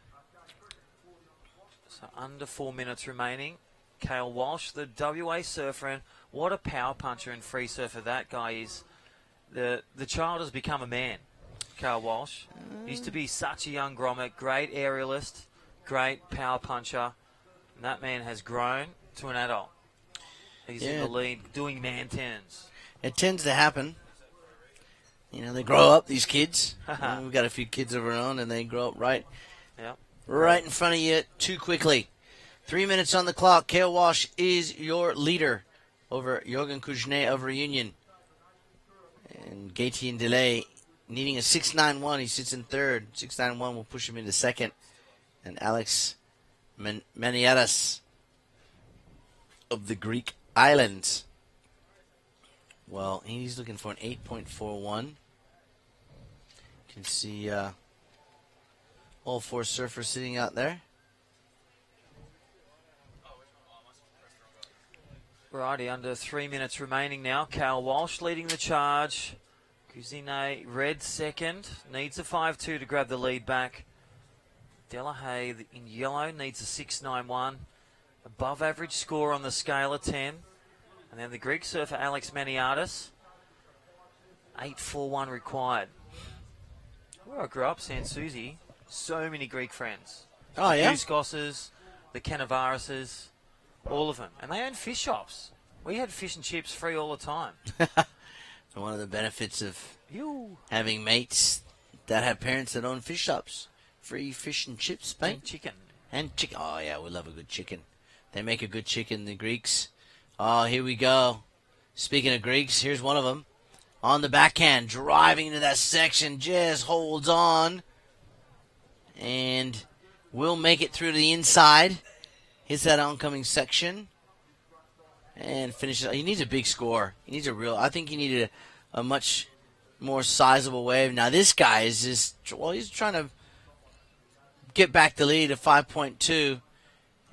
So under 4 minutes remaining. Cale Walsh, the WA surfer, and what a power puncher and free surfer that guy is. The child has become a man, Cale Walsh. Used to be such a young grommet, great aerialist, great power puncher, and that man has grown to an adult. He's in the lead doing man tens. It tends to happen. You know, they grow up, these kids. We've got a few kids of our own, and they grow up right in front of you too quickly. 3 minutes on the clock. Cale Walsh is your leader over Jorgen Kuznet of Reunion. And Gaetian Delay needing a 6.91. He sits in third. 6.91 will push him into second. And Alex Maniatas of the Greek Islands. Well, he's looking for an 8.41. You can see all four surfers sitting out there. Righty, under 3 minutes remaining now. Cale Walsh leading the charge. Kuzine red second. Needs a 5.2 to grab the lead back. Delahaye in yellow needs a 6.91. Above average score on the scale of 10. And then the Greek surfer Alex Maniatis. 8.41 required. Where I grew up, San Susi, so many Greek friends. Oh, yeah? The Kuskoses, the Canavarises, all of them. And they own fish shops. We had fish and chips free all the time. So one of the benefits of having mates that have parents that own fish shops. Free fish and chips, mate. And chicken. And chicken. Oh, yeah, we love a good chicken. They make a good chicken, the Greeks. Oh, here we go. Speaking of Greeks, here's one of them. On the backhand, driving into that section, just holds on. And will make it through to the inside. Hits that oncoming section. And finishes. He needs a big score. He needs I think he needed a much more sizable wave. Now, this guy is just, he's trying to get back the lead at 5.2.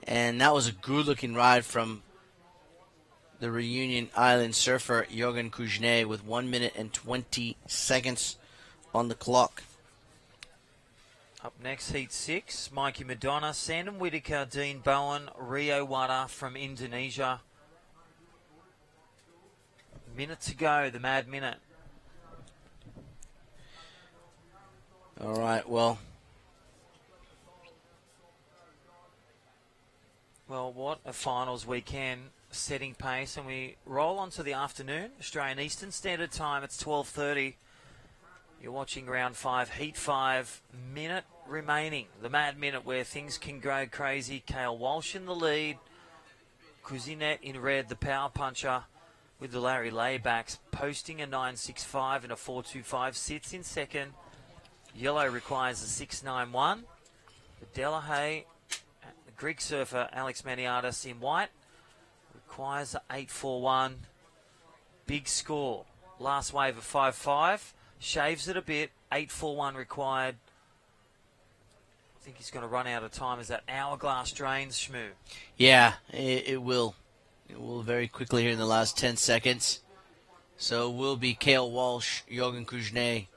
And that was a good-looking ride from the Reunion Island surfer, Jorgen Kuznet, with 1 minute and 20 seconds on the clock. Up next, Heat 6, Mikey Madonna, Sandon Whitaker, Dean Bowen, Rio Wada from Indonesia. Minute to go, the Mad Minute. All right, well, what a finals weekend, setting pace, and we roll on to the afternoon. Australian Eastern Standard Time, it's 12:30. You're watching round 5, heat 5, minute remaining. The Mad Minute where things can go crazy. Cale Walsh in the lead. Kuzinet in red, the power puncher with the Larry laybacks, posting a 9.65 and a 4.25, sits in second. Yellow requires a 6.91. The Delahaye, the Greek surfer Alex Maniatis in white, requires a 8.41. Big score. Last wave of 5.5. Shaves it a bit. 8.41 required. I think he's going to run out of time as that hourglass drains, Shmoo. Yeah, it will. It will very quickly here in the last 10 seconds. So it will be Cale Walsh, Jorgen Kuznet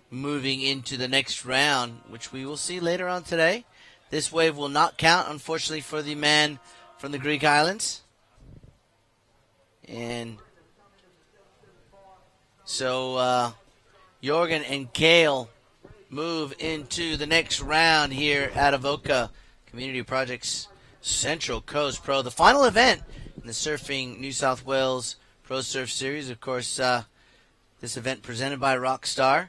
moving into the next round, which we will see later on today. This wave will not count, unfortunately, for the man from the Greek islands. And so Jorgen and Cale move into the next round here at Avoca Community Projects Central Coast Pro. The final event in the Surfing New South Wales Pro Surf Series. Of course, this event presented by Rockstar.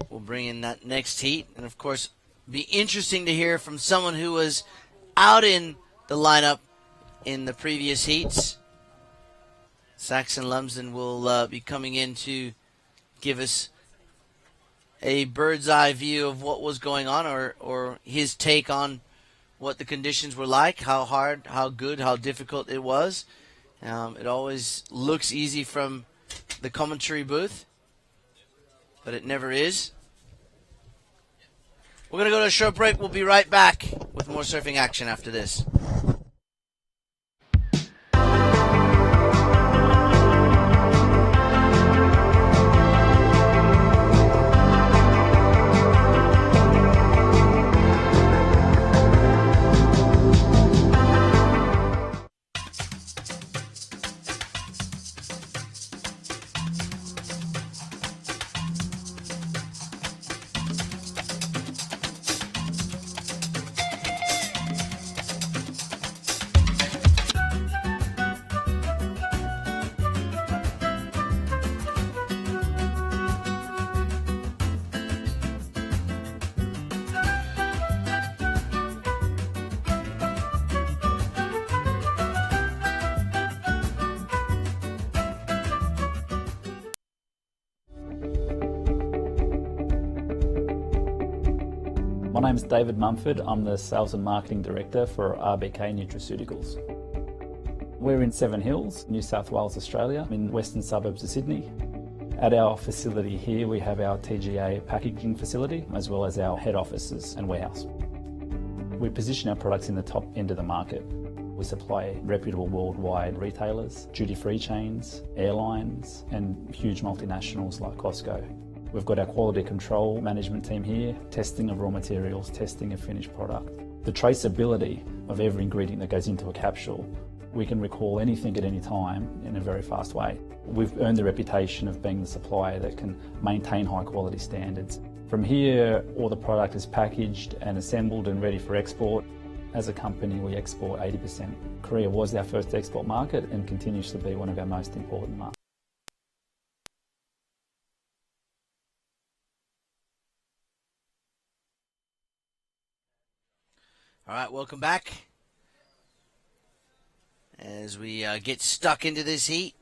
We'll bring in that next heat. And, of course, be interesting to hear from someone who was out in the lineup in the previous heats. Saxon Lumsden will be coming in to give us a bird's eye view of what was going on, or his take on what the conditions were like, how hard, how good, how difficult it was. It always looks easy from the commentary booth, but it never is. We're going to go to a short break. We'll be right back with more surfing action after this. My name's David Mumford. I'm the Sales and Marketing Director for RBK Nutraceuticals. We're in Seven Hills, New South Wales, Australia, in western suburbs of Sydney. At our facility here, we have our TGA packaging facility, as well as our head offices and warehouse. We position our products in the top end of the market. We supply reputable worldwide retailers, duty-free chains, airlines, and huge multinationals like Costco. We've got our quality control management team here, testing of raw materials, testing of finished product. The traceability of every ingredient that goes into a capsule, we can recall anything at any time in a very fast way. We've earned the reputation of being the supplier that can maintain high quality standards. From here, all the product is packaged and assembled and ready for export. As a company, we export 80%. Korea was our first export market and continues to be one of our most important markets. All right, welcome back. As we get stuck into this heat.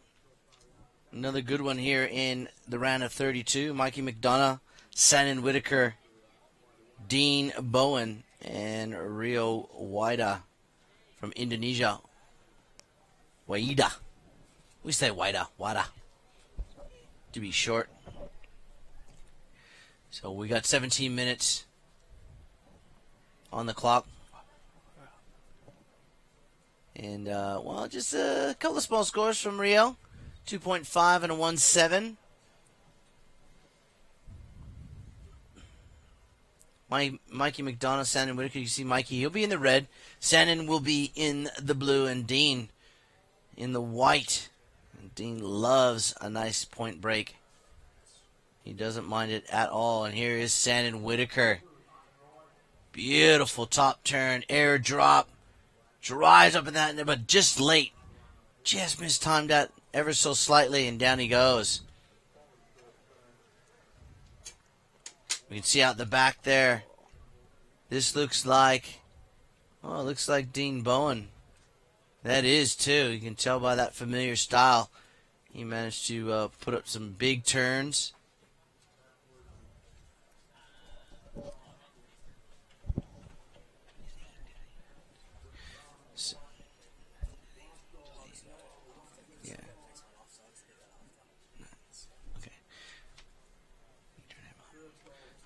Another good one here in the round of 32. Mikey McDonough, Shannon Whitaker, Dean Bowen, and Rio Waida from Indonesia. Waida. We say Waida. To be short. So we got 17 minutes on the clock. And, well, just a couple of small scores from Rio. 2.5 and a 1.7. Mikey McDonough, Shannon Whitaker. You see Mikey, he'll be in the red. Shannon will be in the blue, and Dean in the white. And Dean loves a nice point break. He doesn't mind it at all. And here is Shannon Whitaker. Beautiful top turn, air drop. Drives up in that, but just late. Just mistimed that ever so slightly, and down he goes. We can see out the back there. This looks like, oh, it looks like Dean Bowen. That is, too. You can tell by that familiar style. He managed to put up some big turns.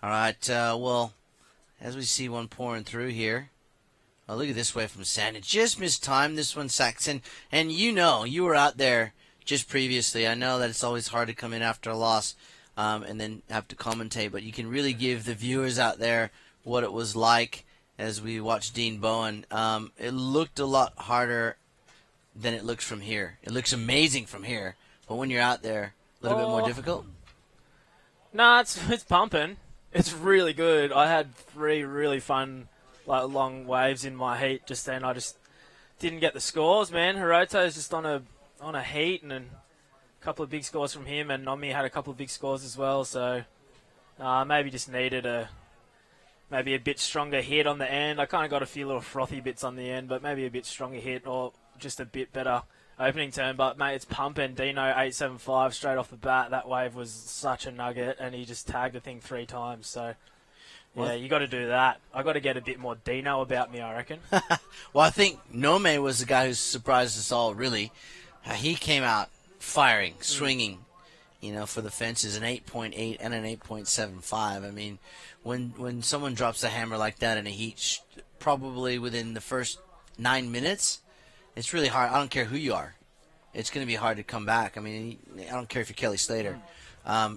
All right, well, as we see one pouring through here. Oh, look at this wave from Sandon. Just mistimed this one, Saxon. And you know, you were out there just previously. I know that it's always hard to come in after a loss and then have to commentate, but you can really give the viewers out there what it was like as we watched Dean Bowen. It looked a lot harder than it looks from here. It looks amazing from here, but when you're out there, a little bit more difficult? Nah, it's pumping. It's really good. I had 3 really fun, long waves in my heat just then. I just didn't get the scores, man. Hiroto's just on a heat, and a couple of big scores from him, and Nomi had a couple of big scores as well. So maybe just needed maybe a bit stronger hit on the end. I kind of got a few little frothy bits on the end, but maybe a bit stronger hit or just a bit better opening turn. But, mate, it's pumping. Dino 875 straight off the bat. That wave was such a nugget, and he just tagged the thing 3 times. So, yeah, you got to do that. I got to get a bit more Dino about me, I reckon. Well, I think Nome was the guy who surprised us all, really. He came out firing, swinging, for the fences, an 8.8 and an 8.75. I mean, when someone drops a hammer like that in a heat, probably within the first 9 minutes, it's really hard. I don't care who you are. It's going to be hard to come back. I mean, I don't care if you're Kelly Slater.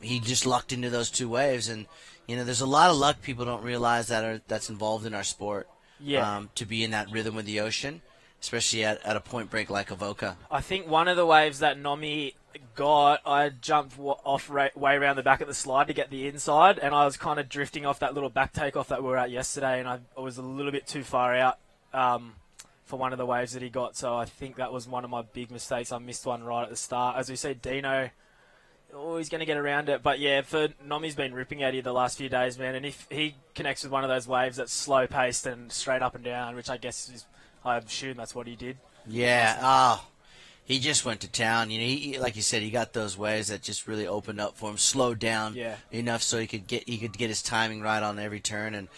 He just lucked into those 2 waves. And, there's a lot of luck people don't realize that's involved in our sport. Yeah. To be in that rhythm with the ocean, especially at a point break like Avoca. I think one of the waves that Nomi got, I jumped off way around the back of the slide to get the inside, and I was kind of drifting off that little back takeoff that we were at yesterday, and I was a little bit too far out for one of the waves that he got, so I think that was one of my big mistakes. I missed one right at the start. As we said, Dino, he's going to get around it. But, yeah, Nomi's been ripping at you the last few days, man, and if he connects with one of those waves that's slow-paced and straight up and down, which I guess I assume that's what he did. Yeah, he just went to town. He, like you said, he got those waves that just really opened up for him, slowed down enough so he could get his timing right on every turn, and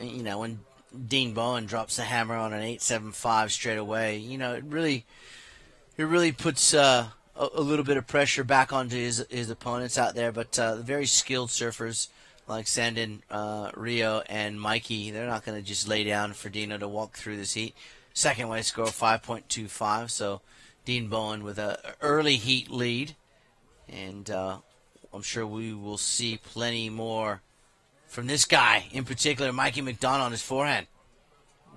when Dean Bowen drops the hammer on an 8.75 straight away, it really puts a little bit of pressure back onto his opponents out there. But the very skilled surfers like Sandin, Rio, and Mikey, they're not going to just lay down for Dino to walk through this heat. Second wave score 5.25, so Dean Bowen with an early heat lead. And I'm sure we will see plenty more from this guy, in particular, Mikey McDonough on his forehand.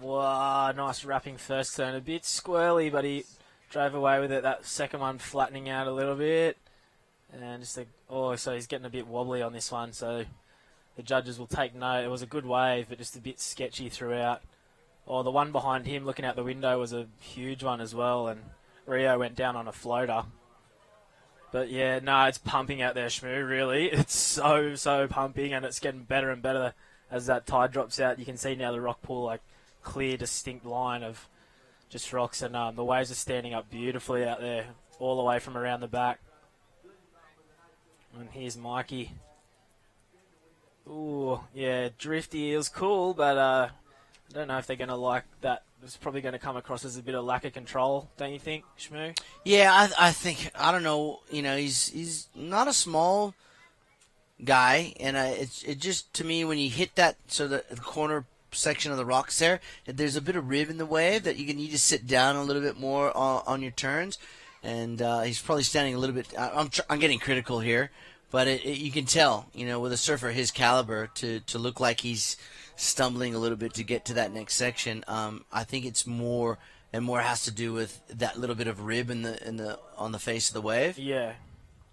Wow, nice wrapping first turn. A bit squirrely, but he drove away with it. That second one flattening out a little bit. And so he's getting a bit wobbly on this one, so the judges will take note. It was a good wave, but just a bit sketchy throughout. The one behind him looking out the window was a huge one as well, and Rio went down on a floater. But yeah, no, it's pumping out there, Shmoo, really. It's so pumping, and it's getting better and better as that tide drops out. You can see now the rock pool, clear, distinct line of just rocks, and the waves are standing up beautifully out there, all the way from around the back. And here's Mikey. Ooh, yeah, drifty. It was cool, but I don't know if they're going to like that. It's probably going to come across as a bit of lack of control, don't you think, Shmoo? Yeah, I think, I don't know, he's not a small guy, and it just, to me, when you hit that, so the corner section of the rocks there's a bit of rib in the wave that you need to sit down a little bit more on your turns, and he's probably standing a little bit, I'm getting critical here, but you can tell, with a surfer his caliber, to look like he's stumbling a little bit to get to that next section. I think it's more and more has to do with that little bit of rib on the face of the wave. Yeah.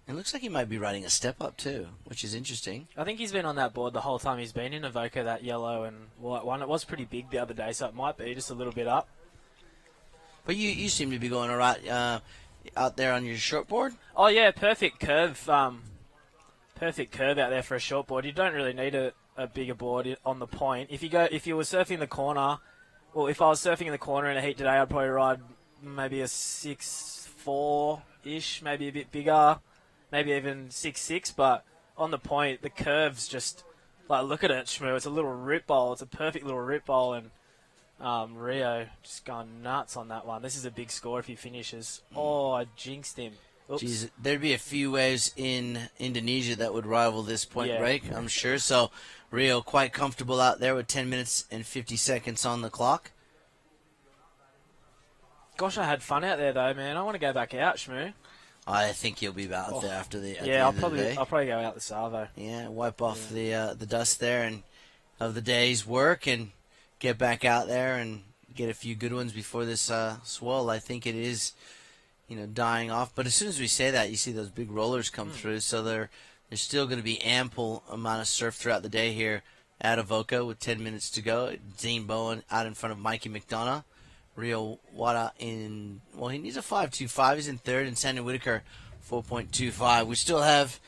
It looks like he might be riding a step up too, which is interesting. I think he's been on that board the whole time he's been in Avoca, that yellow and white one. It was pretty big the other day, so it might be just a little bit up. But you seem to be going all right out there on your short board. Oh yeah, perfect curve. Perfect curve out there for a short board. You don't really need a bigger board on the point. If you were surfing the corner, well, if I was surfing in the corner in a heat today, I'd probably ride maybe a 6.4-ish, maybe a bit bigger, maybe even 6.6. But on the point, the curve's just look at it, Shmoo. It's a little rip bowl. It's a perfect little rip bowl, and Rio just going nuts on that one. This is a big score if he finishes. Oh, I jinxed him. Oops. Jeez, there'd be a few waves in Indonesia that would rival this point break, I'm sure. So Rio quite comfortable out there with 10 minutes and 50 seconds on the clock. Gosh, I had fun out there though, man. I want to go back out, Shmoo. I think he'll be out there after the I'll probably go out the Savo. Yeah, wipe off the dust there and of the day's work and get back out there and get a few good ones before this swell. I think it is, dying off. But as soon as we say that, you see those big rollers come through. So there's still going to be ample amount of surf throughout the day here at Avoca with 10 minutes to go. Dean Bowen out in front of Mikey McDonough. Rio Wada he needs a 5.25. He's in third, and Sandon Whitaker 4.25. We still have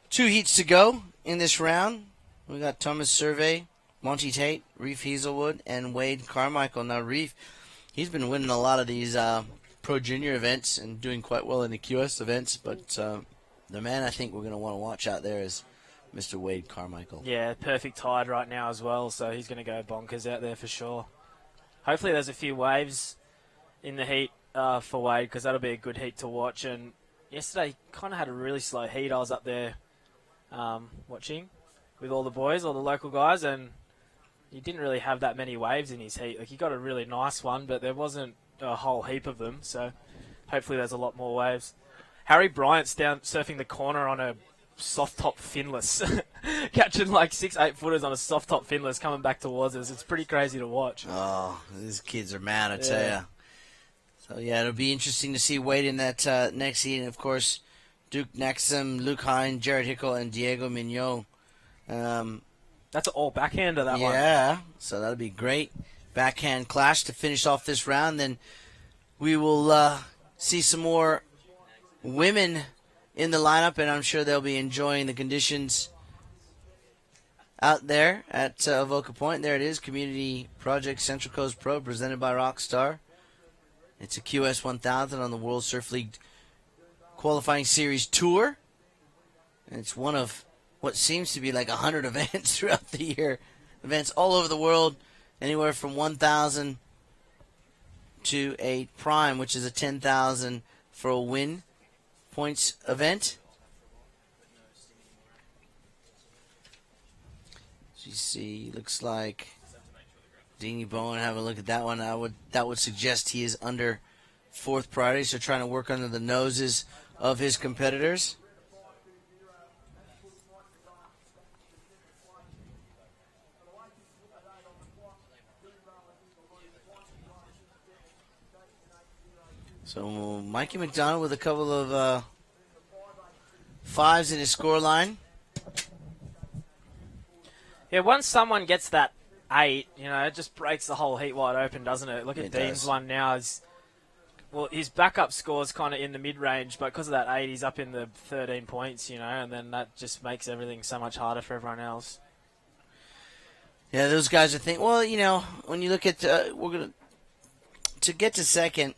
2 heats to go in this round. We got Thomas Survey, Monty Tate, Reef Hazelwood, and Wade Carmichael. Now, Reef, he's been winning a lot of these Pro Junior events and doing quite well in the QS events, but the man I think we're going to want to watch out there is Mr. Wade Carmichael. Yeah, perfect tide right now as well, so he's going to go bonkers out there for sure. Hopefully there's a few waves in the heat for Wade, because that'll be a good heat to watch. And yesterday kind of had a really slow heat. I was up there watching with all the boys, all the local guys, and he didn't really have that many waves in his heat. He got a really nice one, but there wasn't a whole heap of them, so hopefully there's a lot more waves. Harry Bryant's down surfing the corner on a soft top finless, catching 6-8 footers on a soft top finless coming back towards us. It's pretty crazy to watch. Oh, these kids are mad, I tell ya. So yeah, it'll be interesting to see Wade in that next heat, and of course Duke Nexum, Luke Hine, Jared Hickle, and Diego Mignot. That's an all backhander, that one. Yeah, so that'll be great. Backhand clash to finish off this round. Then we will see some more women in the lineup, and I'm sure they'll be enjoying the conditions out there at Avoca Point. There it is, Community Project Central Coast Pro, presented by Rockstar. It's a QS 1000 on the World Surf League Qualifying Series Tour. And it's one of what seems to be 100 events throughout the year events all over the world, anywhere from 1,000 to a prime, which is a 10,000 for a win points event. So you see, looks like Deanie Bowen, have a look at that one. That would suggest he is under fourth priority, so trying to work under the noses of his competitors. So Mikey McDonald with a couple of fives in his score line. Yeah, once someone gets that 8, it just breaks the whole heat wide open, doesn't it? Look at Dean's one now. His backup score's kind of in the mid-range, but because of that 8, he's up in the 13 points, and then that just makes everything so much harder for everyone else. Yeah, those guys are thinking, well, when you look at, to get to second,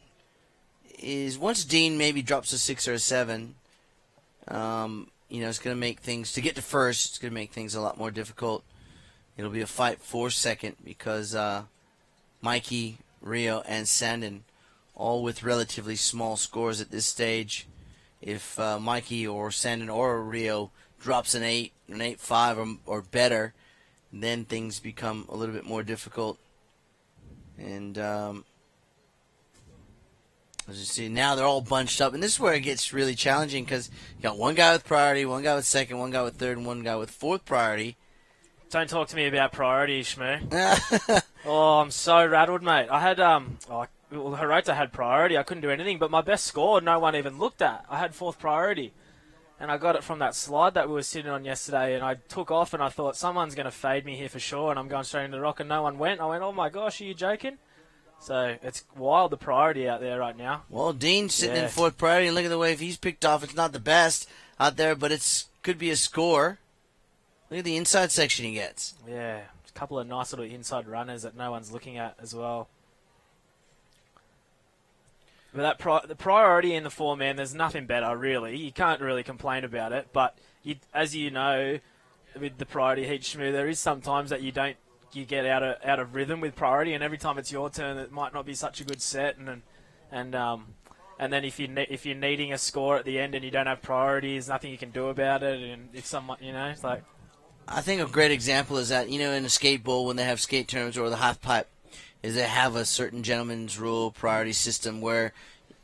is once Dean maybe drops a 6 or a 7, it's going to make things, to get to first, it's going to make things a lot more difficult. It'll be a fight for second because Mikey, Rio, and Sandin, all with relatively small scores at this stage. If Mikey or Sandin or Rio drops an 8, an 8-5 or better, then things become a little bit more difficult. And as you see, now they're all bunched up. And this is where it gets really challenging because you got one guy with priority, one guy with second, one guy with third, and one guy with fourth priority. Don't talk to me about priority, Shmoo. Oh, I'm so rattled, mate. I had, Hirota had priority. I couldn't do anything, but my best score, no one even looked at. I had fourth priority. And I got it from that slide that we were sitting on yesterday, and I took off, and I thought, someone's going to fade me here for sure, and I'm going straight into the rock, and no one went. I went, oh, my gosh, are you joking? So it's wild, the priority out there right now. Well, Dean's sitting in fourth priority, and look at the way if he's picked off. It's not the best out there, but it's could be a score. Look at the inside section he gets. Yeah, a couple of nice little inside runners that no one's looking at as well. But the priority in the 4-man, there's nothing better, really. You can't really complain about it. But as you know, with the priority heat, Shmoo, there is sometimes that you get out of rhythm with priority, and every time it's your turn, it might not be such a good set, and then if you're needing a score at the end and you don't have priority, there's nothing you can do about it. And if someone, it's like, I think a great example is that in a skate bowl when they have skate tournaments or the half pipe, is they have a certain gentleman's rule priority system where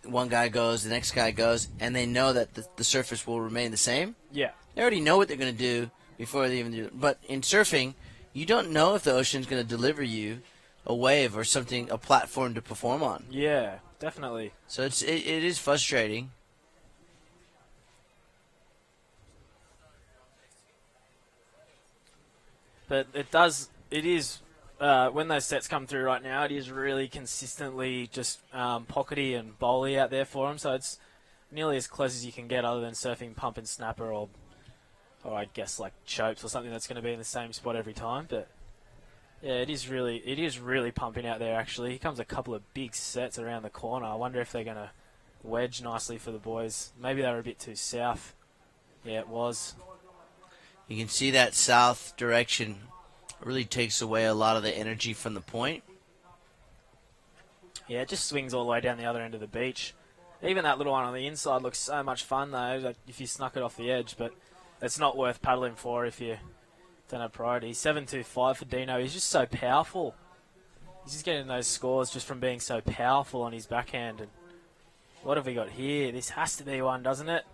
one guy goes, the next guy goes, and they know that the surface will remain the same. Yeah, they already know what they're going to do before they even do it. But in surfing, you don't know if the ocean's going to deliver you a wave or something, a platform to perform on. Yeah, definitely. So it is frustrating. But it is, when those sets come through right now, it is really consistently just pockety and bowly out there for them. So it's nearly as close as you can get other than surfing pump and snapper or I guess like chopes or something that's going to be in the same spot every time. But yeah, it is really pumping out there actually. Here comes a couple of big sets around the corner. I wonder if they're going to wedge nicely for the boys. Maybe they were a bit too south. Yeah, it was. You can see that south direction really takes away a lot of the energy from the point. Yeah, it just swings all the way down the other end of the beach. Even that little one on the inside looks so much fun though, like if you snuck it off the edge, but it's not worth paddling for if you don't have priority. 7.25 for Dino. He's just so powerful. He's just getting those scores just from being so powerful on his backhand. And what have we got here? This has to be one, doesn't it?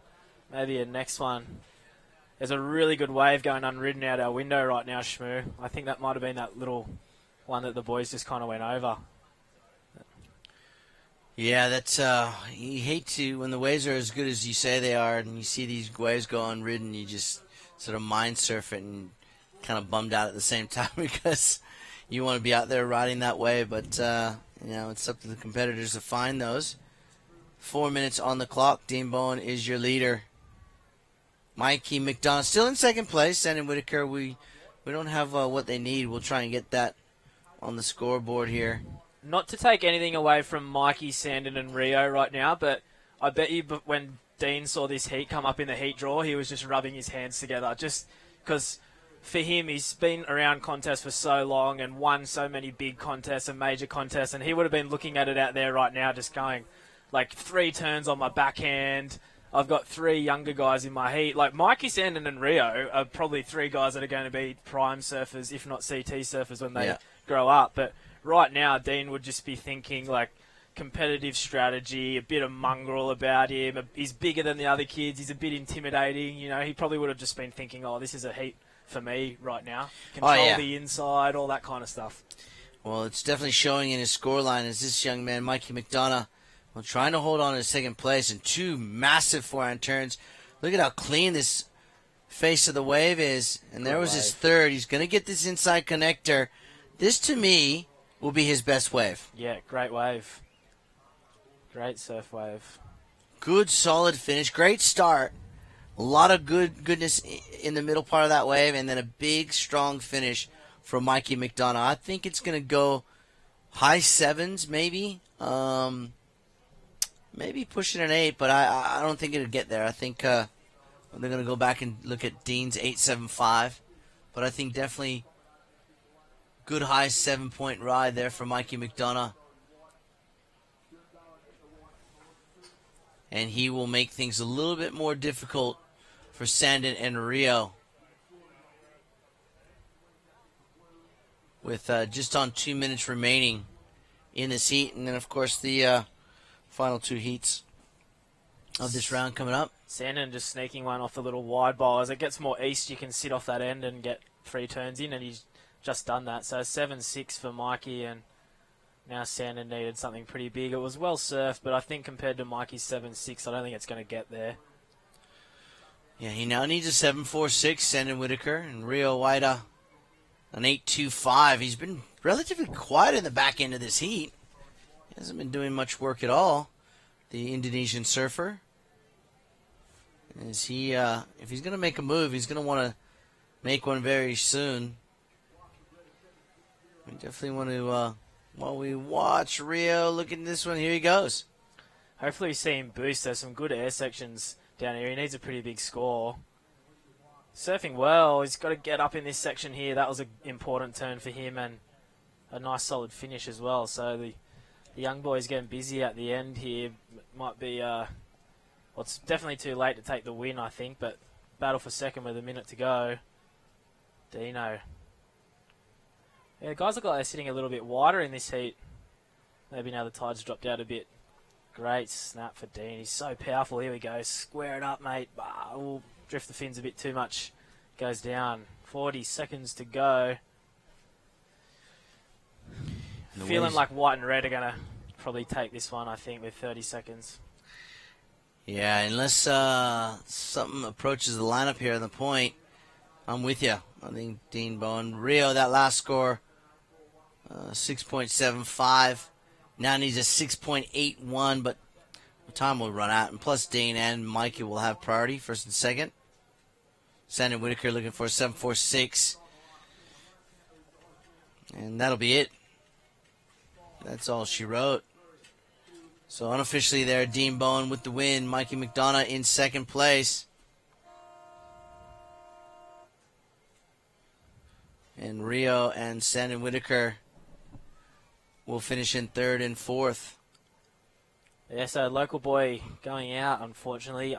Maybe a next one. There's a really good wave going unridden out our window right now, Shmoo. I think that might have been that little one that the boys just kind of went over. Yeah, that's you hate to, when the waves are as good as you say they are, and you see these waves go unridden, you just sort of mind surf it and kind of bummed out at the same time because you want to be out there riding that wave. But it's up to the competitors to find those. 4 minutes on the clock. Dean Bowen is your leader. Mikey McDonald still in second place. Sandin Whitaker, we don't have what they need. We'll try and get that on the scoreboard here. Not to take anything away from Mikey, Sandin, and Rio right now, but I bet you when Dean saw this heat come up in the heat draw, he was just rubbing his hands together. Just because for him, he's been around contests for so long and won so many big contests and major contests, and he would have been looking at it out there right now just going, like, 3 turns on my backhand. I've got 3 younger guys in my heat. Like, Mikey, Sandon and Rio are probably 3 guys that are going to be prime surfers, if not CT surfers, when they grow up. But right now, Dean would just be thinking, like, competitive strategy, a bit of mongrel about him. He's bigger than the other kids. He's a bit intimidating. You know, he probably would have just been thinking, oh, this is a heat for me right now. Control the inside, all that kind of stuff. Well, it's definitely showing in his scoreline as this young man, Mikey McDonough, trying to hold on to second place in 2 massive forehand turns. Look at how clean this face of the wave is. And there was his third. He's going to get this inside connector. This, to me, will be his best wave. Yeah, great wave. Great surf wave. Good, solid finish. Great start. A lot of goodness in the middle part of that wave, and then a big, strong finish from Mikey McDonough. I think it's going to go high 7s, maybe. Maybe pushing an 8, but I don't think it'll get there. I think they're going to go back and look at Dean's 8.75. But I think definitely good high 7-point ride there for Mikey McDonough. And he will make things a little bit more difficult for Sandon and Rio. With just on 2 minutes remaining in this heat. And then, of course, the final 2 heats of this round coming up. Sandon just sneaking one off the little wide bowl. As it gets more east, you can sit off that end and get 3 turns in, and he's just done that. So 7-6 for Mikey, and now Sandon needed something pretty big. It was well surfed, but I think compared to Mikey's 7-6, I don't think it's going to get there. Yeah, he now needs a 7.46, Sandon Whitaker, and Rio Waida an 8.25. He's been relatively quiet in the back end of this heat. He hasn't been doing much work at all, the Indonesian surfer. Is he? If he's going to make a move, he's going to want to make one very soon. We definitely want to, while we watch Rio, look at this one. Here he goes. Hopefully we see him boost. There's some good air sections down here. He needs a pretty big score. Surfing well. He's got to get up in this section here. That was an important turn for him, and a nice solid finish as well. So the young boy's getting busy at the end here. Might be, well, it's definitely too late to take the win, I think, but battle for second with a minute to go. Dino. Yeah, the guys look like they're sitting a little bit wider in this heat. Maybe now the tide's dropped out a bit. Great snap for Dean. He's so powerful. Here we go. Square it up, mate. We'll drift the fins a bit too much. Goes down. 40 seconds to go. Feeling like white and red are going to probably take this one, I think, with 30 seconds. Yeah, unless something approaches the lineup here on the point, I'm with you. I think Dean Bowen. Rio, that last score, 6.75. Now needs a 6.81, but time will run out. And plus, Dean and Mikey will have priority, first and second. Sandon Whitaker looking for a 7.46. And that'll be it. That's all she wrote. So unofficially there, Dean Bowen with the win. Mikey McDonough in second place. And Rio and Sandon Whitaker will finish in third and fourth. Yeah, so local boy going out, unfortunately.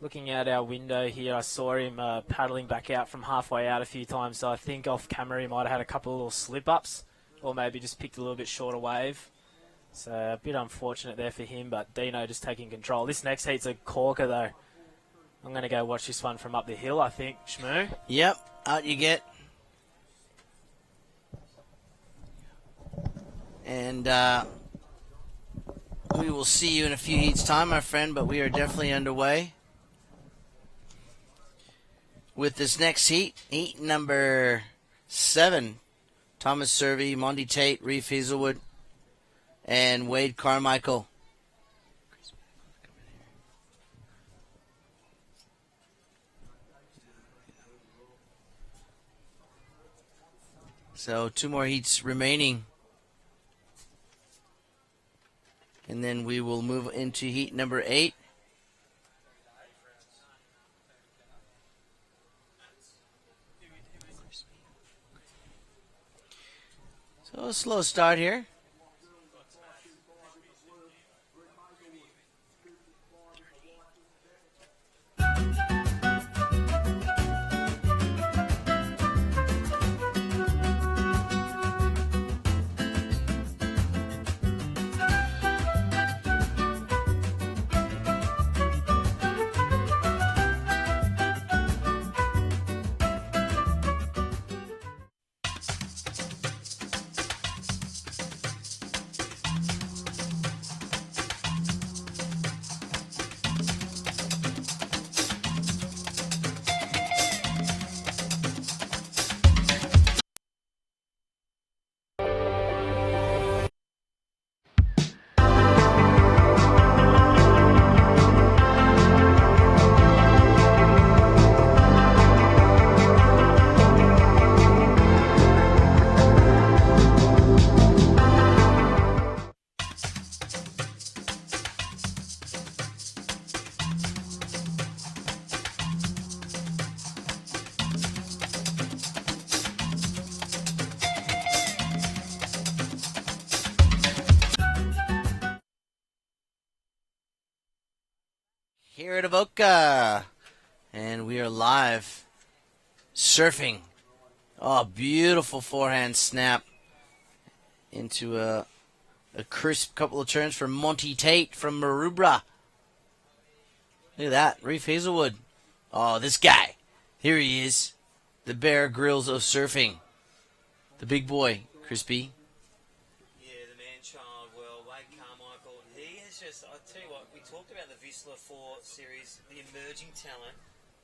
Looking out our window here, I saw him paddling back out from halfway out a few times. So I think off camera he might have had a couple of little slip-ups, or maybe just picked a little bit shorter wave. So a bit unfortunate there for him, but Dino just taking control. This next heat's a corker, though. I'm going to go watch this one from up the hill, I think, Shmoo. Yep, out you get. And we will see you in a few heats' time, my friend, but we are definitely underway with this next heat. Heat number 7. Thomas Servey, Monty Tate, Reef Hazelwood, and Wade Carmichael. So 2 more heats remaining. And then we will move into heat number 8. Oh, slow start here. Here at Avoca, and we are live surfing. Oh, beautiful forehand snap into a crisp couple of turns from Monty Tate from Maroubra. Look at that, Reef Hazelwood. Oh, this guy. Here he is, the Bear Grylls of surfing. The big boy, Crispy. Yeah, the man-child, well, Wade Carmichael, he has just, I'll tell you what, we talked about the Whistler 4 series, the emerging talent.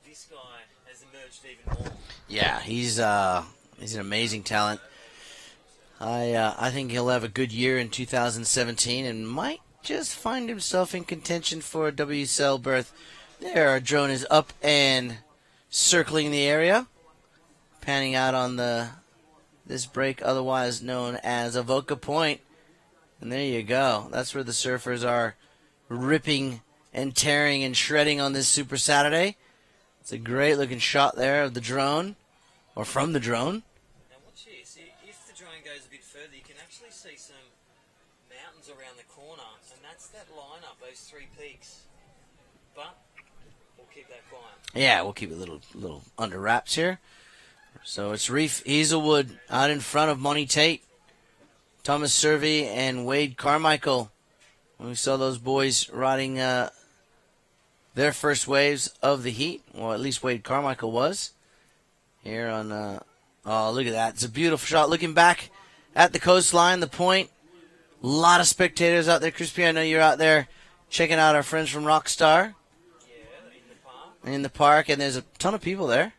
This guy has emerged even more. Yeah, he's an amazing talent. I think he'll have a good year in 2017 and might just find himself in contention for a WSL berth. There, our drone is up and circling the area, panning out on this break, otherwise known as Avoca Point. And there you go. That's where the surfers are ripping and tearing and shredding on this Super Saturday. It's a great looking shot there of the drone, or from the drone. Now watch this. If the drone goes a bit further, you can actually see some mountains around the corner, and that's that lineup, those three peaks. But we'll keep that quiet. Yeah, we'll keep it a little under wraps here. So it's Reef Hazelwood out in front of Monty Tate, Thomas Servey, and Wade Carmichael. When we saw those boys riding their first waves of the heat, well, at least Wade Carmichael was. Here on, oh, look at that. It's a beautiful shot. Looking back at the coastline, the point. A lot of spectators out there. Crispy, I know you're out there checking out our friends from Rockstar. Yeah, in the park. In the park, and there's a ton of people there.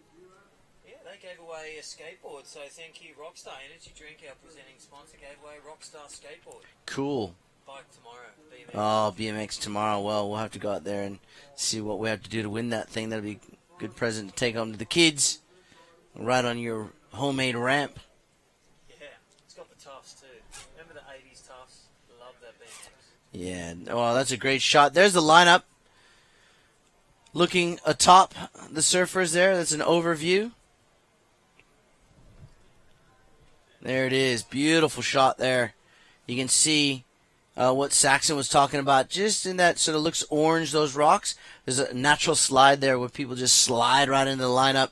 Yeah, they gave away a skateboard, so thank you, Rockstar Energy Drink, our presenting sponsor, gave away Rockstar skateboard. Cool. Bike tomorrow, BMX. Oh, BMX tomorrow. Well, we'll have to go out there and see what we have to do to win that thing. That'll be a good present to take home to the kids. Right on your homemade ramp. Yeah, it's got the Tufts too. Remember the 80s Tufts? Love that BMX. Yeah, oh, that's a great shot. There's the lineup. Looking atop the surfers there. That's an overview. There it is. Beautiful shot there. You can see what Saxon was talking about. Just in that sort of looks orange, those rocks. There's a natural slide there where people just slide right into the lineup.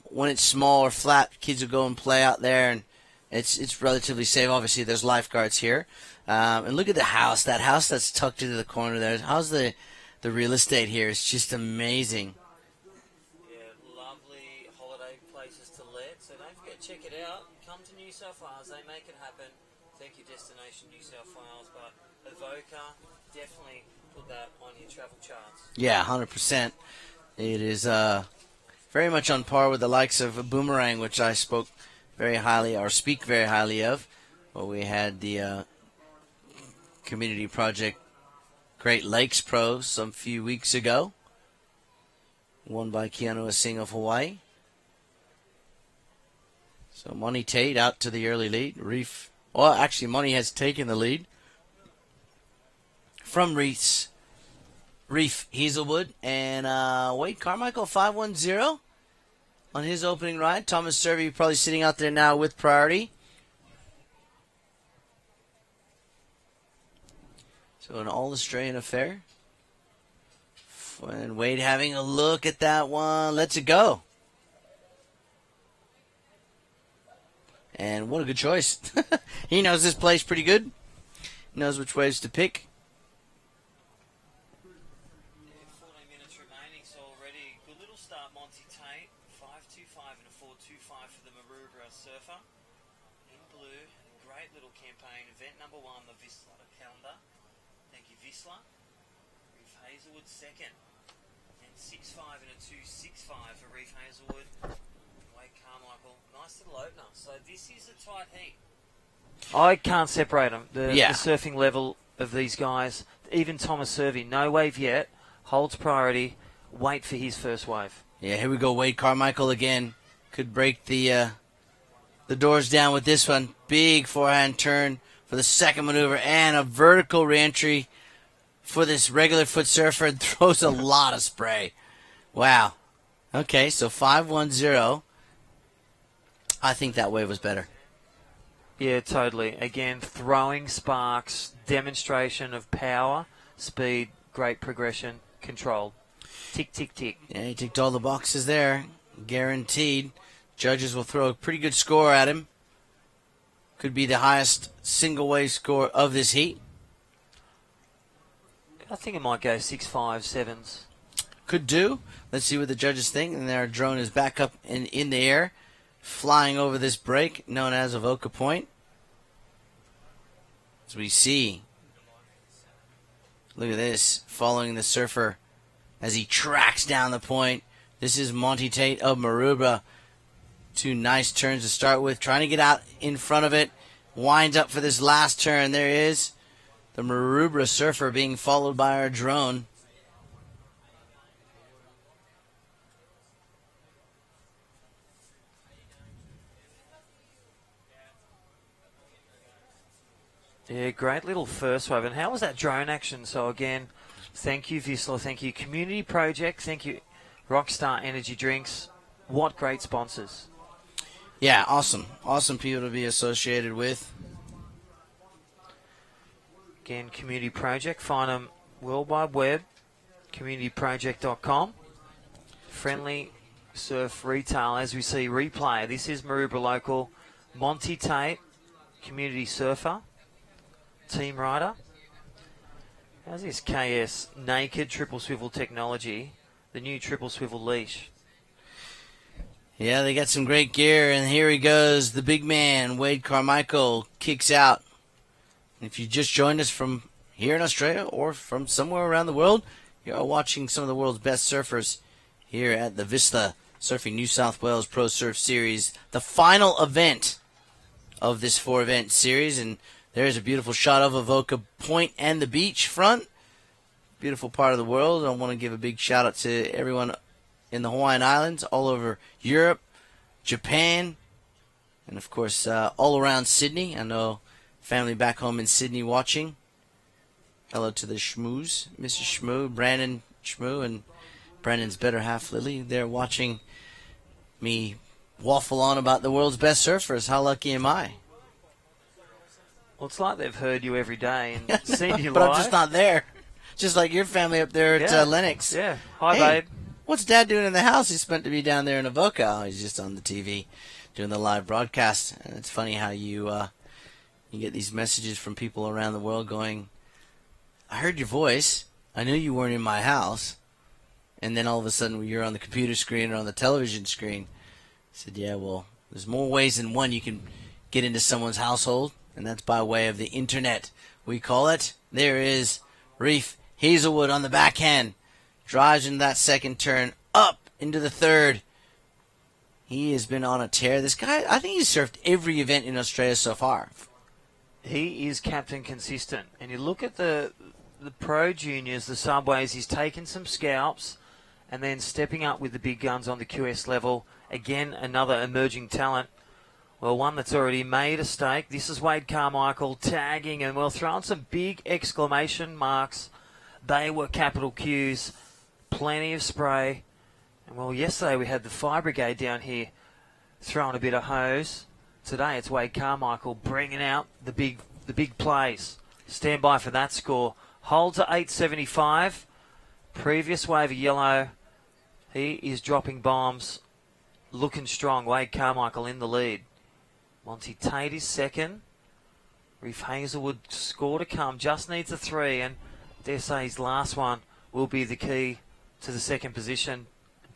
When it's small or flat, kids will go and play out there, and it's relatively safe. Obviously, there's lifeguards here. And look at the house. That house that's tucked into the corner there. How's the real estate here? It's just amazing. Yeah, lovely holiday places to let. So don't forget, check it out. Come to New South Wales. They make it happen. Thank you, Destination New South Wales. But Avoca, definitely put that on your travel charts. Yeah, 100%. It is very much on par with the likes of Boomerang, which I spoke very highly, or speak very highly of. Well, we had the Community Project Great Lakes Pro some few weeks ago, won by Keanu Singh of Hawaii. So Monty Tate out to the early lead. Reef, well, actually Monty has taken the lead from Reef Hazelwood, and Wade Carmichael 510 on his opening ride. Thomas Servey probably sitting out there now with priority. So an all-Australian affair. And Wade having a look at that one. Lets it go. And what a good choice. He knows this place pretty good. Knows which waves to pick. 14 minutes remaining, so already good little start, Monty Tate. 5.25 and a 4.25 for the Maroubra Surfer. In blue, great little campaign. Event number 1, the Visla calendar. Thank you, Visla. Reef Hazelwood second. And 6.5 and a 2.65 for Reef Hazelwood. Wade Carmichael, nice little opener. So this is a tight heat. I can't separate them. The surfing level of these guys. Even Thomas Survey, no wave yet. Holds priority. Wait for his first wave. Yeah, here we go. Wade Carmichael again. Could break the doors down with this one. Big forehand turn for the second maneuver and a vertical reentry for this regular foot surfer and throws a lot of spray. Wow. Okay, so 5-1-0. I think that wave was better. Yeah, totally. Again, throwing sparks, demonstration of power, speed, great progression, controlled. Tick, tick, tick. Yeah, he ticked all the boxes there. Guaranteed. Judges will throw a pretty good score at him. Could be the highest single wave score of this heat. I think it might go 6.5, 7s. Could do. Let's see what the judges think. And our drone is back up in the air, flying over this break known as Avoca Point. As we see, look at this, following the surfer as he tracks down the point. This is Monty Tate of Maroubra. 2 nice turns to start with, trying to get out in front of it. Winds up for this last turn. There is the Maroubra surfer being followed by our drone. Yeah, great little first wave. And how was that drone action? So again, thank you, Visla. Thank you, Community Project. Thank you, Rockstar Energy Drinks. What great sponsors. Yeah, awesome. Awesome people to be associated with. Again, Community Project. Find them World Wide Web, communityproject.com. Friendly surf retail, as we see replay. This is Maroubra local. Monty Tate, community surfer. Team rider. How's this KS naked triple swivel technology? The new triple swivel leash. Yeah, they got some great gear, and here he goes. The big man, Wade Carmichael, kicks out. If you just joined us from here in Australia or from somewhere around the world, you're watching some of the world's best surfers here at the Visla Surfing New South Wales Pro Surf Series, the final event of this 4-event series. And there's a beautiful shot of Avoca Point and the beach front. Beautiful part of the world. I want to give a big shout out to everyone in the Hawaiian Islands, all over Europe, Japan, and of course all around Sydney. I know family back home in Sydney watching. Hello to the Schmoos, Mrs. Schmoo, Brandon Schmoo, and Brandon's better half, Lily. They're watching me waffle on about the world's best surfers. How lucky am I? Well, it's like they've heard you every day and seen you But live. I'm just not there. Just like your family up there at Lennox. Yeah. Hi, Hey, babe. what's Dad doing in the house? He's meant to be down there in Avoca. Oh, he's just on the TV doing the live broadcast. And it's funny how you get these messages from people around the world going, I heard your voice. I knew you weren't in my house. And then all of a sudden you're on the computer screen or on the television screen. I said, yeah, well, there's more ways than one you can get into someone's household, and that's by way of the internet, we call it. There is Reef Hazelwood on the backhand. Drives into that second turn, up into the third. He has been on a tear. This guy, I think he's surfed every event in Australia so far. He is captain consistent. And you look at the pro juniors, the subways, he's taken some scalps and then stepping up with the big guns on the QS level. Again, another emerging talent. Well, one that's already made a stake. This is Wade Carmichael tagging and well throwing some big exclamation marks. They were capital Qs. Plenty of spray. And well, yesterday we had the fire brigade down here throwing a bit of hose. Today it's Wade Carmichael bringing out the big plays. Stand by for that score. Holds at 875. Previous wave of yellow. He is dropping bombs. Looking strong. Wade Carmichael in the lead. Monty Tate is second. Reef Hazelwood score to come. Just needs a 3. And dare say his last one will be the key to the second position.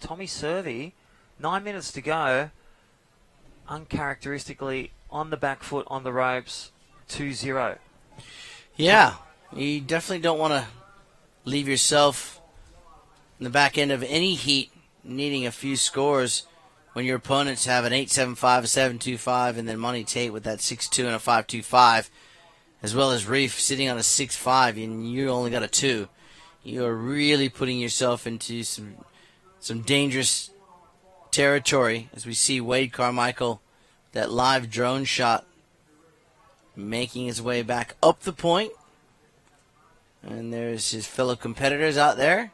Tommy Survey, 9 minutes to go. Uncharacteristically on the back foot on the ropes. 2-0. Yeah, you definitely don't want to leave yourself in the back end of any heat needing a few scores when your opponents have an 8.75, a 7.25, and then Monty Tate with that 6.2 and a 5.25, as well as Reef sitting on a 6.5, and you only got a 2. You are really putting yourself into some dangerous territory as we see Wade Carmichael, that live drone shot, making his way back up the point. And there's his fellow competitors out there.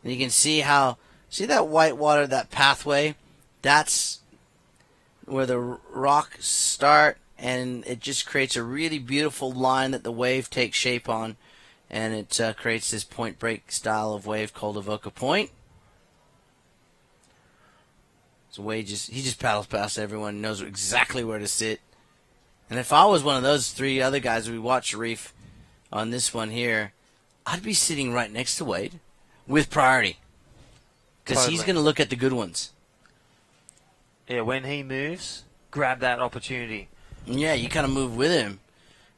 And you can see that white water, that pathway, that's where the rocks start, and it just creates a really beautiful line that the wave takes shape on, and it creates this point break style of wave called Avoca Point. So Wade he just paddles past everyone, knows exactly where to sit. And if I was one of those 3 other guys we watch Reef on this one here, I'd be sitting right next to Wade with priority. Because he's going to look at the good ones. Yeah, when he moves, grab that opportunity. Yeah, you kind of move with him.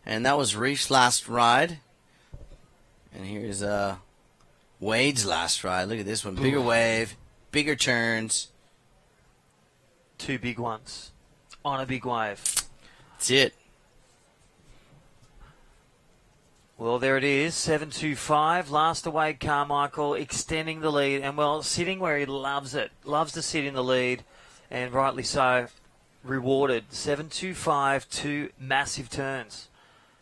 And that was Reef's last ride. And here's Wade's last ride. Look at this one. Bigger wave, bigger turns. 2 big ones on a big wave. That's it. Well, there it is, 7.25. Last away, Carmichael extending the lead, and well, sitting where he loves it. Loves to sit in the lead, and rightly so. Rewarded. 7.25, 2 massive turns.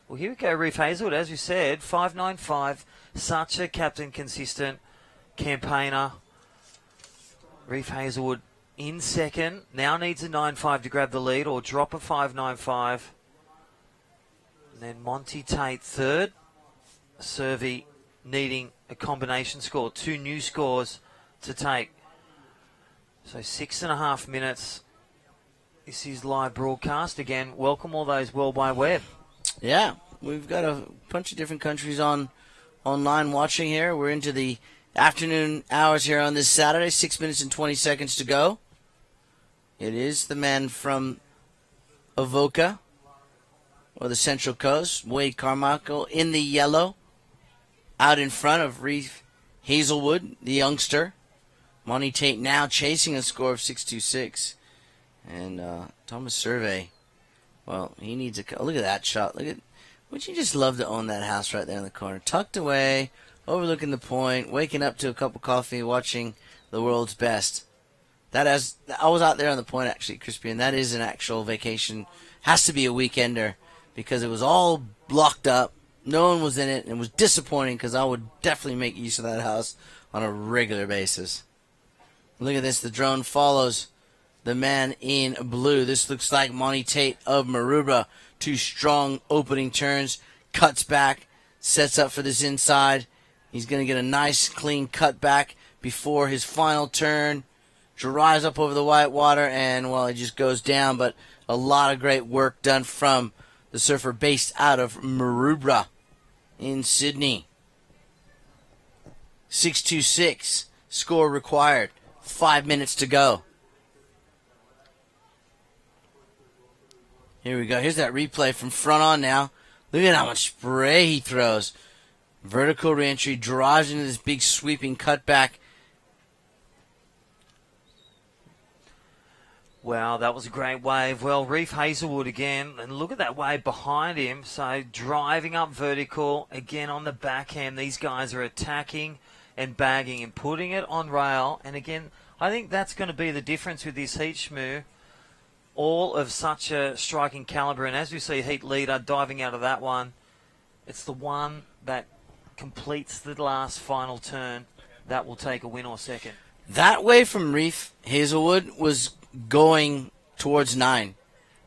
Well, here we go, Reef Hazelwood, as you said, 5.95. Such a captain, consistent campaigner. Reef Hazelwood in second. Now needs a 9.5 to grab the lead, or drop a 5.95. And then Monty Tate third. Survey needing a combination score, 2 new scores to take. So 6.5 minutes. This is live broadcast. Again, welcome all those World Wide Web. Yeah, we've got a bunch of different countries online watching here. We're into the afternoon hours here on this Saturday. 6 minutes and 20 seconds to go. It is the man from Avoca, or the Central Coast, Wade Carmichael, in the yellow, out in front of Reef Hazelwood, the youngster. Monty Tate now chasing a score of 6.26. And Thomas Survey, well, he needs a... Look at that shot. Would you just love to own that house right there in the corner? Tucked away, overlooking the point, waking up to a cup of coffee, watching the world's best. I was out there on the point, actually, Crispy, and that is an actual vacation. Has to be a weekender, because it was all blocked up. No one was in it, and it was disappointing, because I would definitely make use of that house on a regular basis. Look at this. The drone follows the man in blue. This looks like Monty Tate of Maroubra. 2 strong opening turns. Cuts back. Sets up for this inside. He's going to get a nice, clean cut back before his final turn. Drives up over the white water, and, well, it just goes down. But a lot of great work done from the surfer based out of Maroubra in Sydney. 6.26. Score required. 5 minutes to go. Here we go. Here's that replay from front on now. Look at how much spray he throws. Vertical reentry, drives into this big sweeping cutback. Wow, that was a great wave. Well, Reef Hazelwood again, and look at that wave behind him. So driving up vertical, again on the backhand. These guys are attacking and bagging and putting it on rail. And again, I think that's going to be the difference with this heat, Shmoo. All of such a striking calibre. And as we see Heat Leader diving out of that one, it's the one that completes the last final turn that will take a win or second. That wave from Reef Hazelwood was going towards 9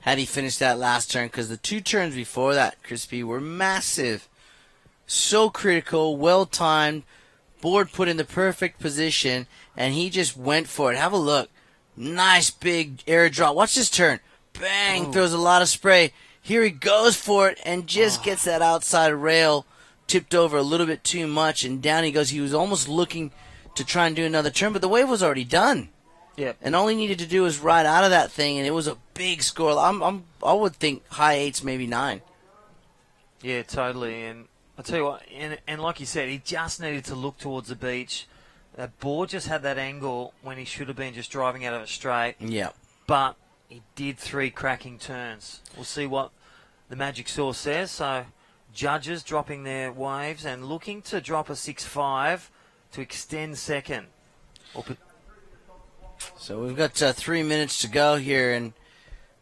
had he finished that last turn, because the 2 turns before that, Crispy, were massive. so critical, well timed, board put in the perfect position, and he just went for it. Have a look. Nice big air drop. Watch this turn. Bang, throws a lot of spray. Here he goes for it and just gets that outside rail tipped over a little bit too much, and down he goes. He was almost looking to try and do another turn, but the wave was already done. Yep. And all he needed to do was ride out of that thing, and it was a big score. I would think high eights, maybe 9. Yeah, totally. And I'll tell you what, and like you said, he just needed to look towards the beach. That board just had that angle when he should have been just driving out of it straight. Yeah. But he did 3 cracking turns. We'll see what the Magic Sauce says. So judges dropping their waves and looking to drop a 6.5 to extend second. So we've got 3 minutes to go here, and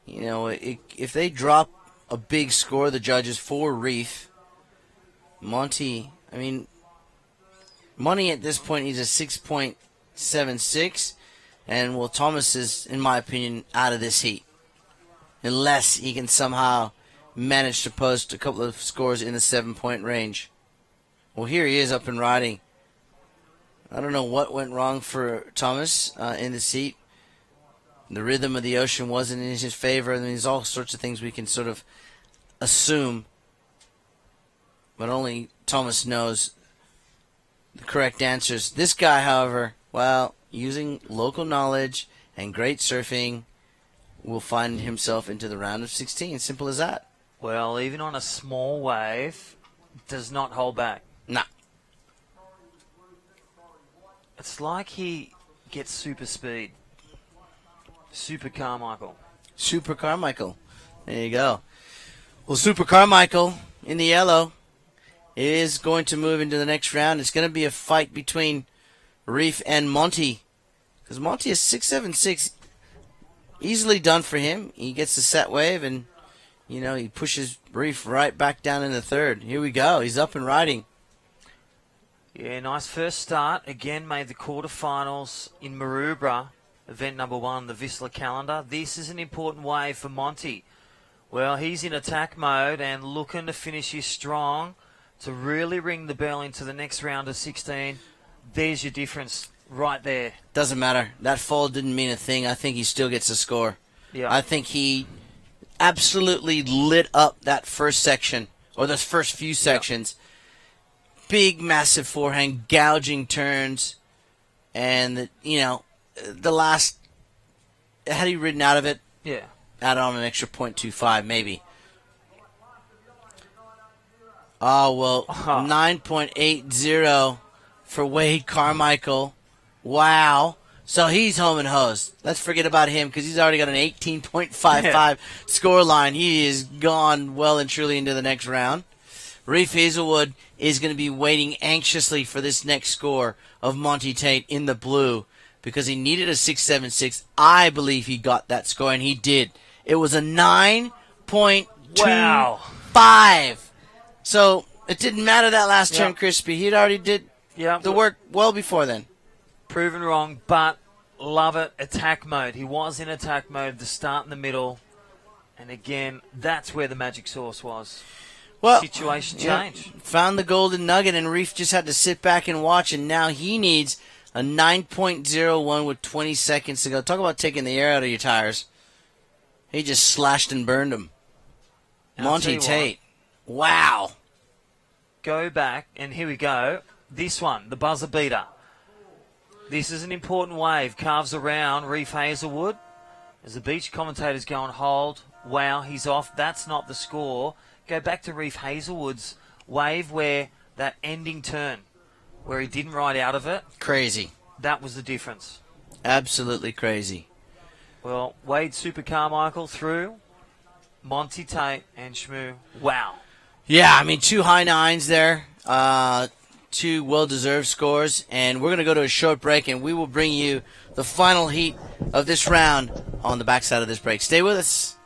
if they drop a big score, the judges for Reef, Monty at this point needs a 6.76, and Will Thomas is, in my opinion, out of this heat, unless he can somehow manage to post a couple of scores in the 7-point range. Well, here he is up and riding. I don't know what went wrong for Thomas in the seat. The rhythm of the ocean wasn't in his favor. I mean, there's all sorts of things we can sort of assume, but only Thomas knows the correct answers. This guy, however, well, using local knowledge and great surfing, will find himself into the round of 16. Simple as that. Well, even on a small wave, does not hold back. Nah. It's like he gets super speed. Super Carmichael. Super Carmichael. There you go. Well, Super Carmichael in the yellow is going to move into the next round. It's going to be a fight between Reef and Monty, because Monty is 6.76. Easily done for him. He gets the set wave, and he pushes Reef right back down in the third. Here we go. He's up and riding. Yeah, nice first start. Again, made the quarterfinals in Maroubra, event number 1, the Whistler calendar. This is an important wave for Monty. Well, he's in attack mode and looking to finish his strong to really ring the bell into the next round of 16. There's your difference right there. Doesn't matter. That fall didn't mean a thing. I think he still gets a score. Yeah. I think he absolutely lit up that first section, or those first few sections. Big, massive forehand, gouging turns, and the last, had he ridden out of it, Yeah. add on an extra 0.25 maybe. Oh, well, 9.80 for Wade Carmichael. Wow. So he's home and hosed. Let's forget about him, because he's already got an 18.55 score line. He is gone well and truly into the next round. Reef Hazelwood is going to be waiting anxiously for this next score of Monty Tate in the blue, because he needed a 6.76. I believe he got that score, and he did. It was a 9.25. Wow. So it didn't matter that last turn, Crispy. He'd already did the work well before then. Proven wrong, but love it. Attack mode. He was in attack mode, the start in the middle. And again, that's where the magic sauce was. Well, situation change. Found the golden nugget, and Reef just had to sit back and watch, and now he needs a 9.01 with 20 seconds to go. Talk about taking the air out of your tires. He just slashed and burned them. Monty Tate. Wow. Go back, and here we go. This one, the buzzer beater. This is an important wave. Carves around Reef Hazelwood. As the beach commentators go on hold. Wow, he's off. That's not the score. Go back to Reef Hazelwood's wave where that ending turn, where he didn't ride out of it. Crazy. That was the difference. Absolutely crazy. Well, Wade Super Carmichael through. Monty Tate and Shmoo. Wow. Yeah, I mean, 2 high nines there. 2 well-deserved scores. And we're going to go to a short break, and we will bring you the final heat of this round on the backside of this break. Stay with us.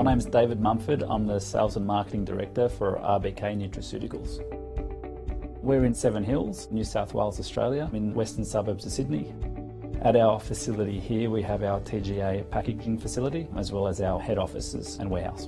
name's David Mumford. I'm the Sales and Marketing Director for RBK Nutraceuticals. We're in Seven Hills, New South Wales, Australia, in western suburbs of Sydney. At our facility here, we have our TGA packaging facility, as well as our head offices and warehouse.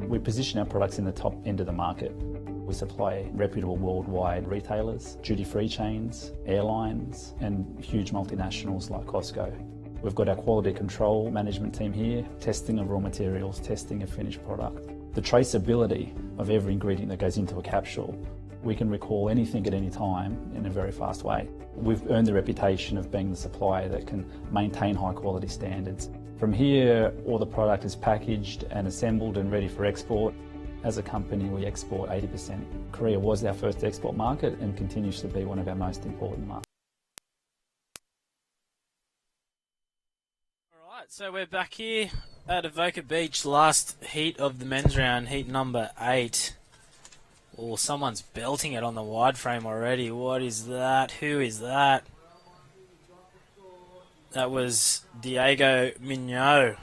We position our products in the top end of the market. We supply reputable worldwide retailers, duty-free chains, airlines, and huge multinationals like Costco. We've got our quality control management team here, testing of raw materials, testing of finished product. The traceability of every ingredient that goes into a capsule, we can recall anything at any time in a very fast way. We've earned the reputation of being the supplier that can maintain high quality standards. From here, all the product is packaged and assembled and ready for export. As a company, we export 80%. Korea was our first export market and continues to be one of our most important markets. All right, so we're back here at Avoca Beach, last heat of the men's round, heat number 8. Oh, someone's belting it on the wide frame already. What is that? Who is that? That was Diego Mignot,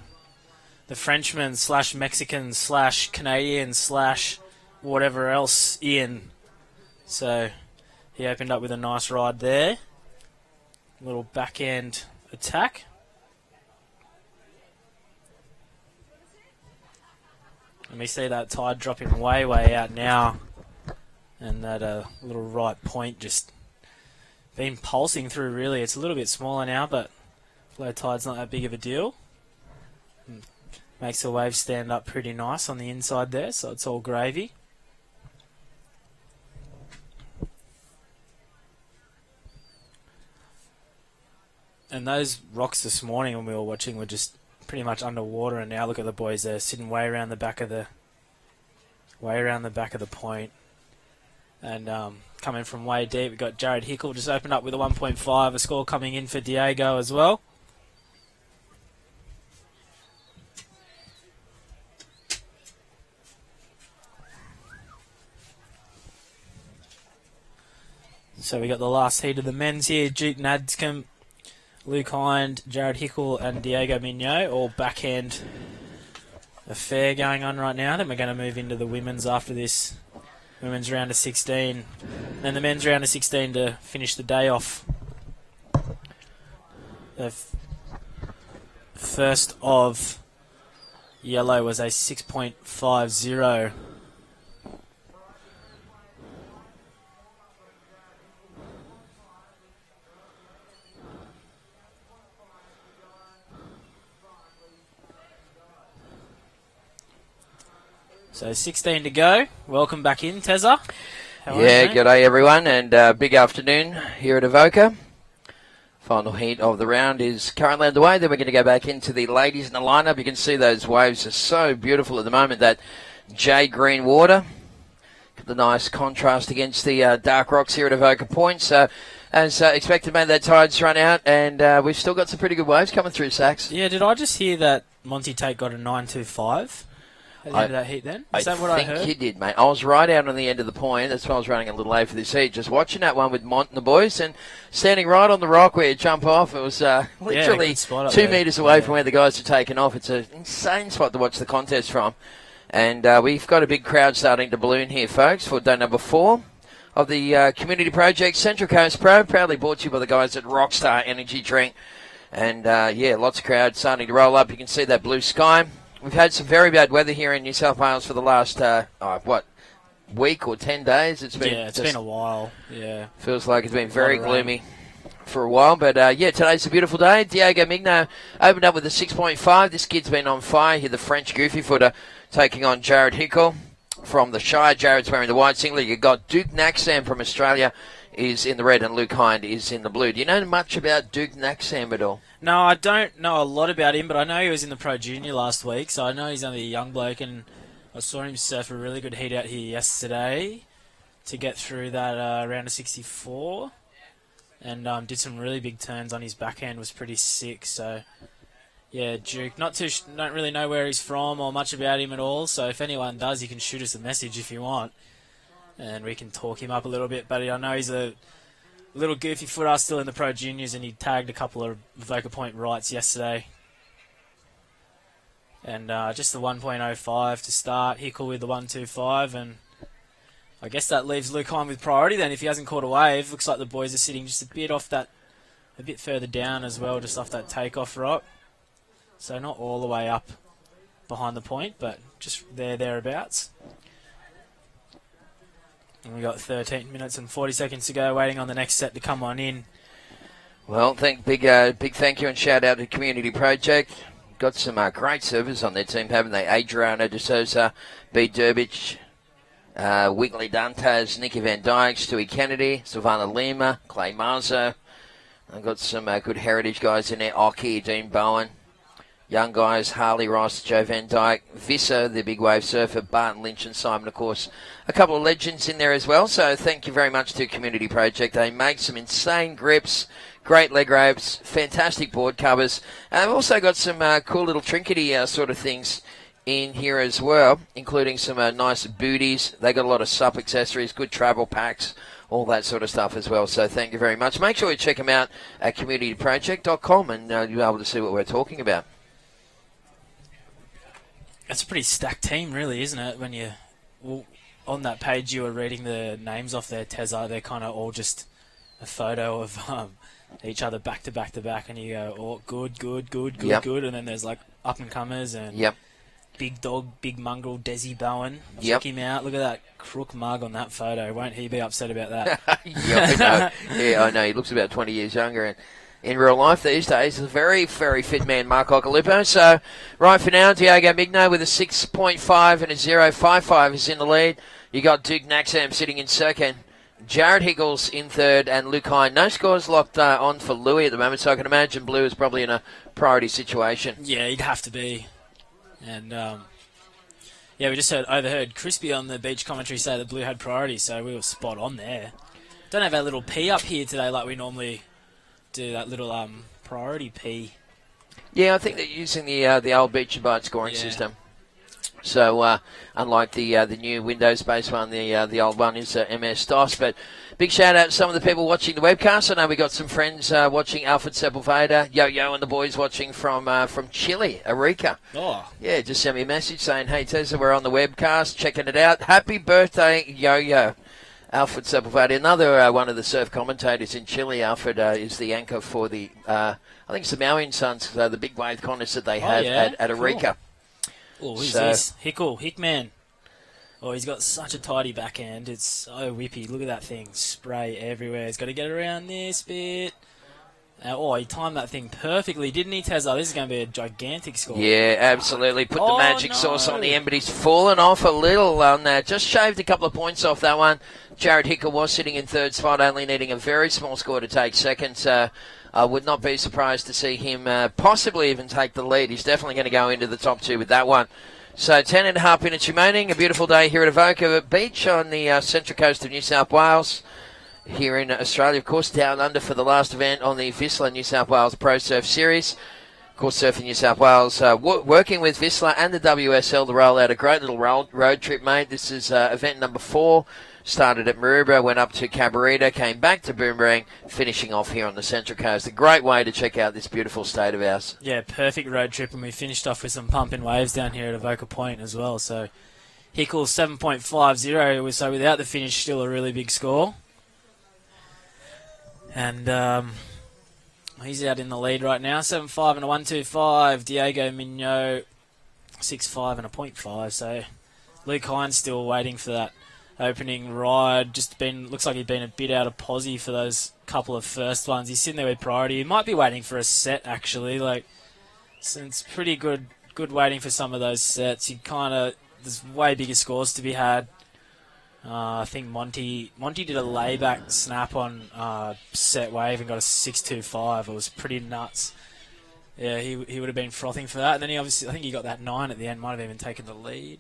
the Frenchman / Mexican / Canadian / whatever else in. So he opened up with a nice ride there. Little backhand attack. Let me see that tide dropping way, way out now. And that little right point just been pulsing through, really. It's a little bit smaller now, but low tide's not that big of a deal. Makes the wave stand up pretty nice on the inside there, so it's all gravy. And those rocks this morning when we were watching were just pretty much underwater, and now look at the boys there sitting way around the back of the point. And coming from way deep, we've got Jared Hickle just opened up with a 1.5, a score coming in for Diego as well. So we got the last heat of the men's here. Duke Nadscombe, Luke Hind, Jared Hickle and Diego Mignot, all backhand affair going on right now. Then we're going to move into the women's after this. Women's round of 16. And the men's round of 16 to finish the day off. The first of yellow was a 6.50. So 16 to go. Welcome back in, Tezza. G'day everyone, and big afternoon here at Avoca. Final heat of the round is currently underway. Then we're going to go back into the ladies in the lineup. You can see those waves are so beautiful at the moment. That jade green water, got the nice contrast against the dark rocks here at Avoca Point. So as expected, mate, that tide's run out, and we've still got some pretty good waves coming through, Sax. Yeah, did I just hear that Monty Tate got a 9.25? At the end of that heat then? Is that what I heard? I think you did, mate. I was right out on the end of the point. That's why I was running a little late for this heat. Just watching that one with Mont and the boys and standing right on the rock where you jump off. It was literally 2 metres away from where the guys are taking off. It's an insane spot to watch the contest from. And we've got a big crowd starting to balloon here, folks, for day number 4 of the Community Project Central Coast Pro. Proudly brought to you by the guys at Rockstar Energy Drink. And, lots of crowd starting to roll up. You can see that blue sky. We've had some very bad weather here in New South Wales for the last, week or 10 days? It's been a while. Yeah. Feels like it's been very gloomy for a while. But, today's a beautiful day. Diego Mignot opened up with a 6.5. This kid's been on fire here, the French goofy footer, taking on Jared Hickle from the Shire. Jared's wearing the white singlet. You've got Duke Naxam from Australia is in the red, and Luke Hind is in the blue. Do you know much about Duke Naxam at all? No, I don't know a lot about him, but I know he was in the Pro Junior last week, so I know he's only a young bloke, and I saw him surf a really good heat out here yesterday to get through that round of 64, and did some really big turns on his backhand, was pretty sick. So yeah, Duke, don't really know where he's from or much about him at all, so if anyone does, you can shoot us a message if you want, and we can talk him up a little bit. But I know he's a little goofy footer still in the Pro Juniors, and he tagged a couple of Avoca Point rights yesterday. And just the 1.05 to start. Hickle with the 1.25, and I guess that leaves Luke Hine with priority then if he hasn't caught a wave. Looks like the boys are sitting just a bit further down as well, just off that takeoff rock. So not all the way up behind the point, but just thereabouts. And we got 13 minutes and 40 seconds to go, waiting on the next set to come on in. Well, big thank you and shout out to Community Project. Got some great servers on their team, haven't they? Adriana De Souza, B. Durbich, Wiggly Dantas, Nicky Van Dyke, Stewie Kennedy, Savannah Lima, Clay Marzo. I've got some good heritage guys in there. Oki, Dean Bowen. Young guys, Harley Ross, Joe Van Dyke, Visser, the big wave surfer, Barton Lynch and Simon, of course. A couple of legends in there as well, so thank you very much to Community Project. They make some insane grips, great leg ropes, fantastic board covers. And I've also got some cool little trinkety sort of things in here as well, including some nice booties. They got a lot of sup accessories, good travel packs, all that sort of stuff as well. So thank you very much. Make sure you check them out at communityproject.com and you'll be able to see what we're talking about. It's a pretty stacked team, really, isn't it? When on that page you were reading the names off there, Tezza, they're kind of all just a photo of each other back to back to back, and you go, oh, good, Yep. good, and then there's like up and comers and Yep. big dog, big mongrel, Desi Bowen. Yep. Check him out. Look at that crook mug on that photo. Won't he be upset about that? I know. He looks about 20 years younger. And in real life these days, he's a very, very fit man, Mark Ocalippo. So, right for now, Diego Migno with a 6.5 and a 0.55 is in the lead. You got Duke Naxam sitting in second. Jared Higgles in third and Luke Hine. No scores locked on for Louis at the moment, so I can imagine Blue is probably in a priority situation. Yeah, he'd have to be. And, we just overheard Crispy on the beach commentary say that Blue had priority, so we were spot on there. Don't have our little P up here today like we normally do, that little priority P. Yeah, I think they're using the old Beach and Bite scoring system. So unlike the new Windows-based one, the old one is MS-DOS. But big shout-out to some of the people watching the webcast. I know we got some friends watching Alfred Sepulveda, Yo-Yo and the boys watching from Chile, Arica. Oh. Yeah, just sent me a message saying, hey, Tessa, we're on the webcast, checking it out. Happy birthday, Yo-Yo. Alfred Sepulveda, another one of the surf commentators in Chile. Alfred is the anchor for the, I think it's the Maui and Sons, the big wave contest that they have at Arica. Cool. Oh, who's this? Hickman. Oh, he's got such a tidy backhand. It's so whippy. Look at that thing. Spray everywhere. He's got to get around this bit. He timed that thing perfectly, didn't he, Tezza? This is going to be a gigantic score. Yeah, absolutely. Put the magic sauce on the end, but he's fallen off a little on that. Just shaved a couple of points off that one. Jared Hickle was sitting in third spot, only needing a very small score to take second. So I would not be surprised to see him possibly even take the lead. He's definitely going to go into the top two with that one. So 10.5 minutes remaining. A beautiful day here at Avoca Beach on the central coast of New South Wales. Here in Australia, of course, down under for the last event on the Vissla New South Wales Pro Surf Series. Of course, Surfing New South Wales working with Vissla and the WSL to roll out a great little road trip, mate. This is event number 4. Started at Maroubra, went up to Cabarita, came back to Boomerang, finishing off here on the Central Coast. A great way to check out this beautiful state of ours. Yeah, perfect road trip, and we finished off with some pumping waves down here at Avoca Point as well. So Hickle 7.50, so without the finish, still a really big score. And he's out in the lead right now, 7.5 and a 1.25. Diego Mignot, 6.5 and a 0.5. So Luke Hines still waiting for that opening ride. Looks like he'd been a bit out of posse for those couple of first ones. He's sitting there with priority. He might be waiting for a set, actually. So it's pretty good waiting for some of those sets. There's way bigger scores to be had. I think Monty did a layback snap on set wave and got a 6.25. It was pretty nuts. Yeah, he would have been frothing for that. And then I think he got that 9 at the end. Might have even taken the lead.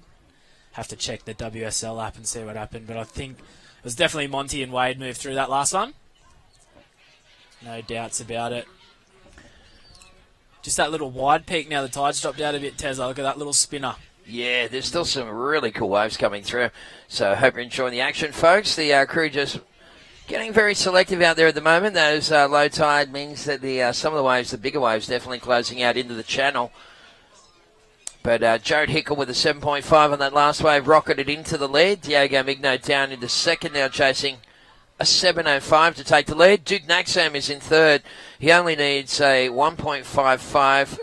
Have to check the WSL app and see what happened. But I think it was definitely Monty and Wade moved through that last one. No doubts about it. Just that little wide peak now. The tide's dropped out a bit, Tezza. Look at that little spinner. Yeah, there's still some really cool waves coming through. So I hope you're enjoying the action, folks. The crew just getting very selective out there at the moment. Those low tide means that some of the waves, the bigger waves, definitely closing out into the channel. But Jared Hickle with a 7.5 on that last wave rocketed into the lead. Diego Migno down into second now, chasing a 7.05 to take the lead. Duke Naxam is in third. He only needs a 1.55.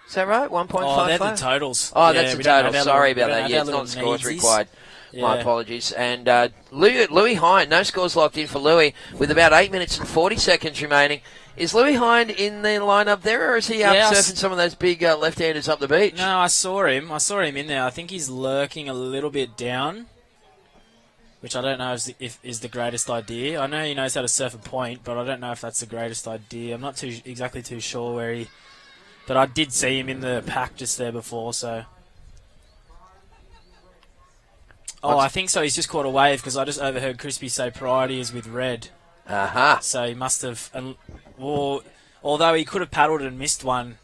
Is that right? 1.55? Oh, they're the totals. Oh, Yeah, that's the we don't total. have Sorry that about that. little- Yeah, we it's don't not have scores that little required. My Yeah. apologies. And Louis Hind, no scores locked in for Louis, with about 8 minutes and 40 seconds remaining. Is Louis Hind in the lineup there, or is he up surfing some of those big left-handers up the beach? No, I saw him. I saw him in there. I think he's lurking a little bit down, which I don't know if is the greatest idea. I know he knows how to surf a point, but I don't know if that's the greatest idea. I'm not exactly too sure where he... But I did see him in the pack just there before, so... I think so. He's just caught a wave because I just overheard Crispy say priority is with red. Aha. So he must have... although he could have paddled and missed one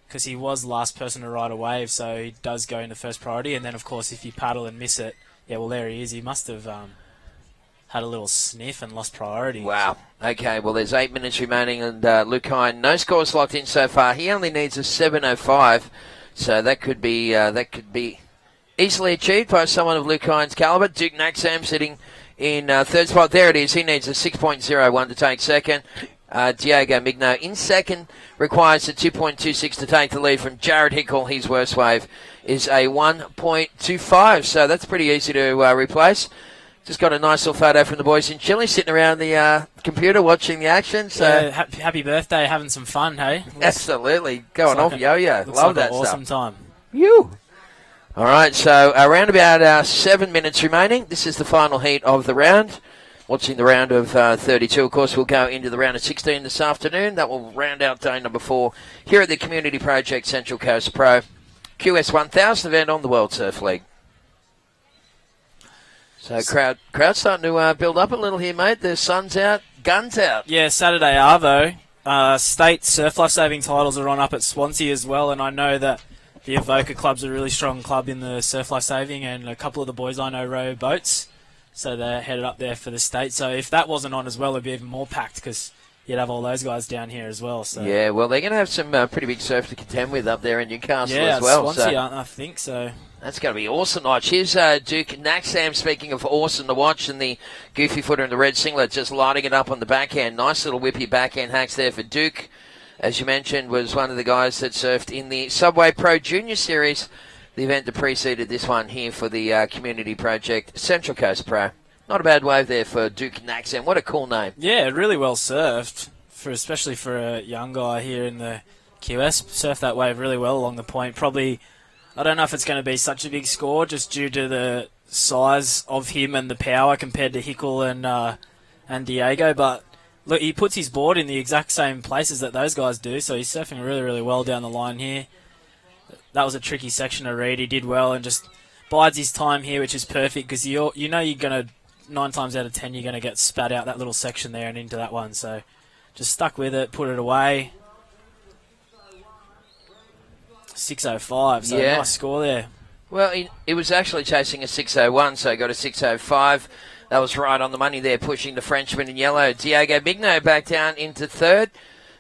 because he was the last person to ride a wave, so he does go into first priority. And then, of course, if you paddle and miss it, there he is. He must have had a little sniff and lost priority. Wow. Okay, well, there's 8 minutes remaining, and Luke Hind, no scores locked in so far. He only needs a 7.05, so that could be easily achieved by someone of Luke Hind's calibre. Duke Naxam sitting in third spot. There it is. He needs a 6.01 to take second. Diego Migno in second requires a 2.26 to take the lead from Jared Hickle. His worst wave is a 1.25, so that's pretty easy to replace. Just got a nice little photo from the boys in Chile sitting around the computer watching the action. So yeah, happy birthday, having some fun, hey? Absolutely. Going off yo-yo. Love that stuff. Awesome time. You. All right, so around about 7 minutes remaining. This is the final heat of the round. Watching the round of 32, of course, we'll go into the round of 16 this afternoon. That will round out day number 4 here at the Community Project Central Coast Pro QS 1000 event on the World Surf League. So crowd starting to build up a little here, mate. The sun's out, guns out. Yeah, Saturday Arvo. State surf life saving titles are on up at Swansea as well, and I know that the Avoca club's a really strong club in the surf life saving, and a couple of the boys I know row boats, so they're headed up there for the state. So if that wasn't on as well, it'd be even more packed because you'd have all those guys down here as well. So yeah, well, they're going to have some pretty big surf to contend with up there in Newcastle as well. Swansea, So I think so. that's going to be awesome to watch. Here's Duke Naxam, speaking of awesome to watch, and the goofy footer in the red singlet just lighting it up on the backhand. Nice little whippy backhand hacks there for Duke. As you mentioned, was one of the guys that surfed in the Subway Pro Junior Series, the event that preceded this one here for the Community Project Central Coast Pro. Not a bad wave there for Duke Naxam. What a cool name. Yeah, really well surfed, especially for a young guy here in the QS. Surfed that wave really well along the point. Probably, I don't know if it's going to be such a big score just due to the size of him and the power compared to Hickle and Diego, but look, he puts his board in the exact same places that those guys do, so he's surfing really, really well down the line here. That was a tricky section to read. He did well and just bides his time here, which is perfect because you know you're going to, 9 times out of 10, you're going to get spat out that little section there and into that one. So just stuck with it, put it away. 6.05, so nice score there. Well, he was actually chasing a 6.01, so he got a 6.05. That was right on the money there, pushing the Frenchman in yellow. Diego Migno back down into third,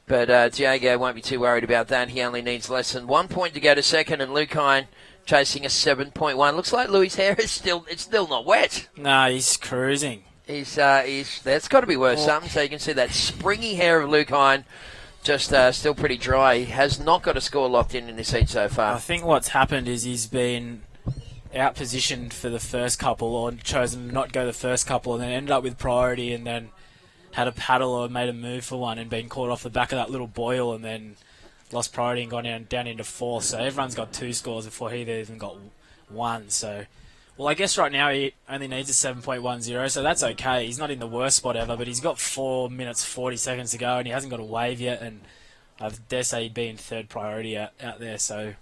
but Diego won't be too worried about that. He only needs less than 1 point to go to second, and Luke Hind chasing a 7.1. Looks like Louis' hair is still not wet. No, he's cruising. That's got to be worth something. So you can see that springy hair of Luke Hind just still pretty dry. He has not got a score locked in this heat so far. I think what's happened is he's been out-positioned for the first couple or chosen to not go the first couple and then ended up with priority and then had a paddle or made a move for one and been caught off the back of that little boil and then lost priority and gone down into fourth. So everyone's got 2 scores before he even got 1. So, well, I guess right now he only needs a 7.10, so that's okay. He's not in the worst spot ever, but he's got 4 minutes 40 seconds to go and he hasn't got a wave yet, and I dare say he'd be in third priority out there, so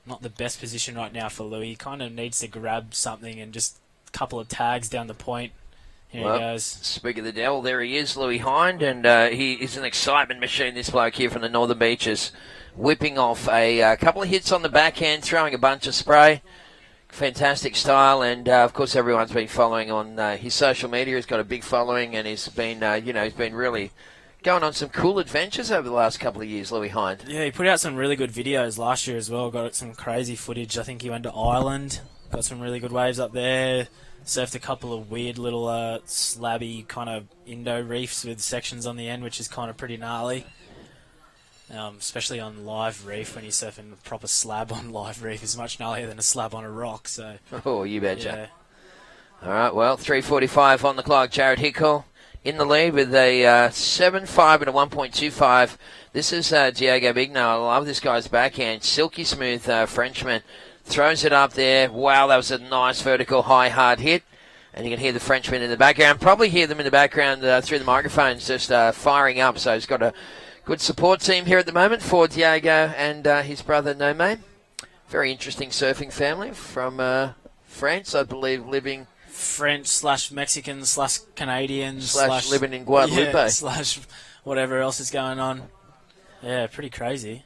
not the best position right now for Louis. He kind of needs to grab something and just a couple of tags down the point. Here he goes. Speak of the devil, there he is, Louis Hind, and he is an excitement machine, this bloke here from the Northern Beaches, whipping off a couple of hits on the backhand, throwing a bunch of spray. Fantastic style, and of course everyone's been following on his social media. He's got a big following, and he's been, he's been really going on some cool adventures over the last couple of years, Louis Hind. Yeah, he put out some really good videos last year as well. Got some crazy footage. I think he went to Ireland, got some really good waves up there. Surfed a couple of weird little slabby kind of Indo reefs with sections on the end, which is kind of pretty gnarly. Especially on live reef, when you're surfing a proper slab on live reef is much gnarlier than a slab on a rock. So, oh, you betcha. Yeah. All right, well, 3:45 on the clock. Jared Hickle in the lead with a 7.5 and a 1.25. This is Diego Migno. I love this guy's backhand. Silky smooth Frenchman. Throws it up there. Wow, that was a nice vertical high hard hit. And you can hear the Frenchman in the background. Probably hear them in the background through the microphones just firing up. So he's got a good support team here at the moment for Diego and his brother Nome. Very interesting surfing family from France, I believe, living... French/Mexican/Canadian / living in Guadalupe. Yeah, / whatever else is going on. Yeah, pretty crazy.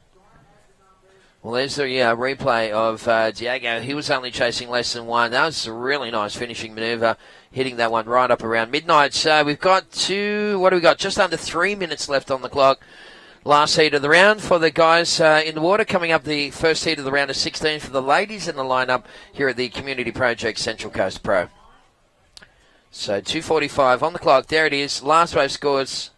Well, there's the replay of Diego. He was only chasing less than one. That was a really nice finishing manoeuvre, hitting that one right up around midnight. So we've got just under 3 minutes left on the clock. Last heat of the round for the guys in the water. Coming up, the first heat of the round of 16 for the ladies in the lineup here at the Community Project Central Coast Pro. So 2:45 on the clock. There it is. Last wave scores.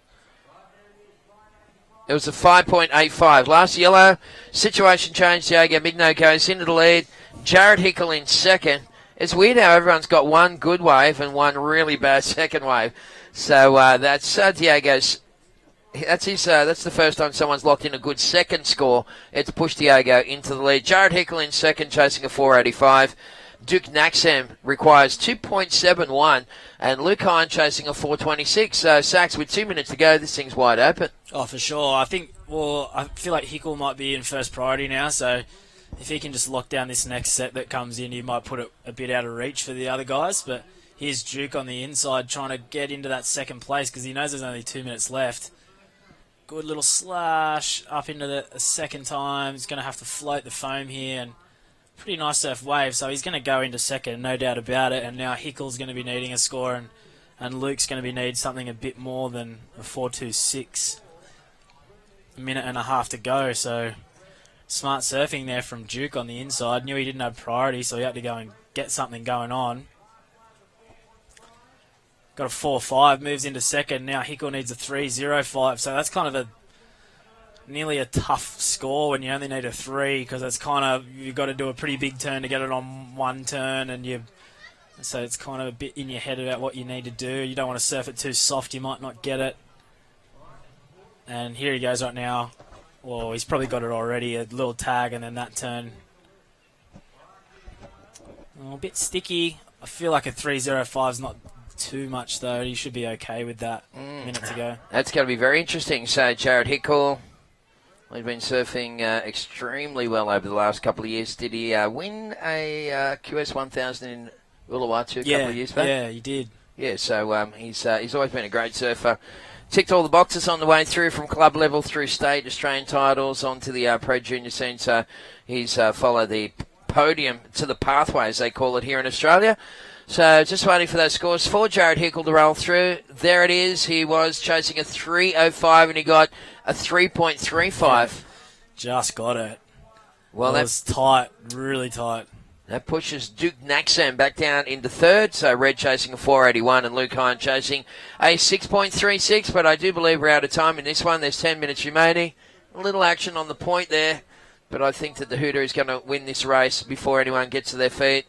It was a 5.85. Last yellow. Situation change. Diego Migno goes into the lead. Jared Hickle in second. It's weird how everyone's got one good wave and one really bad second wave. So that's Diego's. That's the first time someone's locked in a good second score. It's pushed Diego into the lead. Jared Hickle in second, chasing a 4.85. Duke Naxem requires 2.71, and Luke Hine chasing a 4.26. So, Sachs, with 2 minutes to go, this thing's wide open. Oh, for sure. I feel like Hickle might be in first priority now, so if he can just lock down this next set that comes in, he might put it a bit out of reach for the other guys. But here's Duke on the inside trying to get into that second place because he knows there's only 2 minutes left. Good little slash up into the second time. He's going to have to float the foam here, and pretty nice surf wave, so he's going to go into second, no doubt about it. And now Hickle's going to be needing a score, and Luke's going to be needing something a bit more than a 4.26. A minute and a half to go, so smart surfing there from Duke on the inside. Knew he didn't have priority, so he had to go and get something going on. Got a 4.5, moves into second. Now Hickle needs a 3.05, so that's kind of nearly a tough score when you only need a 3, because it's kind of, you've got to do a pretty big turn to get it on one turn, and so it's kind of a bit in your head about what you need to do. You don't want to surf it too soft, you might not get it. And here he goes right now. Well, he's probably got it already, a little tag and then that turn. A bit sticky. I feel like a 3.05 is not too much though. You should be okay with that. Minute to go. That's going to be very interesting. So Jared Hickle, he's been surfing extremely well over the last couple of years. Did he win a QS 1000 in Uluwatu a couple of years back? Yeah, he did. Yeah, so he's always been a great surfer. Ticked all the boxes on the way through, from club level through state, Australian titles, onto the pro junior scene. So he's followed the podium to the pathway, as they call it here in Australia. So just waiting for those scores for Jared Hickle to roll through. There it is. He was chasing a 3.05 and he got a 3.35. Just got it. Well, that was tight, really tight. That pushes Duke Naxam back down into third. So Red chasing a 4.81 and Luke Hine chasing a 6.36. But I do believe we're out of time in this one. There's 10 minutes remaining. A little action on the point there. But I think that the Hooter is going to win this race before anyone gets to their feet.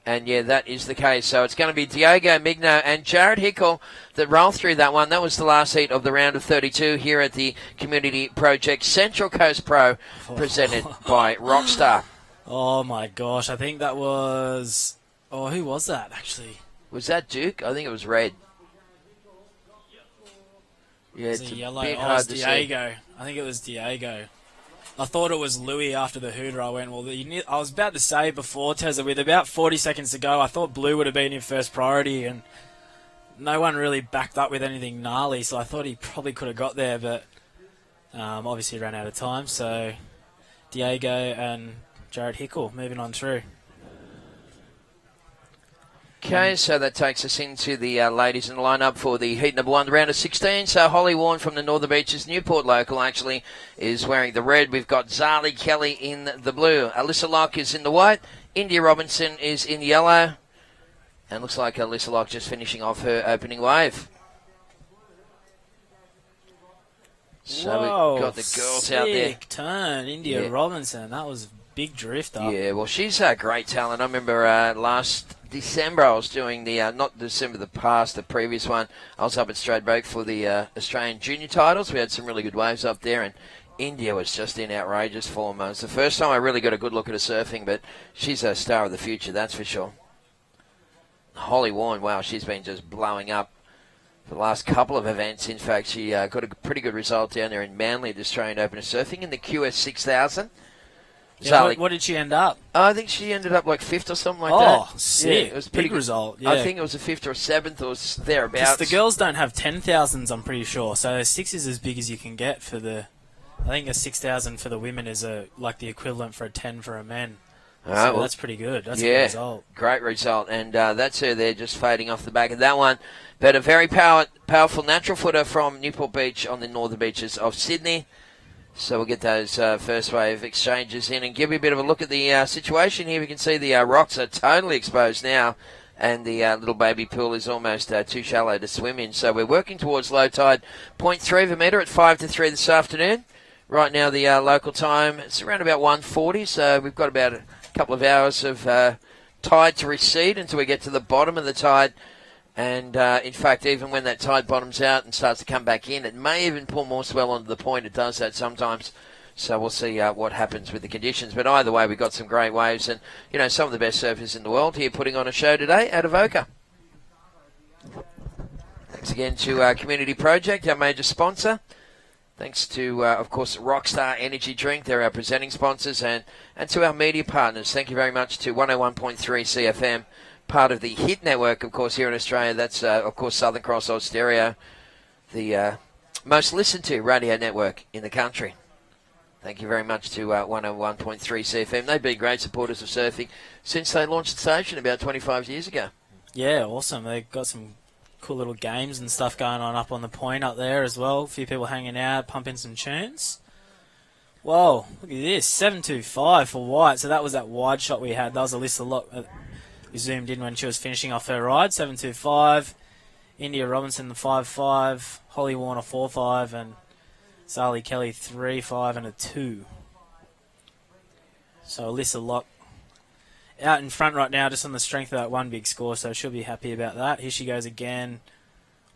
And, yeah, that is the case. So it's going to be Diego Migno and Jared Hickle that roll through that one. That was the last heat of the round of 32 here at the Community Project Central Coast Pro, presented by Rockstar. Oh, my gosh. I think that was... Oh, who was that, actually? Was that Duke? I think it was Red. Yeah, it's a yellow. bit Oh, hard it was to Diego. see. I think it was Diego. I thought it was Louis after the Hooter. I went, well, I was about to say before, Tezza, with about 40 seconds to go, I thought Blue would have been in first priority, and no one really backed up with anything gnarly, so I thought he probably could have got there, but obviously ran out of time. So Diego and Jared Hickle moving on through. Okay, so that takes us into the ladies in the lineup for the heat number 1, the round of 16. So Holly Warren from the Northern Beaches, Newport local, actually is wearing the red. We've got Zali Kelly in the blue. Alyssa Locke is in the white. India Robinson is in yellow. And looks like Alyssa Locke just finishing off her opening wave. So Whoa, we've got the girls out there. sick turn, India Robinson. That was a big drift up. Yeah, well, she's a great talent. I remember last December I was doing the, not December the past, the previous one, I was up at Stradbroke for the Australian junior titles. We had some really good waves up there, and India was just in outrageous form. It was the first time I really got a good look at her surfing, but she's a star of the future, that's for sure. Holly Warren, wow, she's been just blowing up for the last couple of events. In fact, she got a pretty good result down there in Manly at the Australian Open of Surfing in the QS 6000. Yeah, what did she end up? I think she ended up like 5th or something like that. Oh, sick. Yeah, it was a big pretty good result. Yeah. I think it was a 5th or 7th or thereabouts. The girls don't have 10,000s, I'm pretty sure. So 6 is as big as you can get for the... I think a 6,000 for the women is like the equivalent for a 10 for a men. So well, that's pretty good. That's a good result. Great result. And that's her there just fading off the back of that one. But a very powerful natural footer from Newport Beach on the northern beaches of Sydney. So we'll get those first wave exchanges in and give you a bit of a look at the situation here. We can see the rocks are totally exposed now, and the little baby pool is almost too shallow to swim in. So we're working towards low tide, 0.3 of a metre at 5 to 3 this afternoon. Right now the local time, it's around about 1:40, so we've got about a couple of hours of tide to recede until we get to the bottom of the tide. And, in fact, even when that tide bottoms out and starts to come back in, it may even pull more swell onto the point. It does that sometimes. So we'll see what happens with the conditions. But either way, we've got some great waves and, you know, some of the best surfers in the world here putting on a show today at Avoca. Thanks again to Community Project, our major sponsor. Thanks to, of course, Rockstar Energy Drink. They're our presenting sponsors. And to our media partners. Thank you very much to 101.3 CFM. Part of the Hit Network, of course, here in Australia. That's, of course, Southern Cross Oz Stereo, the most listened to radio network in the country. Thank you very much to 101.3 CFM. They've been great supporters of surfing since they launched the station about 25 years ago. Yeah, awesome. They've got some cool little games and stuff going on up on the point up there as well. A few people hanging out, pumping some tunes. Whoa, look at this. 725 for white. So that was that wide shot we had. That was Alyssa Locke. We zoomed in when she was finishing off her ride. 725. India Robinson, the 5.5. Holly Warner, 4.5. And Zali Kelly, 3.5 and a 2. So Alyssa Locke out in front right now just on the strength of that one big score. So she'll be happy about that. Here she goes again.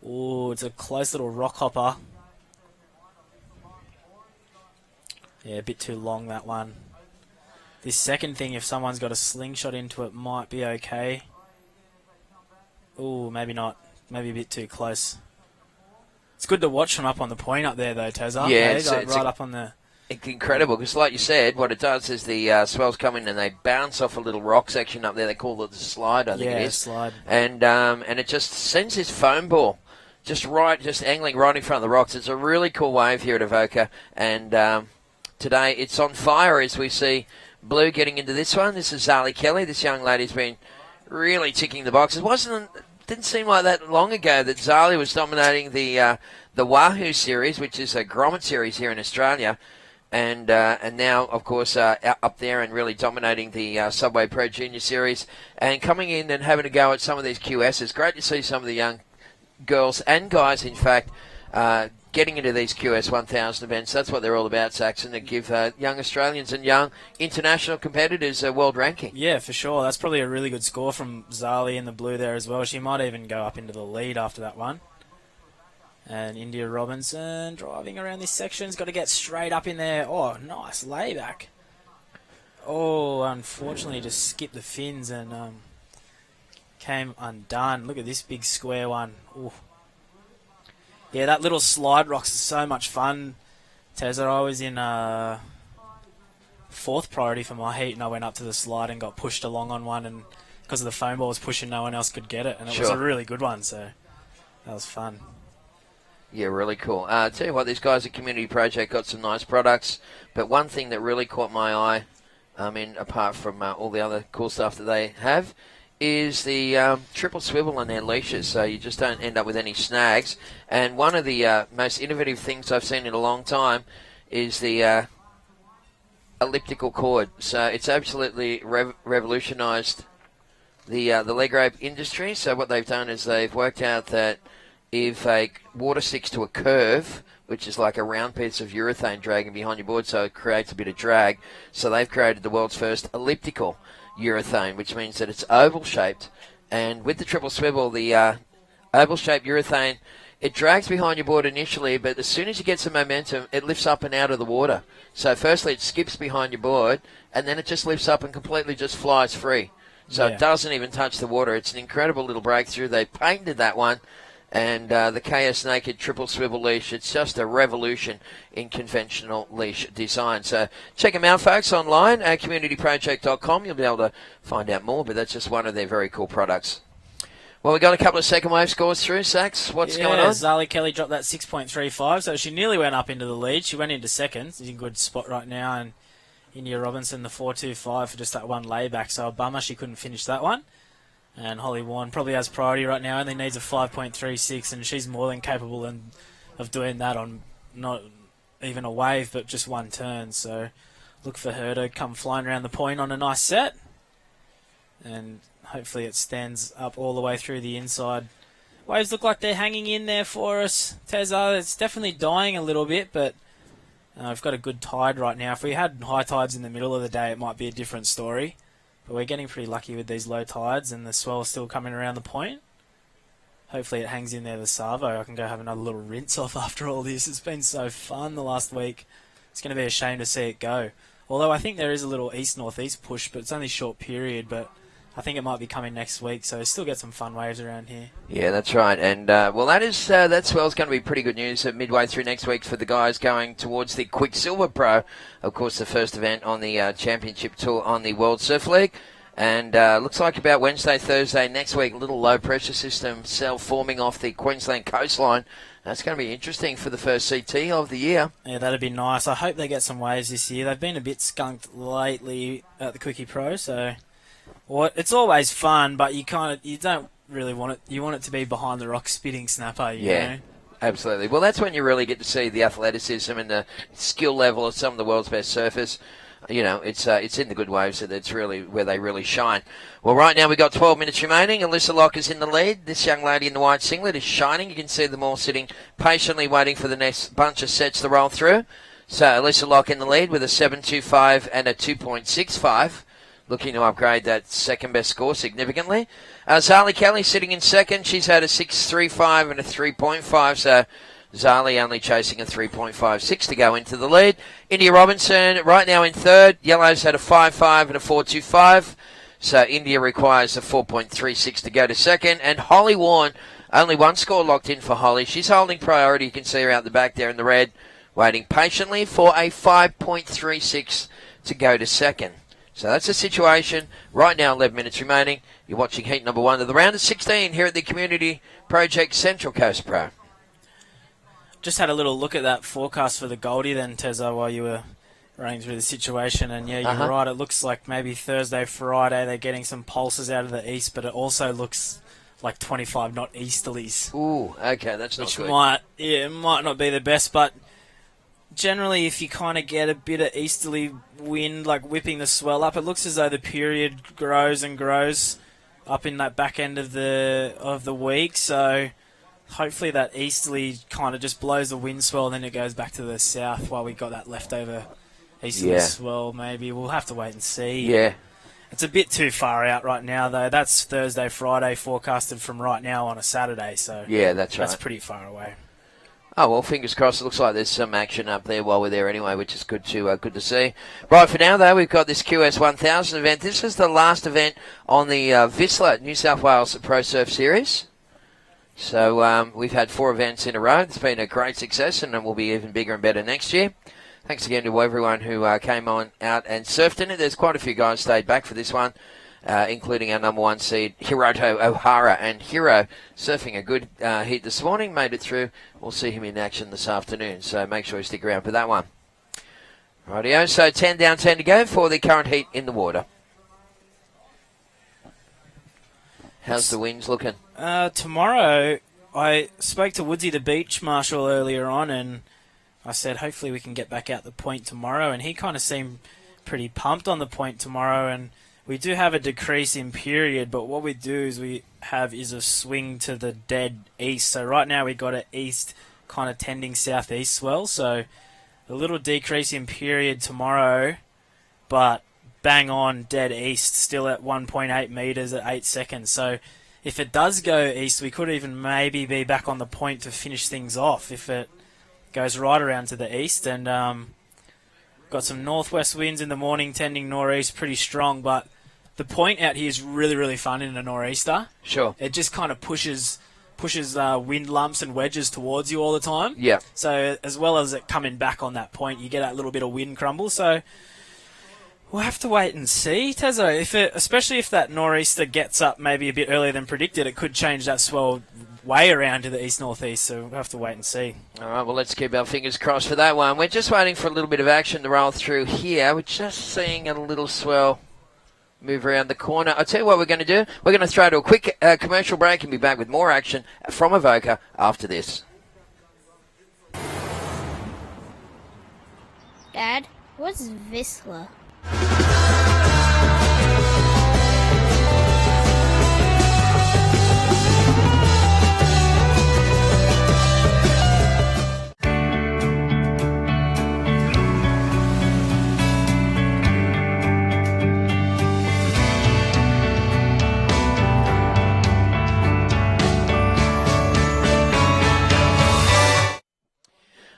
Oh, it's a close little rock hopper. Yeah, a bit too long, that one. This second thing, if someone's got a slingshot into it, might be okay. Ooh, maybe not. Maybe a bit too close. It's good to watch from up on the point up there, though, Tezza. Yeah, it's right up on the... It's incredible, because like you said, what it does is the swells come in and they bounce off a little rock section up there. They call it the slide, I think it is. Slide. And it just sends this foam ball just angling right in front of the rocks. It's a really cool wave here at Avoca. And today it's on fire as we see... Blue getting into this one. This is Zali Kelly. This young lady's been really ticking the boxes. Didn't seem like that long ago that Zali was dominating the Wahoo series, which is a grommet series here in Australia, and now, of course, up there and really dominating the Subway Pro Junior series, and coming in and having a go at some of these QSs. Great to see some of the young girls and guys, in fact, getting into these QS 1000 events. That's what they're all about, Saxon, to give young Australians and young international competitors a world ranking. Yeah, for sure. That's probably a really good score from Zali in the blue there as well. She might even go up into the lead after that one. And India Robinson driving around this section. Has got to get straight up in there. Oh, nice layback. Oh, unfortunately just skipped the fins and came undone. Look at this big square one. Ooh. Yeah, that little slide rocks is so much fun. Tezza, I was in 4th priority for my heat, and I went up to the slide and got pushed along on one, and because of the foam ball was pushing, no one else could get it, and it was a really good one, so that was fun. Yeah, really cool. Tell you what, these guys at Community Project got some nice products, but one thing that really caught my eye, apart from all the other cool stuff that they have, is the triple swivel on their leashes, so you just don't end up with any snags. And one of the most innovative things I've seen in a long time is the elliptical cord. So it's absolutely revolutionised the leg rope industry. So what they've done is they've worked out that if a water sticks to a curve, which is like a round piece of urethane dragging behind your board, so it creates a bit of drag. So they've created the world's first elliptical urethane, which means that it's oval-shaped. And with the triple swivel, the oval-shaped urethane, it drags behind your board initially, but as soon as you get some momentum, it lifts up and out of the water. So firstly, it skips behind your board, and then it just lifts up and completely just flies free. So it doesn't even touch the water. It's an incredible little breakthrough. They patented that one. And the KS Naked triple swivel leash, it's just a revolution in conventional leash design. So check them out, folks, online at communityproject.com. You'll be able to find out more, but that's just one of their very cool products. Well, we got a couple of second wave scores through, Sax. What's going on? Zali Kelly dropped that 6.35, so she nearly went up into the lead. She went into second. She's in a good spot right now. And India Robinson, the 4.25 for just that one layback. So a bummer she couldn't finish that one. And Holly Warren probably has priority right now, only needs a 5.36, and she's more than capable of doing that on not even a wave, but just one turn. So look for her to come flying around the point on a nice set. And hopefully it stands up all the way through the inside. Waves look like they're hanging in there for us, Tezza. It's definitely dying a little bit, but we've got a good tide right now. If we had high tides in the middle of the day, it might be a different story. But we're getting pretty lucky with these low tides, and the swell is still coming around the point. Hopefully it hangs in there, the Savo. I can go have another little rinse off after all this. It's been so fun the last week. It's going to be a shame to see it go. Although I think there is a little east-northeast push, but it's only a short period. But I think it might be coming next week, so still get some fun waves around here. Yeah, that's right. And, well, that swell's going to be pretty good news midway through next week for the guys going towards the Quicksilver Pro. Of course, the first event on the Championship Tour on the World Surf League. And looks like about Wednesday, Thursday next week, a little low-pressure system cell forming off the Queensland coastline. That's going to be interesting for the first CT of the year. Yeah, that'd be nice. I hope they get some waves this year. They've been a bit skunked lately at the Quickie Pro, so... Well, it's always fun, but you don't really want it. You want it to be behind the rock spitting snapper, you know? Absolutely. Well, that's when you really get to see the athleticism and the skill level of some of the world's best surfers. You know, it's in the good waves that it's really where they really shine. Well, right now we've got 12 minutes remaining. Alyssa Locke is in the lead. This young lady in the white singlet is shining. You can see them all sitting patiently waiting for the next bunch of sets to roll through. So Alyssa Locke in the lead with a 7.25 and a 2.65. Looking to upgrade that second best score significantly. Zali Kelly sitting in second. She's had a 6.35 and a 3.5. So Zali only chasing a 3.56 to go into the lead. India Robinson right now in third. Yellow's had a 5.5 and a 4.25. So India requires a 4.36 to go to second. And Holly Warren, only one score locked in for Holly. She's holding priority. You can see her out the back there in the red, waiting patiently for a 5.36 to go to second. So that's the situation. Right now, 11 minutes remaining. You're watching heat number 1 of the round of 16 here at the Community Project Central Coast Pro. Just had a little look at that forecast for the Goldie then, Tezza, while you were running through the situation. And, yeah, you're right. It looks like maybe Thursday, Friday, they're getting some pulses out of the east, but it also looks like 25 knot easterlies. Ooh, okay, that's not good. It might not be the best, but... Generally, if you kind of get a bit of easterly wind, like whipping the swell up, it looks as though the period grows and grows up in that back end of the week. So hopefully that easterly kind of just blows the wind swell, and then it goes back to the south while we got that leftover easterly swell. Maybe we'll have to wait and see. Yeah, it's a bit too far out right now, though. That's Thursday, Friday forecasted from right now on a Saturday. So yeah, that's right. That's pretty far away. Oh, well, fingers crossed. It looks like there's some action up there while we're there anyway, which is good to see. Right, for now, though, we've got this QS 1000 event. This is the last event on the Whistler New South Wales Pro Surf Series. So we've had 4 events in a row. It's been a great success, and it will be even bigger and better next year. Thanks again to everyone who came on out and surfed in it. There's quite a few guys stayed back for this one. Including our number 1 seed, Hiroto O'Hara. And Hiro, surfing a good heat this morning, made it through. We'll see him in action this afternoon, so make sure you stick around for that one. Rightio, so 10 down, 10 to go for the current heat in the water. How's the winds looking? Tomorrow, I spoke to Woodsy, the beach marshal, earlier on, and I said hopefully we can get back out the point tomorrow, and he kind of seemed pretty pumped on the point tomorrow. And we do have a decrease in period, but what we do is a swing to the dead east. So right now we got an east kind of tending southeast swell, so a little decrease in period tomorrow, but bang on dead east, still at 1.8 metres at 8 seconds. So if it does go east, we could even maybe be back on the point to finish things off if it goes right around to the east. And got some northwest winds in the morning, tending northeast, pretty strong. But the point out here is really, really fun in a nor'easter. Sure. It just kind of pushes wind lumps and wedges towards you all the time. Yeah. So as well as it coming back on that point, you get that little bit of wind crumble. So we'll have to wait and see, Tezzo. Especially if that nor'easter gets up maybe a bit earlier than predicted, it could change that swell way around to the east-northeast. So we'll have to wait and see. All right, well, let's keep our fingers crossed for that one. We're just waiting for a little bit of action to roll through here. We're just seeing a little swell move around the corner. I'll tell you what we're going to do. We're going to throw to a quick commercial break and be back with more action from Avoca after this. Dad, what's Whistler?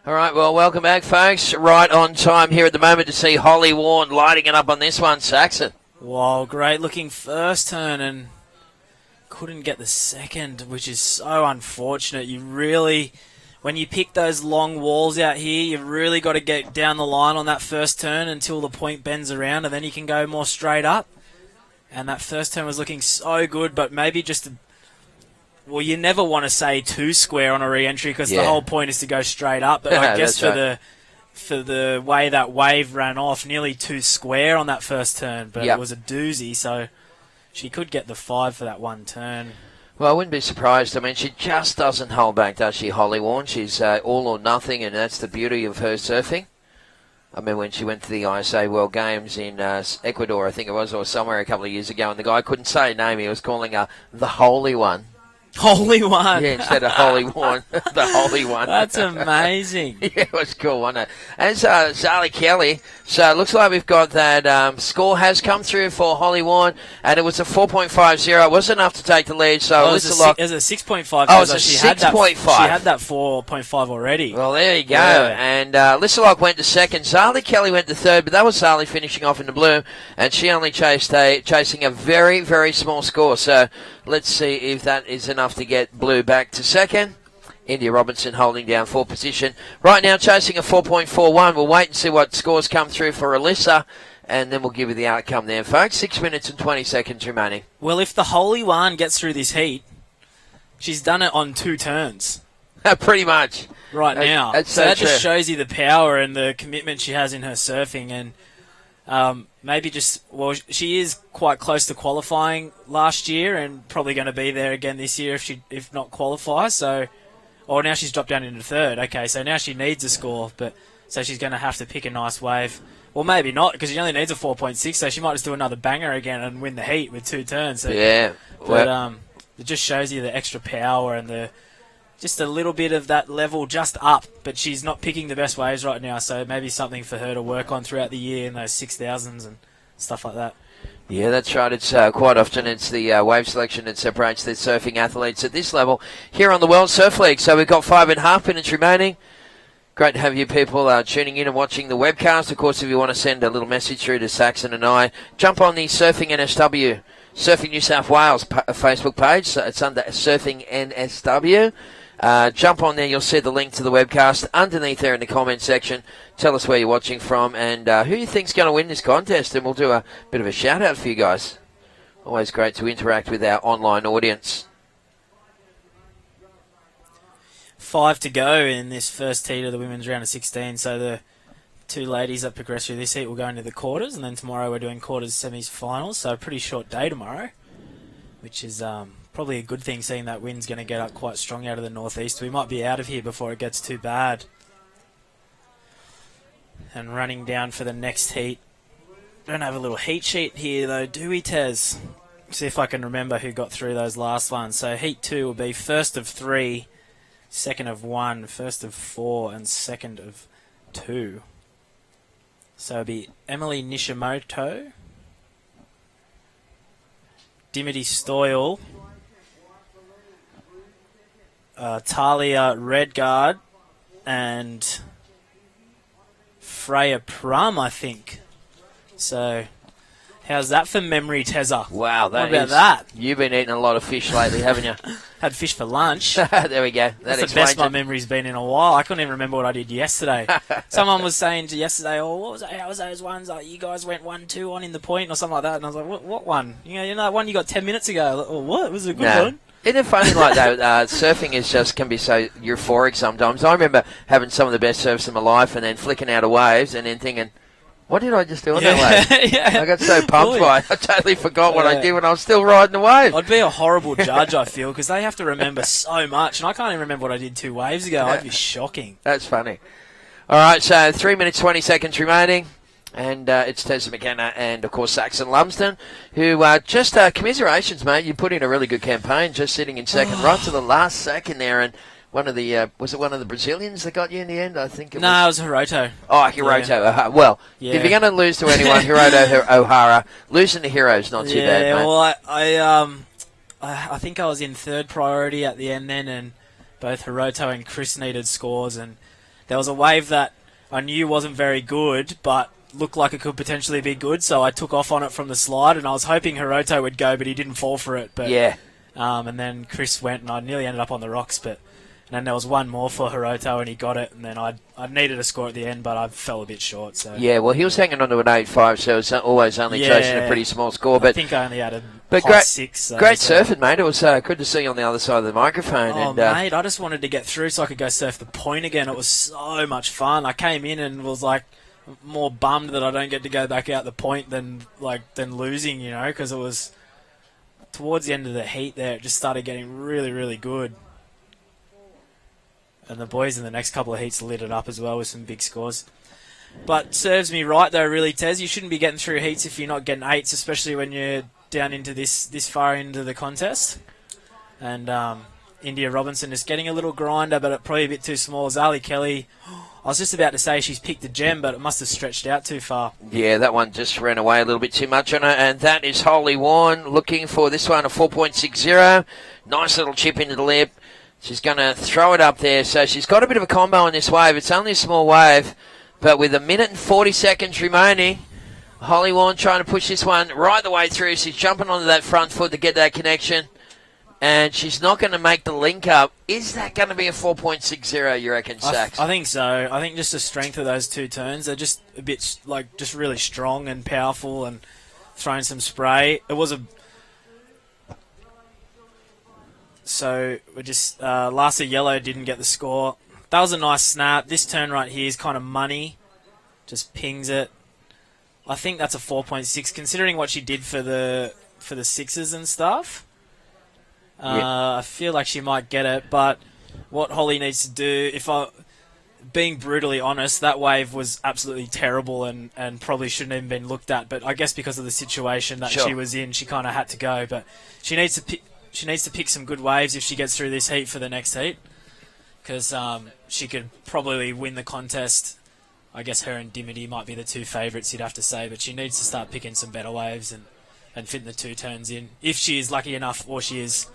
All right, well, welcome back, folks. Right on time here at the moment to see Holly Warren lighting it up on this one, Saxon. Wow, great looking first turn and couldn't get the second, which is so unfortunate. You really, when you pick those long walls out here, you've really got to get down the line on that first turn until the point bends around, and then you can go more straight up. And that first turn was looking so good, but maybe just well, you never want to say too square on a re-entry because the whole point is to go straight up. But I guess for the way that wave ran off, nearly too square on that first turn. But it was a doozy, so she could get the 5 for that one turn. Well, I wouldn't be surprised. I mean, she just doesn't hold back, does she, Holly Warren? She's all or nothing, and that's the beauty of her surfing. I mean, when she went to the ISA World Games in Ecuador, I think it was, or somewhere a couple of years ago, and the guy couldn't say her name. He was calling her the Holy One. Holy One. Yeah, instead of Holy One, the Holy One. That's amazing. Yeah, it was cool, wasn't it? And Zali Kelly. So it looks like we've got that score has come through for Holly Warren, and it was a 4.50. It wasn't enough to take the lead. So it was a 6.5. Oh, it was a 6.5. She had that 4.5 already. Well, there you go. Yeah. And Lissalok went to second. Zali Kelly went to third, but that was Zali finishing off in the blue, and she only chasing a very, very small score. So let's see if that is enough to get blue back to second. India Robinson holding down for position. Right now chasing a 4.41. We'll wait and see what scores come through for Alyssa, and then we'll give you the outcome there, folks. 6 minutes and 20 seconds remaining. Well, if the Holy One gets through this heat, she's done it on 2 turns. Pretty much. Right now. That's so that true. Just shows you the power and the commitment she has in her surfing, and maybe she is quite close to qualifying last year and probably going to be there again this year if not qualify. So, now she's dropped down into third. Okay, so now she needs a score, so she's going to have to pick a nice wave. Well, maybe not because she only needs a 4.6, so she might just do another banger again and win the heat with 2 turns. So, yeah, but it just shows you the extra power and just a little bit of that level just up, but she's not picking the best waves right now, so maybe something for her to work on throughout the year in those 6,000s and stuff like that. Yeah, that's right. It's quite often it's the wave selection that separates the surfing athletes at this level here on the World Surf League. So we've got 5.5 minutes remaining. Great to have you people tuning in and watching the webcast. Of course, if you want to send a little message through to Saxon and I, jump on the Surfing NSW, Surfing New South Wales Facebook page. So it's under Surfing NSW. Jump on there, you'll see the link to the webcast underneath there in the comment section. Tell us where you're watching from and who you think's going to win this contest, and we'll do a bit of a shout out for you guys. Always great to interact with our online audience. 5 to go in this first heat of the women's round of 16, so the 2 ladies that progress through this heat will go into the quarters, and then tomorrow we're doing quarters, semis, finals, so a pretty short day tomorrow. which is probably a good thing, seeing that wind's going to get up quite strong out of the northeast. We might be out of here before it gets too bad. And running down for the next heat. Don't have a little heat sheet here though, do we, Tez? See if I can remember who got through those last ones. So heat 2 will be first of 3, second of 1, first of 4, and second of 2. So it'll be Emily Nishimoto, Dimity Stoyle, Talia Redguard, and Freya Prum, I think. So, how's that for memory, Tezza? Wow, what about that? You've been eating a lot of fish lately, haven't you? Had fish for lunch. There we go. That's the best my memory's been in a while. I couldn't even remember what I did yesterday. Someone was saying yesterday, how was those ones? Like, you guys went 1-2 on in the point or something like that. And I was like, what one? You know that one you got 10 minutes ago. Like, what? Was it a good one? Isn't it funny like that? Surfing can be so euphoric sometimes. I remember having some of the best surfs in my life and then flicking out of waves and then thinking, what did I just do on that wave? Yeah. I got so pumped by it. I totally forgot what I did when I was still riding the wave. I'd be a horrible judge, I feel, because they have to remember so much. And I can't even remember what I did 2 waves ago. I'd be shocking. That's funny. All right, so 3 minutes, 20 seconds remaining. And it's Tessa McKenna and, of course, Saxon Lumsden, who just commiserations, mate. You put in a really good campaign, just sitting in second right to the last second there. And one of the was it one of the Brazilians that got you in the end? I think it was Hiroto. Oh, Hiroto. Yeah. Well, if you're going to lose to anyone, Hiroto O'Hara, losing to Hero's not too bad, mate. Well, I think I was in third priority at the end then, and both Hiroto and Chris needed scores, and there was a wave that I knew wasn't very good, but looked like it could potentially be good, so I took off on it from the slide, and I was hoping Hiroto would go, but he didn't fall for it. But yeah. And then Chris went, and I nearly ended up on the rocks, but and then there was one more for Hiroto, and he got it, and then I needed a score at the end, but I fell a bit short. So yeah, well, he was hanging on to an 8.5, so it was always only chasing a pretty small score. But I think I only had a great 6. So great surfing, mate. It was good to see you on the other side of the microphone. Oh, and, mate, I just wanted to get through so I could go surf the point again. It was so much fun. I came in and was like more bummed that I don't get to go back out the point than losing, you know, because it was towards the end of the heat there. It just started getting really, really good. And the boys in the next couple of heats lit it up as well with some big scores. But serves me right, though, really, Tez. You shouldn't be getting through heats if you're not getting 8s, especially when you're down into this far into the contest. And India Robinson is getting a little grinder, but probably a bit too small. Zali Kelly, I was just about to say she's picked the gem, but it must have stretched out too far. Yeah, that one just ran away a little bit too much on her. And that is Holly Warren looking for this one, a 4.60. Nice little chip into the lip. She's going to throw it up there. So she's got a bit of a combo on this wave. It's only a small wave, but with 1 minute and 40 seconds remaining, Holly Warren trying to push this one right the way through. She's jumping onto that front foot to get that connection, and she's not going to make the link up. Is that going to be a 4.60, you reckon, Sax? I think so. I think just the strength of those 2 turns, they're just a bit, just really strong and powerful and throwing some spray. It was a... So we're just Larsa Yellow didn't get the score. That was a nice snap. This turn right here is kind of money. Just pings it. I think that's a 4.6 considering what she did for the 6s and stuff. I feel like she might get it, but what Holly needs to do, being brutally honest, that wave was absolutely terrible and probably shouldn't even been looked at. But I guess because of the situation that she was in, she kind of had to go. But she needs to pick some good waves if she gets through this heat for the next heat, because she could probably win the contest. I guess her and Dimity might be the 2 favourites, you'd have to say, but she needs to start picking some better waves and fitting the 2 turns in. If she is lucky enough, or she is,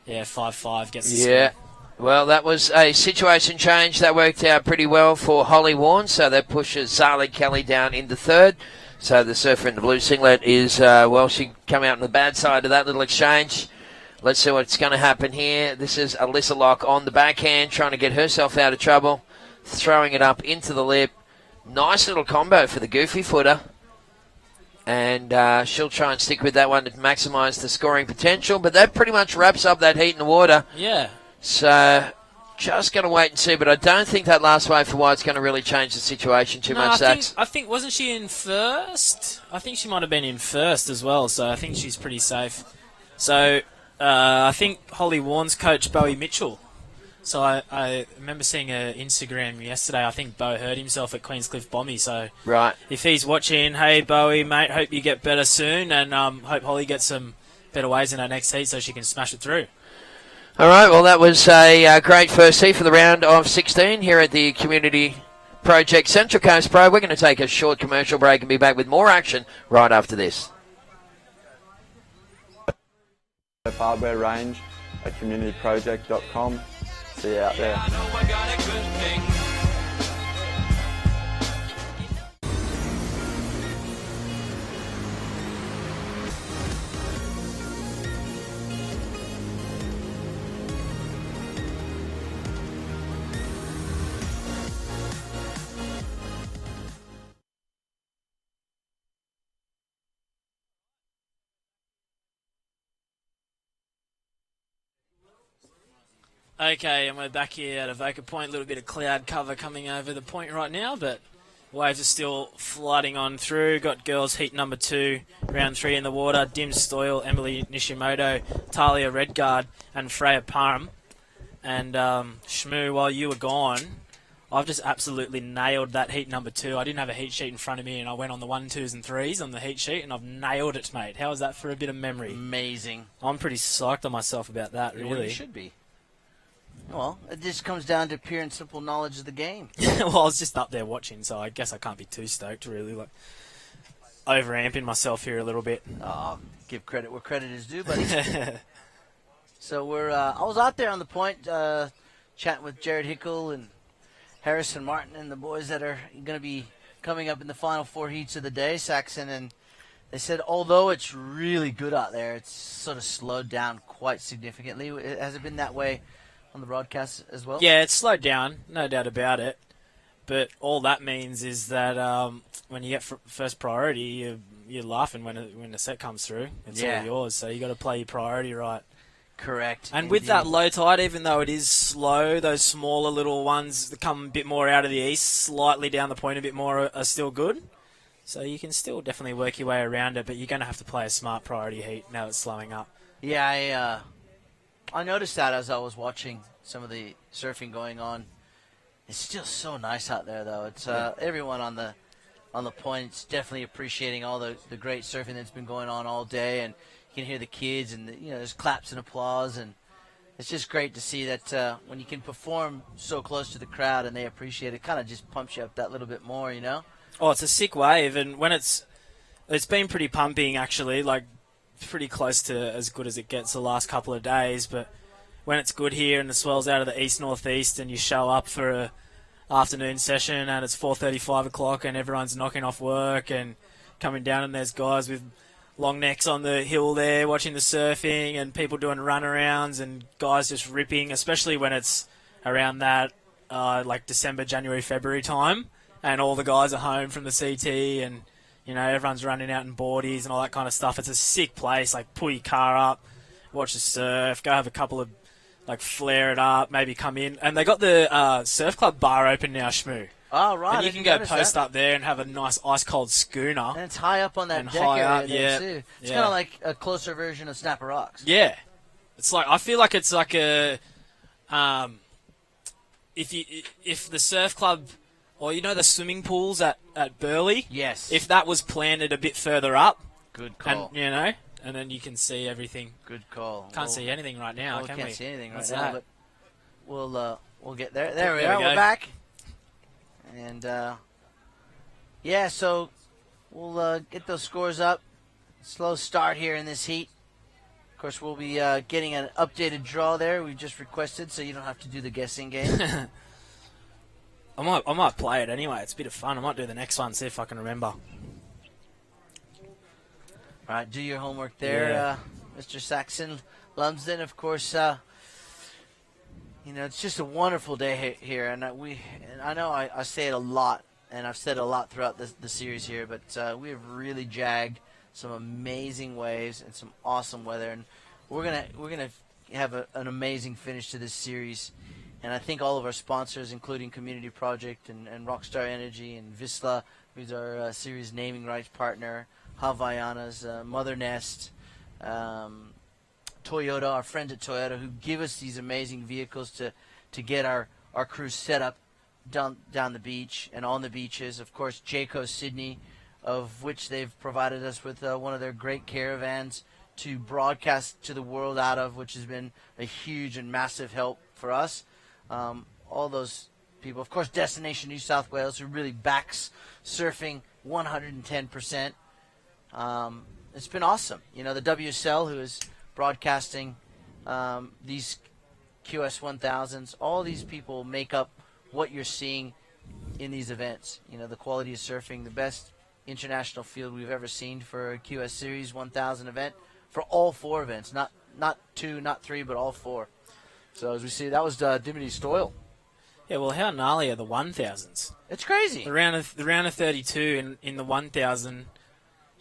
5.5 gets the score. Well, that was a situation change. That worked out pretty well for Holly Warren, so that pushes Zali Kelly down into 3rd. So the surfer in the blue singlet is, she come out on the bad side of that little exchange. Let's see what's going to happen here. This is Alyssa Locke on the backhand, trying to get herself out of trouble, throwing it up into the lip. Nice little combo for the goofy footer. And she'll try and stick with that one to maximise the scoring potential. But that pretty much wraps up that heat in the water. Yeah. So just going to wait and see. But I don't think that last wave for White's going to really change the situation too much, Sax. I think, wasn't she in first? I think she might have been in first as well, so I think she's pretty safe. So I think Holly Warren's coach Bowie Mitchell. So I remember seeing an Instagram yesterday. I think Bo hurt himself at Queenscliff Bommy. So Right. if he's watching, hey Bowie, mate, hope you get better soon, and hope Holly gets some better ways in her next heat so she can smash it through. All right, well, that was a great first heat for the round of 16 here at the Community Project Central Coast Pro. We're going to take a short commercial break and be back with more action right after this. Hardware range at communityproject.com. See you out there. Okay, and we're back here at Avoca Point. A little bit of cloud cover coming over the point right now, but waves are still flooding on through. Got girls heat number 2, round 3 in the water. Dim Stoyle, Emily Nishimoto, Talia Redguard, and Freya Parham. And Shmoo, while you were gone, I've just absolutely nailed that heat number 2. I didn't have a heat sheet in front of me, and I went on the 1, 2s, and 3s on the heat sheet, and I've nailed it, mate. How was that for a bit of memory? Amazing. I'm pretty psyched on myself about that, really. Well, you should be. Well, it just comes down to pure and simple knowledge of the game. Well, I was just up there watching, so I guess I can't be too stoked, really. Like, overamping myself here a little bit. Oh, give credit where credit is due, buddy. So I was out there on the point, chatting with Jared Hickle and Harrison Martin and the boys that are going to be coming up in the final 4 heats of the day, Saxon, and they said although it's really good out there, it's sort of slowed down quite significantly. Has it been that way on the broadcast as well? Yeah, it's slowed down, no doubt about it. But all that means is that when you get first priority, you're laughing when the set comes through. It's all yours, so you got to play your priority right. Correct. And indeed. with that low tide, even though it is slow, those smaller little ones that come a bit more out of the east, slightly down the point a bit more, are still good. So you can still definitely work your way around it, but you're going to have to play a smart priority heat now it's slowing up. Yeah, I noticed that as I was watching some of the surfing going on. It's still so nice out there, though. It's everyone on the point's definitely appreciating all the great surfing that's been going on all day, and you can hear the kids, and there's claps and applause, and it's just great to see that when you can perform so close to the crowd and they appreciate it, kind of just pumps you up that little bit more, Oh, it's a sick wave, and when it's been pretty pumping, actually, like pretty close to as good as it gets the last couple of days, but when it's good here and the swell's out of the east-northeast and you show up for a afternoon session and it's 4:30, 5 o'clock and everyone's knocking off work and coming down and there's guys with long necks on the hill there watching the surfing and people doing runarounds and guys just ripping, especially when it's around that like December, January, February time and all the guys are home from the CT and everyone's running out in boardies and all that kind of stuff. It's a sick place. Like, pull your car up, watch the surf, go have a couple of, flare it up, maybe come in. And they got the surf club bar open now, Shmoo. Oh, right. And you can go post up there and have a nice ice-cold schooner. And it's high up on that deck high area up, there, too. It's kind of like a closer version of Snapper Rocks. Yeah. It's like, I feel like it's like a, if the surf club, or the swimming pools at Burleigh. Yes. If that was planted a bit further up. Good call. And, and then you can see everything. Good call. Can't see anything right now, we can can't we? see anything What's right now, that? but we'll get there. There we are. We're back. And, so we'll get those scores up. Slow start here in this heat. Of course, we'll be getting an updated draw there. We've just requested, so you don't have to do the guessing game. I might play it anyway. It's a bit of fun. I might do the next one, see if I can remember. All right, do your homework there, Mr. Saxon Lumsden. Of course, it's just a wonderful day here, and I know I say it a lot, and I've said it a lot throughout the series here, but we have really jagged some amazing waves and some awesome weather, and we're gonna have an amazing finish to this series. And I think all of our sponsors, including Community Project and Rockstar Energy and Visla, who's our series naming rights partner, Havaianas, Mother Nest, Toyota, our friends at Toyota, who give us these amazing vehicles to get our crews set up down the beach and on the beaches. Of course, Jayco Sydney, of which they've provided us with one of their great caravans to broadcast to the world out of, which has been a huge and massive help for us. All those people. Of course, Destination New South Wales, who really backs surfing 110%. It's been awesome. The WSL, who is broadcasting these QS 1000s, all these people make up what you're seeing in these events. The quality of surfing, the best international field we've ever seen for a QS Series 1000 event, for all 4 events, not 2, not 3, but all 4. So as we see, that was Dimity Stoyle. Yeah, well, how gnarly are the 1000s? It's crazy. The round of 32 in the 1000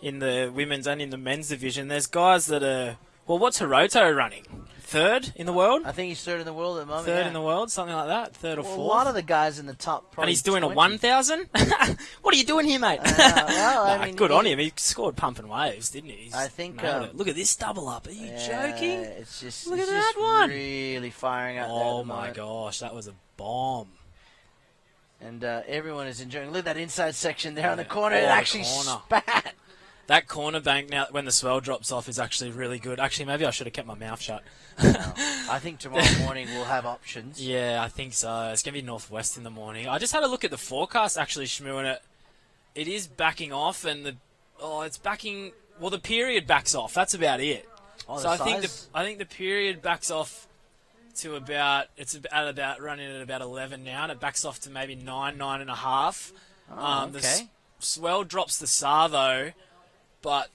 in the women's and in the men's division. There's guys that are, well, what's Hiroto running? 3rd in the world? I think he's 3rd in the world at the moment. 3rd in the world, something like that. 3rd or 4th. A lot of the guys in the top. And he's doing 20. a 1000? What are you doing here, mate? I mean, good on him. He scored pumping waves, didn't he? I think. Look at this double up. Are you joking? It's just. Look it's at just that one. Really firing out there. Oh my gosh, that was a bomb. And everyone is enjoying. Look at that inside section there on the corner. Oh, It actually corner. spat. That corner bank now, when the swell drops off, is actually really good. Actually, maybe I should have kept my mouth shut. I think tomorrow morning we'll have options. Yeah, I think so. It's going to be northwest in the morning. I just had a look at the forecast, actually, Shmoo, and it is backing off, and it's backing. Well, the period backs off. That's about it. Oh, so I think the period backs off to about running at about 11 now, and it backs off to maybe 9.5. Okay. The swell drops the Savo, but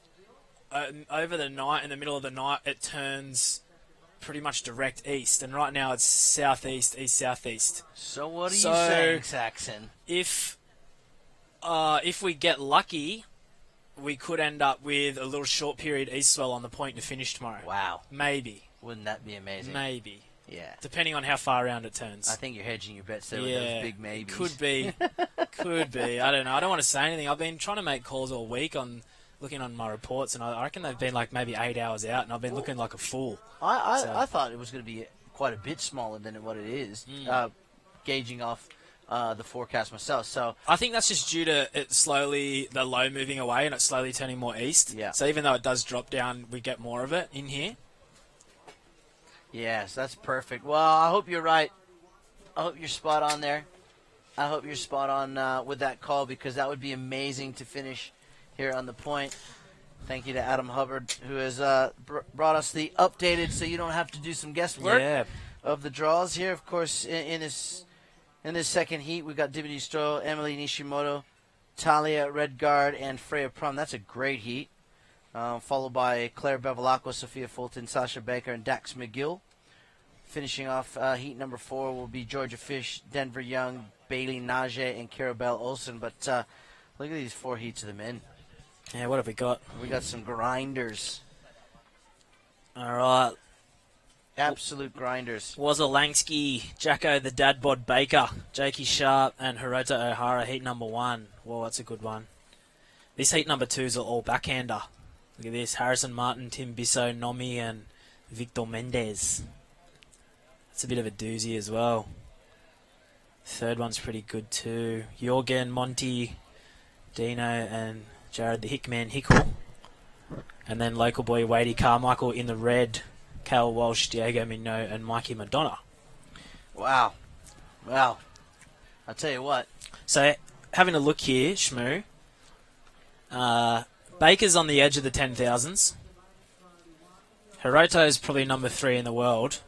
over the night, in the middle of the night, it turns pretty much direct east, and right now it's southeast, east-southeast. So what are you saying, Saxon? If we get lucky, we could end up with a little short period east swell on the point to finish tomorrow. Wow. Maybe. Wouldn't that be amazing? Maybe. Yeah. Depending on how far around it turns. I think you're hedging your bets there with those big maybes. Could be. Could be. I don't know. I don't want to say anything. I've been trying to make calls all week on looking on my reports, and I reckon they've been like maybe 8 hours out, and I've been looking like a fool. I thought it was going to be quite a bit smaller than what it is, gauging off the forecast myself. So I think that's just due to the low moving away and it's slowly turning more east. Yeah. So even though it does drop down, we get more of it in here. Yes, that's perfect. Well, I hope you're right. I hope you're spot on there. I hope you're spot on with that call, because that would be amazing to finish here on the point. Thank you to Adam Hubbard, who has brought us the updated, so you don't have to do some guesswork of the draws here. Of course, in this second heat, we got Dimity Stoyle, Emily Nishimoto, Talia Redguard, and Freya Prum. That's a great heat. Followed by Claire Bevilacqua, Sophia Fulton, Sasha Baker, and Dax McGill. Finishing off heat number 4 will be Georgia Fish, Denver Young, Bailey Najee, and Carabelle Olsen. But look at these 4 heats of the men. Yeah, what have we got? We got some grinders. All right. Absolute grinders. Wazalansky, Jacko the Dad Bod Baker, Jakey Sharp, and Hiroto O'Hara, heat number 1. Whoa, that's a good one. This heat number 2s are all backhander. Look at this. Harrison Martin, Tim Bisso, Nomi, and Victor Mendez. That's a bit of a doozy as well. Third one's pretty good too. Jorgen, Monty, Dino, and Jared the Hickman Hickle. And then local boy Wadey Carmichael in the red. Cal Walsh, Diego Minot, and Mikey Madonna. Wow. I'll tell you what. So, having a look here, Shmoo. Baker's on the edge of the 10,000s. Hiroto's probably number 3 in the world.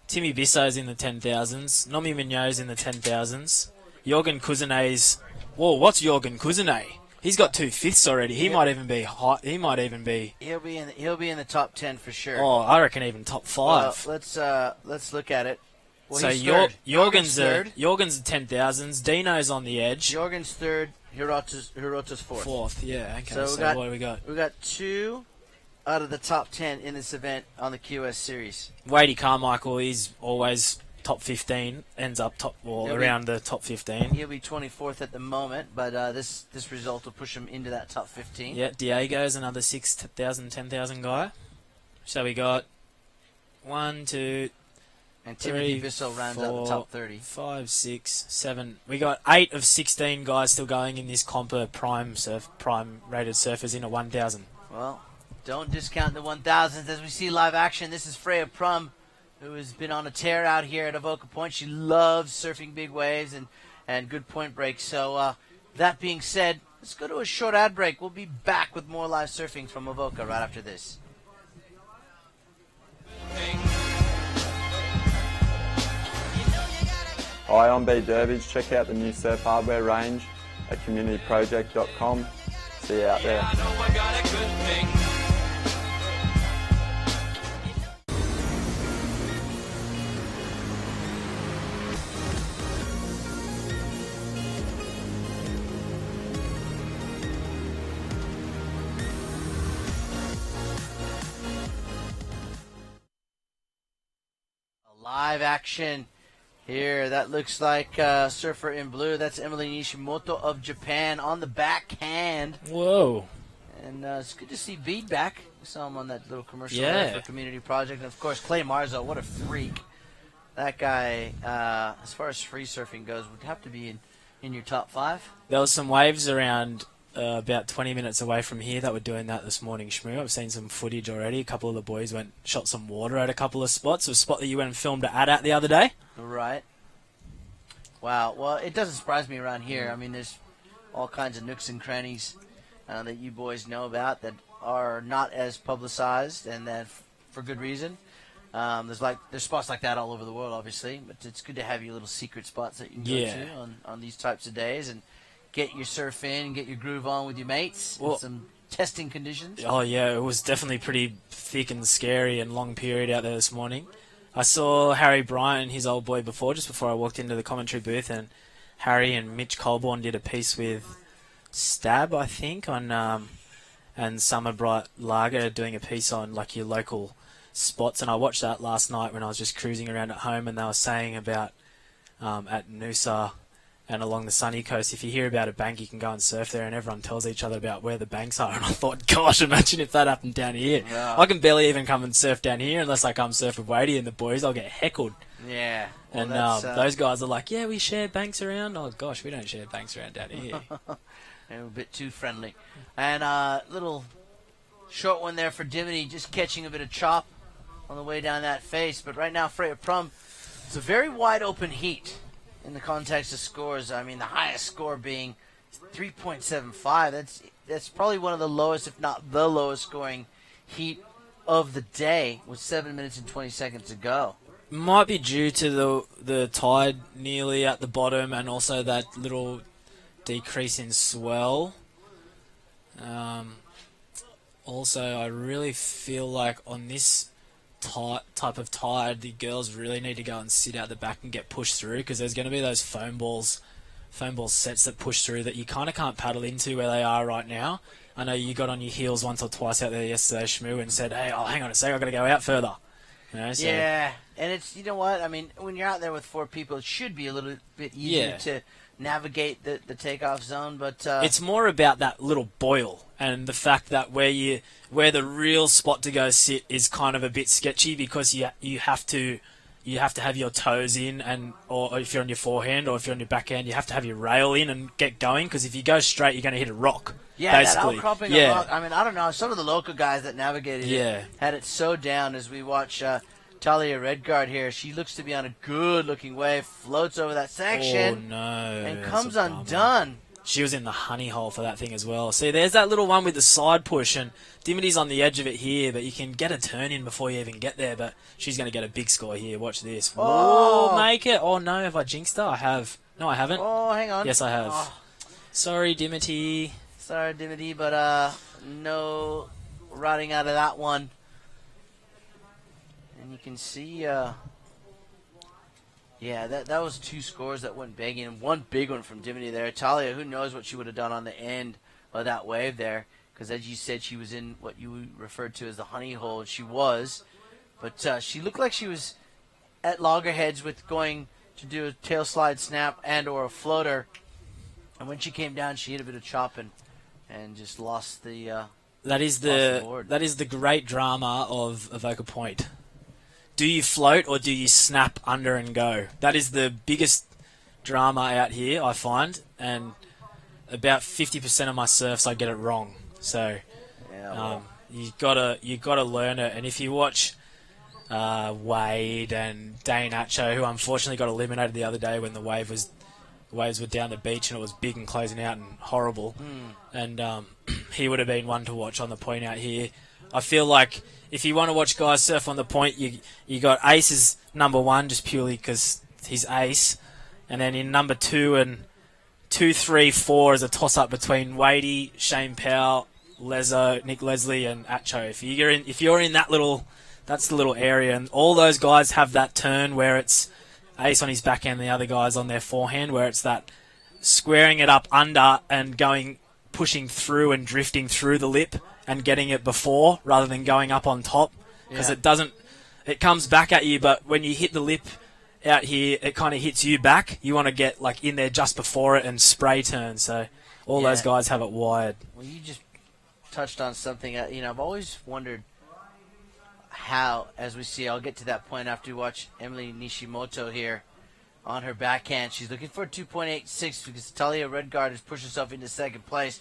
Timmy Bisso's in the 10,000s. Nomi Mignot's in the 10,000s. Jorgen Kuzene's... Whoa, what's Jorgen Kuzene? He's got 2 fifths already. He might even be hot. He might even be... He'll be in the top 10 for sure. Oh, I reckon even top 5. Well, let's look at it. Well, so Jorgen's third. Jorgen's the 10,000s. Dino's on the edge. Jorgen's 3rd. Hiroto's 4th. 4th, yeah. Okay. So what do we got? We got 2 out of the top 10 in this event on the QS series. Wadey Carmichael, he's always top 15. Ends up around the top 15. He'll be 24th at the moment, but this result will push him into that top 15. Yeah, Diego's another 6,000, 10,000 guy. So we got 1, 2, And Timothy 3, Bissell rounds out 4, the top 30. 5, 6, 7. We got 8 of 16 guys still going in this compa prime rated surfers in a 1,000. Well, don't discount the 1,000s as we see live action. This is Freya Prum, who has been on a tear out here at Avoca Point. She loves surfing big waves and good point breaks. So that being said, let's go to a short ad break. We'll be back with more live surfing from Avoca right after this. Hi, I'm B Durbidge. Check out the new surf hardware range at communityproject.com. See you out there. Live action here. That looks like surfer in blue. That's Emily Nishimoto of Japan on the backhand. Whoa. And it's good to see Bede back. We saw him on that little commercial Yeah. there for Community Project. And, of course, Clay Marzo, what a freak. That guy, as far as free surfing goes, would have to be in your top 5. There was some waves around about 20 minutes away from here that were doing that this morning, Shmoo. I've seen some footage already. A couple of the boys shot some water at a couple of spots. A spot that you went and filmed an ad at the other day. Right. Wow. Well, it doesn't surprise me around here. I mean, there's all kinds of nooks and crannies that you boys know about that are not as publicized, and that for good reason. There's spots like that all over the world, obviously, but it's good to have your little secret spots that you can go to on these types of days and get your surf in, get your groove on with your mates. Well, in some testing conditions. Oh yeah, it was definitely pretty thick and scary and long period out there this morning. I saw Harry Bryant and his old boy just before I walked into the commentary booth, and Harry and Mitch Colborne did a piece with Stab, I think, on and Summer Bright Lager doing a piece on like your local spots, and I watched that last night when I was just cruising around at home, and they were saying about at Noosa and along the sunny coast, if you hear about a bank, you can go and surf there, and everyone tells each other about where the banks are. And I thought, gosh, imagine if that happened down here. Yeah. I can barely even come and surf down here unless I come surf with Wadey and the boys. I'll get heckled. Yeah. Well, And those guys are like, yeah, we share banks around. Oh, gosh, we don't share banks around down here. They're a bit too friendly. And little short one there for Dimity, just catching a bit of chop on the way down that face. But right now, Freya Prum, it's a very wide open heat in the context of scores. I mean, the highest score being 3.75. That's probably one of the lowest, if not the lowest scoring heat of the day with 7 minutes and 20 seconds to go. Might be due to the tide nearly at the bottom and also that little decrease in swell. Also, I really feel like on this type of tide, the girls really need to go and sit out the back and get pushed through, because there's going to be those foam ball sets that push through that you kind of can't paddle into where they are right now. I know you got on your heels once or twice out there yesterday, Shmoo, and said, hey, hang on a sec, I've got to go out further. You know, so. Yeah, and it's, you know what, I mean, when you're out there with 4 people, it should be a little bit easier to navigate the takeoff zone, but it's more about that little boil and the fact that where the real spot to go sit is kind of a bit sketchy, because you have to have your toes in, and or if you're on your forehand or if you're on your backhand, you have to have your rail in and get going, because if you go straight, you're going to hit a rock. Yeah, basically. that outcropping yeah. rock. I mean, I don't know. Some of the local guys that navigated it had it so down. As we watch Talia Redguard here, she looks to be on a good-looking wave, floats over that section, oh, no, and comes undone. She was in the honey hole for that thing as well. See, there's that little one with the side push, and Dimity's on the edge of it here, but you can get a turn in before you even get there, but she's going to get a big score here. Watch this. Oh, make it. Oh, no, have I jinxed her? I have. No, I haven't. Oh, hang on. Yes, I have. Oh. Sorry, Dimity. Sorry, Dimity, but no riding out of that one. And you can see, that was 2 scores that went begging, and one big one from Dimity there. Talia, who knows what she would have done on the end of that wave there, because as you said, she was in what you referred to as the honey hole. She was, but she looked like she was at loggerheads with going to do a tail slide snap and or a floater, and when she came down, she hit a bit of chop and just lost the. That is the great drama of Avoca Point. do you float or do you snap under and go? That is the biggest drama out here, I find, and about 50% of my surfs I get it wrong. So you gotta learn it. And if you watch Wade and Dane Atcho, who unfortunately got eliminated the other day when the waves were down the beach and it was big and closing out and horrible, and he would have been one to watch on the point out here. I feel like if you want to watch guys surf on the point, you got Ace as number 1 just purely because he's Ace, and then in number 2 and 2, 3, 4 is a toss-up between Wadey, Shane Powell, Lezo, Nick Leslie, and Atcho. If you're in that's the little area, and all those guys have that turn where it's Ace on his backhand, the other guys on their forehand, where it's that squaring it up under and pushing through and drifting through the lip and getting it before rather than going up on top, because it comes back at you, but when you hit the lip out here, it kind of hits you back. You want to get like in there just before it and spray turn. So all those guys have it wired. Well, you just touched on something. I've always wondered how, as we see, I'll get to that point after we watch Emily Nishimoto here on her backhand. She's looking for a 2.86 because Talia Redguard has pushed herself into second place.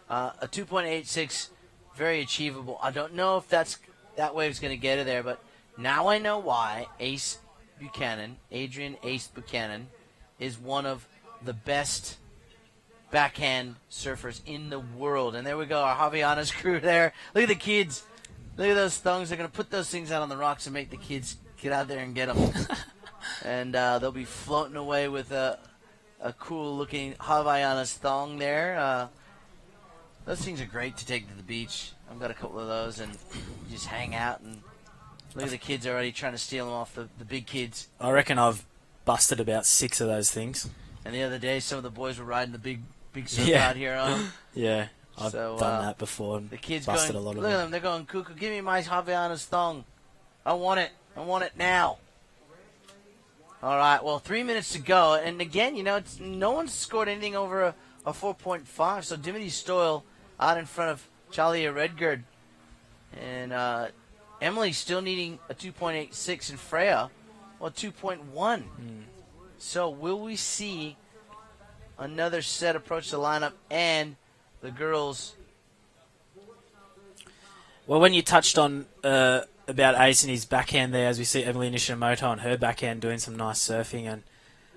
A 2.86, very achievable. I don't know if that wave's going to get her there, but now I know why Adrian Ace Buchanan, is one of the best backhand surfers in the world. And there we go, our Javiana's crew there. Look at the kids. Look at those thongs. They're going to put those things out on the rocks and make the kids get out there and get them. And they'll be floating away with a cool-looking Havaianas thong there. Those things are great to take to the beach. I've got a couple of those, and you just hang out. And look at the kids already trying to steal them off the big kids. I reckon I've busted about 6 of those things. And the other day, some of the boys were riding the big surf out here on them. Yeah. I've done that before and the kids busted going, a lot of look them. at them, they're going, cuckoo, give me my Havaianas thong. I want it now. All right, well, 3 minutes to go. And again, no one's scored anything over a 4.5. So Dimity Stoyle out in front of Chalia Redgard. And Emily's still needing a 2.86 and Freya, 2.1. So will we see another set approach the lineup and the girls? Well, when you touched on about Ace and his backhand there, as we see Emily Nishimoto on her backhand doing some nice surfing, and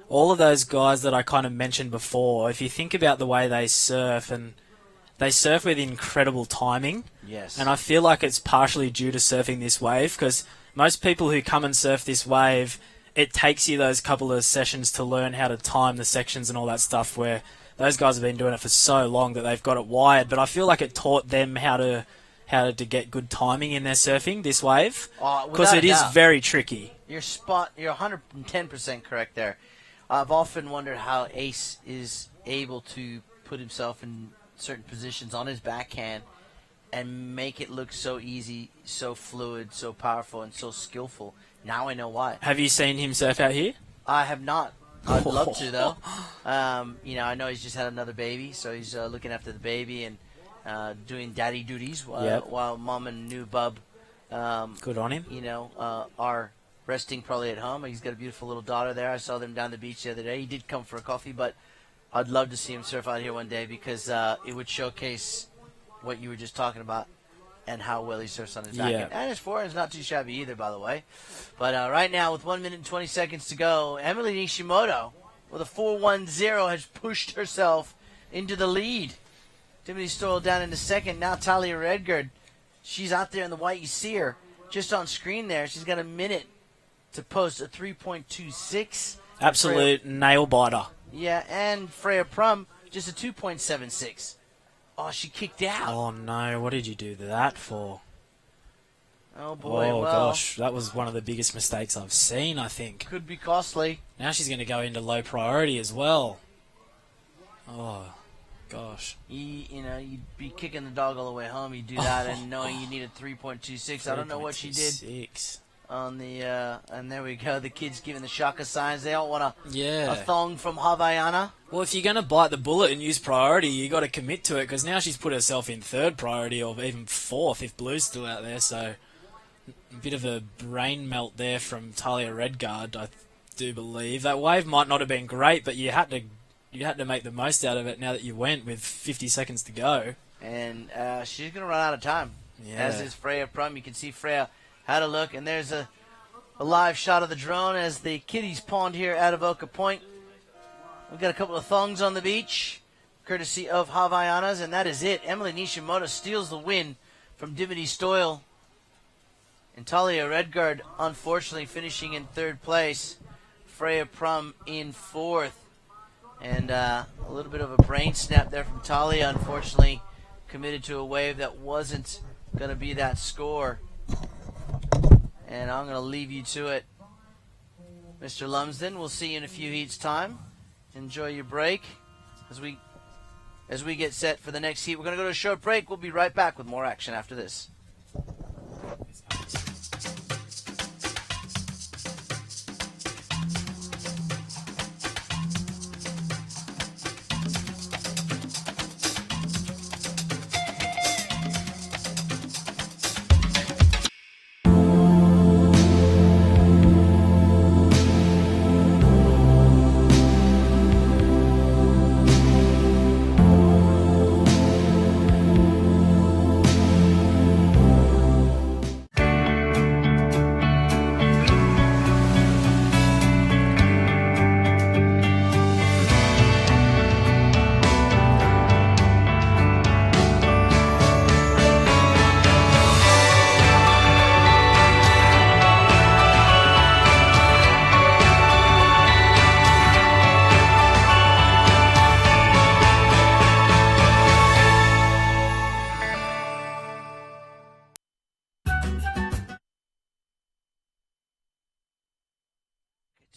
all of those guys that I kind of mentioned before, if you think about the way they surf, and they surf with incredible timing. Yes. And I feel like it's partially due to surfing this wave, because most people who come and surf this wave, it takes you those couple of sessions to learn how to time the sections and all that stuff, where those guys have been doing it for so long that they've got it wired. But I feel like it taught them how to get good timing in their surfing, this wave, because it is very tricky. You're 110% correct there. I've often wondered how Ace is able to put himself in certain positions on his backhand and make it look so easy, so fluid, so powerful, and so skillful. Now I know why. Have you seen him surf out here? I have not. I'd love to, though. I know he's just had another baby, so he's looking after the baby and doing daddy duties while mom and new bub, good on him, are resting probably at home. He's got a beautiful little daughter there. I saw them down the beach the other day. He did come for a coffee, but I'd love to see him surf out here one day, because it would showcase what you were just talking about and how well he surfs on his backhand. And his forehand's not too shabby either, by the way. But right now, with 1 minute and 20 seconds to go, Emily Nishimoto with a 4.10 has pushed herself into the lead. Dimity Stoyle down into second. Now Talia Redgard. She's out there in the white. You see her just on screen there. She's got a minute to post a 3.26. Absolute nail biter. Yeah, and Freya Prum just a 2.76. Oh, she kicked out. Oh, no. What did you do that for? Oh, boy. Oh, gosh. That was one of the biggest mistakes I've seen, I think. Could be costly. Now she's going to go into low priority as well. Oh, gosh. You'd be kicking the dog all the way home. You do that and knowing you need a 3.26. I don't know what she did on the, and there we go. The kids giving the shaka signs. They all want a thong from Havaiana. Well, if you're going to bite the bullet and use priority, you got to commit to it, because now she's put herself in third priority or even fourth if Blue's still out there. So A bit of a brain melt there from Talia Redguard, I do believe. That wave might not have been great, but you had to make the most out of it now that you went with 50 seconds to go. And she's going to run out of time, as is Freya Prum. You can see Freya had a look, and there's a live shot of the drone as the kiddies pond here at Avoca Point. We've got a couple of thongs on the beach, courtesy of Havaianas, and that is it. Emily Nishimoto steals the win from Dimity Stoyle. And Talia Redguard, unfortunately, finishing in third place. Freya Prum in fourth. And a little bit of a brain snap there from Talia, unfortunately, committed to a wave that wasn't going to be that score. And I'm going to leave you to it. Mr. Lumsden, we'll see you in a few heats' time. Enjoy your break as we get set for the next heat. We're going to go to a short break. We'll be right back with more action after this.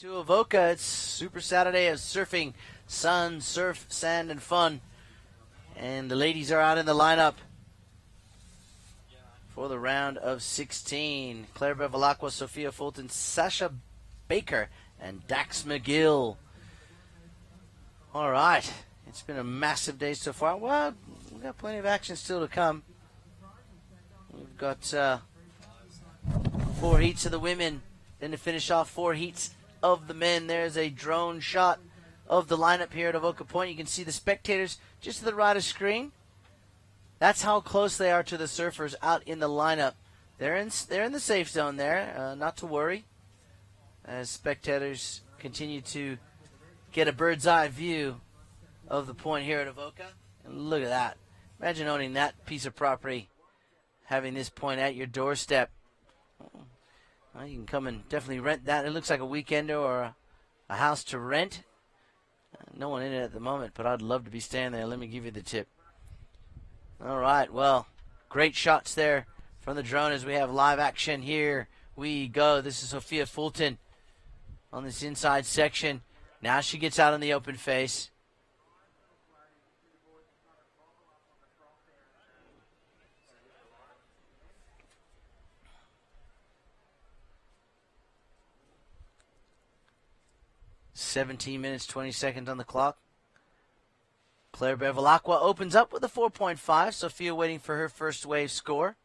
To Avoca, it's Super Saturday of surfing, sun, surf, sand, and fun. And the ladies are out in the lineup for the round of 16. Claire Bevilacqua, Sophia Fulton, Sasha Baker, and Dax McGill. All right. It's been a massive day so far. Well, we've got plenty of action still to come. We've got 4 heats of the women. Then to finish off 4 heats of the men. There's a drone shot of the lineup here at Avoca Point. You can see the spectators just to the right of screen. That's how close they are to the surfers out in the lineup. They're in the safe zone there, not to worry, as spectators continue to get a bird's eye view of the point here at Avoca. And look at that. Imagine owning that piece of property, having this point at your doorstep. Well, you can come and definitely rent that. It looks like a weekender or a house to rent. No one in it at the moment, but I'd love to be staying there. Let me give you the tip. All right, well, great shots there from the drone as we have live action. Here we go. This is Sophia Fulton on this inside section. Now she gets out on the open face. "17 minutes, 20 seconds on the clock. Claire Bevilacqua opens up with a 4.5. Sophia waiting for her first wave score.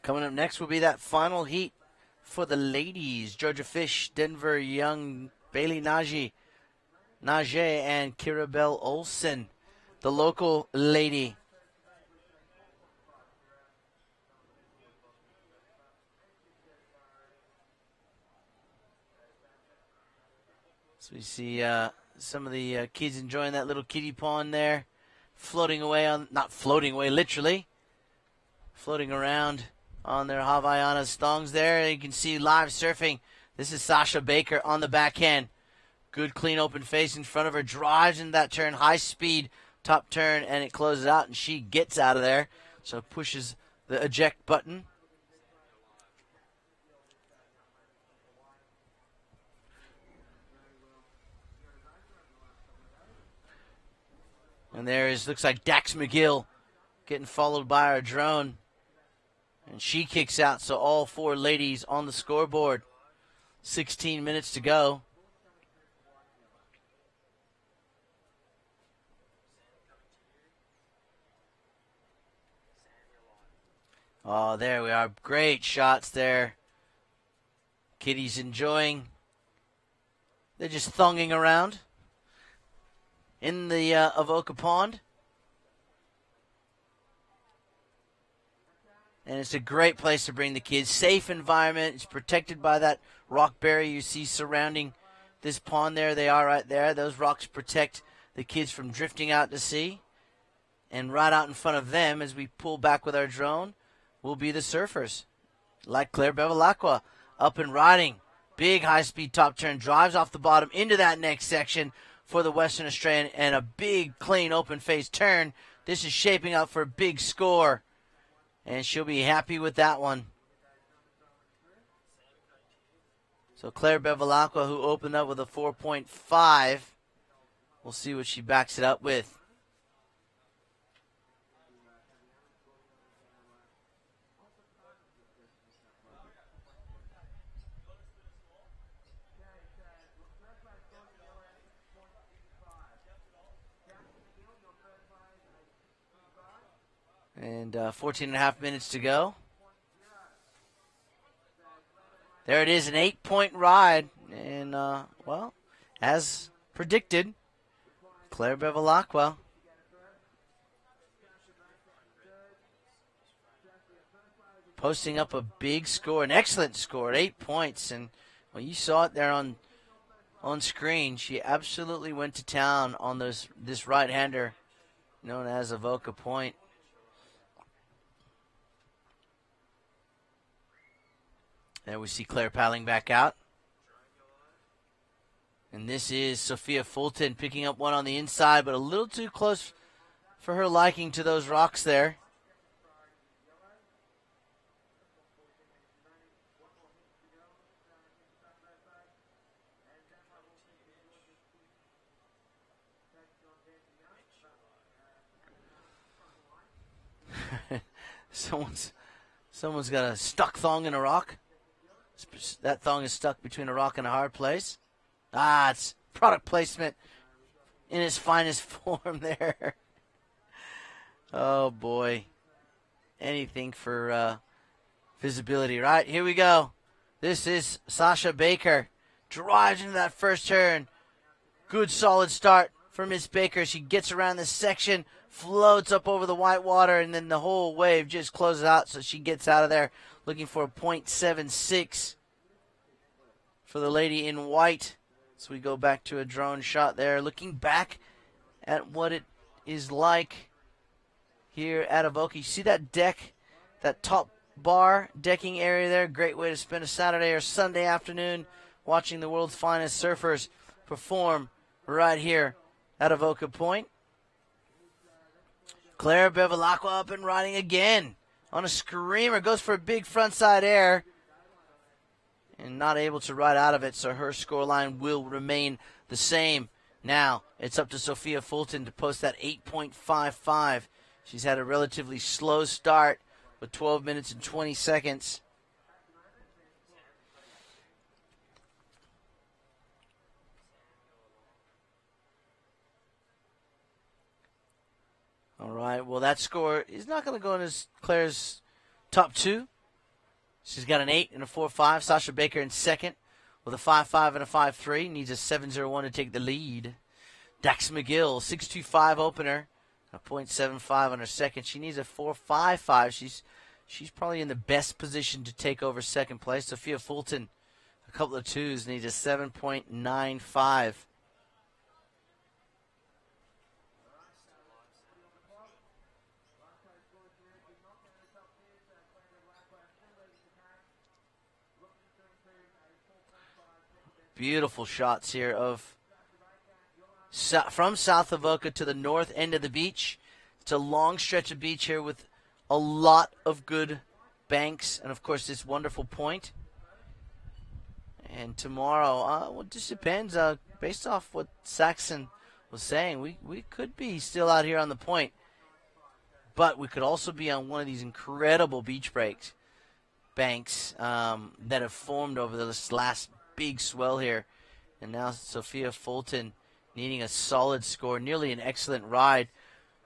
Coming up next will be that final heat for the ladies. Georgia Fish, Denver Young, Bailey Najee, and Kirabelle Olsen, the local lady. So we see some of the kids enjoying that little kiddie pond there, floating away on, not floating away literally, floating around on their Havaianas thongs there. You can see live surfing. This is Sasha Baker on the backhand. Good clean open face in front of her, drives into that turn, high speed top turn, and it closes out, and she gets out of there. So pushes the eject button. And there is, looks like Dax McGill getting followed by our drone. And she kicks out, so all 4 ladies on the scoreboard. 16 minutes to go. Oh, there we are. Great shots there. Kitty's enjoying. They're just thonging around in the Avoca Pond. And it's a great place to bring the kids. Safe environment. It's protected by that rock barrier you see surrounding this pond there. They are right there. Those rocks protect the kids from drifting out to sea. And right out in front of them, as we pull back with our drone, will be the surfers. Like Claire Bevilacqua, up and riding. Big high-speed top turn. Drives off the bottom into that next section for the Western Australian. And a big, clean, open-face turn. This is shaping up for a big score. And she'll be happy with that one. So Claire Bevilacqua, who opened up with a 4.5. We'll see what she backs it up with. And 14 and a half minutes to go. There it is, an 8-point ride. And, well, as predicted, Claire Bevilacqua posting up a big score, an excellent score at 8 points. And, well, you saw it there on screen. She absolutely went to town on this right-hander known as Avoca Point. There we see Claire paddling back out. And this is Sophia Fulton picking up one on the inside, but a little too close for her liking to those rocks there. Someone's got a stuck thong in a rock. That thong is stuck between a rock and a hard place. It's product placement in its finest form there. Oh, boy. Anything for visibility, right? Here we go. This is Sasha Baker. Drives into that first turn. Good, solid start for Miss Baker. She gets around this section, floats up over the white water, and then the whole wave just closes out, so she gets out of there looking for a .76 for the lady in white. So we go back to a drone shot there, looking back at what it is like here at Avoca. You see that deck, that top bar decking area there? Great way to spend a Saturday or Sunday afternoon watching the world's finest surfers perform right here at Avoca Point. Claire Bevilacqua up and riding again on a screamer. Goes for a big frontside air and not able to ride out of it, so her scoreline will remain the same. Now it's up to Sophia Fulton to post that 8.55. She's had a relatively slow start with 12 minutes and 20 seconds. All right, well, that score is not going to go in as Claire's top two. She's got an 8 and a 4.5. Sasha Baker in second with a 5.5 and a 5.3. Needs a 7.01 to take the lead. Dax McGill, 6.25 opener, a .75 on her second. She needs a 4.55. She's probably in the best position to take over second place. Sophia Fulton, a couple of twos, needs a 7.95. Beautiful shots here from South Avoca to the north end of the beach. It's a long stretch of beach here with a lot of good banks and, of course, this wonderful point. And tomorrow, well, it just depends. Based off what Saxon was saying, we could be still out here on the point. But we could also be on one of these incredible beach banks that have formed over this last big swell here. And now Sophia Fulton needing a solid score, nearly an excellent ride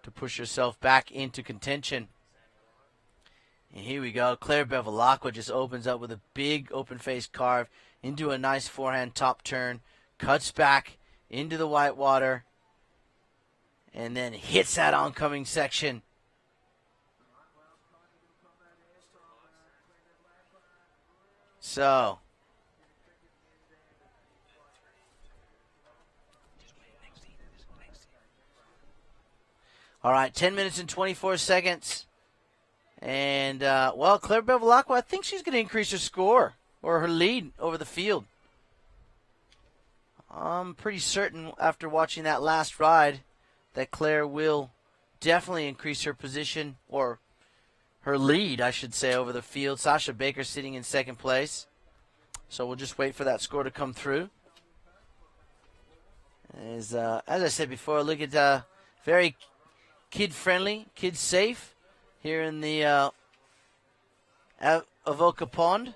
to push herself back into contention. And here we go. Claire Bevilacqua just opens up with a big open face carve into a nice forehand top turn. Cuts back into the white water. And then hits that oncoming section. So. All right, 10 minutes and 24 seconds. And, Claire Bevilacqua, I think she's going to increase her score or her lead over the field. I'm pretty certain after watching that last ride that Claire will definitely increase her position, or her lead, I should say, over the field. Sasha Baker sitting in second place. So we'll just wait for that score to come through. As I said before, look at very kid-friendly, kid-safe here in the Avoca Pond.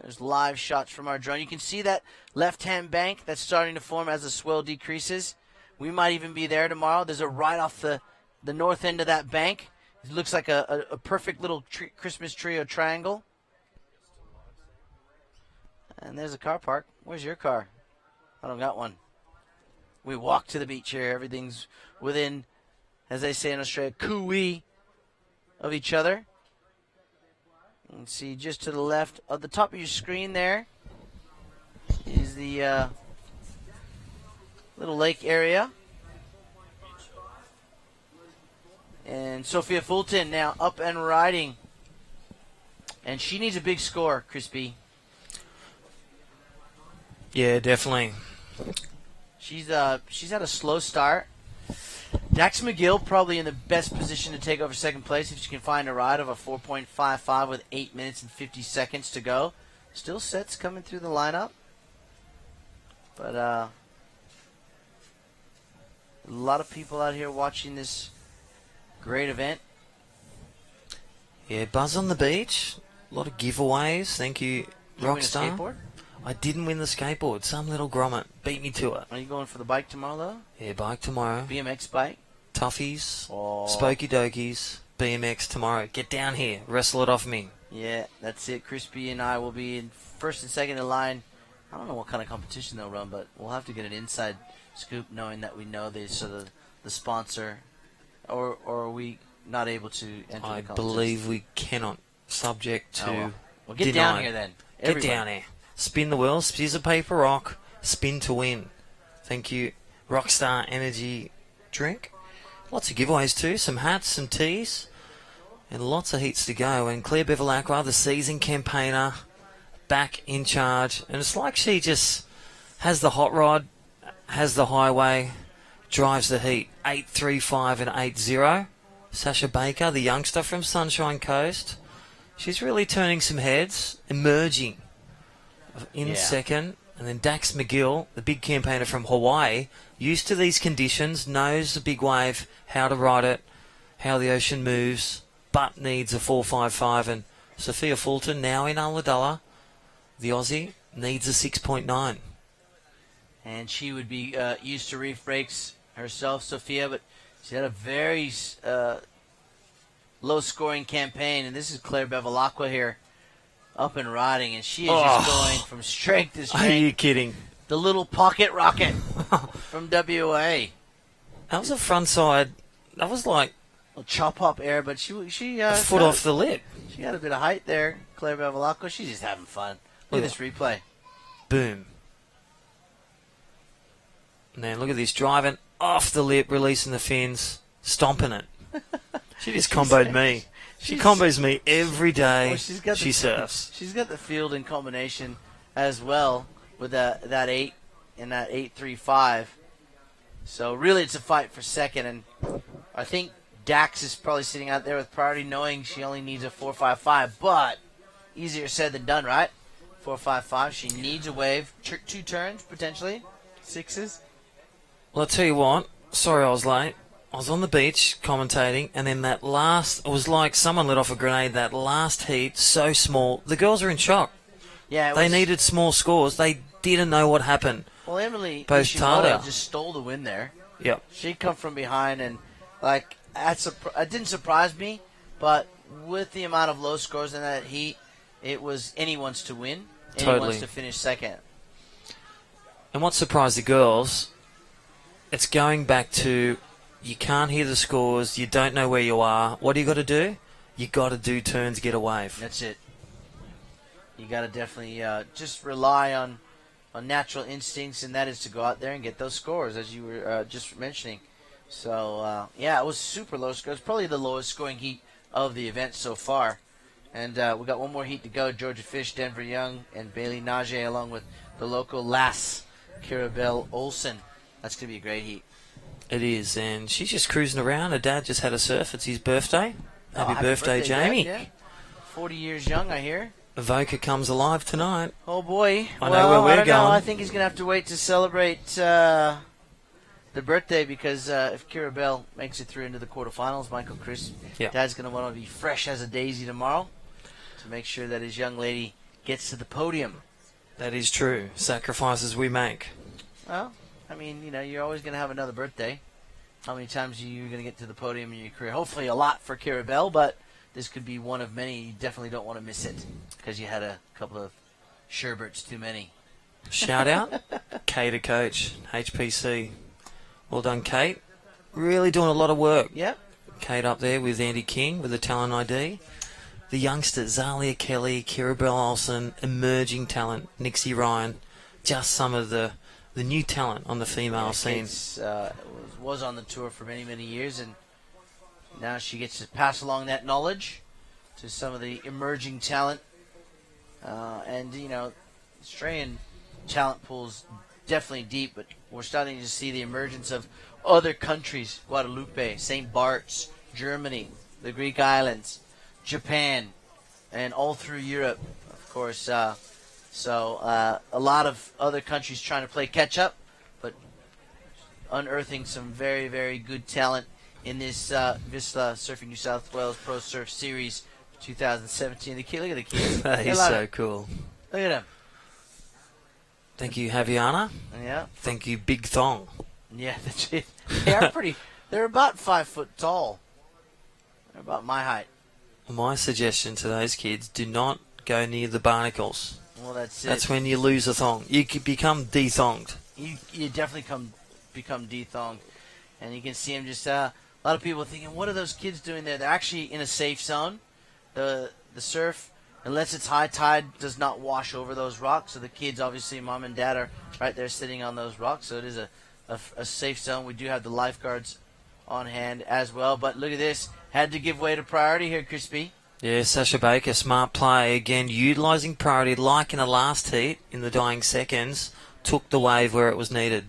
There's live shots from our drone. You can see that left-hand bank that's starting to form as the swell decreases. We might even be there tomorrow. There's a right off the north end of that bank. It looks like a perfect little Christmas tree or triangle. And there's a car park. Where's your car? I don't got one. We walk to the beach here. Everything's within, as they say in Australia, cooey of each other. You can see just to the left of the top of your screen there is the little lake area. And Sophia Fulton now up and riding. And she needs a big score, Crispy. Yeah, definitely. She's had a slow start. Dax McGill probably in the best position to take over second place if she can find a ride of a 4.55 with 8 minutes and 50 seconds to go. Still sets coming through the lineup. But a lot of people out here watching this great event. Yeah, buzz on the beach. A lot of giveaways. Thank you, Rockstar. Skateboard? I didn't win the skateboard. Some little grommet beat me to it. Are you going for the bike tomorrow, though? Yeah, bike tomorrow. BMX bike? Toughies. Oh. Spokey Dokies. BMX tomorrow. Get down here. Wrestle it off me. Yeah, that's it. Crispy and I will be in first and second in line. I don't know what kind of competition they'll run, but we'll have to get an inside scoop knowing that we know the sponsor. Or are we not able to enter I the competition? believe we cannot, subject to Well, get deny. down here then. Get down here. Spin the wheel, scissor, paper, rock, spin to win. Thank you, Rockstar Energy Drink. Lots of giveaways too, some hats, some tees, and lots of heats to go. And Claire Bevilacqua, the seasoned campaigner, back in charge. And it's like she just has the hot rod, has the highway, drives the heat. 8.35 and 8.0. Sasha Baker, the youngster from Sunshine Coast. She's really turning some heads, emerging in second. And then Dax McGill, the big campaigner from Hawaii, used to these conditions, knows the big wave, how to ride it, how the ocean moves, but needs a 4.55. And Sophia Fulton, now in Ulladulla, the Aussie, needs a 6.9. And she would be used to reef brakes herself, Sophia, but she had a very low-scoring campaign. And this is Claire Bevilacqua here, up and riding, and she is just going from strength to strength. Are you kidding? The little pocket rocket from WA. That was a front side. That was like a chop up air, but she a foot off the lip. She had a bit of height there, Claire Bevilacqua. She's just having fun. Look at this replay. Boom. Now look at this, driving off the lip, releasing the fins, stomping it. She just comboed me. She combos me every day. Well, she surfs. She's got the field in combination as well with that 8 and that 8.35. So really it's a fight for second. And I think Dax is probably sitting out there with priority knowing she only needs a 4.55. But easier said than done, right? 4.55. She needs a wave. 2 turns, potentially. 6s. Well, I'll tell you what. Sorry I was late. I was on the beach commentating, and then that last, it was like someone lit off a grenade, that last heat, so small. The girls are in shock. Yeah, they needed small scores. They didn't know what happened. Well, Emily Ishimoto just stole the win there. Yep. She come from behind, and, like, it didn't surprise me, but with the amount of low scores in that heat, it was anyone's to win, Totally. anyone's to finish second. And what surprised the girls, it's going back to you can't hear the scores, you don't know where you are. What do you got to do? You got to do turns, get a wave. That's it. You got to definitely just rely on natural instincts, and that is to go out there and get those scores, as you were just mentioning. So, yeah, it was super low scores. Probably the lowest scoring heat of the event so far. And we got one more heat to go. Georgia Fish, Denver Young, and Bailey Najee, along with the local lass, Kirabelle Olsen. That's going to be a great heat. It is, and she's just cruising around. Her dad just had a surf. It's his birthday. Happy birthday, Jamie. Dad, yeah. 40 years young, I hear. Avoca comes alive tonight. Oh, boy. I know where we're I don't going. know. I think he's going to have to wait to celebrate the birthday, because if Kirabelle makes it through into the quarterfinals, Michael Chris, Dad's going to want to be fresh as a daisy tomorrow to make sure that his young lady gets to the podium. That is true. Sacrifices we make. Well, I mean, you're always going to have another birthday. How many times are you going to get to the podium in your career? Hopefully a lot for Kirabelle, but this could be one of many. You definitely don't want to miss it because you had a couple of sherbets too many. Shout out, Kate, a coach, HPC. Well done, Kate. Really doing a lot of work. Yep. Kate up there with Andy King with the talent ID. The youngsters, Zalia Kelly, Kirabelle Olsen, emerging talent, Nixie Ryan, just some of the new talent on the female scene. Kate's, was on the tour for many, many years, and now she gets to pass along that knowledge to some of the emerging talent. And, Australian talent pool's definitely deep, but we're starting to see the emergence of other countries, Guadalupe, St. Bart's, Germany, the Greek islands, Japan, and all through Europe, of course. So a lot of other countries trying to play catch-up, but unearthing some very, very good talent in this Vizsla Surfing New South Wales Pro Surf Series 2017. Look at the kids. He's so cool. Look at him. Thank you, Javiana. Yeah. Thank you, Big Thong. Yeah, that's it. They are pretty. They're about 5 foot tall. They're about my height. My suggestion to those kids, do not go near the barnacles. Well, that's it. That's when you lose a thong. You could become de-thonged. You definitely become de-thonged. And you can see them just, a lot of people thinking, what are those kids doing there? They're actually in a safe zone. The surf, unless it's high tide, does not wash over those rocks. So the kids, obviously, mom and dad are right there sitting on those rocks. So it is a safe zone. We do have the lifeguards on hand as well. But look at this. Had to give way to priority here, Crispy. Yeah, Sasha Baker, smart play. Again, utilising priority like in the last heat in the dying seconds. Took the wave where it was needed.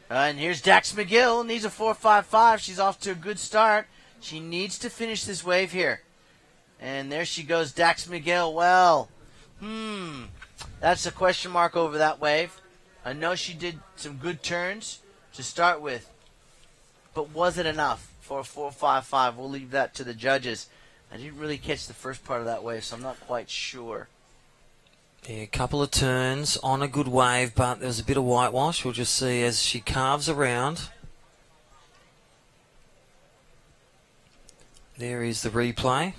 And here's Dax McGill. Needs a 4.55. She's off to a good start. She needs to finish this wave here. And there she goes, Dax McGill. Well, that's a question mark over that wave. I know she did some good turns to start with. But was it enough for a 4.55? We'll leave that to the judges. I didn't really catch the first part of that wave, so I'm not quite sure. Yeah, a couple of turns on a good wave, but there's a bit of whitewash. We'll just see as she carves around. There is the replay.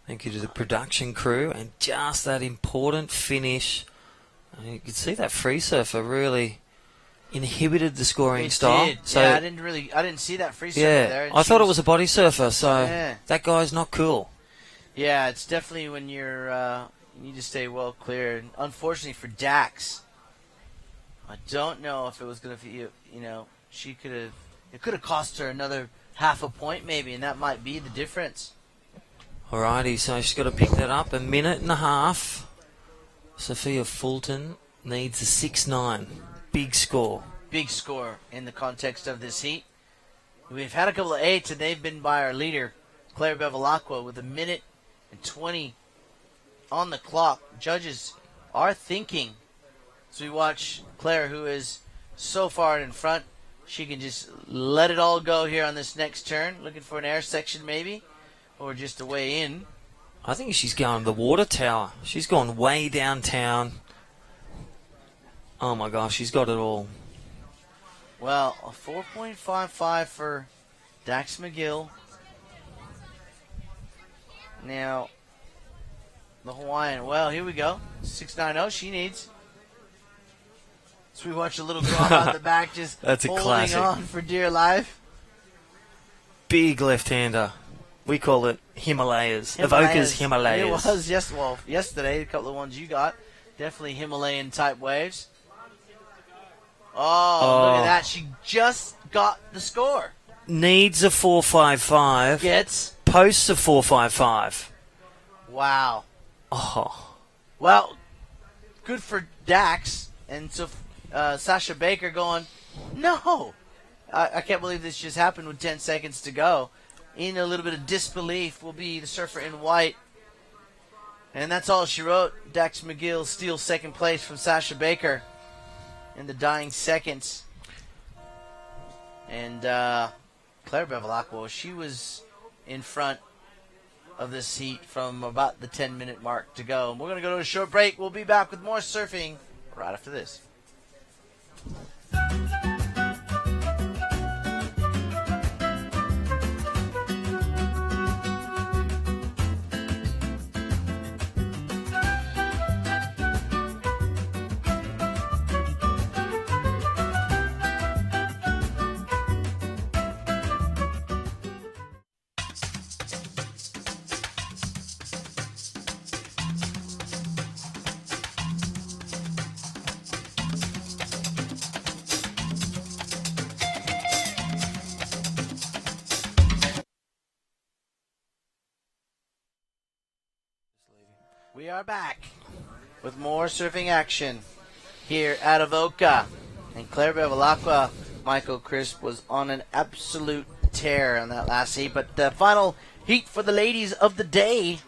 Thank you to the production crew. And just that important finish. You can see that free surfer really inhibited the scoring style. Did. So, yeah, I didn't see that free surfer there. I thought it was a body surfer, so yeah. That guy's not cool. Yeah, it's definitely when you're you need to stay well clear. And unfortunately for Dax, I don't know if it was going to be, she could have, it could have cost her another half a point maybe, and that might be the difference. Alrighty, so she's got to pick that up. 1.5 minutes. Sophia Fulton needs a 6.9. Big score. Big score in the context of this heat. We've had a couple of 8s, and they've been by our leader, Claire Bevilacqua, with 1 minute and 20 on the clock. Judges are thinking. So we watch Claire, who is so far in front. She can just let it all go here on this next turn. Looking for an air section maybe, or just a way in. I think she's going to the water tower. She's gone way downtown. Oh my gosh, she's got it all. Well, a 4.55 for Dax McGill. Now, the Hawaiian, well, here we go. 690 she needs. So we watch a little girl out the back just That's a holding classic. on for dear life. Big left-hander. We call it Himalayas. Avoca's Himalayas. It was, yesterday, a couple of ones you got. Definitely Himalayan-type waves. Oh, look at that. She just got the score. Needs a 4.55. Gets. Posts a 4.55. Wow. Oh. Well, good for Dax. And so Sasha Baker going, no. I can't believe this just happened with 10 seconds to go. In a little bit of disbelief will be the surfer in white. And that's all she wrote. Dax McGill steals second place from Sasha Baker in the dying seconds. And Claire Bevilacqua, she was in front of this heat from about the 10-minute mark to go. And we're going to go to a short break. We'll be back with more surfing right after this. We are back with more surfing action here at Avoca. And Claire Bevilacqua, Michael Crisp, was on an absolute tear on that last heat. But the final heat for the ladies of the day.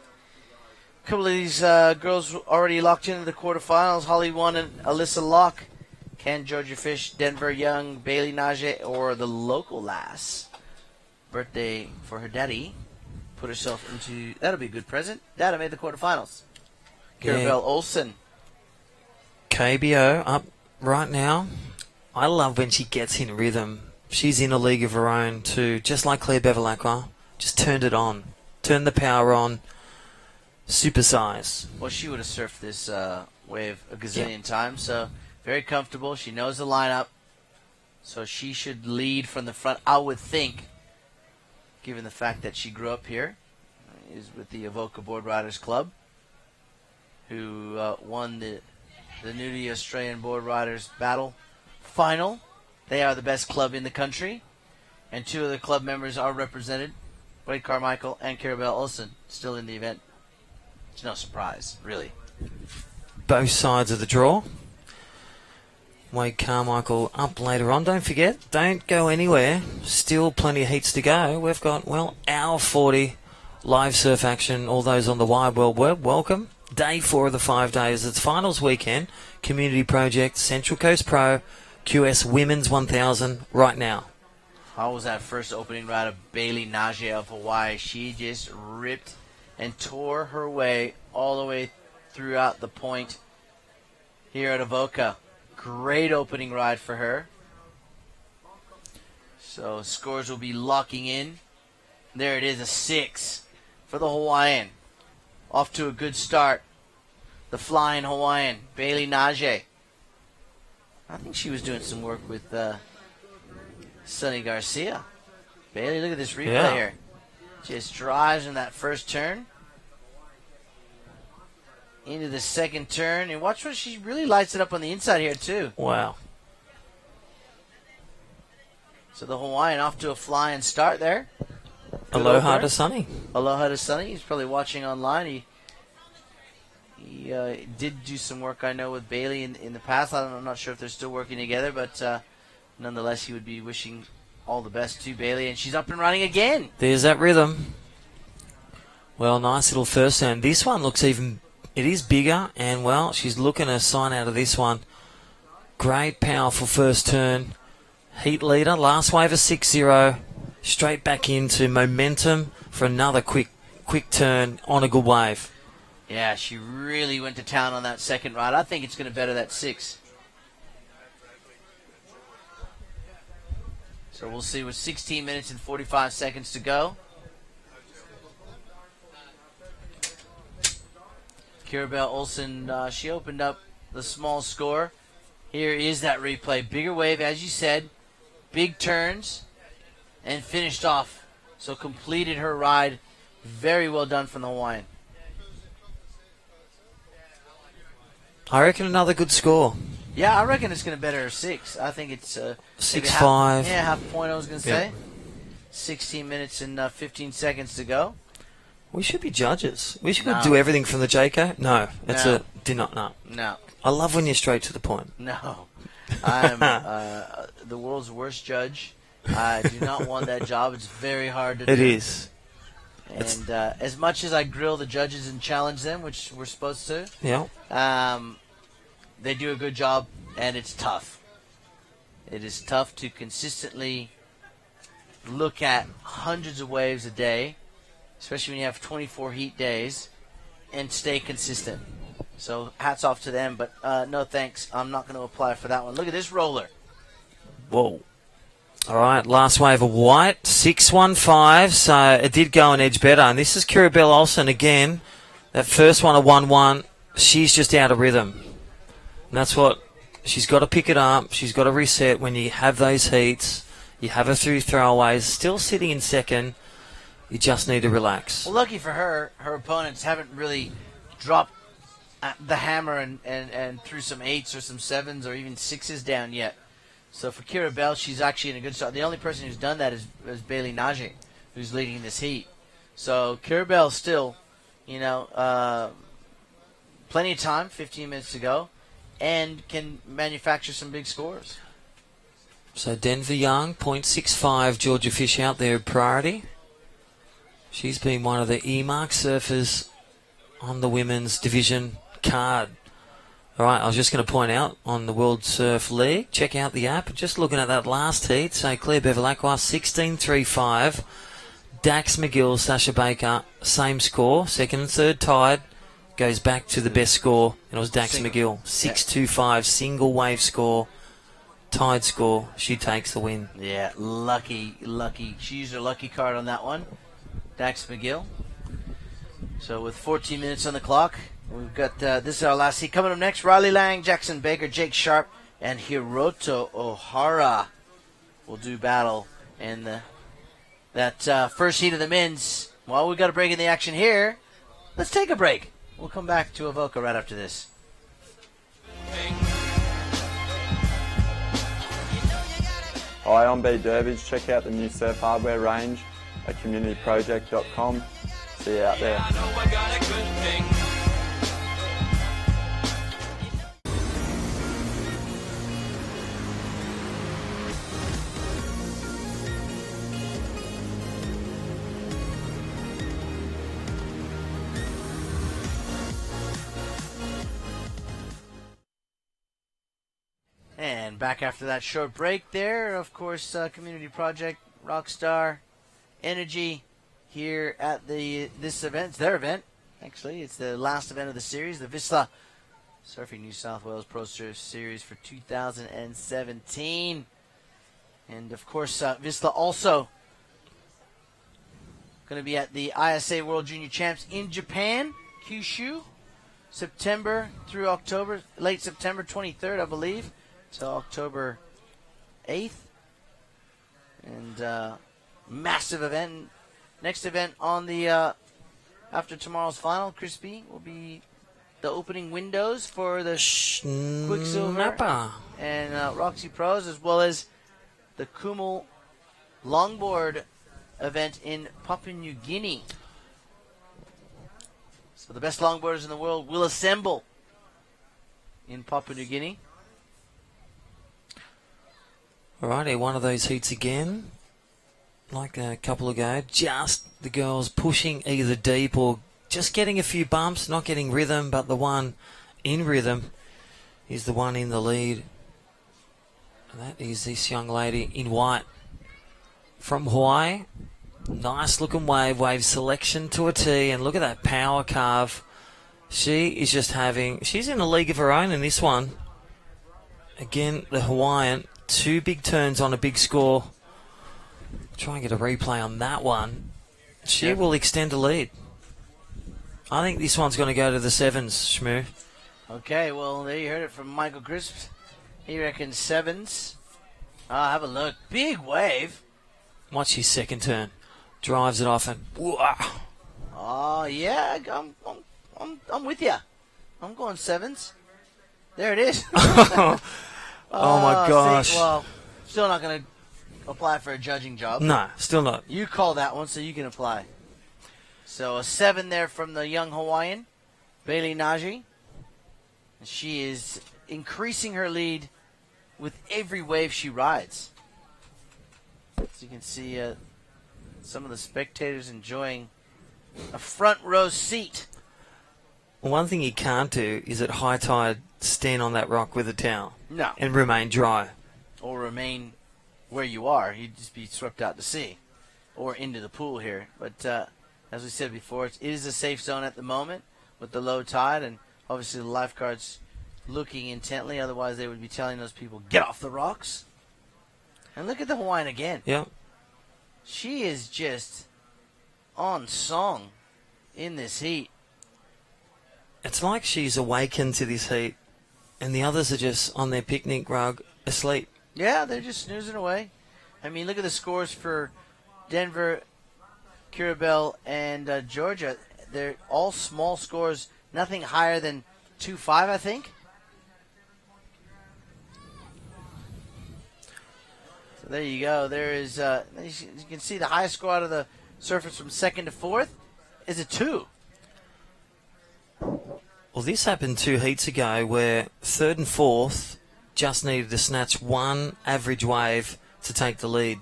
A couple of these girls already locked into the quarterfinals. Holly Won and Alyssa Locke. Can Georgia Fish, Denver Young, Bailey Najee, or the local lass? Birthday for her daddy. Put herself into... That'll be a good present. Dada made the quarterfinals. Carabelle Olsen. KBO up right now. I love when she gets in rhythm. She's in a league of her own too, just like Claire Bevilacqua. Just turned it on. Turned the power on. Supersize. Well, she would have surfed this wave a gazillion times, so very comfortable. She knows the lineup, so she should lead from the front, I would think, given the fact that she grew up here, is with the Avoca Board Riders Club, who won the Nudie Australian Board Riders Battle Final. They are the best club in the country, and two of the club members are represented, Wade Carmichael and Carabelle Olsen, still in the event. It's no surprise, really. Both sides of the draw. Wade Carmichael up later on. Don't forget, don't go anywhere. Still plenty of heats to go. We've got, hour 40 live surf action. All those on the wide world web, welcome. Day 4 of the 5 days. It's finals weekend. Community Project, Central Coast Pro, QS Women's 1000 right now. How was that first opening ride of Bailey Najee of Hawaii? She just ripped and tore her way all the way throughout the point here at Avoca. Great opening ride for her. So scores will be locking in. There it is, a 6 for the Hawaiian. Off to a good start. The flying Hawaiian, Bailey Najee. I think she was doing some work with Sunny Garcia. Bailey, look at this replay here. Just drives in that first turn. Into the second turn. And watch what she really lights it up on the inside here, too. Wow. So the Hawaiian off to a flying start there. Aloha to Sunny. Aloha to Sunny. He's probably watching online. He did do some work, I know, with Bailey in the past. I'm not sure if they're still working together, but nonetheless, he would be wishing all the best to Bailey. And she's up and running again. There's that rhythm. Well, nice little first turn. This one looks even... It is bigger, and, she's looking to sign out of this one. Great, powerful first turn. Heat leader, last wave of 6-0. Straight back into momentum for another quick turn on a good wave. Yeah, she really went to town on that second ride. I think it's going to better that 6. So we'll see with 16 minutes and 45 seconds to go. Kirabel Olsen, she opened up the small score. Here is that replay. Bigger wave, as you said. Big turns. And finished off. So completed her ride. Very well done from the Hawaiian. I reckon another good score. Yeah, I reckon it's going to better her 6. I think it's 6.5. Yeah, half a point I was going to say. 16 minutes and 15 seconds to go. We should be judges. We should do everything from the JK. No, it's a did not. No. No. I love when you're straight to the point. No. I'm the world's worst judge. I do not want that job. It's very hard to do. It is. And as much as I grill the judges and challenge them, which we're supposed to, they do a good job, and it's tough. It is tough to consistently look at hundreds of waves a day, especially when you have 24 heat days, and stay consistent. So hats off to them, but no thanks. I'm not going to apply for that one. Look at this roller. Whoa. All right, last wave of white, 6.15, so it did go an edge better. And this is Kirabel Olsen again. That first one, a 1-1, she's just out of rhythm. And that's what, she's got to pick it up. She's got to reset when you have those heats. You have her through throwaways, still sitting in second. You just need to relax. Well, lucky for her, her opponents haven't really dropped the hammer and threw some 8s or some 7s or even 6s down yet. So for Kirabel, she's actually in a good start. The only person who's done that is Bailey Najee, who's leading this heat. So Kirabel still, plenty of time, 15 minutes to go, and can manufacture some big scores. So Denver Young, 0.65, Georgia Fish out there, priority. She's been one of the E-mark surfers on the women's division card. All right, I was just going to point out on the World Surf League, check out the app. Just looking at that last heat, so Claire Bevilacqua, 16.35. Dax McGill, Sasha Baker, same score. Second and third tied. Goes back to the best score, and it was Dax McGill. 6.25, single wave score, tied score. She takes the win. Yeah, lucky. She used her lucky card on that one. Dax McGill. So with 14 minutes on the clock, we've got this is our last heat. Coming up next, Riley Lang, Jackson Baker, Jake Sharp, and Hiroto Ohara will do battle in that first heat of the men's. Well, we've got a break in the action here. Let's take a break. We'll come back to Avoca right after this. Hi, I'm B. Durbidge. Check out the new surf hardware range at communityproject.com. See you out there. And back after that short break there, of course, Community Project, Rockstar, Energy here at this event. It's their event, actually. It's the last event of the series, the Visla Surfing New South Wales Pro Surf Series for 2017. And, of course, Visla also going to be at the ISA World Junior Champs in Japan, Kyushu, September through October, late September 23rd, I believe. So October 8th, and massive event. Next event on the after tomorrow's final, Crispy, will be the opening windows for the Quicksilver and Roxy Pros, as well as the Kumul longboard event in Papua New Guinea. So the best longboarders in the world will assemble in Papua New Guinea. Alrighty, one of those heats again, like a couple ago. Just the girls pushing either deep or just getting a few bumps, not getting rhythm, but the one in rhythm is the one in the lead. And that is this young lady in white from Hawaii. Nice looking wave selection to a tee, and look at that power carve. She is just she's in a league of her own in this one. Again, the Hawaiian. 2 big turns on a big score. Try and get a replay on that one. She will extend the lead. I think this one's going to go to the 7s, Shmoo. Okay, well, there you heard it from Michael Crisp. He reckons 7s. Have a look. Big wave. Watch his second turn. Drives it off and... Whoa. Oh, yeah, I'm with you. I'm going 7s. There it is. Oh, my gosh. See, well, still not going to apply for a judging job. No, still not. You call that one, so you can apply. So a 7 there from the young Hawaiian, Bailey Naji. She is increasing her lead with every wave she rides. So you can see some of the spectators enjoying a front row seat. One thing you can't do is at high tide stand on that rock with a towel. No. And remain dry. Or remain where you are. You'd just be swept out to sea or into the pool here. But as we said before, it is a safe zone at the moment with the low tide, and obviously the lifeguards looking intently. Otherwise, they would be telling those people, get off the rocks. And look at the Hawaiian again. Yeah. She is just on song in this heat. It's like she's awakened to this heat, and the others are just on their picnic rug asleep. Yeah, they're just snoozing away. I mean, look at the scores for Denver, Kiribel, and Georgia. They're all small scores, nothing higher than 2-5, I think. So there you go. There is, you can see the highest score out of the surfers from 2nd to 4th is a 2. Well, this happened 2 heats ago where 3rd and 4th just needed to snatch one average wave to take the lead.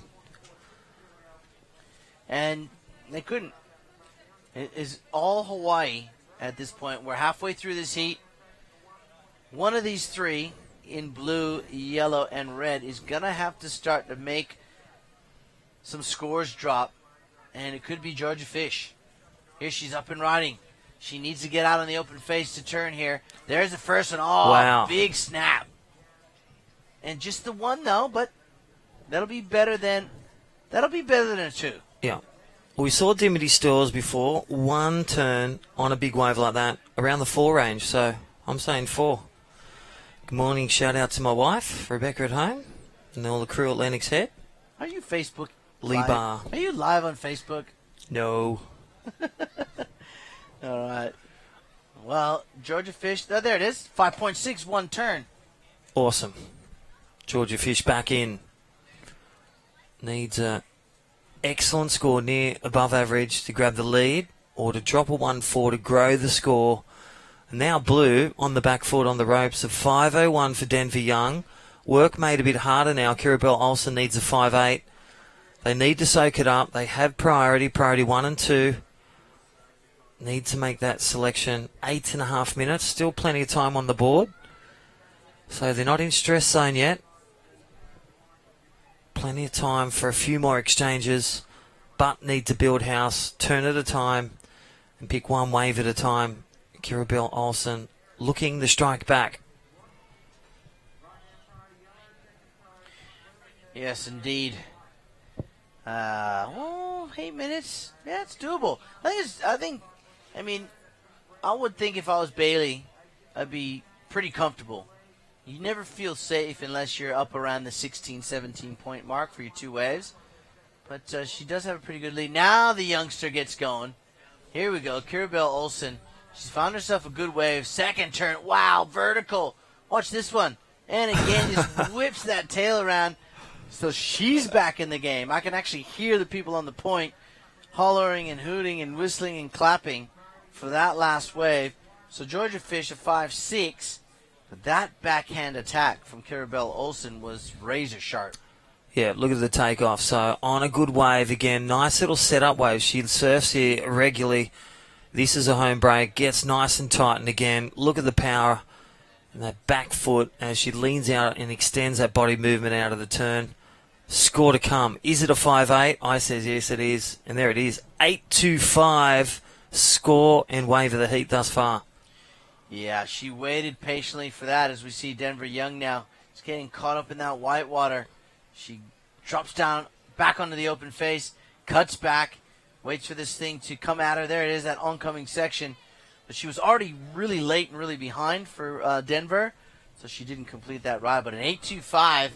And they couldn't. It is all Hawaii at this point. We're halfway through this heat. One of these 3 in blue, yellow, and red is going to have to start to make some scores drop. And it could be Georgia Fish. Here she's up and riding. She needs to get out on the open face to turn here. There's the first one. Oh, wow. Big snap. And just the one, though, but that'll be better than a 2. Yeah. We saw Dimity Stores before. One turn on a big wave like that around the 4 range. So I'm saying 4. Good morning. Shout out to my wife, Rebecca at home, and all the crew at Lennox Head. Are you Facebook Lee live? Bar. Are you live on Facebook? No. All right. Well, Georgia Fish, there it is. 5.6, one turn. Awesome. Georgia Fish back in. Needs a excellent score near above average to grab the lead or to drop a 1-4 to grow the score. And now Blue on the back foot on the ropes of 5.01 for Denver Young. Work made a bit harder now. Kiribel Olsen needs a 5.8. They need to soak it up. They have priority 1 and 2. Need to make that selection 8.5 minutes. Still plenty of time on the board. So they're not in stress zone yet. Plenty of time for a few more exchanges, but need to build house, turn at a time, and pick one wave at a time. Kiribel Olsen looking the strike back. Yes, indeed. 8 minutes. Yeah, it's doable. I would think if I was Bailey, I'd be pretty comfortable. You never feel safe unless you're up around the 16, 17 point mark for your 2 waves. But she does have a pretty good lead. Now the youngster gets going. Here we go. Kiribel Olsen. She's found herself a good wave. Second turn. Wow, vertical. Watch this one. And again, just whips that tail around. So she's back in the game. I can actually hear the people on the point hollering and hooting and whistling and clapping for that last wave. So Georgia Fish a 5.6. But that backhand attack from Kiribel Olsen was razor sharp. Yeah, look at the takeoff. So on a good wave again. Nice little setup wave. She surfs here regularly. This is a home break. Gets nice and tight. And again, look at the power and that back foot as she leans out and extends that body movement out of the turn. Score to come. Is it a 5.8? I says yes, it is. And there it is. 8.25 score and wave of the heat thus far. Yeah, she waited patiently for that as we see Denver Young now. She's getting caught up in that white water. She drops down back onto the open face, cuts back, waits for this thing to come at her. There it is, that oncoming section. But she was already really late and really behind for Denver, so she didn't complete that ride. But an 8.25,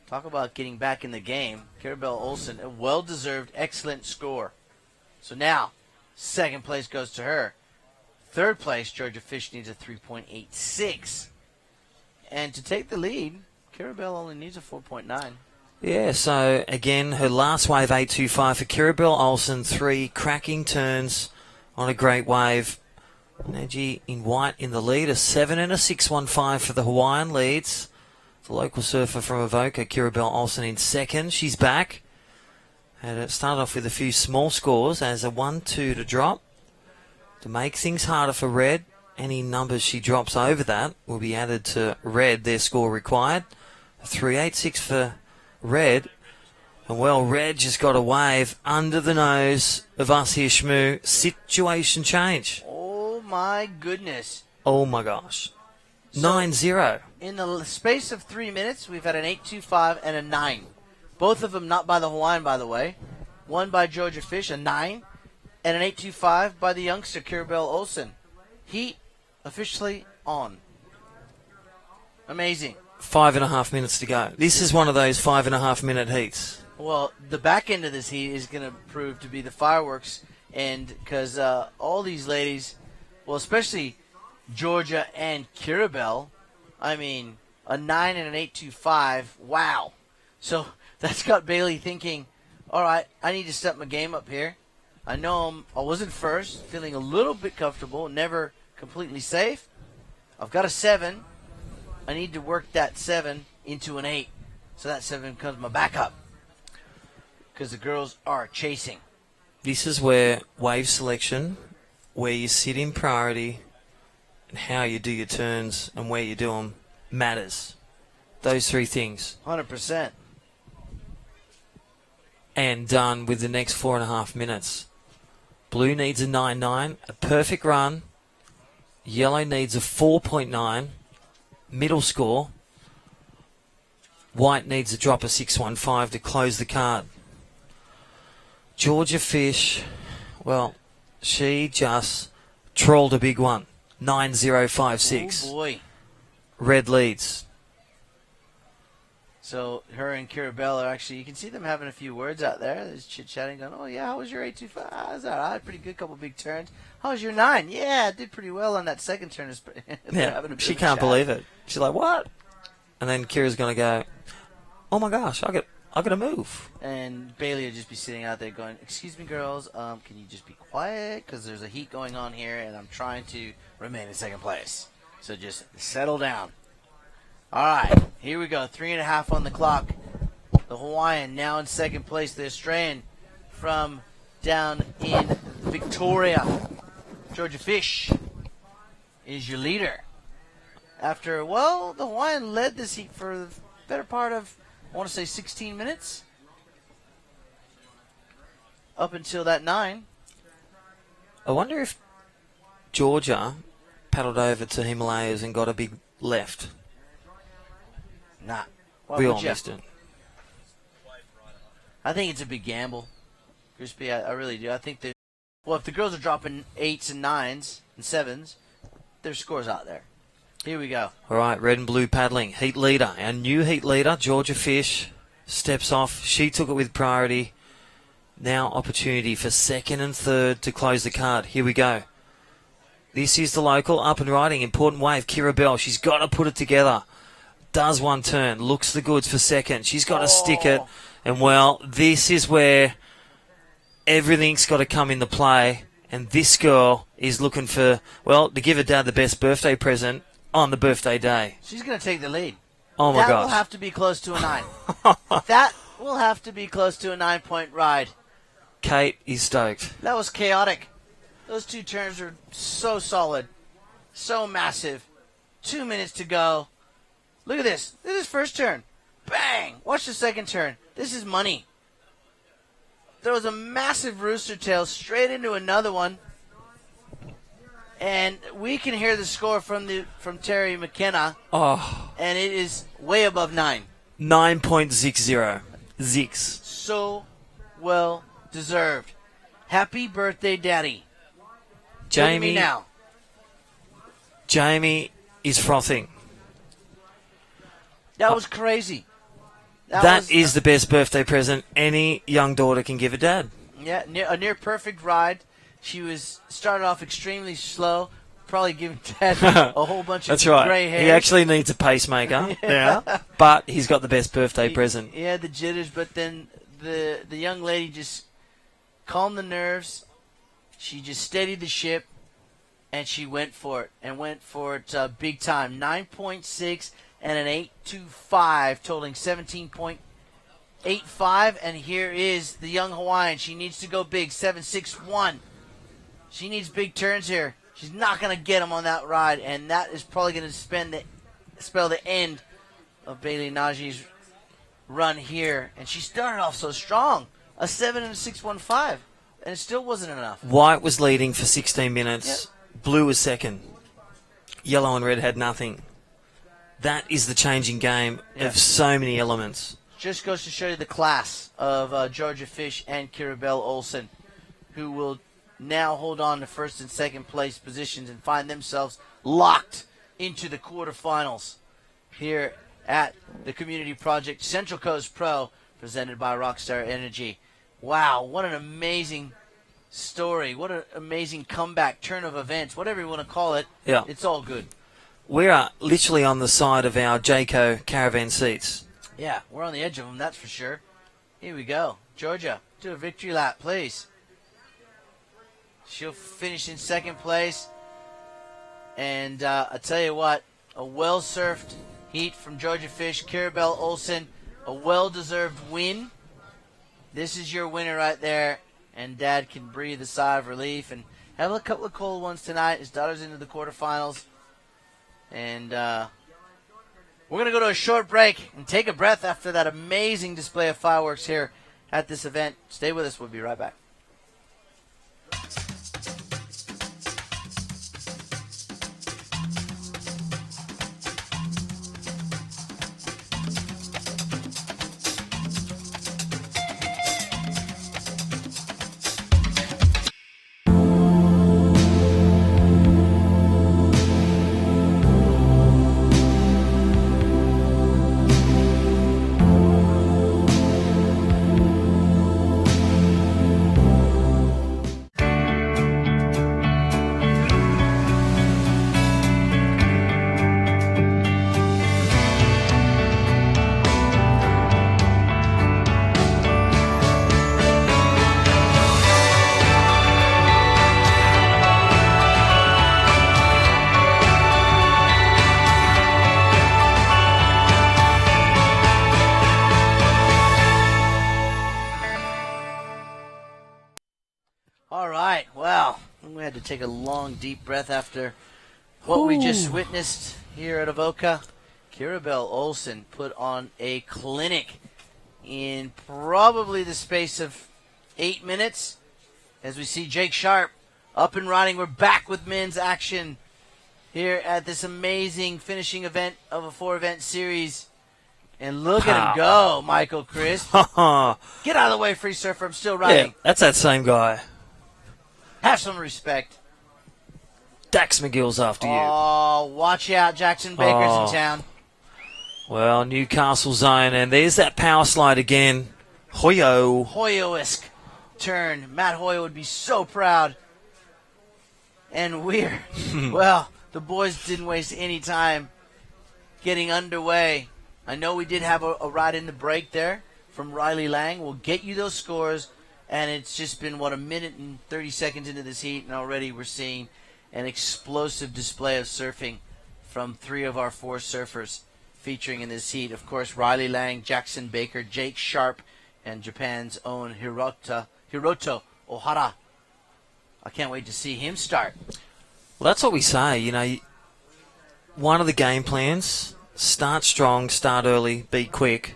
talk about getting back in the game. Kirabel Olsen, a well-deserved, excellent score. So now, second place goes to her. Third place, Georgia Fish needs a 3.86. And to take the lead, Kirabel only needs a 4.9. Yeah, so again, her last wave 8.25 for Kirabel Olsen. 3 cracking turns on a great wave. Neji in white in the lead, a 7 and a 6.15 for the Hawaiian leads. The local surfer from Avoca, Kirabel Olsen in second. She's back. And it started off with a few small scores as a 1-2 to drop. To make things harder for Red, any numbers she drops over that will be added to Red, their score required. A 3.86 for Red. And well, Red just got a wave under the nose of us here, Shmoo. Situation change. Oh my goodness. Oh my gosh. So 9-0. In the space of 3 minutes, we've had an 8.25 and a 9. Both of them not by the Hawaiian, by the way. One by Georgia Fish, a 9, and an 8.25 by the youngster, Kirabel Olsen. Heat officially on. Amazing. 5.5 minutes to go. This is one of those 5.5 minute heats. Well, the back end of this heat is going to prove to be the fireworks, and because all these ladies, well, especially Georgia and Kirabel, I mean, a 9 and an 8.25, wow. So that's got Bailey thinking, all right, I need to step my game up here. I know I wasn't first, feeling a little bit comfortable, never completely safe. I've got a 7. I need to work that 7 into an 8, so that 7 becomes my backup. Because the girls are chasing. This is where wave selection, where you sit in priority, and how you do your turns and where you do them matters. Those 3 things. 100%. And done with the next 4.5 minutes. Blue needs a 9.9, a perfect run. Yellow needs a 4.9, middle score. White needs a drop of 6.15 to close the card. Georgia Fish, well, she just trawled a big one. 9.056. Oh, boy. Red leads. So her and Kirabel are actually, you can see them having a few words out there. There's chit-chatting, going, oh, yeah, how was your 8.25? I was all right, pretty good, couple big turns. How was your 9? Yeah, I did pretty well on that second turn. Yeah, she can't believe it. She's like, what? And then Kira's going to go, oh, my gosh, I got to move. And Bailey will just be sitting out there going, excuse me, girls, can you just be quiet? Because there's a heat going on here, and I'm trying to remain in second place. So just settle down. All right, here we go. 3.5 on the clock. The Hawaiian now in second place. The Australian from down in Victoria. Georgia Fish is your leader. After, well, the Hawaiian led this heat for the better part of, I want to say, 16 minutes. Up until that 9. I wonder if Georgia paddled over to Himalayas and got a big left. Nah. We all missed it. I think it's a big gamble, Crispy. I really do. I think that, well, if the girls are dropping 8s and 9s and 7s, there's scores out there. Here we go. All right, red and blue paddling. Heat leader. Our new heat leader, Georgia Fish, steps off. She took it with priority. Now opportunity for second and third to close the card. Here we go. This is the local up and riding. Important wave. Kirabel. She's got to put it together. Does one turn. Looks the goods for second. She's got to stick it. And, well, this is where everything's got to come into play. And this girl is looking for, well, to give her dad the best birthday present on the birthday day. She's going to take the lead. Oh, my gosh. That gosh. will have to be close to a 9. That will have to be close to a 9-point ride. Kate is stoked. That was chaotic. Those 2 turns are so solid, so massive. 2 minutes to go. Look at this. This is first turn. Bang! Watch the second turn. This is money. There was a massive rooster tail straight into another one. And we can hear the score from Terry McKenna. Oh. And it is way above 9. 9.60. Zix. So well deserved. Happy birthday, Daddy. Jamie. Look at me now. Jamie is frothing. That was crazy. That is the best birthday present any young daughter can give a dad. Yeah, a near perfect ride. She started off extremely slow, probably giving Dad a whole bunch of That's right. gray hair. He actually needs a pacemaker. Yeah. But he's got the best birthday present. He had the jitters, but then the young lady just calmed the nerves. She just steadied the ship, and she went for it, big time. 9.6 and an 8.25, totaling 17.85. And here is the young Hawaiian. She needs to go big, 7.61. She needs big turns here. She's not going to get him on that ride, and that is probably going to spell the end of Bailey Najee's run here. And she started off so strong, a 7 and a 6.15, and it still wasn't enough. White was leading for 16 minutes. Yep. Blue was second. Yellow and red had nothing. That is the changing game of so many elements. Just goes to show you the class of Georgia Fish and Kirabel Olsen, who will now hold on to first and second place positions and find themselves locked into the quarterfinals here at the Community Project Central Coast Pro, presented by Rockstar Energy. Wow, what an amazing story. What an amazing comeback, turn of events, whatever you want to call it. Yeah. It's all good. We are literally on the side of our Jayco caravan seats. Yeah, we're on the edge of them, that's for sure. Here we go. Georgia, do a victory lap, please. She'll finish in second place. And I tell you what, a well-surfed heat from Georgia Fish, Kirabel Olsen, a well-deserved win. This is your winner right there. And Dad can breathe a sigh of relief and have a couple of cold ones tonight. His daughter's into the quarterfinals. And we're going to go to a short break and take a breath after that amazing display of fireworks here at this event. Stay with us. We'll be right back. Take a long, deep breath after what we just witnessed here at Avoca. Kirabel Olsen put on a clinic in probably the space of 8 minutes. As we see Jake Sharp up and riding, we're back with men's action here at this amazing finishing event of a 4-event series. And look at him go, Michael Crisp. Get out of the way, free surfer. I'm still riding. Yeah, that's that same guy. Have some respect. Dax McGill's after you. Oh, watch out. Jackson Baker's in town. Well, Newcastle zone, and there's that power slide again. Hoyo. Hoyo-esque turn. Matt Hoyo would be so proud. And we're, well, the boys didn't waste any time getting underway. I know we did have a ride in the break there from Riley Lang. We'll get you those scores. And it's just been, a minute and 30 seconds into this heat, and already we're seeing an explosive display of surfing from 3 of our 4 surfers featuring in this heat. Of course, Riley Lang, Jackson Baker, Jake Sharp, and Japan's own Hiroto Ohara. I can't wait to see him start. Well, that's what we say. One of the game plans, start strong, start early, be quick,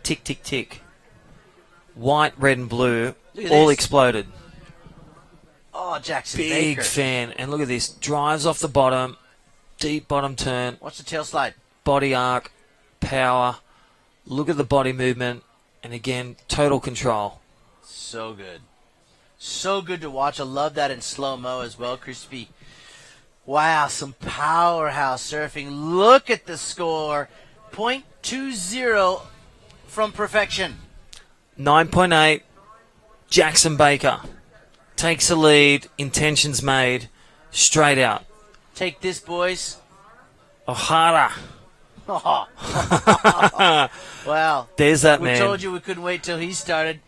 tick, tick, tick. White, red, and blue all exploded. Oh, Jackson Big Baker. fan. And look at this. Drives off the bottom. Deep bottom turn. Watch the tail slide. Body arc. Power. Look at the body movement. And again, total control. So good. So good to watch. I love that in slow-mo as well, Crispy. Wow, some powerhouse surfing. Look at the score. 0.20 from perfection. 9.8. Jackson Baker takes a lead. Intentions made. Straight out. Take this, boys. O'Hara. Oh. Wow. There's that man. We told you we couldn't wait till he started.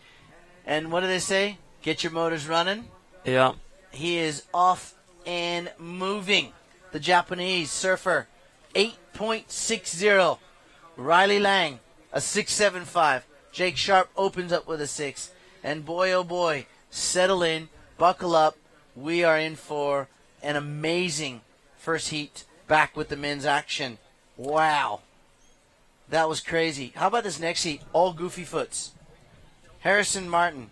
And what do they say? Get your motors running. Yeah. He is off and moving. The Japanese surfer, 8.60. Riley Lang, a 6.75. Jake Sharp opens up with a 6. And boy, oh boy, settle in, buckle up. We are in for an amazing first heat back with the men's action. Wow. That was crazy. How about this next heat? All goofy foots. Harrison Martin,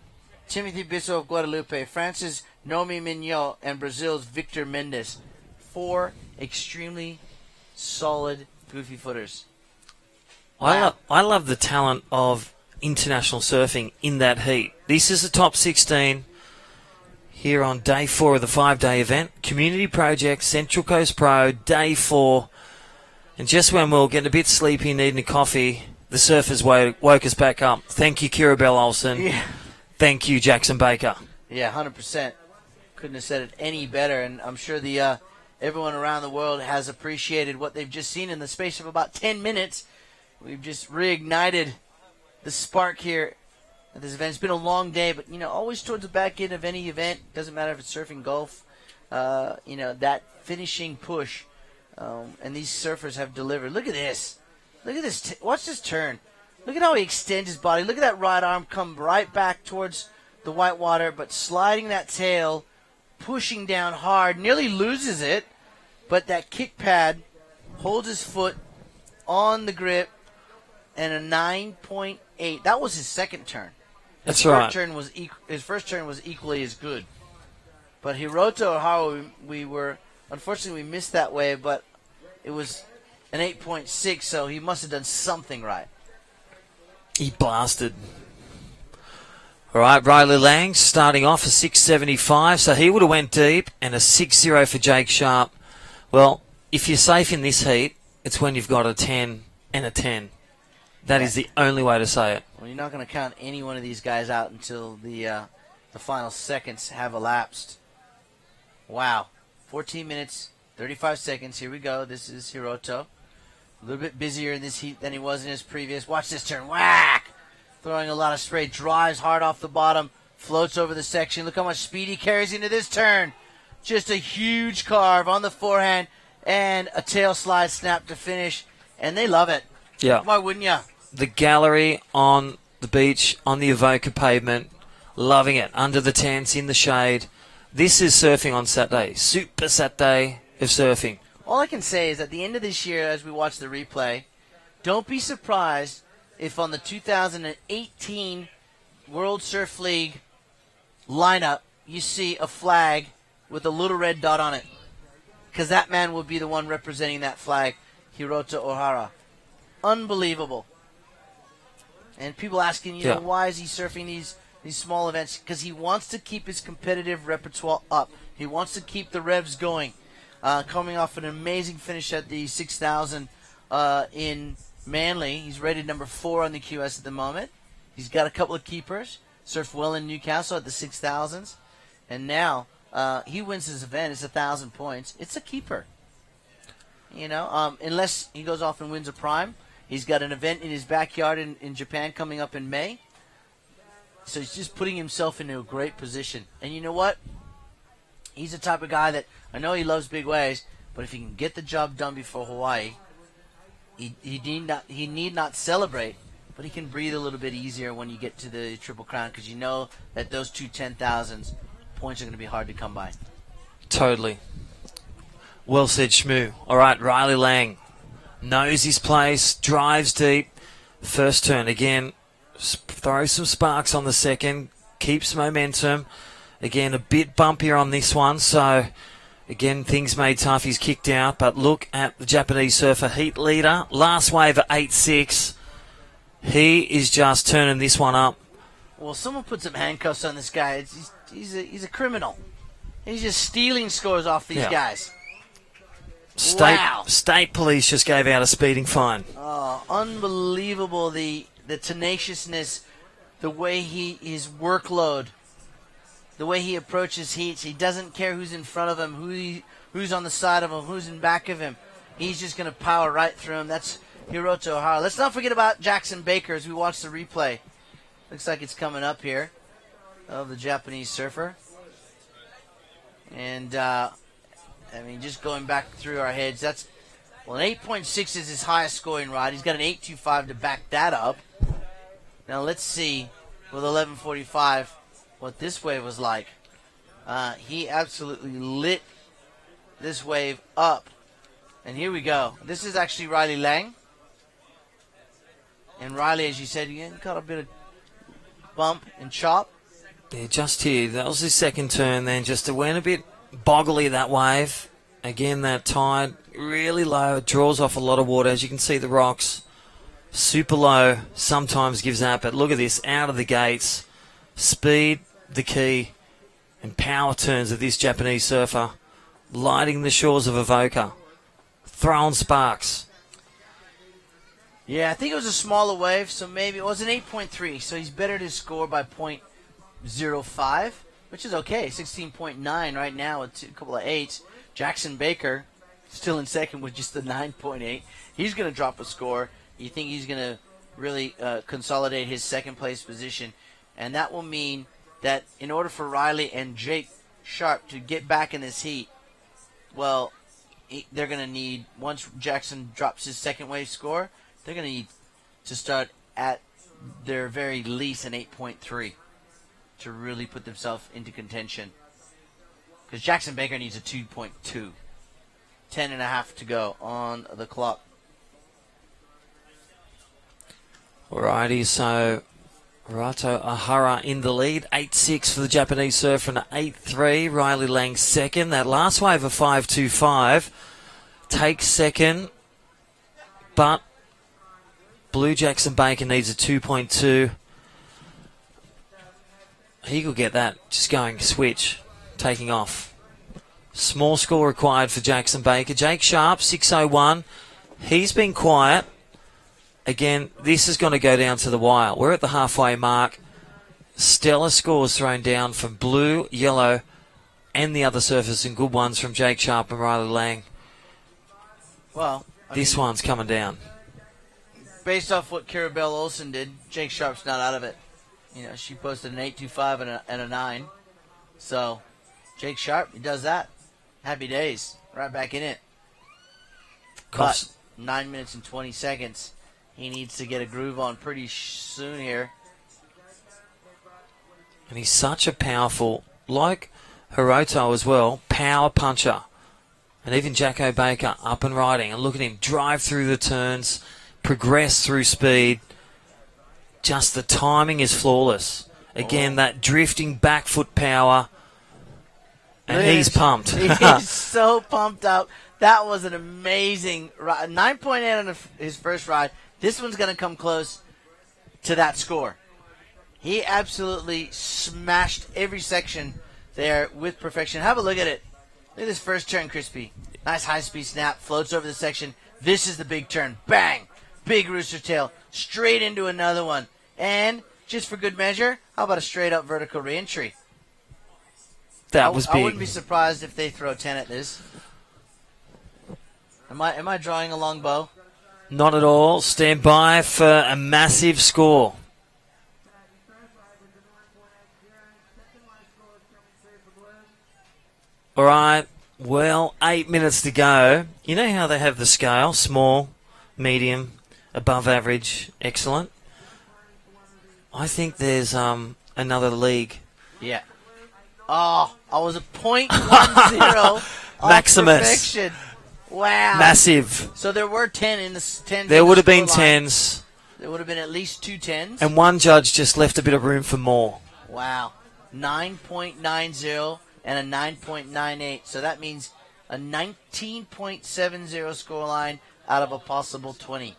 Timothy Bissell of Guadalupe, France's Nomi Mignot, and Brazil's Victor Mendes. 4 extremely solid goofy footers. Wow. I love the talent of international surfing in that heat. This is the top 16 here on day 4 of the 5-day event. Community Project, Central Coast Pro, day 4. And just when we were getting a bit sleepy, needing a coffee, the surfers woke us back up. Thank you, Kira Bell Olsen. Yeah. Thank you, Jackson Baker. Yeah, 100%. Couldn't have said it any better. And I'm sure the everyone around the world has appreciated what they've just seen in the space of about 10 minutes. We've just reignited the spark here at this event. It's been a long day, but, always towards the back end of any event, doesn't matter if it's surfing, golf, that finishing push. And these surfers have delivered. Look at this. Look at this. Watch this turn. Look at how he extends his body. Look at that right arm come right back towards the white water, but sliding that tail, pushing down hard, nearly loses it, but that kick pad holds his foot on the grip, and a 9.8. That was his second turn. That's right. His first turn was equally as good. But Hiroto Ohara, unfortunately, we missed that wave, but it was an 8.6, so he must have done something right. He blasted. All right, Riley Lang starting off a 6.75, so he would have went deep, and a 6.0 for Jake Sharp. Well, if you're safe in this heat, it's when you've got a 10 and a 10. That is the only way to say it. Well, you're not going to count any one of these guys out until the final seconds have elapsed. Wow. 14 minutes, 35 seconds. Here we go. This is Hiroto. A little bit busier in this heat than he was in his previous. Watch this turn. Whack! Throwing a lot of spray. Drives hard off the bottom. Floats over the section. Look how much speed he carries into this turn. Just a huge carve on the forehand and a tail slide snap to finish. And they love it. Yeah. Why wouldn't you? The gallery on the beach, on the Avoca pavement, loving it. Under the tents, in the shade. This is surfing on Saturday. Super Saturday of surfing. All I can say is at the end of this year, as we watch the replay, don't be surprised if on the 2018 World Surf League lineup you see a flag with a little red dot on it. Because that man will be the one representing that flag, Hiroto Ohara. Unbelievable. And people asking, why is he surfing these small events? Because he wants to keep his competitive repertoire up. He wants to keep the revs going. Coming off an amazing finish at the 6,000 in Manly. He's rated number 4 on the QS at the moment. He's got a couple of keepers. Surfed well in Newcastle at the 6,000s. And now he wins his event. It's 1,000 points. It's a keeper. Unless he goes off and wins a prime. He's got an event in his backyard in Japan coming up in May. So he's just putting himself into a great position. And you know what? He's the type of guy that, I know he loves big waves, but if he can get the job done before Hawaii, he need not celebrate, but he can breathe a little bit easier when you get to the Triple Crown, because you know that those two 10,000s points are going to be hard to come by. Totally. Well said, Shmoo. All right, Riley Lang knows his place, drives deep. First turn again, throws some sparks on the second, keeps momentum. Again, a bit bumpier on this one, so again, things made tough. He's kicked out, but look at the Japanese surfer heat leader. Last wave at 8.6. He is just turning this one up. Well, someone put some handcuffs on this guy. He's a criminal. He's just stealing scores off these guys. State police just gave out a speeding fine. Oh, unbelievable, the tenaciousness, the way his workload, the way he approaches heats. He doesn't care who's in front of him, who's on the side of him, who's in back of him. He's just going to power right through him. That's Hiroto Ohara. Let's not forget about Jackson Baker as we watch the replay. Looks like it's coming up here of the Japanese surfer. And, just going back through our heads, an 8.6 is his highest scoring ride. He's got an 8.25 to back that up. Now let's see with 11.45 what this wave was like. He absolutely lit this wave up. And here we go. This is actually Riley Lang. And Riley, as you said, he got a bit of bump and chop. Yeah, just here. That was his second turn then. Just it went a bit boggly, that wave. Again, that tide really low. It draws off a lot of water. As you can see, the rocks super low. Sometimes gives out. But look at this. Out of the gates. Speed, the key. And power turns of this Japanese surfer. Lighting the shores of Avoca. Throwing sparks. Yeah, I think it was a smaller wave, so maybe it was an 8.3, so he's better to score by 0.05, which is okay. 16.9 right now with a couple of 8s. Jackson Baker still in second with just the 9.8. He's going to drop a score. You think he's going to really consolidate his second place position, and that will mean that in order for Riley and Jake Sharp to get back in this heat, well, they're going to need, once Jackson drops his second wave score, they're going to need to start at their very least an 8.3 to really put themselves into contention. Because Jackson Baker needs a 2.2. 10.5 to go on the clock. Alrighty, so Hiroto Ohara in the lead. 8.6 for the Japanese surfer and an 8.3. Riley Lang second. That last wave of 5.25 takes second, but Blue Jackson Baker needs a 2.2. He could get that just going switch, taking off. Small score required for Jackson Baker. Jake Sharp, 6.01. He's been quiet. Again, this is going to go down to the wire. We're at the halfway mark. Stellar scores thrown down from Blue, Yellow, and the other surfers, and good ones from Jake Sharp and Riley Lang. Well, this one's coming down. Based off what Kira Bell Olsen did, Jake Sharp's not out of it. She posted an 8.25 and a 9. So, Jake Sharp, he does that. Happy days. Right back in it. But 9 minutes and 20 seconds. He needs to get a groove on pretty soon here. And he's such a powerful, like Hiroto as well, power puncher. And even Jacko Baker up and riding. And look at him drive through the turns, progress through speed. Just the timing is flawless. Again, that drifting back foot power. And he's pumped. He's so pumped up. That was an amazing ride. 9.8 on his first ride. This one's going to come close to that score. He absolutely smashed every section there with perfection. Have a look at it. Look at this first turn, Crispy. Nice high-speed snap. Floats over the section. This is the big turn. Bang! Big rooster tail. Straight into another one. And, just for good measure, how about a straight-up vertical reentry? That was big. I wouldn't be surprised if they throw 10 at this. Am I drawing a long bow? Not at all. Stand by for a massive score. All right. Well, 8 minutes to go. You know how they have the scale? Small, medium, above average, excellent. I think there's another league. Yeah. Oh, I was a .10 Maximus. Perfection. Wow. Massive. So there were 10 in the 10. There would have been line. 10s. There would have been at least 2 10s. And one judge just left a bit of room for more. Wow. 9.90 and a 9.98. So that means a 19.70 scoreline out of a possible 20.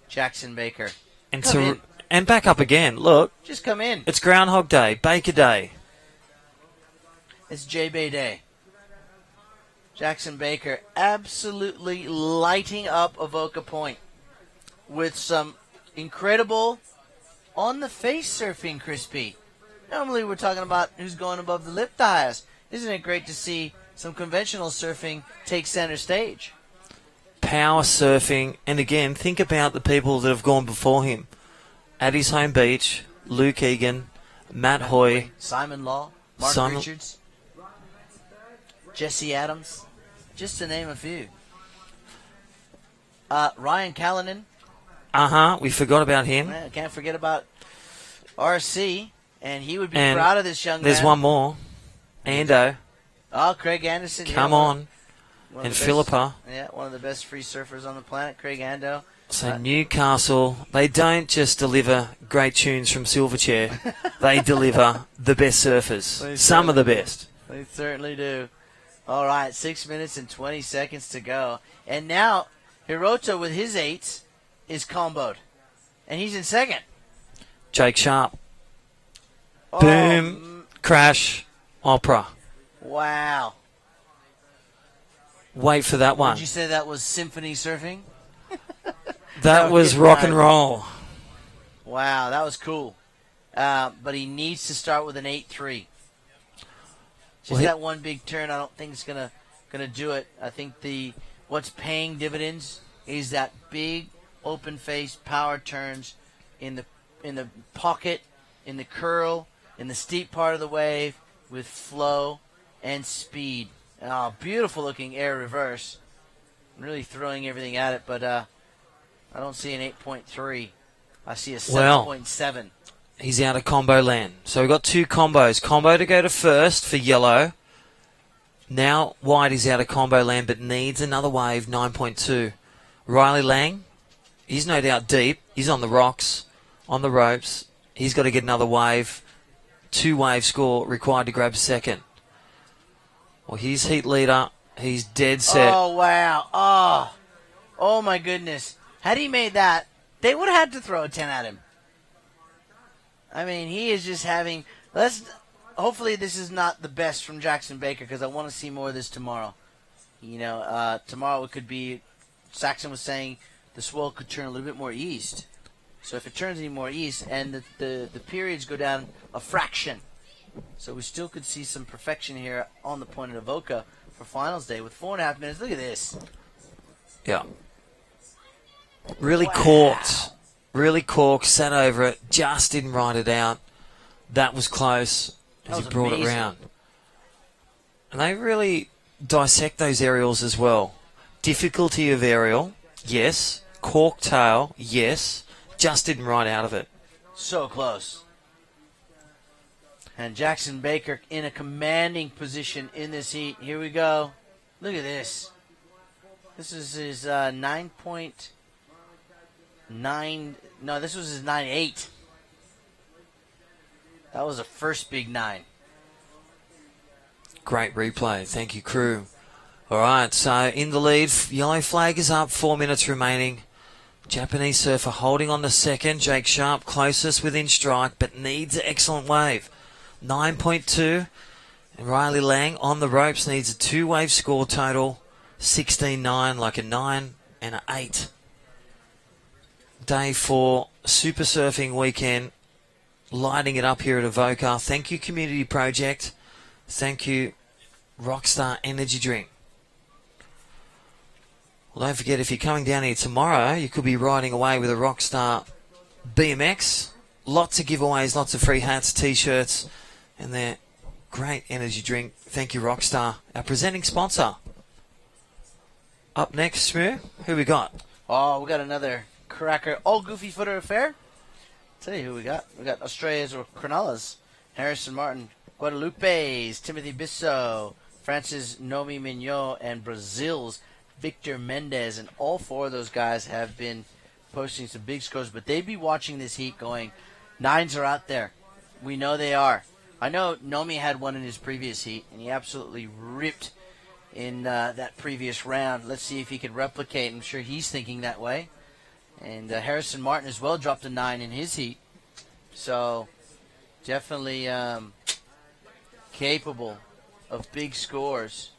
Jackson Baker. And back up again. Look. Just come in. It's Groundhog Day. Baker Day. It's J-Bay Day. Jackson Baker absolutely lighting up Avoca Point with some incredible on-the-face surfing, Crispy. Normally we're talking about who's going above the lip the highest. Isn't it great to see some conventional surfing take center stage? Power surfing, and again, think about the people that have gone before him. At his home beach, Luke Egan, Matt Hoy, Simon Law, Mark Richards, Jesse Adams, just to name a few. Ryan Callanan. We forgot about him. Can't forget about RC, and he would be proud of this young man. There's one more. Ando. Oh, Craig Anderson. Come on. And Philippa. Yeah, one of the best free surfers on the planet, Craig Ando. So Newcastle, they don't just deliver great tunes from Silverchair. They deliver the best surfers. Some of the best. They certainly do. All right, 6 minutes and 20 seconds to go. And now Hirota with his 8s is comboed. And he's in second. Jake Sharp. Boom. Crash. Opera. Wow. Wait for that one. Would you say that was symphony surfing? That was rock and roll. Wow, that was cool. But he needs to start with an 8-3. Just that one big turn, I don't think it's gonna do it. I think what's paying dividends is that big open face power turns in the pocket, in the curl, in the steep part of the wave with flow and speed. Oh, beautiful looking air reverse. Really throwing everything at it, but I don't see an 8.3. I see a 7.7. He's out of combo land. So we've got 2 combos. Combo to go to first for yellow. Now white is out of combo land but needs another wave, 9.2. Riley Lang, he's no doubt deep. He's on the rocks, on the ropes. He's got to get another wave. 2-wave score required to grab second. Well, he's heat leader. He's dead set. Oh, wow. Oh, my goodness. Had he made that, they would have had to throw a 10 at him. I mean, he is just having... Hopefully this is not the best from Jackson Baker because I want to see more of this tomorrow. Tomorrow it could be... Saxon was saying the swell could turn a little bit more east. So if it turns any more east and the periods go down a fraction, so we still could see some perfection here on the point at Avoca for finals day with 4.5 minutes. Look at this. Yeah. Really corked. Really corked, sat over it, just didn't ride it out. That was close as he brought it round. And they really dissect those aerials as well. Difficulty of aerial, yes. Cork tail, yes. Just didn't ride out of it. So close. And Jackson Baker in a commanding position in this heat. Here we go. Look at this. This is his 9.9. No, this was his 9.8. That was a first big 9. Great replay. Thank you, crew. All right, so in the lead, yellow flag is up, 4 minutes remaining. Japanese surfer holding on the second. Jake Sharp closest within strike, but needs an excellent wave. 9.2. And Riley Lang on the ropes needs a 2-wave score total. 16.9, like a 9 and an 8. Day 4, Super Surfing Weekend. Lighting it up here at Avoca. Thank you, Community Project. Thank you, Rockstar Energy Drink. Well, don't forget, if you're coming down here tomorrow, you could be riding away with a Rockstar BMX. Lots of giveaways, lots of free hats, T-shirts, and their great energy drink. Thank you, Rockstar, our presenting sponsor. Up next, Smoo, who we got? Oh, we got another cracker, all goofy footer affair. Tell you who we got. We got Australia's or Cronulla's Harrison Martin, Guadalupe's Timothy Bissau, France's Nomi Mignot, and Brazil's Victor Mendez. And all 4 of those guys have been posting some big scores, but they'd be watching this heat going, 9s are out there. We know they are. I know Nomi had one in his previous heat, and he absolutely ripped in that previous round. Let's see if he can replicate. I'm sure he's thinking that way. And Harrison Martin as well dropped a 9 in his heat. So definitely capable of big scores.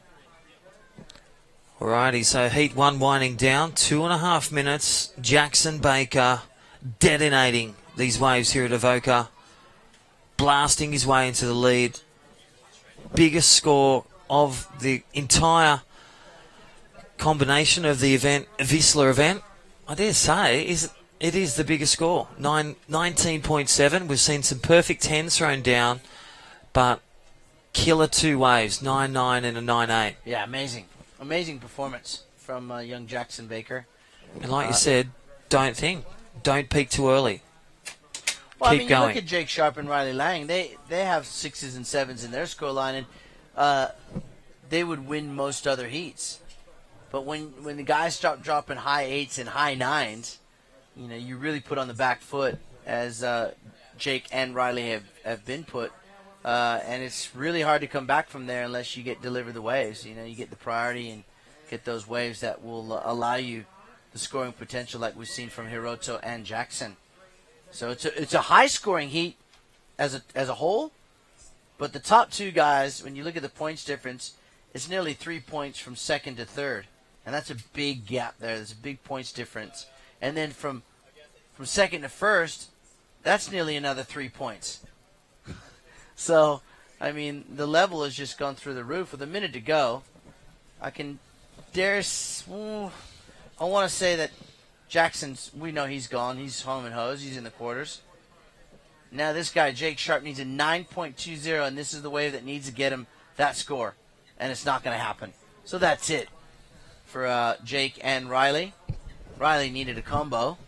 Alrighty, so heat 1 winding down, 2.5 minutes. Jackson Baker detonating these waves here at Avoca, blasting his way into the lead. Biggest score of the entire combination of the event, Whistler event. I dare say it is the biggest score, 19.7. We've seen some perfect 10s thrown down, but killer 2 waves, 9.9 and a 9.8. Yeah, amazing performance from young Jackson Baker. And like you said, don't peak too early. Well, Keep you going. look at Jake Sharp and Riley Lang. They have 6s and 7s in their scoreline, and they would win most other heats. But when the guys start dropping high 8s and high 9s, you really put on the back foot, as Jake and Riley have been put. And it's really hard to come back from there unless you get delivered the waves. You get the priority and get those waves that will allow you the scoring potential like we've seen from Hiroto and Jackson. So it's a high-scoring heat as a whole, but the top 2 guys, when you look at the points difference, it's nearly 3 points from second to third, and that's a big gap there. There's a big points difference. And then from second to first, that's nearly another 3 points. So, the level has just gone through the roof. With a minute to go, I want to say that Jackson's, we know he's gone. He's home and hose. He's in the quarters. Now this guy, Jake Sharp, needs a 9.20, and this is the wave that needs to get him that score. And it's not going to happen. So that's it for Jake and Riley. Riley needed a combo.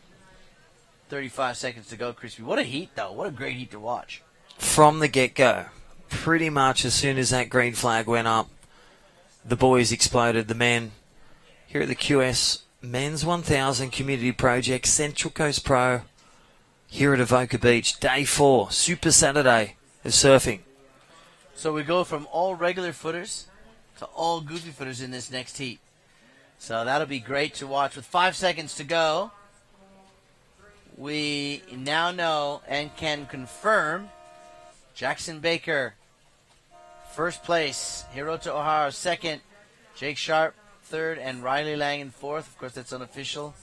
35 seconds to go, Crispy. What a heat, though. What a great heat to watch. From the get-go, pretty much as soon as that green flag went up, the boys exploded. The men here at the QS Men's 1000 Community Project Central Coast Pro here at Avoca Beach. Day 4, Super Saturday of surfing. So we go from all regular footers to all goofy footers in this next heat. So that'll be great to watch. With 5 seconds to go, we now know and can confirm Jackson Baker, first place. Hiroto Ohara, second. Jake Sharp, third. And Riley Lang in fourth. Of course, that's unofficial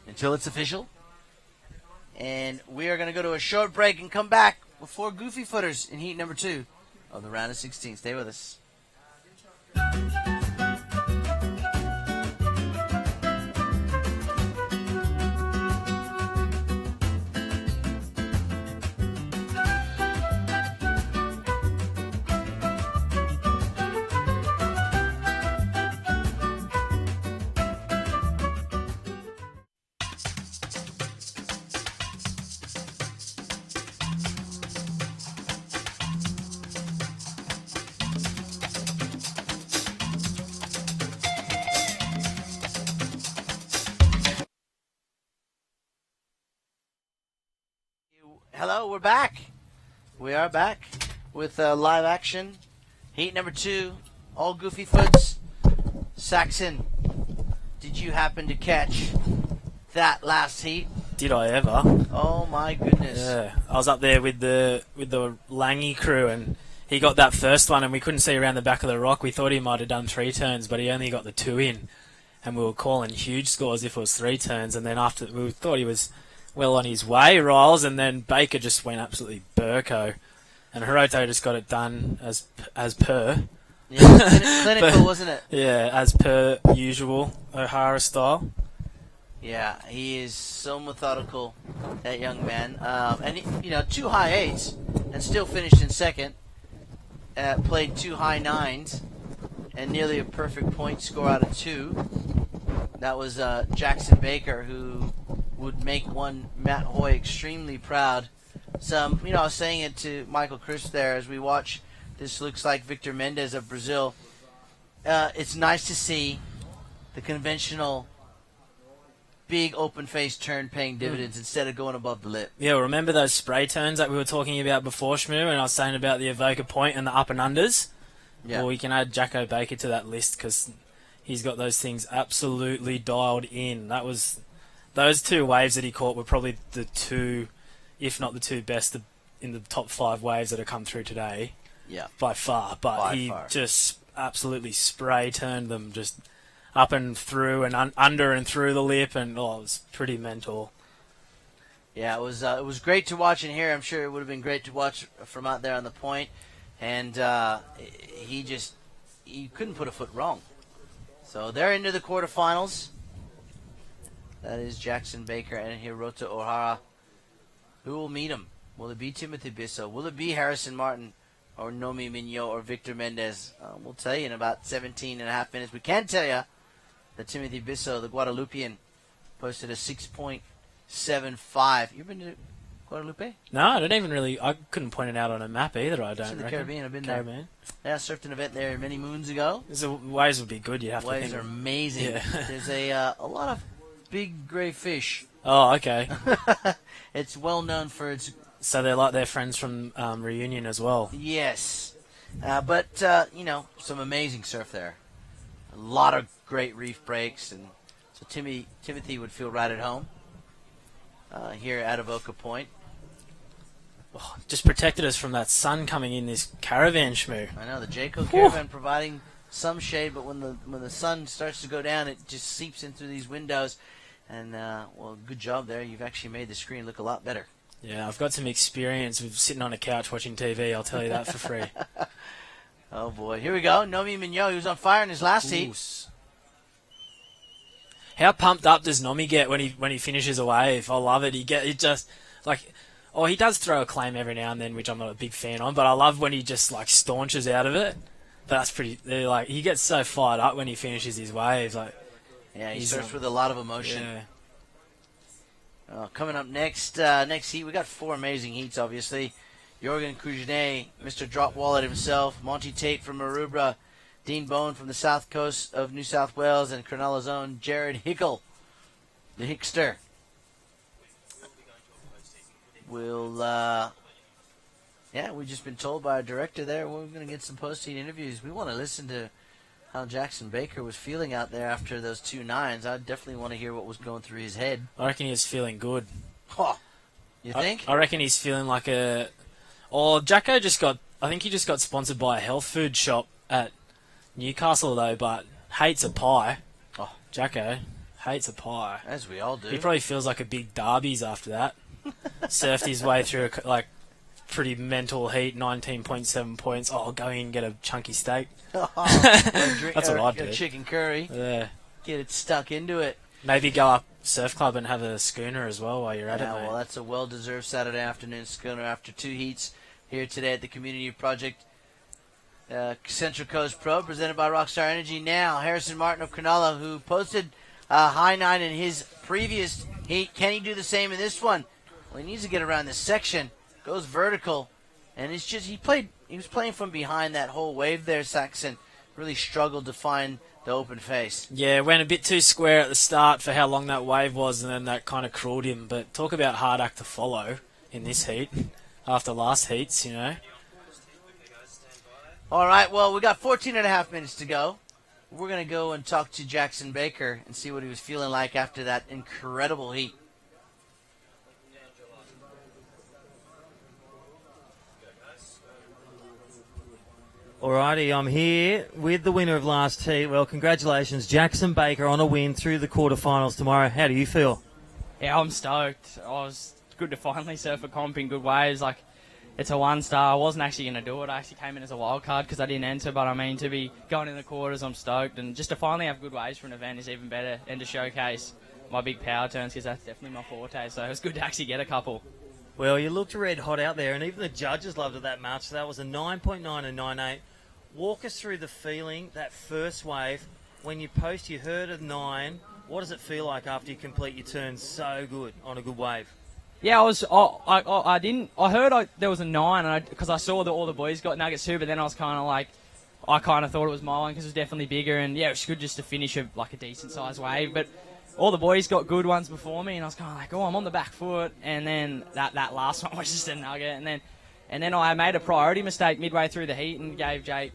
until it's official. And we are going to go to a short break and come back with 4 goofy footers in heat number 2 of the round of 16. Stay with us. Hello, we're back. We are back with live action. Heat number 2, all goofy foots. Saxon, did you happen to catch that last heat? Did I ever? Oh my goodness. Yeah, I was up there with the Langy crew, and he got that first one, and we couldn't see around the back of the rock. We thought he might have done 3 turns, but he only got the 2 in, and we were calling huge scores if it was 3 turns. And then after, we thought he was well on his way, Riles, and then Baker just went absolutely burko, and Hiroto just got it done as per. Yeah, clinical, wasn't it? Yeah, as per usual, O'Hara style. Yeah, he is so methodical, that young man. And, 2 high 8s and still finished in second. Played 2 high 9s and nearly a perfect point score out of 2. That was Jackson Baker, who would make one Matt Hoy extremely proud. I was saying it to Michael Crisp there as we watch. This looks like Victor Mendez of Brazil. It's nice to see the conventional big open-faced turn paying dividends instead of going above the lip. Yeah, remember those spray turns that we were talking about before, Shmoo, and I was saying about the Avoca Point and the up and unders? Yeah. Well, we can add Jacko Baker to that list because he's got those things absolutely dialed in. Those 2 waves that he caught were probably the 2, if not the 2 best in the top 5 waves that have come through today. Yeah. By far. But he just absolutely spray turned them just up and through and under and through the lip, and it was pretty mental. Yeah, it was great to watch and hear. I'm sure it would have been great to watch from out there on the point. And he couldn't put a foot wrong. So they're into the quarterfinals. That is Jackson Baker and Hirota O'Hara. Who will meet him? Will it be Timothy Bissell? Will it be Harrison Martin or Nomi Mignot or Victor Mendez? We'll tell you in about 17 and a half minutes. We can tell you that Timothy Bissell, the Guadalupean, posted a 6.75. You been to Guadalupe? No, I don't even really. I couldn't point it out on a map either. I don't. It's in the reckon. Caribbean. I've been Caribbean. there. Yeah, I surfed an event there many moons ago. The waves would be good. You have to Waves think. are amazing. Yeah. There's a lot of big gray fish. Oh, okay. It's well known for its. So they're like their friends from Reunion as well. Yes, but some amazing surf there. A lot of great reef breaks, and so Timothy would feel right at home here at Avoca Point. Oh, just protected us from that sun coming in this caravan schmoo. I know the Jayco caravan providing some shade, but when the sun starts to go down, it just seeps in through these windows. And good job there. You've actually made the screen look a lot better. Yeah, I've got some experience with sitting on a couch watching TV. I'll tell you that for free. Oh boy, here we go. Nomi Mignot, he was on fire in his last heat. How pumped up does Nomi get when he finishes a wave? I love it. He does throw a claim every now and then, which I'm not a big fan of, but I love when he just like staunches out of it. But that's pretty. He gets so fired up when he finishes his waves. Yeah, he surfs with a lot of emotion. Yeah. Coming up next heat, we got 4 amazing heats, obviously. Jorgen Kujne, Mr. Drop Wallet himself, Monty Tate from Maroubra, Dean Bone from the south coast of New South Wales, and Cronulla's own Jared Hickel, the Hickster. We've just been told by our director there we're going to get some post-heat interviews. We want to listen to how Jackson Baker was feeling out there after those 2 9s. I definitely want to hear what was going through his head. I reckon he was feeling good. Oh, you think? I reckon he's feeling like a... Oh, Jacko I think he just got sponsored by a health food shop at Newcastle, though, but hates a pie. Oh, Jacko hates a pie. As we all do. He probably feels like a big Darbies after that. Surfed his way through pretty mental heat, 19.7 points. Oh, I'll go in and get a chunky steak. That's what I'd do. A chicken curry. Yeah. Get it stuck into it. Maybe go up surf club and have a schooner as well while you're at it, mate. Well, that's a well-deserved Saturday afternoon schooner after 2 heats here today at the Community Project Central Coast Pro, presented by Rockstar Energy. Now, Harrison Martin of Cronulla, who posted a high 9 in his previous heat. Can he do the same in this one? Well, he needs to get around this section. Goes vertical, and it's just he was playing from behind that whole wave there. Saxon really struggled to find the open face. Yeah, went a bit too square at the start for how long that wave was, and then that kind of crawled him. But talk about hard act to follow in this heat after last heats, you know. All right, well, we got 14 and a half minutes to go. We're going to go and talk to Jackson Baker and see what he was feeling like after that incredible heat. Alrighty, I'm here with the winner of last heat. Well, congratulations, Jackson Baker, on a win through the quarterfinals tomorrow. How do you feel? Yeah, I'm stoked. It's good to finally surf a comp in good waves. It's a 1-star. I wasn't actually going to do it. I actually came in as a wild card because I didn't enter, but to be going in the quarters, I'm stoked. And just to finally have good waves for an event is even better, and to showcase my big power turns, because that's definitely my forte. So it was good to actually get a couple. Well, you looked red hot out there, and even the judges loved it that much. So that was a 9.9 and 9.8. Walk us through the feeling, that first wave. When you post, you heard a 9. What does it feel like after you complete your turn so good on a good wave? Yeah, I heard there was a 9 because I saw that all the boys got nuggets too, but then I was kind of thought it was my one because it was definitely bigger, and yeah, it was good just to finish a decent sized wave. But all the boys got good ones before me, and I was kind of like, oh, I'm on the back foot, and then that last one was just a nugget, and then I made a priority mistake midway through the heat and gave Jake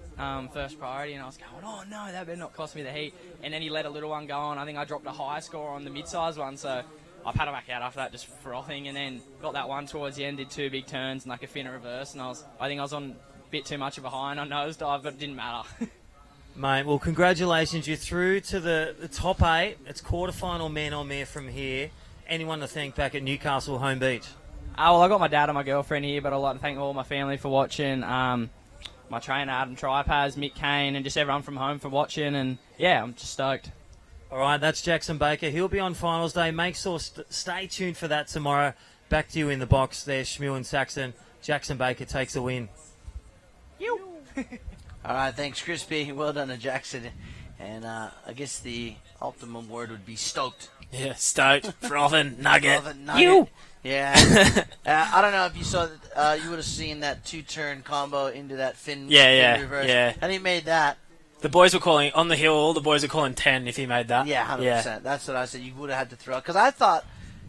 first priority, and I was going, oh no, that better not cost me the heat. And then he let a little one go on. I think I dropped a high score on the mid-size one, so I paddled back out after that just frothing, and then got that one towards the end, did 2 big turns and a fin reverse, and I think I was on a bit too much of a high and on nosedive, but it didn't matter. Mate, well, congratulations. You're through to the top 8. It's quarterfinal men on there from here. Anyone to thank back at Newcastle Home Beach? Well, I got my dad and my girlfriend here, but I'd like to thank all my family for watching. My trainer, Adam Tripaz, Mick Kane, and just everyone from home for watching. And, yeah, I'm just stoked. All right, that's Jackson Baker. He'll be on finals day. Make sure stay tuned for that tomorrow. Back to you in the box there, Shmuel and Saxon. Jackson Baker takes the win. All right, thanks, Crispy. Well done to Jackson. And I guess the optimum word would be stoked. Yeah, stoked, frothing, nugget. You! Yeah. I don't know if you saw that. You would have seen that 2-turn combo into that fin reverse. Yeah. And he made that. The boys were calling, on the hill, the boys were calling 10 if he made that. Yeah, 100%. Yeah. That's what I said. You would have had to throw. Because I thought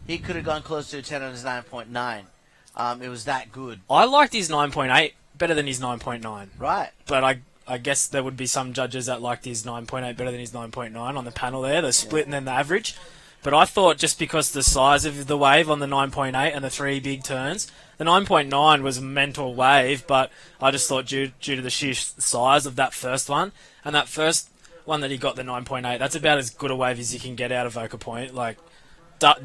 he could have gone close to a 10 on his 9.9. It was that good. I liked his 9.8 better than his 9.9. Right. But I guess there would be some judges that liked his 9.8 better than his 9.9 on the panel there, the split and then the average. But I thought just because the size of the wave on the 9.8 and the 3 big turns, the 9.9 was a mental wave, but I just thought due to the sheer size of that first one, and that first one that he got, the 9.8, that's about as good a wave as you can get out of Avoca Point. Like,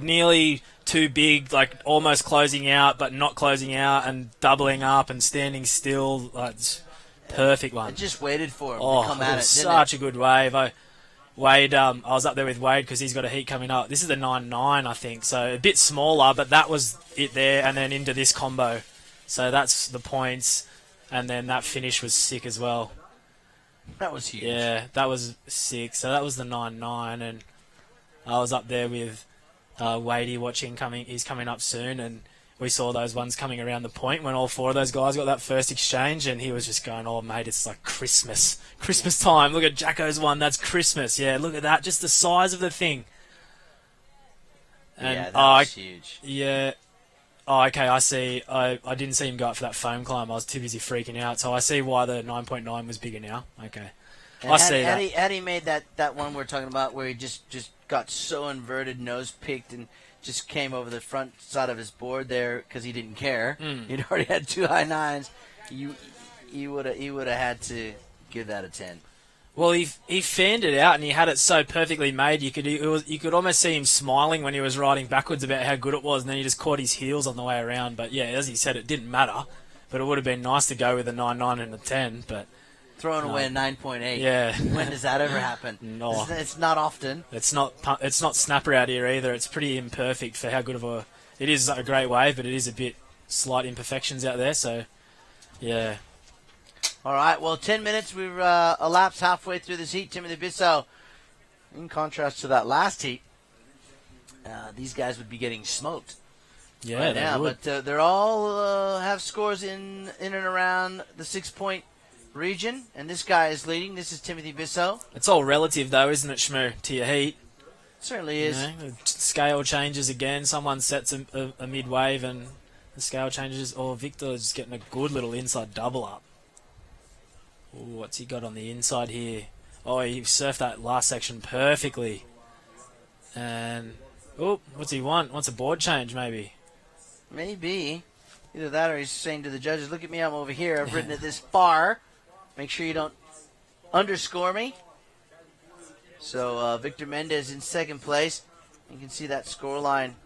nearly too big, like almost closing out, but not closing out, and doubling up and standing still. It's perfect one. I just waited for him to come at it. It was such a good wave. I was up there with Wade because he's got a heat coming up. This is the 9.9, I think, so a bit smaller, but that was it there, and then into this combo. So that's the points, and then that finish was sick as well. That was huge. Yeah, that was sick. So that was the 9.9, and I was up there with Wadey watching. He's coming up soon, and we saw those ones coming around the point when all 4 of those guys got that first exchange, and he was just going, "Oh, mate, it's like Christmas time. Look at Jacko's one. That's Christmas. Yeah, look at that. Just the size of the thing." And, yeah, that was huge. Yeah. Oh, okay, I see. I didn't see him go up for that foam climb. I was too busy freaking out, so I see why the 9.9 was bigger now. Okay. And I see that. Had he made that one we're talking about where he just got so inverted, nose picked, and just came over the front side of his board there because he didn't care. He'd already had 2 high 9s. He would have had to give that a 10. Well, he fanned it out and he had it so perfectly made. You could almost see him smiling when he was riding backwards about how good it was, and then he just caught his heels on the way around. But yeah, as he said, it didn't matter. But it would have been nice to go with a 9.9 and a 10. But throwing away a 9.8. Yeah. When does that ever happen? No. It's not often. It's not snapper out here either. It's pretty imperfect for how good of a. It is a great wave, but it is a bit slight imperfections out there. So, yeah. All right. Well, 10 minutes. We've elapsed halfway through this heat. Timothy Bissau, in contrast to that last heat, these guys would be getting smoked. Yeah, right now. would. But they're all have scores in and around the 6-point region, and this guy is leading. This is Timothy Bissau. It's all relative, though, isn't it, Shmoo, to your heat? Certainly is. You know, the scale changes again. Someone sets a mid-wave and the scale changes. Or Victor is getting a good little inside double up. Ooh, what's he got on the inside here? Oh, he surfed that last section perfectly. And, what's he want? Wants a board change, maybe? Maybe. Either that or he's saying to the judges, look at me, I'm over here. I've ridden it this far. Make sure you don't underscore me. So Victor Mendez in second place. You can see that score line.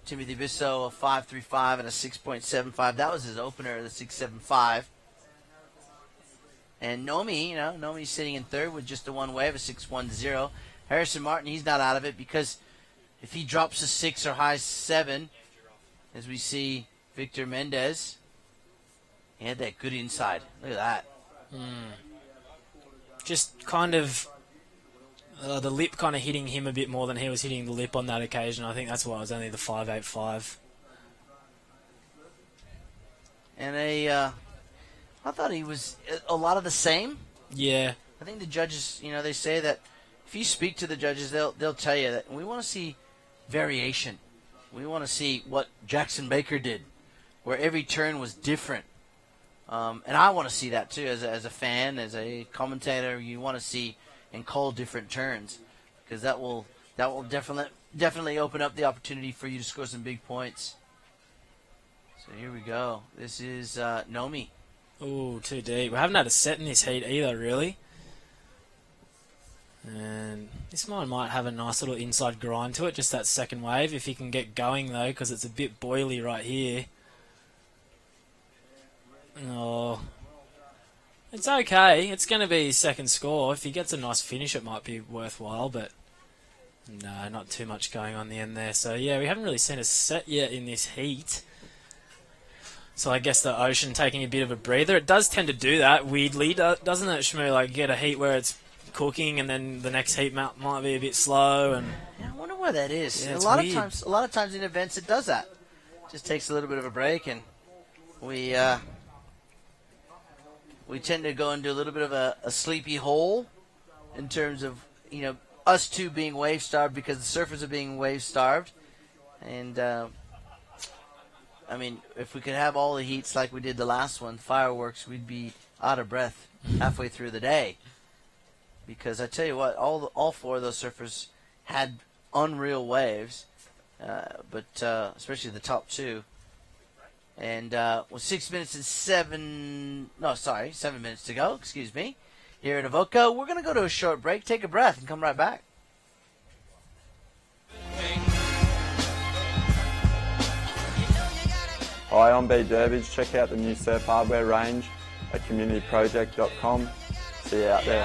Timothy Bissau, a 5.35 and a 6.75. That was his opener, the 6.75. And Nomi, Nomi's sitting in third with just a one wave, a 6.10. Harrison Martin, he's not out of it because if he drops a 6 or high 7, as we see Victor Mendez, he had that good inside. Look at that. Just kind of the lip kind of hitting him a bit more than he was hitting the lip on that occasion. I think that's why it was only the 5.85. And I thought he was a lot of the same. Yeah. I think the judges, they say that if you speak to the judges, they'll tell you that we want to see variation. We want to see what Jackson Baker did, where every turn was different. And I want to see that too, as a fan, as a commentator. You want to see and call different turns, because that will definitely open up the opportunity for you to score some big points. So here we go. This is Nomi Ooh, too deep. We haven't had a set in this heat either, really. And this one might have a nice little inside grind to it, just that second wave, if he can get going, though, because it's a bit boily right here. Oh, it's okay. It's going to be his second score. If he gets a nice finish, it might be worthwhile, but no, not too much going on the end there. So, yeah, we haven't really seen a set yet in this heat. So I guess the Ocean taking a bit of a breather. It does tend to do that, weirdly, doesn't it, Shmoo? Like, get a heat where it's cooking, and then the next heat might be a bit slow. And yeah, I wonder why that is. Yeah, a lot of times in events it does that. Just takes a little bit of a break, and we tend to go into a little bit of a sleepy hole in terms of, you know, us two being wave starved because the surfers are being wave starved. And I mean, if we could have all the heats like we did the last one, fireworks, we'd be out of breath halfway through the day. Because I tell you what, all four of those surfers had unreal waves, but especially the top two. And with 7 minutes to go, excuse me, here at Avoca, we're going to go to a short break, take a breath, and come right back. Hi, I'm B. Durbidge. Check out the new surf hardware range at communityproject.com. See you out there.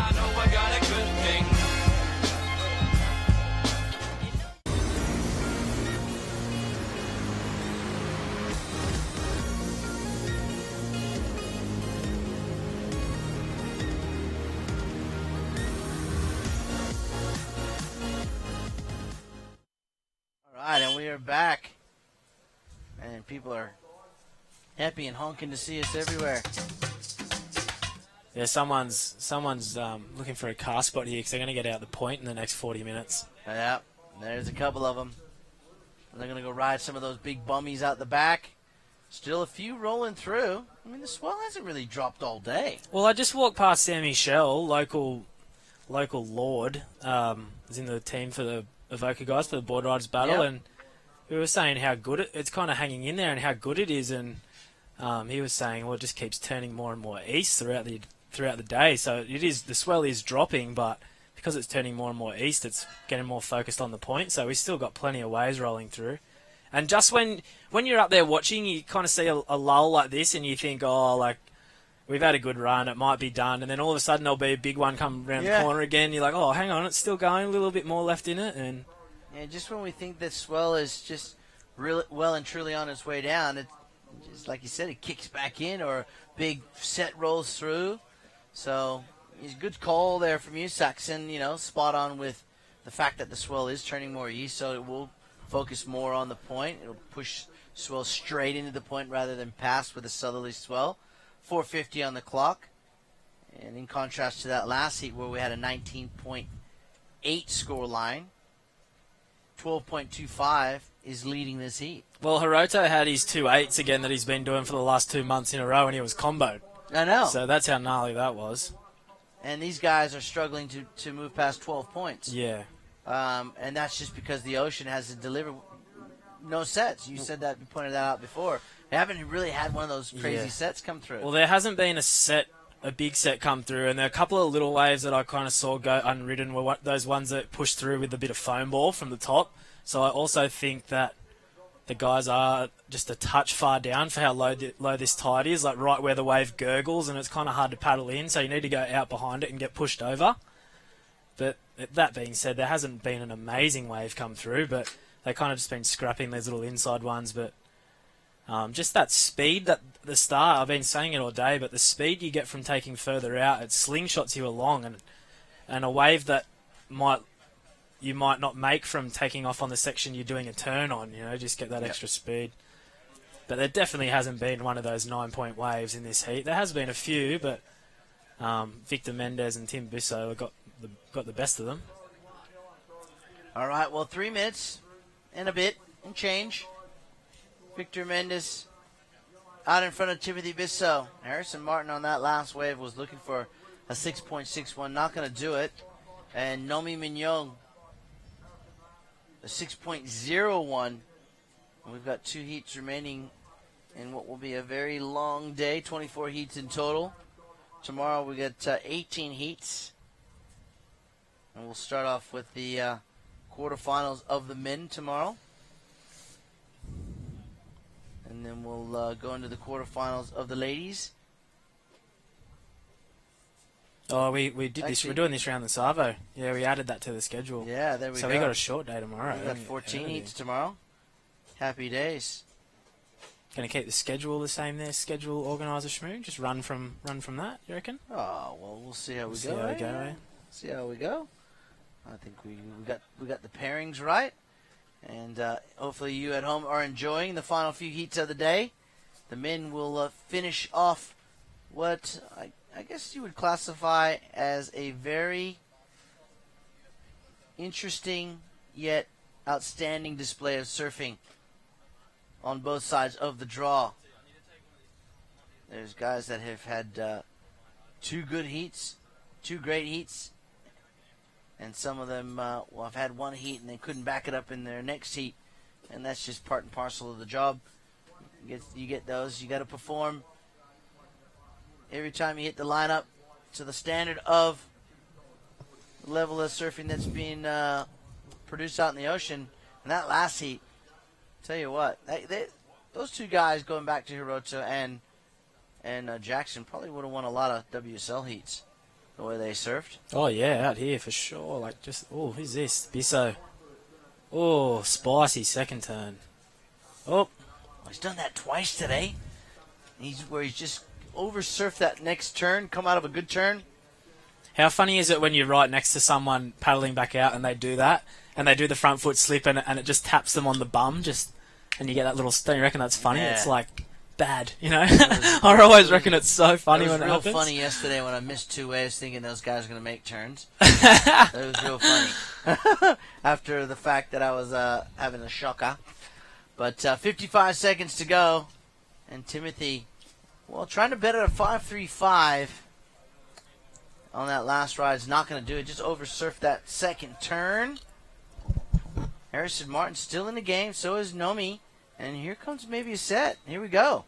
All right, and we are back. And people are happy and honking to see us everywhere. yeah, someone's looking for a car spot here because they're going to get out the point in the next 40 minutes. Yeah, there's a couple of them. They're going to go ride some of those big bummies out the back. Still a few rolling through. I mean, the swell hasn't really dropped all day. Well, I just walked past Sammy Shell, local lord, is in the team for the Avoca guys for the board riders battle, Yep. and we were saying how good it's kind of hanging in there and how good it is, and he was saying, well, it just keeps turning more and more east throughout the day. So it is, the swell is dropping, but because it's turning more and more east, it's getting more focused on the point. So we've still got plenty of waves rolling through. And just when you're up there watching, you kind of see a lull like this, and you think, oh, like, we've had a good run, it might be done. And then all of a sudden there'll be a big one come around the corner again. You're like, oh, hang on, it's still going, a little bit more left in it. And yeah, just when we think the swell is just really well and truly on its way down, it just like you said, it kicks back in, or a big set rolls through. So it's a good call there from you, Saxon. You know, spot on with the fact that the swell is turning more east, so it will focus more on the point. It'll push swell straight into the point rather than past with a southerly swell. 4:50 on the clock, and in contrast to that last heat where we had a 19.8 score line, 12.25 is leading this heat. well, Hiroto had his 2.8s again that he's been doing for the last 2 months in a row, and he was comboed. I know. So that's how gnarly that was. And these guys are struggling to move past 12 points. Yeah. And that's just because the Ocean hasn't delivered no sets. You said that, you pointed that out before. They haven't really had one of those crazy sets come through. Well, there hasn't been a big set come through, and there are a couple of little waves that I kind of saw go unridden were those ones that pushed through with a bit of foam ball from the top. So I also think that the guys are just a touch far down for how low this tide is, like right where the wave gurgles, and it's kind of hard to paddle in, so you need to go out behind it and get pushed over. But that being said, there hasn't been an amazing wave come through, but they kind of just been scrapping these little inside ones. But just that speed, that the start, I've been saying it all day, but the speed you get from taking further out, it slingshots you along, and a wave that you might not make from taking off on the section you're doing a turn on, just get that extra speed. But there definitely hasn't been one of those 9-point waves in this heat. There has been a few, but Victor Mendez and Tim Bissot got the best of them. All right, well, 3 minutes and a bit and change. Victor Mendez out in front of Timothy Bissot. Harrison Martin on that last wave was looking for a 6.61, not going to do it. And Nomi Mignon, a 6.01. We've got 2 heats remaining in what will be a very long day, 24 heats in total. Tomorrow we got 18 heats. And we'll start off with the quarterfinals of the men tomorrow. And then we'll go into the quarterfinals of the ladies. Oh, we did this. Actually, We're doing this around the Savo. Yeah, we added that to the schedule. Yeah, there we so go. we got a short day tomorrow. We got 14 heats tomorrow. Happy days. Going to keep the schedule the same there. Schedule organiser Shmoo. Just run from that. You reckon? Oh well, we'll see how we go. See how we go. Eh? See how we go. I think we got the pairings right, and hopefully you at home are enjoying the final few heats of the day. The men will finish off what I guess you would classify as a very interesting yet outstanding display of surfing on both sides of the draw. There's guys that have had 2 good heats, 2 great heats, and some of them have had 1 heat and they couldn't back it up in their next heat, and that's just part and parcel of the job. You get those. You got to perform every time you hit the lineup to the standard of the level of surfing that's being produced out in the ocean. And that last heat, tell you what, those 2 guys going back to Hirota and Jackson probably would have won a lot of WSL heats the way they surfed. Oh yeah, out here for sure. Like who's this? Bisso. Oh, spicy second turn. Oh, he's done that twice today. He's just over-surf that next turn, come out of a good turn. How funny is it when you're right next to someone paddling back out and they do that, and they do the front foot slip and it just taps them on the bum, and you get that little, don't you reckon that's funny? Yeah. It's like bad, you know? I always reckon it's so funny when it happens. It was real funny yesterday when I missed 2 waves thinking those guys were going to make turns. It was real funny. After the fact that I was having a shocker. But 55 seconds to go, and Timothy, well, trying to bet at a 5.35 on that last ride is not going to do it. Just over-surfed that second turn. Harrison Martin still in the game. So is Nomi. And here comes maybe a set. Here we go.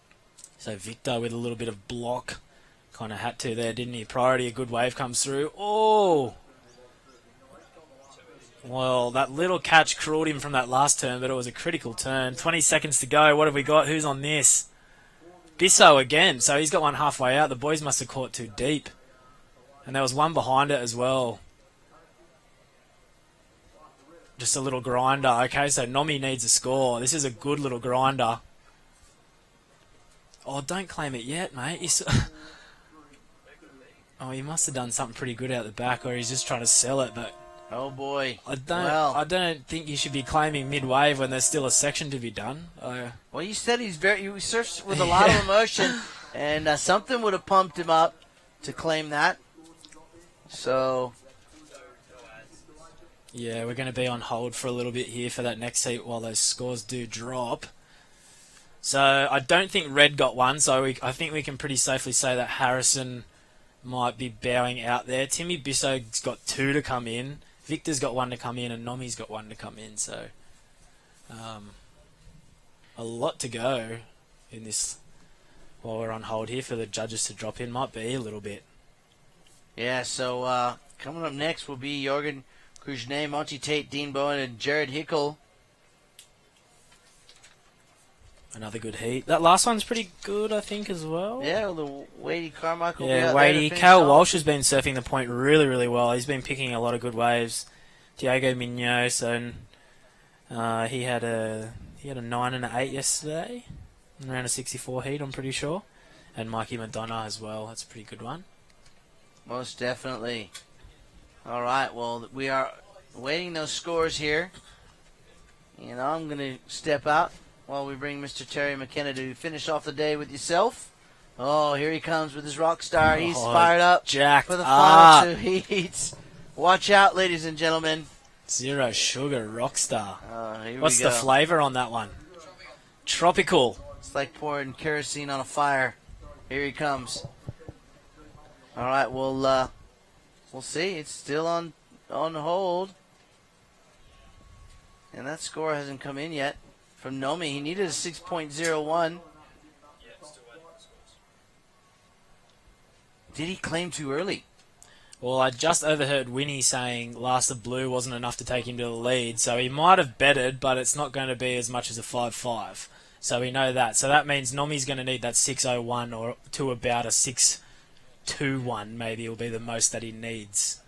So Victor with a little bit of block. Kind of had to there, didn't he? Priority, a good wave comes through. Oh! Well, that little catch crawled him from that last turn, but it was a critical turn. 20 seconds to go. What have we got? Who's on this? Bisso again. So he's got one halfway out. The boys must have caught too deep. And there was one behind it as well. Just a little grinder. Okay, so Nomi needs a score. This is a good little grinder. Oh, don't claim it yet, mate. Oh, he must have done something pretty good out the back, or he's just trying to sell it, but... Oh, boy. I don't think you should be claiming mid-wave when there's still a section to be done. Well, you said he surfs with a lot of emotion, and something would have pumped him up to claim that. So... Yeah, we're going to be on hold for a little bit here for that next heat while those scores do drop. So I don't think Red got one, so I think we can pretty safely say that Harrison might be bowing out there. Timmy Bisso's got 2 to come in. Victor's got 1 to come in, and Nomi's got 1 to come in. So a lot to go in this while we're on hold here for the judges to drop in. Might be a little bit. Yeah, so coming up next will be Jorgen Kujne, Monty Tate, Dean Bowen, and Jared Hickel. Another good heat. That last one's pretty good, I think, as well. Yeah, the Wadey Carmichael. Yeah, Wadey. Cal Walsh has been surfing the point really, really well. He's been picking a lot of good waves. Diego Munoz, and he had a 9 and an 8 yesterday, around a 64 heat, I'm pretty sure. And Mikey Madonna as well. That's a pretty good one. Most definitely. All right, well, we are awaiting those scores here. And I'm going to step out while we bring Mr. Terry McKenna to finish off the day with yourself. Oh, here he comes with his rock star. He's fired up jacked for the final 2 heats. Watch out, ladies and gentlemen. Zero Sugar Rockstar. What's the flavor on that one? Tropical. It's like pouring kerosene on a fire. Here he comes. All right, we'll see. It's still on hold. And that score hasn't come in yet from Nomi. He needed a 6.01. Did he claim too early? Well, I just overheard Winnie saying Last of Blue wasn't enough to take him to the lead, so he might have betted, but it's not going to be as much as a 5-5. So we know that. So that means Nomi's going to need that 6.01 or to about a 6.21 maybe will be the most that he needs.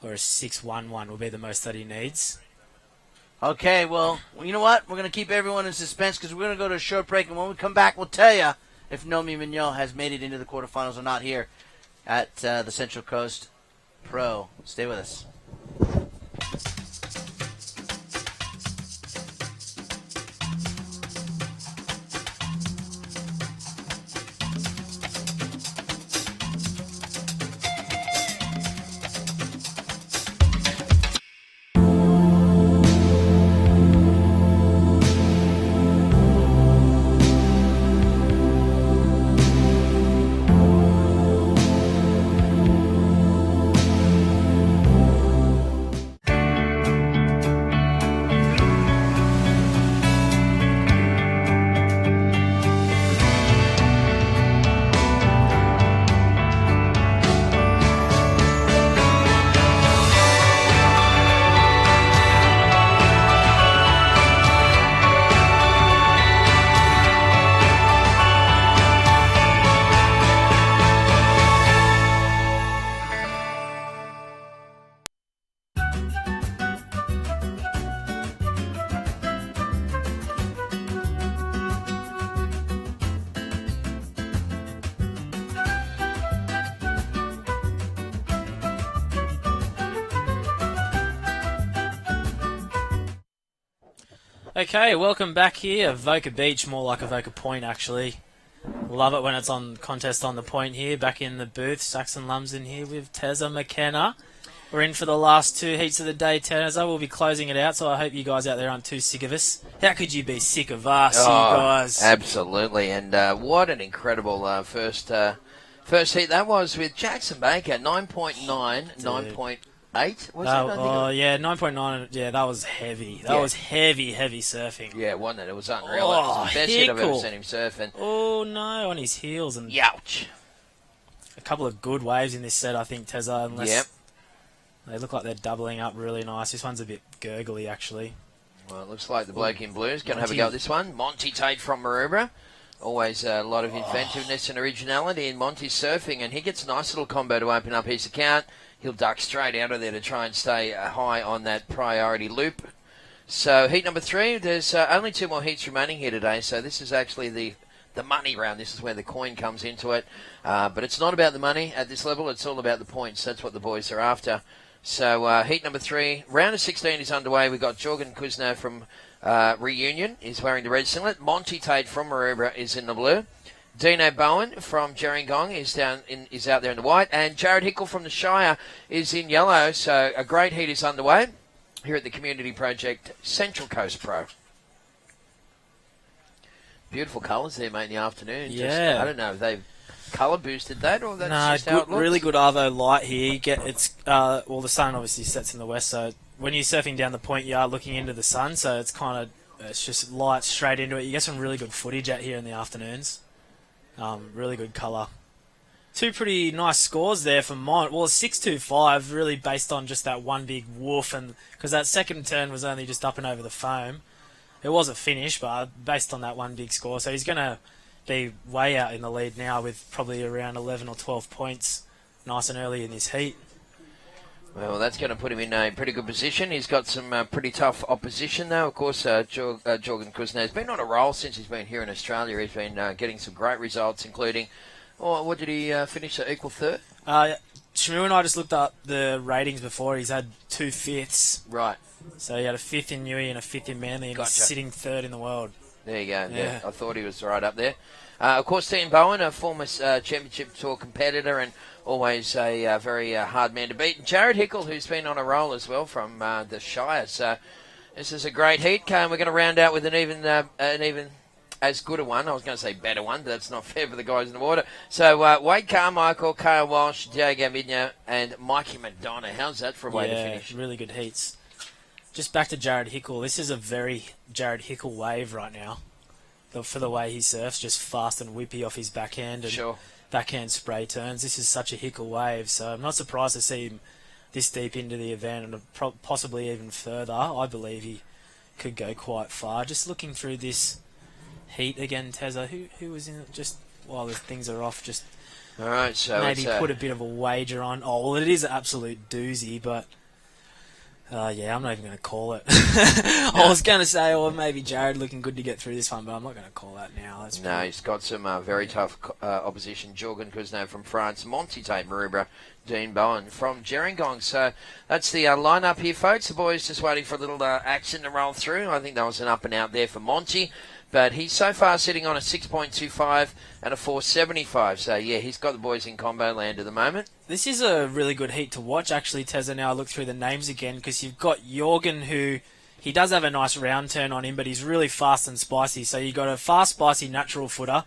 Or a 6.11 will be the most that he needs. Okay, well, you know what? We're going to keep everyone in suspense because we're going to go to a short break, and when we come back, we'll tell you if Nomi Mignot has made it into the quarterfinals or not here at the Central Coast Pro. Stay with us. Okay, welcome back here. Avoca Beach, more like Avoca Point, actually. Love it when it's on contest on the point here. Back in the booth, Saxon Lum's in here with Tezza McKenna. We're in for the last two heats of the day, Tezza. We'll be closing it out, so I hope you guys out there aren't too sick of us. How could you be sick of us, you guys? Absolutely, and what an incredible first heat that was with Jackson Baker, 9.9, 9.8. 8, was it? Oh, yeah, 9.9. Yeah, that was heavy. That was heavy surfing. Yeah, wasn't it? It was unreal. That was the best hit I've ever seen him surfing. Oh, no, on his heels. And youch. A couple of good waves in this set, I think, Tezza, unless they look like they're doubling up really nice. This one's a bit gurgly, actually. Well, it looks like the bloke in blue is going to have a go at this one. Monty Tate from Maroubra. Always a lot of inventiveness and originality in Monty's surfing, and he gets a nice little combo to open up his account. He'll duck straight out of there to try and stay high on that priority loop. So heat number 3, there's only 2 more heats remaining here today, so this is actually the money round. This is where the coin comes into it. But it's not about the money at this level, it's all about the points. That's what the boys are after. So heat number 3, round of 16 is underway. We've got Jorgen Kuzner from Reunion is wearing the red singlet. Monty Tate from Maroubra is in the blue. Dino Bowen from Gerringong is out there in the white, and Jared Hickle from the Shire is in yellow. So a great heat is underway here at the Community Project Central Coast Pro. Beautiful colours there, mate, in the afternoon. Yeah, I don't know if they've colour boosted that or that's just how it looks. Really good Arvo light here. The sun obviously sets in the west, so when you're surfing down the point, you are looking into the sun, so it's just light straight into it. You get some really good footage out here in the afternoons. Really good colour. 2 pretty nice scores there for Mont. Well, 6.25, really based on just that one big woof, and because that second turn was only just up and over the foam. It was a finish, but based on that one big score. So he's going to be way out in the lead now with probably around 11 or 12 points nice and early in this heat. Well, that's going to put him in a pretty good position. He's got some pretty tough opposition, though. Of course, Jorgen Kuzner has been on a roll since he's been here in Australia. He's been getting some great results, including, what did he finish, equal third? Shmoo and I just looked up the ratings before. He's had 2 fifths. Right. So he had a 5th in Newey and a 5th in Manly, and he's sitting 3rd in the world. There you go. Yeah. I thought he was right up there. Of course, Dean Bowen, a former Championship Tour competitor and always a very hard man to beat. And Jared Hickle, who's been on a roll as well from the Shire. So this is a great heat. We're going to round out with an even as good a one. I was going to say better one, but that's not fair for the guys in the water. So Wade Carmichael, Kyle Walsh, Diego Midna, and Mikey McDonough. How's that for a way to finish? Really good heats. Just back to Jared Hickle. This is a very Jared Hickle wave right now. For the way he surfs, just fast and whippy off his backhand. And sure. backhand spray turns. This is such a Hickle wave, so I'm not surprised to see him this deep into the event and possibly even further. I believe he could go quite far. Just looking through this heat again, Tezza, who was in it just while the things are off, just all right, so maybe put a bit of a wager on. Oh, well, it is an absolute doozy, but yeah, I'm not even going to call it. I was going to say, or maybe Jared looking good to get through this one, but I'm not going to call that now. No, he's got some very tough opposition. Jorgen Cousineau from France, Monty Tate Maroubra, Dean Bowen from Gerringong. So that's the lineup here, folks. The boys just waiting for a little action to roll through. I think that was an up and out there for Monty. But he's so far sitting on a 6.25 and a 4.75. So, yeah, he's got the boys in combo land at the moment. This is a really good heat to watch, actually, Tezza. Now I look through the names again, because you've got Jorgen, who he does have a nice round turn on him, but he's really fast and spicy. So you've got a fast, spicy, natural footer.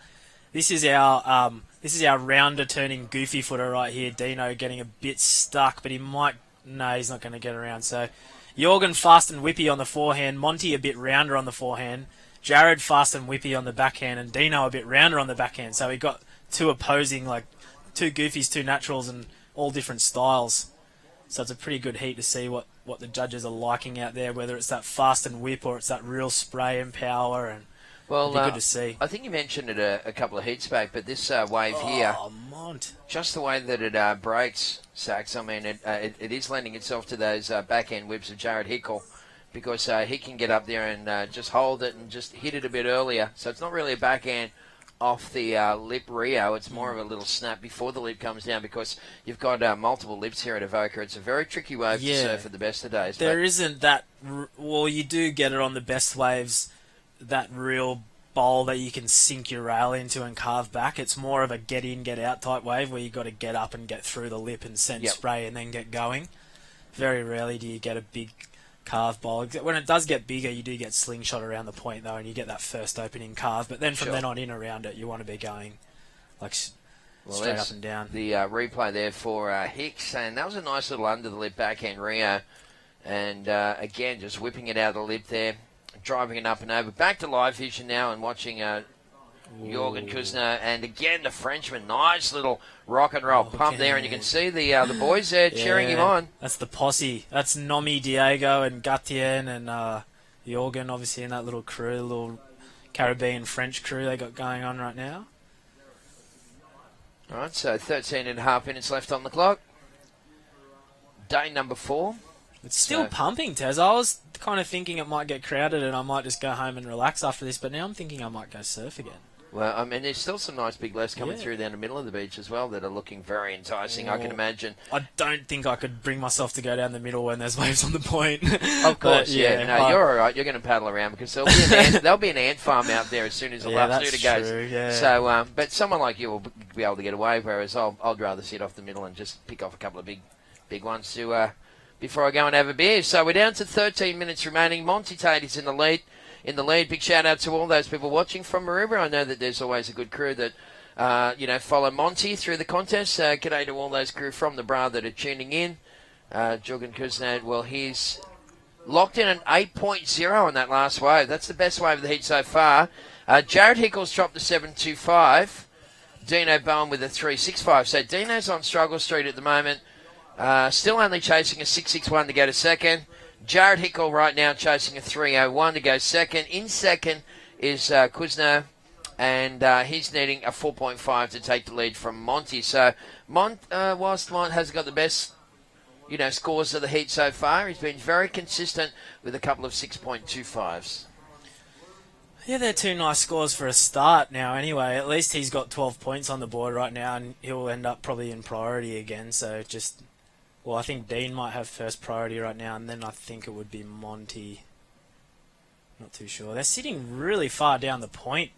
This is our rounder turning goofy footer right here. Dino getting a bit stuck, but he might... No, he's not going to get around. So Jorgen fast and whippy on the forehand. Monty a bit rounder on the forehand. Jared fast and whippy on the backhand, and Dino a bit rounder on the backhand. So we got two opposing, like two goofies, two naturals, and all different styles. So it's a pretty good heat to see what the judges are liking out there, whether it's that fast and whip or it's that real spray and power. And well, it'd be good to see. I think you mentioned it a couple of heats back, but this wave here, Mont. just the way that it breaks, Sax, I mean, it is lending itself to those backhand whips of Jared Hickle, because he can get up there and just hold it and just hit it a bit earlier. So it's not really a backhand off the lip Rio. It's more of a little snap before the lip comes down, because you've got multiple lips here at Avoca. It's a very tricky wave to serve for the best of days. There isn't that... Well, you do get it on the best waves, that real bowl that you can sink your rail into and carve back. It's more of a get in, get out type wave where you've got to get up and get through the lip and send spray and then get going. Very rarely do you get a big carve bowl. When it does get bigger, you do get slingshot around the point though, and you get that first opening carve. But then from then on in around it, you want to be going like straight up and down. The replay there for Hicks, and that was a nice little under the lip backhand Rio, and again just whipping it out of the lip there, driving it up and over. Back to live vision now and watching Jorgen Cousineau, and again the Frenchman, nice little rock and roll pump there, and you can see the boys there cheering him on. That's the posse. That's Nomi, Diego, and Gatien, and Jorgen, obviously in that little crew, little Caribbean French crew they got going on right now. All right, so 13 and a half minutes left on the clock. Day number 4. It's still pumping, Tez. I was kind of thinking it might get crowded and I might just go home and relax after this, but now I'm thinking I might go surf again. Well, I mean, there's still some nice big lefts coming through down the middle of the beach as well that are looking very enticing, I can imagine. I don't think I could bring myself to go down the middle when there's waves on the point. Of course, No, you're all right. You're going to paddle around, because there'll be an ant farm out there as soon as the last shooter goes. True, yeah. So, but someone like you will be able to get away, whereas I'd rather sit off the middle and just pick off a couple of big ones to before I go and have a beer. So we're down to 13 minutes remaining. Monty Tate is in the lead. Big shout out to all those people watching from Maroubra. I know that there's always a good crew that follow Monty through the contest. G'day to all those crew from the Bra that are tuning in. Jorgen Cousineau, well, he's locked in an 8.0 on that last wave. That's the best wave of the heat so far. Jared Hickle's dropped to 7.25. Dino Bowen with a 3.65. So Dino's on struggle street at the moment. Still only chasing a 6.61 to go to second. Jared Hickle right now chasing a 3.01 to go second. In second is Cousineau, and he's needing a 4.5 to take the lead from Monty. So whilst Mont hasn't got the best scores of the heat so far, he's been very consistent with a couple of 6.25s. Yeah, they're two nice scores for a start now anyway. At least he's got 12 points on the board right now, and he'll end up probably in priority again. So I think Dean might have first priority right now, and then I think it would be Monty. Not too sure. They're sitting really far down the point,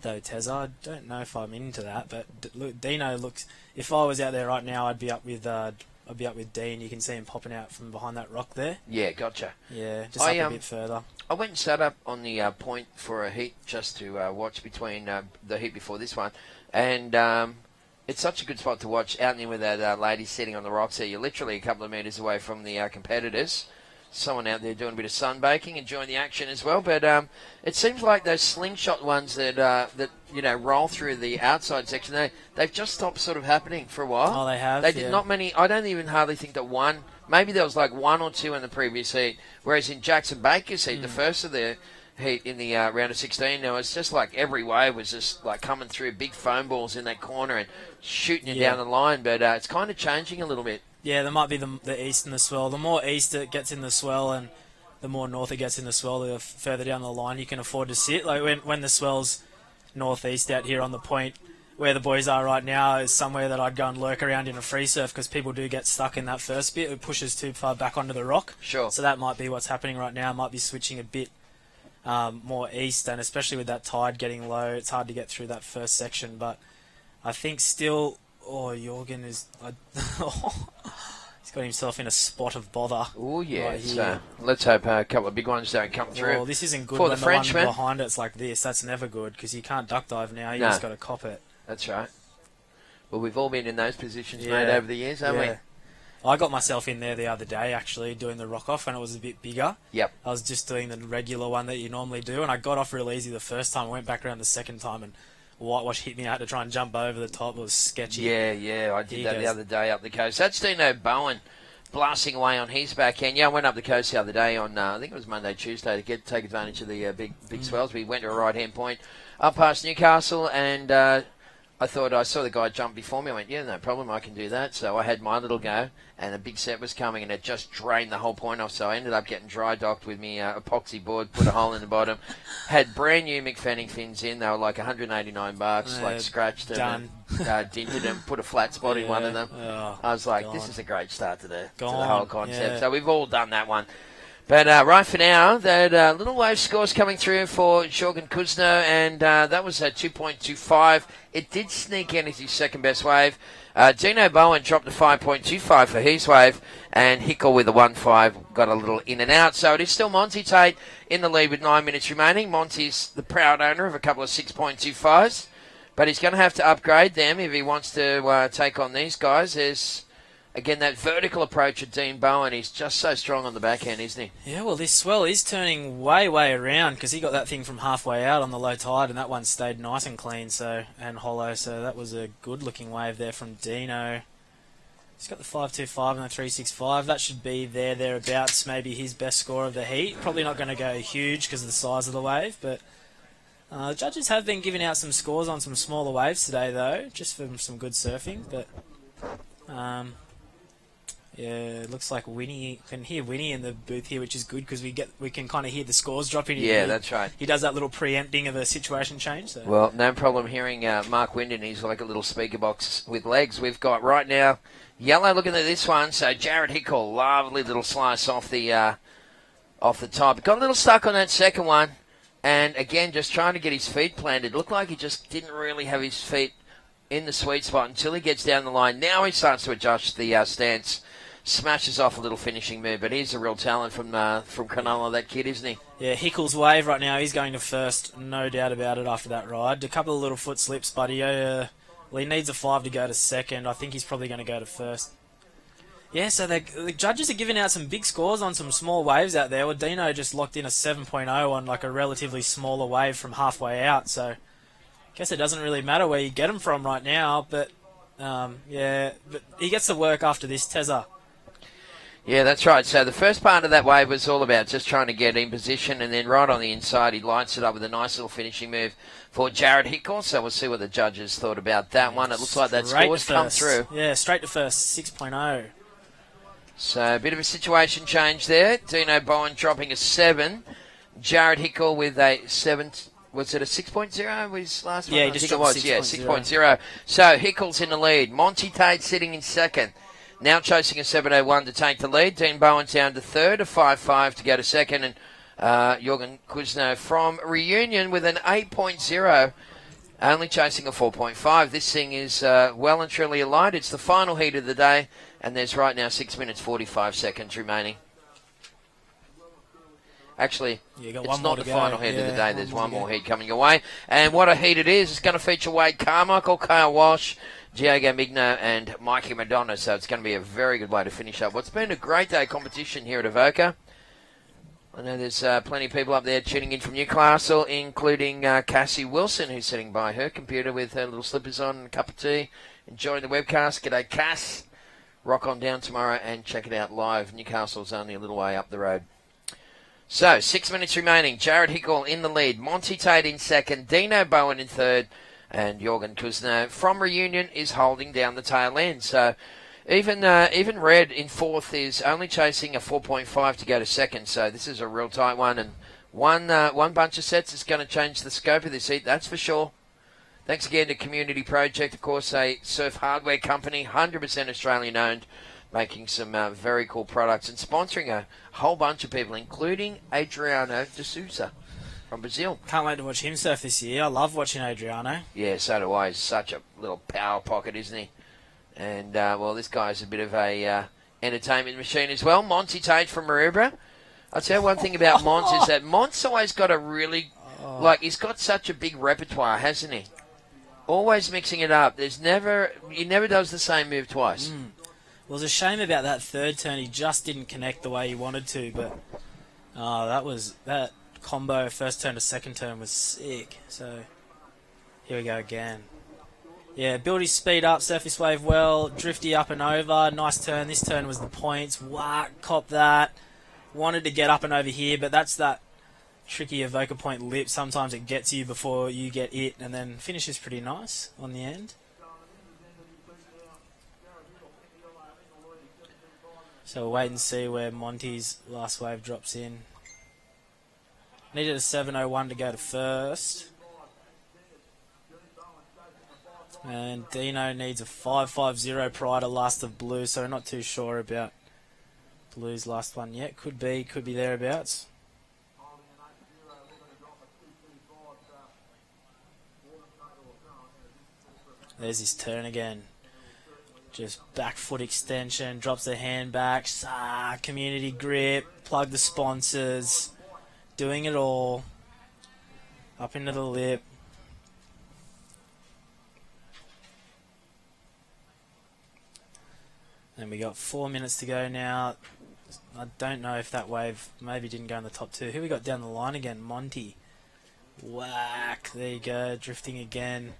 though, Tezza. I don't know if I'm into that, but look, Dino looks... If I was out there right now, I'd be up with Dean. You can see him popping out from behind that rock there. Yeah, gotcha. Yeah, just up a bit further. I went and sat up on the point for a heat just to watch between the heat before this one, and it's such a good spot to watch out in with that lady sitting on the rocks there. You're literally a couple of metres away from the competitors, someone out there doing a bit of sunbaking, enjoying the action as well. But it seems like those slingshot ones that roll through the outside section, they've just stopped sort of happening for a while. Oh, they have. They did not many. I don't even hardly think that one. Maybe there was like one or two in the previous heat, whereas in Jackson Baker's heat, the first of the heat in the round of 16, now it's just like every wave was just like coming through big foam balls in that corner and shooting you down the line. But it's kind of changing a little bit. Yeah, there might be the east and the swell. The more east it gets in the swell and the more north it gets in the swell, the further down the line you can afford to sit. Like when the swell's northeast out here on the point, where the boys are right now is somewhere that I'd go and lurk around in a free surf because people do get stuck in that first bit. It pushes too far back onto the rock. Sure. So that might be what's happening right now. Might be switching a bit more east, and especially with that tide getting low, it's hard to get through that first section. But I think still, Jorgen is... he's got himself in a spot of bother. Oh, yeah. Right let's hope a couple of big ones don't come through. Well, this isn't good for when the Frenchman. One behind it's like this. That's never good because you can't duck dive now. You just got to cop it. That's right. Well, we've all been in those positions, mate, over the years, haven't we? I got myself in there the other day, actually, doing the rock off when it was a bit bigger. Yep. I was just doing the regular one that you normally do, and I got off real easy the first time. I went back around the second time, and whitewash hit me. I had to try and jump over the top. It was sketchy. Yeah, I did that the other day up the coast. That's Dino Bowen blasting away on his backhand. Yeah, I went up the coast the other day on, I think it was Monday, Tuesday, to take advantage of the big swells. We went to a right-hand point up past Newcastle, and I thought I saw the guy jump before me. I went, yeah, no problem, I can do that. So I had my little go, and a big set was coming, and it just drained the whole point off. So I ended up getting dry docked with me epoxy board, put a hole in the bottom. Had brand new McFenning fins in. They were like $189, like scratched them, dinted them, put a flat spot in one of them. Oh, I was like, this is a great start to the Gone. whole concept. Yeah. So we've all done that one. But right for now, that little wave score's coming through for Jorgen Kuzno, and that was a 2.25. It did sneak in as his second best wave. Dino Bowen dropped a 5.25 for his wave, and Hickel with a 1.5 got a little in and out. So it is still Monty Tate in the lead with 9 minutes remaining. Monty's the proud owner of a couple of 6.25s, but he's going to have to upgrade them if he wants to take on these guys. There's... Again, that vertical approach of Dean Bowen, he's just so strong on the backhand, isn't he? Yeah, well, this swell is turning way around because he got that thing from halfway out on the low tide, and that one stayed nice and clean and hollow. So that was a good-looking wave there from Dino. He's got the 5.25 and the 3.65. That should be thereabouts, maybe his best score of the heat. Probably not going to go huge because of the size of the wave, but the judges have been giving out some scores on some smaller waves today, though, just for some good surfing. But yeah, it looks like Winnie can hear Winnie in the booth here, which is good because we can kind of hear the scores dropping. Yeah, that's right. He does that little preempting of a situation change. So. Well, no problem hearing Mark Winden. He's like a little speaker box with legs. We've got right now yellow looking at this one. So Jared Hickel, lovely little slice off the top. Got a little stuck on that second one, and again just trying to get his feet planted. Looked like he just didn't really have his feet in the sweet spot until he gets down the line. Now he starts to adjust the stance. Smashes off a little finishing move, but he's a real talent from Cronulla, that kid, isn't he? Yeah, Hickel's wave right now, he's going to first, no doubt about it after that ride. A couple of little foot slips, but he needs a 5 to go to second. I think he's probably going to go to first. Yeah, so the judges are giving out some big scores on some small waves out there. Well, Dino just locked in a 7.0 on like a relatively smaller wave from halfway out, so I guess it doesn't really matter where you get him from right now, but but he gets to work after this Tezza. Yeah, that's right. So the first part of that wave was all about just trying to get in position, and then right on the inside, he lights it up with a nice little finishing move for Jared Hickel. So we'll see what the judges thought about that one. It looks like that score's come through. Yeah, straight to first, 6.0. So a bit of a situation change there. Dino Bowen dropping a 7. Jared Hickel with a 7. Was it a 6.0 was his last one? Yeah, I think it was. 6.0. So Hickel's in the lead. Monty Tate sitting in second. Now chasing a 7.01 to take the lead. Dean Bowen's down to third, a 5.5 to go to second. And Jorgen Kuzno from Reunion with an 8.0, only chasing a 4.5. This thing is well and truly aligned. It's the final heat of the day, and there's right now 6 minutes 45 seconds remaining. Actually, it's not the final heat of the day. There's one more heat coming away. And what a heat it is. It's going to feature Wade Carmichael, Kyle Walsh, Diego Migno and Mikey Madonna, so it's going to be a very good way to finish up what's been a great day of competition here at Avoca. I know there's plenty of people up there tuning in from Newcastle, including Cassie Wilson, who's sitting by her computer with her little slippers on and a cup of tea, enjoying the webcast. G'day, Cass. Rock on down tomorrow and check it out live. Newcastle's only a little way up the road. So, 6 minutes remaining. Jared Hickle in the lead. Monty Tate in second. Dino Bowen in third. And Jorgen Kuzner from Reunion is holding down the tail end. So, even Red in fourth is only chasing a 4.5 to go to second. So, this is a real tight one. And one bunch of sets is going to change the scope of this heat, that's for sure. Thanks again to Community Project, of course, a surf hardware company, 100% Australian owned, making some very cool products and sponsoring a whole bunch of people, including Adriano de Souza from Brazil. Can't wait to watch him surf this year. I love watching Adriano. Yeah, so do I. He's such a little power pocket, isn't he? And, well, this guy's a bit of a entertainment machine as well. Monty Tate from Maroubra. I'll tell you one thing about Mont is that Mont's always got a really, he's got such a big repertoire, hasn't he? Always mixing it up. He never does the same move twice. Well, it was a shame about that third turn. He just didn't connect the way he wanted to, but that combo first turn to second turn was sick. So here we go again. Yeah, build his speed up, surface wave well, drifty up and over, nice turn. This turn was the points. Whack, cop that. Wanted to get up and over here, but that's that tricky Avoca point lip. Sometimes it gets you before you get it, and then finishes pretty nice on the end. So we'll wait and see where Monty's last wave drops in. Needed a 7.01 to go to first. And Dino needs a 5.50 prior to last of blue, so not too sure about blue's last one yet. Could be thereabouts. There's his turn again. Just back foot extension, drops the hand back, community grip, plug the sponsors, doing it all. Up into the lip. And we got 4 minutes to go now. I don't know if that wave maybe didn't go in the top two. Who we got down the line again? Monty. Whack. There you go, drifting again.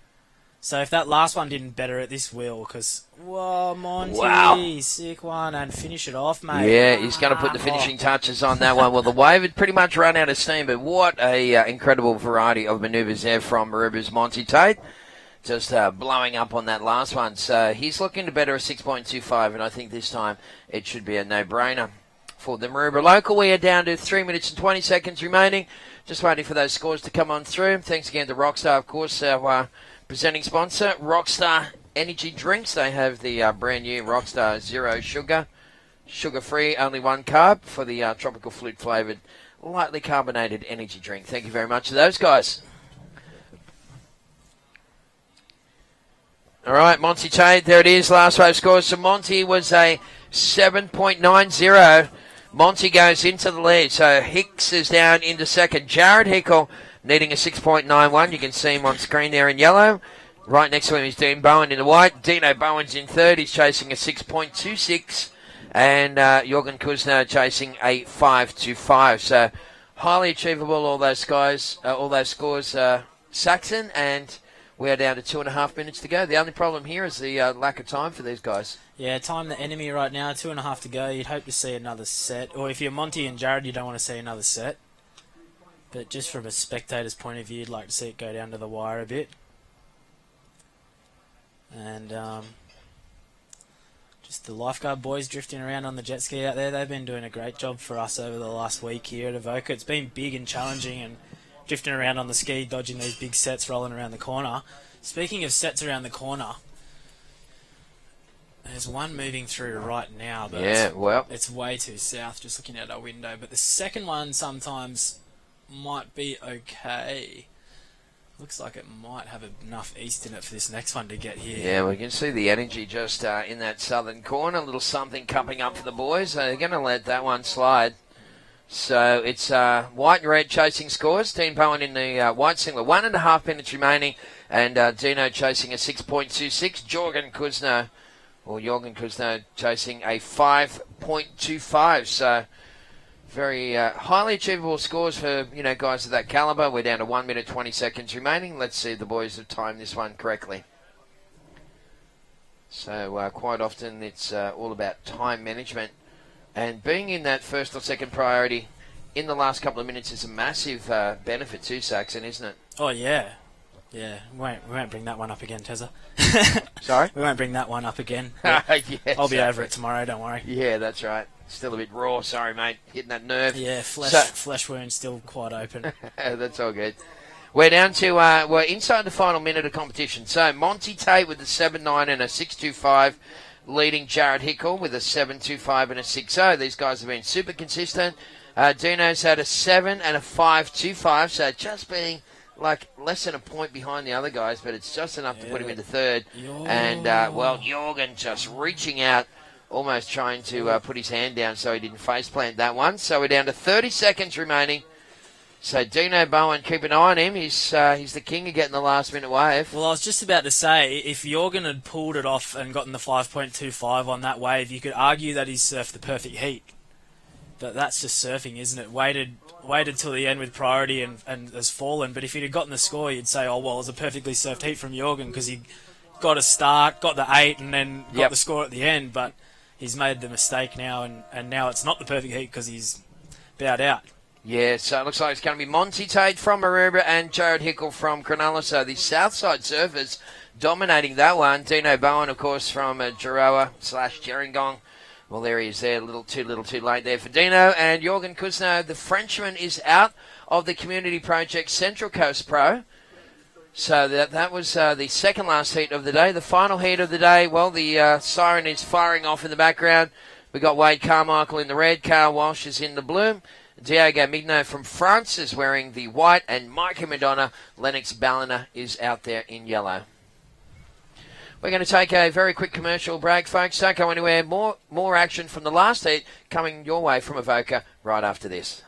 So if that last one didn't better it, this will, because, whoa, Monty, wow. Sick one, and finish it off, mate. Yeah, he's going to put the finishing touches on that one. Well, the wave had pretty much run out of steam, but what a incredible variety of manoeuvres there from Maroubra's Monty Tate. Just blowing up on that last one. So he's looking to better a 6.25, and I think this time it should be a no-brainer for the Maroubra local. We are down to 3 minutes and 20 seconds remaining. Just waiting for those scores to come on through. Thanks again to Rockstar, of course, our presenting sponsor, Rockstar Energy Drinks. They have the brand new Rockstar Zero Sugar, sugar-free, only one carb for the tropical flute-flavoured, lightly carbonated energy drink. Thank you very much to those guys. All right, Monty Tate, there it is, last wave scores. So Monty was a 7.90. Monty goes into the lead. So Hicks is down into second. Jared Hickle needing a 6.91. You can see him on screen there in yellow. Right next to him is Dean Bowen in the white. Dino Bowen's in third. He's chasing a 6.26. And Jorgen Kuzner chasing a 5.25. So highly achievable, all those guys, all those scores, Saxon. And we are down to 2.5 minutes to go. The only problem here is the lack of time for these guys. Yeah, time the enemy right now, 2.5 to go. You'd hope to see another set. Or if you're Monty and Jared, you don't want to see another set. But just from a spectator's point of view, you'd like to see it go down to the wire a bit. And just the lifeguard boys drifting around on the jet ski out there. They've been doing a great job for us over the last week here at Avoca. It's been big and challenging and drifting around on the ski, dodging these big sets rolling around the corner. Speaking of sets around the corner, there's one moving through right now, but it's way too south just looking out our window. But the second one sometimes might be okay. Looks like it might have enough east in it for this next one to get here. Yeah, we can see the energy just in that southern corner. A little something coming up for the boys. They're going to let that one slide. So it's white and red chasing scores. Dean Bowen in the white singlet. 1.5 minutes remaining. And Dino chasing a 6.26. Jorgen Kuzner chasing a 5.25. So Very highly achievable scores for, guys of that calibre. We're down to 1 minute 20 seconds remaining. Let's see if the boys have timed this one correctly. So quite often it's all about time management. And being in that first or second priority in the last couple of minutes is a massive benefit to Saxon, isn't it? Oh, yeah. Yeah, we won't bring that one up again, Tezza. Sorry? We won't bring that one up again. Yes, I'll be over it tomorrow, don't worry. Yeah, that's right. Still a bit raw, sorry, mate. Hitting that nerve. Yeah, flesh wound still quite open. That's all good. We're down to, we're inside the final minute of competition. So, Monty Tate with a 7.9 and a 6.25, leading Jared Hickle with a 7.25 and a 6.0. These guys have been super consistent. Dino's had a 7 and a 5.25, so just being like less than a point behind the other guys, but it's just enough to put him into third. And, Jorgen just reaching out, almost trying to put his hand down so he didn't faceplant that one. So we're down to 30 seconds remaining. So Dino Bowen, keep an eye on him. He's the king of getting the last-minute wave. Well, I was just about to say, if Jorgen had pulled it off and gotten the 5.25 on that wave, you could argue that he's surfed the perfect heat. But that's just surfing, isn't it? Waited till the end with priority and has fallen. But if he'd have gotten the score, you'd say, oh, well, it was a perfectly surfed heat from Jorgen because he got a start, got the 8, and then got the score at the end. But he's made the mistake now, and now it's not the perfect heat because he's bowed out. Yeah, so it looks like it's going to be Monty Tate from Maroubra and Jared Hickle from Cronulla. So the Southside surfers dominating that one. Dino Bowen, of course, from Gerringong. Well, there he is there, a little too late there for Dino. And Jorgen Kuzno, the Frenchman, is out of the Community Project Central Coast Pro. So that was the second last heat of the day. The final heat of the day, well, the siren is firing off in the background. We got Wade Carmichael in the red, Carl Walsh is in the blue. Diego Migno from France is wearing the white, and Mikey Madonna, Lennox Ballina is out there in yellow. We're going to take a very quick commercial break, folks. Don't go anywhere. More action from the last heat coming your way from Avoca right after this.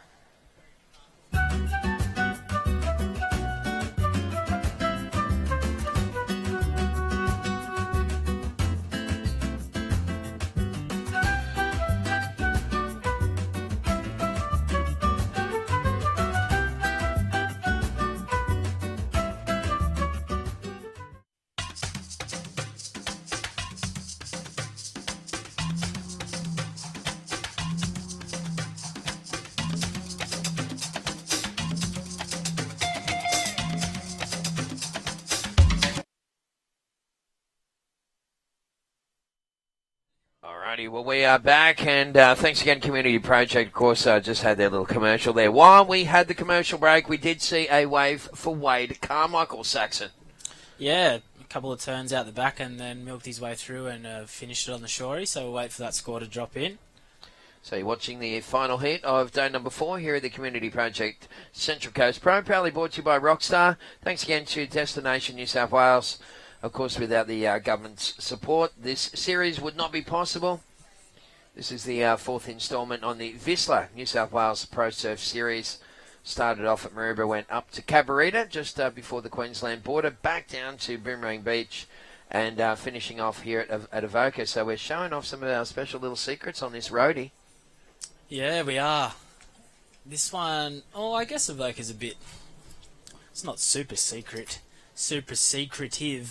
Well, we are back, and thanks again, Community Project. Of course, just had their little commercial there. While we had the commercial break, we did see a wave for Wade Carmichael, Saxon. Yeah, a couple of turns out the back and then milked his way through and finished it on the shorey, so we'll wait for that score to drop in. So you're watching the final heat of day number 4 here at the Community Project Central Coast Pro, proudly brought to you by Rockstar. Thanks again to Destination New South Wales. Of course, without the government's support, this series would not be possible. This is the fourth instalment on the Whistler New South Wales Pro Surf Series. Started off at Maroubra, went up to Cabarita, just before the Queensland border, back down to Boomerang Beach, and finishing off here at Avoca. So we're showing off some of our special little secrets on this roadie. Yeah, we are. This one, I guess Avoca's a bit... It's not super secretive,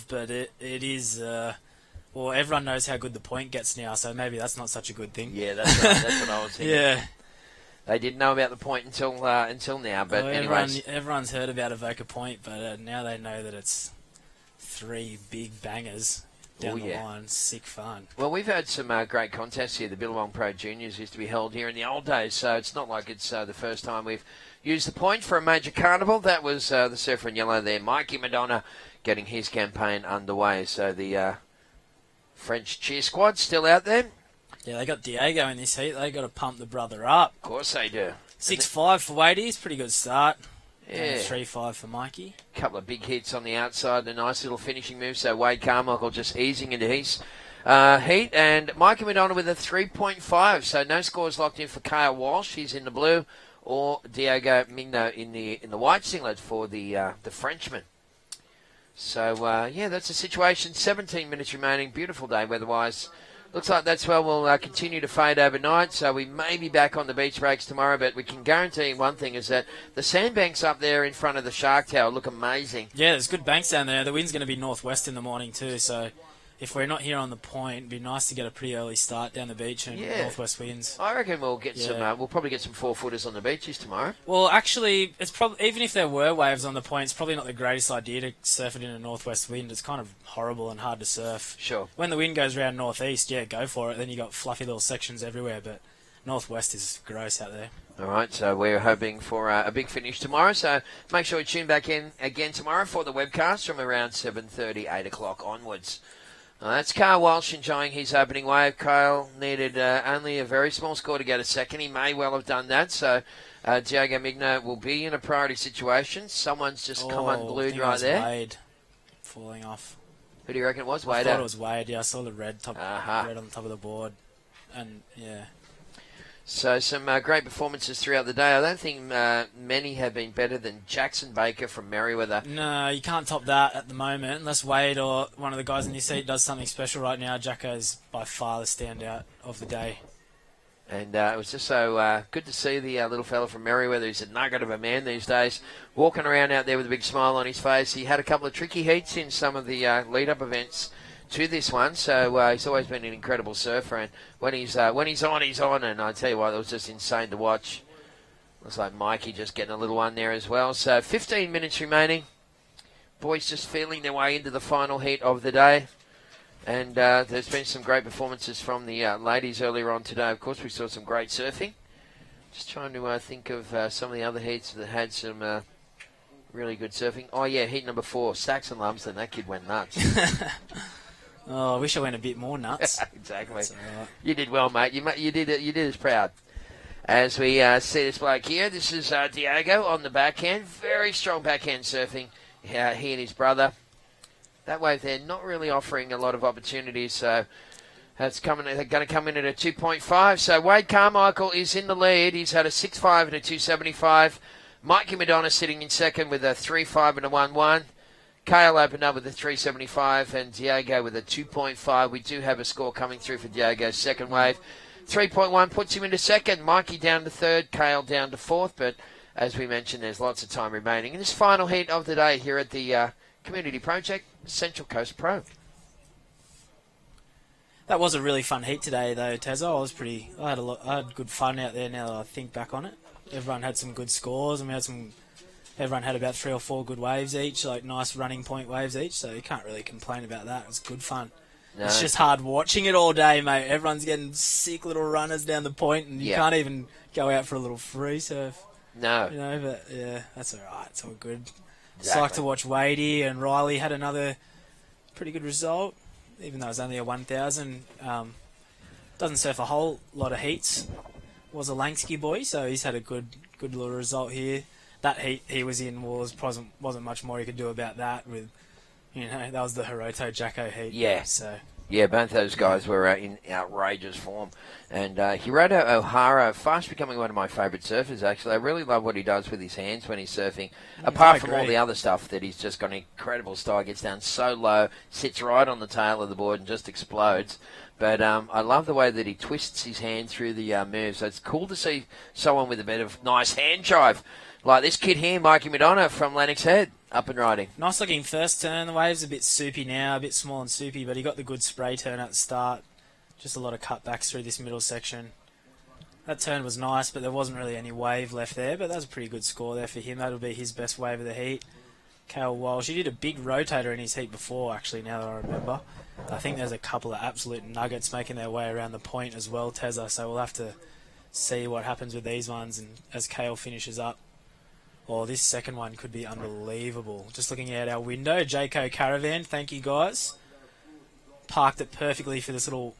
but it is... Well, everyone knows how good the point gets now, so maybe that's not such a good thing. Yeah, that's right. That's what I was thinking. Yeah. They didn't know about the point until now, but anyways. Everyone's heard about Avoca Point, but now they know that it's 3 big bangers down the line. Sick fun. Well, we've had some great contests here. The Billabong Pro Juniors used to be held here in the old days, so it's not like it's the first time we've used the point for a major carnival. That was the surfer in yellow there, Mikey Madonna, getting his campaign underway. So the French cheer squad still out there. Yeah, they got Diego in this heat. They got to pump the brother up. Of course they do. 6.5 for Wadey's, pretty good start. Yeah. 3.5 for Mikey. Couple of big hits on the outside, a nice little finishing move. So Wade Carmichael just easing into his heat, and Mikey Madonna with a 3.5. So no scores locked in for Kyle Walsh. He's in the blue, or Diego Migno in the white singlet for the Frenchman. So, that's the situation. 17 minutes remaining. Beautiful day weather-wise. Looks like that's where we'll continue to fade overnight, so we may be back on the beach breaks tomorrow, but we can guarantee one thing is that the sandbanks up there in front of the Shark Tower look amazing. Yeah, there's good banks down there. The wind's going to be northwest in the morning too, so if we're not here on the point, it'd be nice to get a pretty early start down the beach and northwest winds. I reckon we'll get some. We'll probably get some 4-footers on the beaches tomorrow. Well, actually, it's probably even if there were waves on the point, it's probably not the greatest idea to surf it in a northwest wind. It's kind of horrible and hard to surf. Sure. When the wind goes around northeast, yeah, go for it. Then you got fluffy little sections everywhere, but northwest is gross out there. All right, so we're hoping for a big finish tomorrow. So make sure you tune back in again tomorrow for the webcast from around 7:30, 8 o'clock onwards. That's Kyle Walsh enjoying his opening wave. Kyle needed only a very small score to go to second. He may well have done that. So Diego Migno will be in a priority situation. Someone's just come unglued right there. Wade falling off. Who do you reckon it was? Wade? I thought it was Wade. Yeah, I saw the red red on the top of the board, and yeah. So some great performances throughout the day. I don't think many have been better than Jackson Baker from Merriweather. No, you can't top that at the moment, unless Wade or one of the guys in your seat does something special right now. Jacko's by far the standout of the day. And it was just so good to see the little fella from Merriweather. He's a nugget of a man these days, walking around out there with a big smile on his face. He had a couple of tricky heats in some of the lead-up events to this one, so he's always been an incredible surfer, and when he's on, he's on, and I tell you what, it was just insane to watch. Looks like Mikey just getting a little one there as well. So 15 minutes remaining. Boys just feeling their way into the final heat of the day, and there's been some great performances from the ladies earlier on today. Of course, we saw some great surfing. Just trying to think of some of the other heats that had some really good surfing. Oh yeah, heat number 4, Saxon Lumsden. That kid went nuts. Oh, I wish I went a bit more nuts. Exactly. Right. You did well, mate. You did it. You did us proud. As we see this bloke here, this is Diego on the backhand. Very strong backhand surfing. He and his brother. That wave there, not really offering a lot of opportunities. So they're going to come in at a 2.5. So Wade Carmichael is in the lead. He's had a 6.5 and a 2.75. Mikey Madonna sitting in second with a 3.5 and a 1.1. Kale opened up with a 3.75 and Diego with a 2.5. We do have a score coming through for Diego's second wave. 3.1 puts him into second. Mikey down to third. Kale down to fourth. But as we mentioned, there's lots of time remaining in this final heat of the day here at the Community Project Central Coast Pro. That was a really fun heat today, though, Tezza. I had good fun out there now that I think back on it. Everyone had some good scores, and everyone had about 3 or 4 good waves each, like nice running point waves each, so you can't really complain about that. It was good fun. No. It's just hard watching it all day, mate. Everyone's getting sick little runners down the point, and you can't even go out for a little free surf. No. You know, but yeah, that's all right. It's all good. It's like to watch Wadey, and Riley had another pretty good result, even though it was only a 1,000. Doesn't surf a whole lot of heats. Was a Langsky boy, so he's had a good little result here. That heat he was in wasn't much more he could do about that. With that was the Hiroto Jacko heat. Yeah. So yeah, both those guys were in outrageous form. And Hiroto O'Hara, fast becoming one of my favourite surfers, actually. I really love what he does with his hands when he's surfing. Apart from all the other stuff that he's just got an incredible style, gets down so low, sits right on the tail of the board and just explodes. But I love the way that he twists his hand through the moves. So it's cool to see someone with a bit of nice hand drive. Like this kid here, Mikey Madonna from Lennox Head, up and riding. Nice looking first turn. The wave's a bit soupy now, a bit small and soupy, but he got the good spray turn at the start. Just a lot of cutbacks through this middle section. That turn was nice, but there wasn't really any wave left there, but that was a pretty good score there for him. That'll be his best wave of the heat. Cale Walsh, he did a big rotator in his heat before, actually, now that I remember. I think there's a couple of absolute nuggets making their way around the point as well, Tezza, so we'll have to see what happens with these ones and as Cale finishes up. Oh, this second one could be unbelievable. Just looking out our window, Jayco Caravan, thank you guys. Parked it perfectly for this on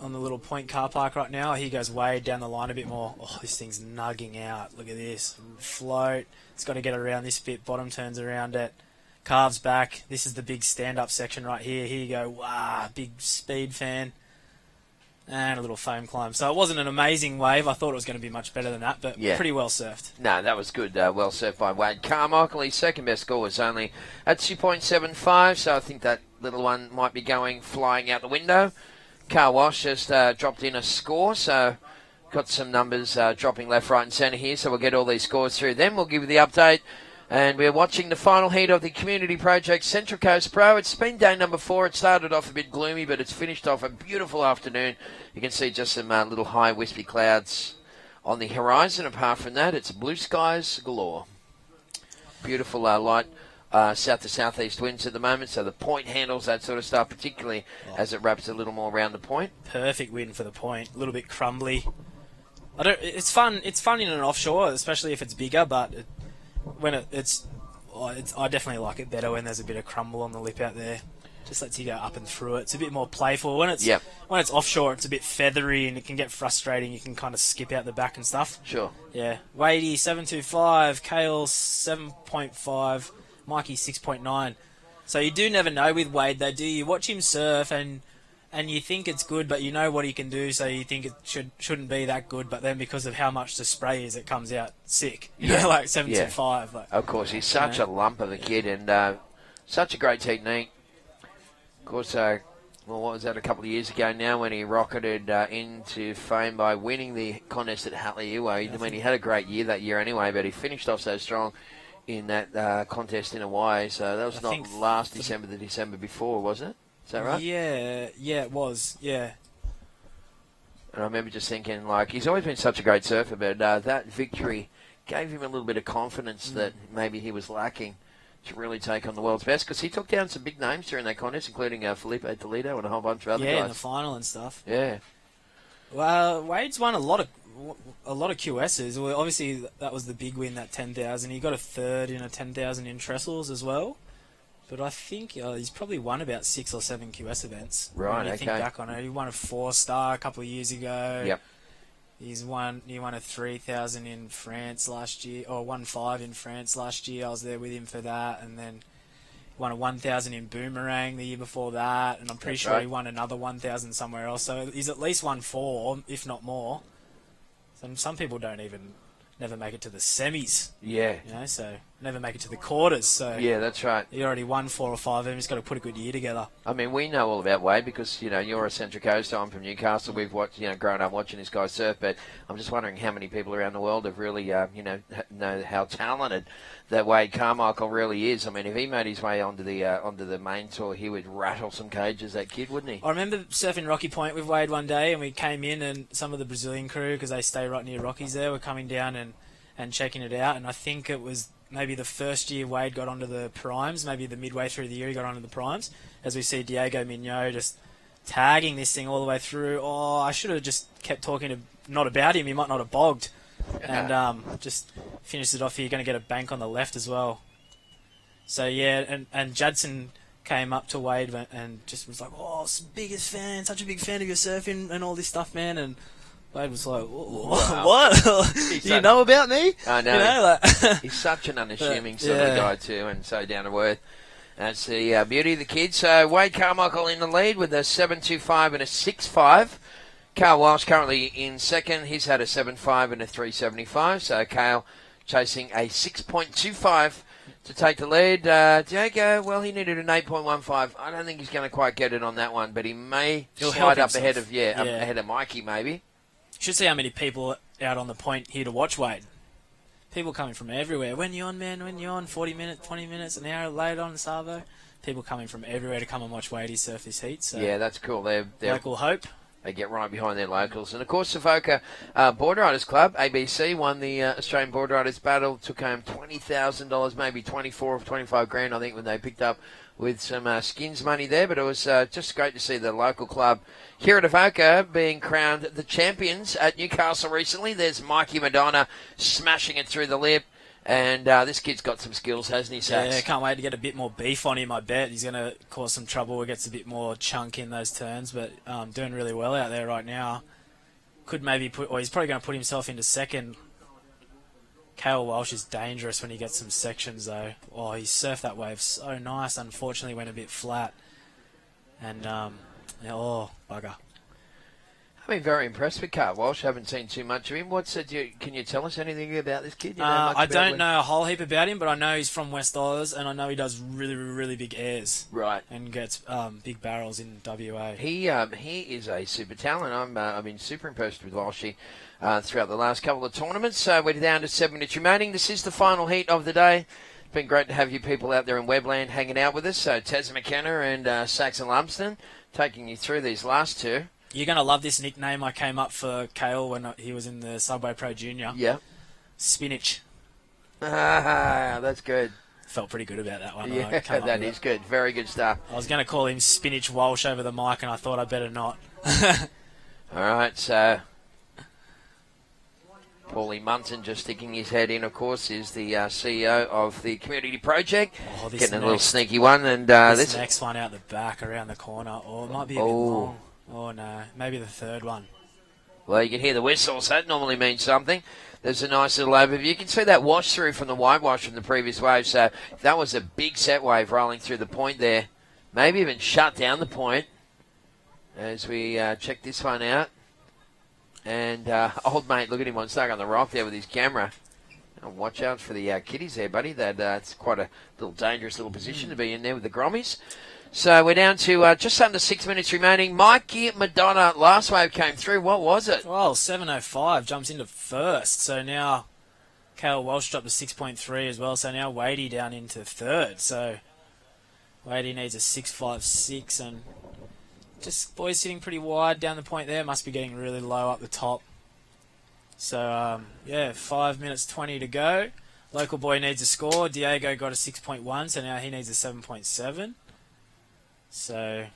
the little point car park right now. He goes way down the line a bit more. Oh, this thing's nugging out. Look at this. Float. It's got to get around this bit. Bottom turns around it. Carves back. This is the big stand-up section right here. Here you go. Wow, big speed fan. And a little foam climb. So it wasn't an amazing wave. I thought it was going to be much better than that, but pretty well surfed. No, that was good. Well surfed by Wade Carmichael. His second best score was only at 2.75, so I think that little one might be flying out the window. Carl Walsh just dropped in a score, so got some numbers dropping left, right and centre here, so we'll get all these scores through. Then we'll give you the update, and we're watching the final heat of the Community Project Central Coast Pro. It's been day number 4. It started off a bit gloomy, but it's finished off a beautiful afternoon. You can see just some little high wispy clouds on the horizon. Apart from that, it's blue skies galore. Beautiful light south to southeast winds at the moment, so the point handles that sort of stuff, particularly as it wraps a little more around the point. Perfect wind for the point. A little bit crumbly. It's fun. It's fun in an offshore, especially if it's bigger. But I definitely like it better when there's a bit of crumble on the lip out there. Just lets you go up and through it. It's a bit more playful. When it's offshore, it's a bit feathery and it can get frustrating. You can kind of skip out the back and stuff. Sure. Yeah. Wadey 7.25, Kale 7.5, Mikey 6.9. So you do never know with Wade, though, do you? You watch him surf and you think it's good, but you know what he can do, so you think it shouldn't be that good. But then because of how much the spray is, it comes out sick. You know, like 7.5. Like, of course, he's such a lump of a kid and such a great technique. Of course, what was that, a couple of years ago now when he rocketed into fame by winning the contest at Hatley. I mean, he had a great year that year anyway, but he finished off so strong in that contest in Hawaii. So that was not last December, the December before, wasn't it? Is that right? Yeah, it was, yeah. And I remember just thinking, like, he's always been such a great surfer, but that victory gave him a little bit of confidence that maybe he was lacking to really take on the world's best, because he took down some big names during that contest, including Felipe Toledo and a whole bunch of other guys. Yeah, in the final and stuff. Yeah. Well, Wade's won a lot of QSs. Well, obviously, that was the big win, that 10,000. He got a third in a 10,000 in Trestles as well. But I think he's probably won about 6 or 7 QS events. Right, when you think back on it. He won a 4-star a couple of years ago. Yep. He won a 3,000 in France last year, or 1.5 in France last year. I was there with him for that, and then won a 1,000 in Boomerang the year before that, and I'm pretty sure he won another 1,000 somewhere else. So he's at least won 4, if not more. Some people never make it to the semis. Yeah. You know, so never make it to the quarters. So yeah, that's right. He already won 4 or 5 of them. He's got to put a good year together. I mean, we know all about Wade because, you know, you're a Central Coast, I'm from Newcastle. We've watched, grown up watching this guy surf, but I'm just wondering how many people around the world have really, know how talented that Wade Carmichael really is. I mean, if he made his way onto the main tour, he would rattle some cages, that kid, wouldn't he? I remember surfing Rocky Point with Wade one day, and we came in, and some of the Brazilian crew, because they stay right near Rockies there, were coming down and checking it out, and I think it was maybe the first year Wade got onto the primes, maybe the midway through the year he got onto the primes, as we see Diego Mignot just tagging this thing all the way through. Oh, I should have just kept talking not about him, he might not have bogged, and just finished it off here. You're going to get a bank on the left as well. So yeah, and Judson came up to Wade and just was like, oh, biggest fan, such a big fan of your surfing and all this stuff, man, and Wade was like, what? You know about me? I know. You know, like he's such an unassuming sort of guy too, and so down to earth. That's the beauty of the kid. So Wade Carmichael in the lead with a 7.25 and a 6.5. Carl Walsh currently in second. He's had a 7.5 and a 3.75. So Kale chasing a 6.25 to take the lead. Diego, well, he needed an 8.15. I don't think he's going to quite get it on that one, but he may slide up ahead of Mikey maybe. Should see how many people out on the point here to watch Wade. People coming from everywhere. When you on, man? When you on? 40 minutes, 20 minutes, an hour later on the Savo. People coming from everywhere to come and watch Wadey surf this heat. So yeah, that's cool. They're local hope. They get right behind their locals. And, of course, the Avoca Board Riders Club, ABC, won the Australian Board Riders Battle, took home $20,000, maybe 24 or 25 grand, I think, when they picked up with some skins money there. But it was just great to see the local club here at Avoca being crowned the champions at Newcastle recently. There's Mikey Madonna smashing it through the lip. And this kid's got some skills, hasn't he, Sax? Yeah, can't wait to get a bit more beef on him, I bet. He's going to cause some trouble. He gets a bit more chunk in those turns, but doing really well out there right now. Could maybe he's probably going to put himself into second. Kale Walsh is dangerous when he gets some sections, though. Oh, he surfed that wave so nice. Unfortunately, went a bit flat. And, bugger. I've been very impressed with Carl Walsh. I haven't seen too much of him. Can you tell us anything about this kid? I don't know a whole heap about him, but I know he's from West Oz, and I know he does really, really big airs. Right. And gets big barrels in WA. He is a super talent. I've been super impressed with Walshy throughout the last couple of tournaments. So we're down to 7 minutes remaining. This is the final heat of the day. It's been great to have you people out there in Webland hanging out with us. So Taz McKenna and Saxon Lumsden taking you through these last two. You're going to love this nickname I came up for Kale when he was in the Subway Pro Junior. Yeah. Spinach. That's good. Felt pretty good about that one. Yeah, that is good. Very good stuff. I was going to call him Spinach Walsh over the mic, and I thought I'd better not. All right, so Paulie Munson just sticking his head in, of course, is the CEO of the Community Project. Getting a little sneaky one. And this next one out the back around the corner. Oh, it might be a bit long. Oh, no. Maybe the third one. Well, you can hear the whistles. That normally means something. There's a nice little overview. You can see that wash through from the whitewash from the previous wave. So that was a big set wave rolling through the point there. Maybe even shut down the point as we check this one out. And old mate, look at him on stuck on the rock there with his camera. Oh, watch out for the kiddies there, buddy. That's quite a little dangerous little position to be in there with the Grommies. So we're down to just under 6 minutes remaining. Mikey Madonna, last wave came through. What was it? Well, 7.05 jumps into first. So now Kale Walsh dropped to 6.3 as well. So now Wadey down into third. So Wadey needs a 6.56 and just boys sitting pretty wide down the point there. Must be getting really low up the top. So, 5 minutes 20 to go. Local boy needs a score. Diego got a 6.1, so now he needs a 7.7. So,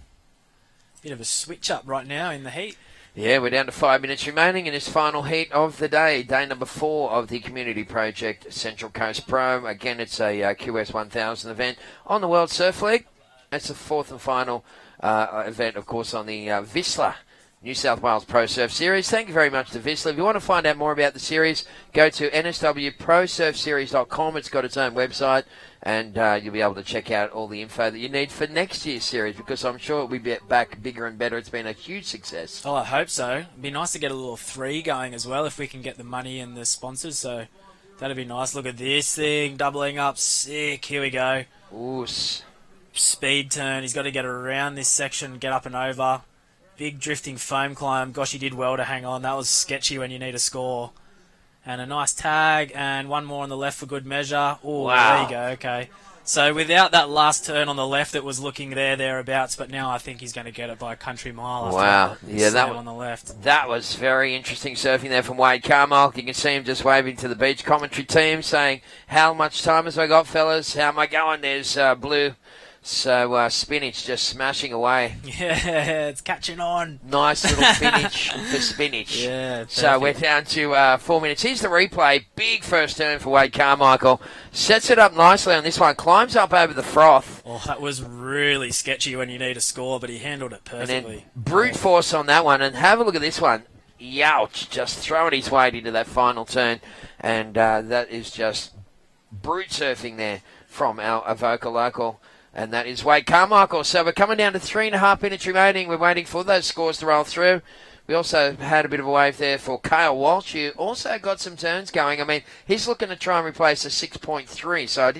bit of a switch up right now in the heat. Yeah, we're down to 5 minutes remaining in this final heat of the day number 4 of the Community Project Central Coast Pro. Again, it's a QS 1000 event on the World Surf League. It's the fourth and final event, of course, on the Whistler New South Wales Pro Surf Series. Thank you very much to Whistler. If you want to find out more about the series, go to nswprosurfseries.com. It's got its own website, and you'll be able to check out all the info that you need for next year's series, because I'm sure it'll be back bigger and better. It's been a huge success. Oh, I hope so. It'd be nice to get a little 3 going as well if we can get the money and the sponsors, so that'd be nice. Look at this thing, doubling up, sick. Here we go. Ooh. Speed turn. He's got to get around this section, get up and over. Big drifting foam climb. Gosh, he did well to hang on. That was sketchy when you need a score. And a nice tag, and one more on the left for good measure. Oh, wow. There you go. Okay. So without that last turn on the left, it was looking thereabouts, but now I think he's going to get it by a country mile. Wow. Yeah, that on the left. That was very interesting surfing there from Wade Carmichael. You can see him just waving to the beach commentary team, saying, "How much time has I got, fellas? How am I going?" There's blue. So Spinach just smashing away. Yeah, it's catching on. Nice little finish for Spinach. Yeah, perfect. So we're down to 4 minutes. Here's the replay. Big first turn for Wade Carmichael. Sets it up nicely on this one. Climbs up over the froth. Oh, that was really sketchy when you need a score, but he handled it perfectly. And then brute force on that one. And have a look at this one. Youch, just throwing his weight into that final turn. And that is just brute surfing there from our Avoca local. And that is Wade Carmichael. So we're coming down to 3.5 minutes remaining. We're waiting for those scores to roll through. We also had a bit of a wave there for Kale Walsh, who also got some turns going. I mean, he's looking to try and replace a 6.3. So I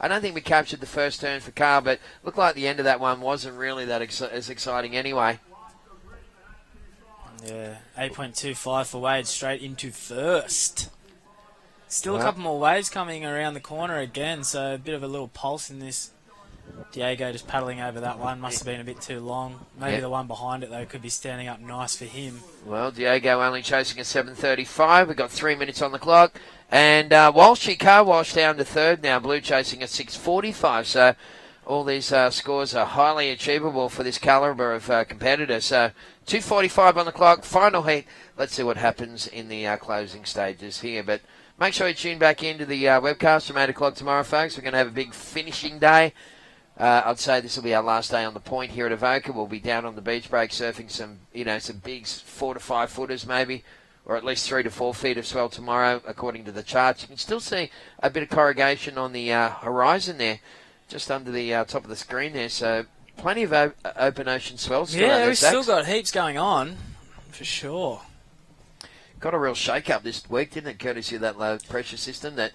don't think we captured the first turn for Kale, but looked like the end of that one wasn't really that as exciting anyway. Yeah, 8.25 for Wade, straight into first. Still a couple more waves coming around the corner again, so a bit of a little pulse in this. Diego just paddling over that one. Must have been a bit too long. Maybe the one behind it, though, could be standing up nice for him. Well, Diego only chasing a 7.35. We've got 3 minutes on the clock. And Walshy, Car Walsh down to third now. Blue chasing a 6.45. So all these scores are highly achievable for this calibre of competitor. So 2.45 on the clock. Final heat. Let's see what happens in the closing stages here. But make sure you tune back into the webcast from 8 o'clock tomorrow, folks. We're going to have a big finishing day. I'd say this will be our last day on the point here at Avoca. We'll be down on the beach break surfing some big 4 to 5 footers maybe, or at least 3 to 4 feet of swell tomorrow, according to the charts. You can still see a bit of corrugation on the horizon there, just under the top of the screen there. So plenty of open ocean swells. Yeah, we've still got heaps going on. For sure. Got a real shake-up this week, didn't it, courtesy of that low pressure system that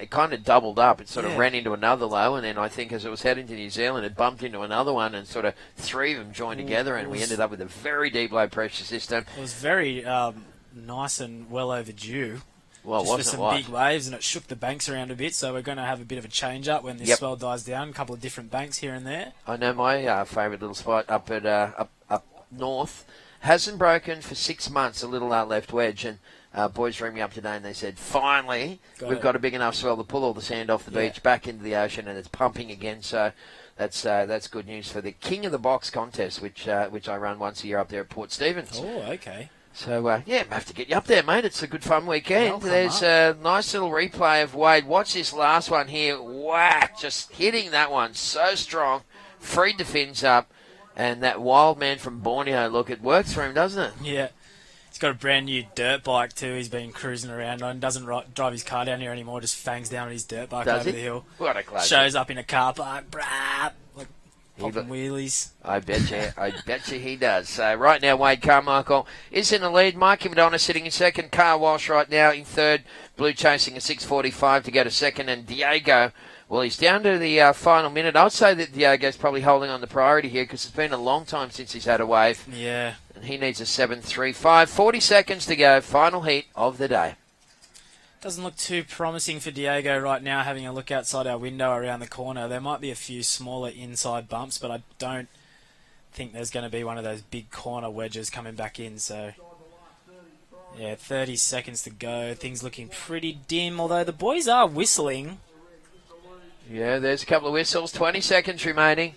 it kind of doubled up. It sort of ran into another low, and then I think as it was heading to New Zealand, it bumped into another one, and sort of three of them joined together, and we ended up with a very deep low pressure system. It was very nice and well overdue. Well, just wasn't for some it what? big waves, and it shook the banks around a bit, so we're going to have a bit of a change-up when this swell dies down, a couple of different banks here and there. I know my favourite little spot up at up north hasn't broken for 6 months, a little left wedge, and boys rang me up today and they said, finally, we've got a big enough swell to pull all the sand off the beach back into the ocean, and it's pumping again, so that's good news for the King of the Box contest, which I run once a year up there at Port Stephens. Oh, okay. So, I have to get you up there, mate. It's a good fun weekend. There's a nice little replay of Wade. Watch this last one here. Whack! Just hitting that one so strong. Freed the fins up. And that wild man from Borneo, look, it works for him, doesn't it? Yeah. He's got a brand new dirt bike too. He's been cruising around on. Doesn't drive his car down here anymore. Just fangs down on his dirt bike over the hill. What a class. Shows up in a car park. Brah, like popping wheelies. I bet you he does. So right now, Wade Carmichael is in the lead. Mikey Madonna sitting in second. Carl Walsh right now in third. Blue chasing a 6:45 to go to second. And Diego, well, he's down to the final minute. I would say that Diego's probably holding on the priority here because it's been a long time since he's had a wave. Yeah. And he needs a 7:35. 40 seconds to go. Final heat of the day. Doesn't look too promising for Diego right now, having a look outside our window around the corner. There might be a few smaller inside bumps, but I don't think there's going to be one of those big corner wedges coming back in. So, yeah, 30 seconds to go. Things looking pretty dim, although the boys are whistling. Yeah, there's a couple of whistles. 20 seconds remaining.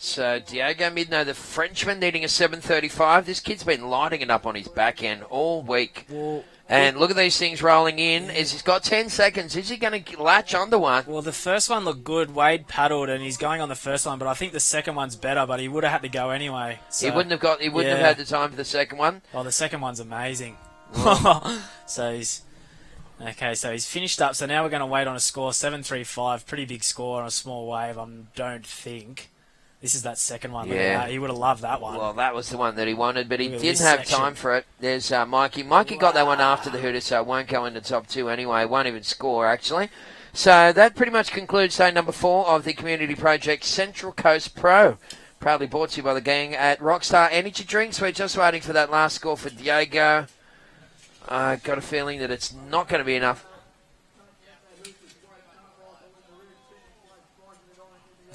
So Diego Midno, the Frenchman, needing a 7:35. This kid's been lighting it up on his back end all week. And look at these things rolling in. He's got 10 seconds. Is he going to latch onto one? Well, the first one looked good. Wade paddled, and he's going on the first one, but I think the second one's better, but he would have had to go anyway. So, He wouldn't have had the time for the second one. Oh, the second one's amazing. So he's finished up. So now we're going to wait on a score, 7:35. Pretty big score on a small wave. I don't think. This is that second one. Yeah. He would have loved that one. Well, that was the one that he wanted, but he didn't have time for it. There's Mikey. Mikey got that one after the hooter, so it won't go into top two anyway. Won't even score, actually. So that pretty much concludes day number 4 of the Community Project Central Coast Pro. Proudly brought to you by the gang at Rockstar Energy Drinks. We're just waiting for that last score for Diego. I got a feeling that it's not going to be enough.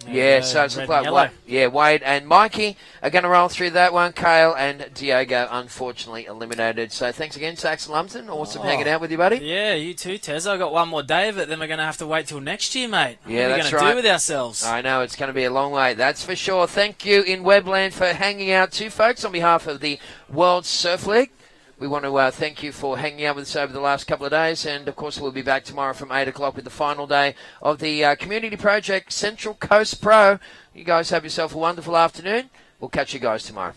Yeah, so it's like Wade and Mikey are going to roll through that one. Kale and Diego, unfortunately, eliminated. So thanks again, Sax Lumpton. Awesome hanging out with you, buddy. Yeah, you too, Tez. I've got one more day of it, then we're going to have to wait till next year, mate. Yeah, what are we going to do with ourselves? I know, it's going to be a long way, that's for sure. Thank you in Webland for hanging out too, folks, on behalf of the World Surf League. We want to thank you for hanging out with us over the last couple of days, and of course we'll be back tomorrow from 8 o'clock with the final day of the Community Project Central Coast Pro. You guys have yourself a wonderful afternoon. We'll catch you guys tomorrow.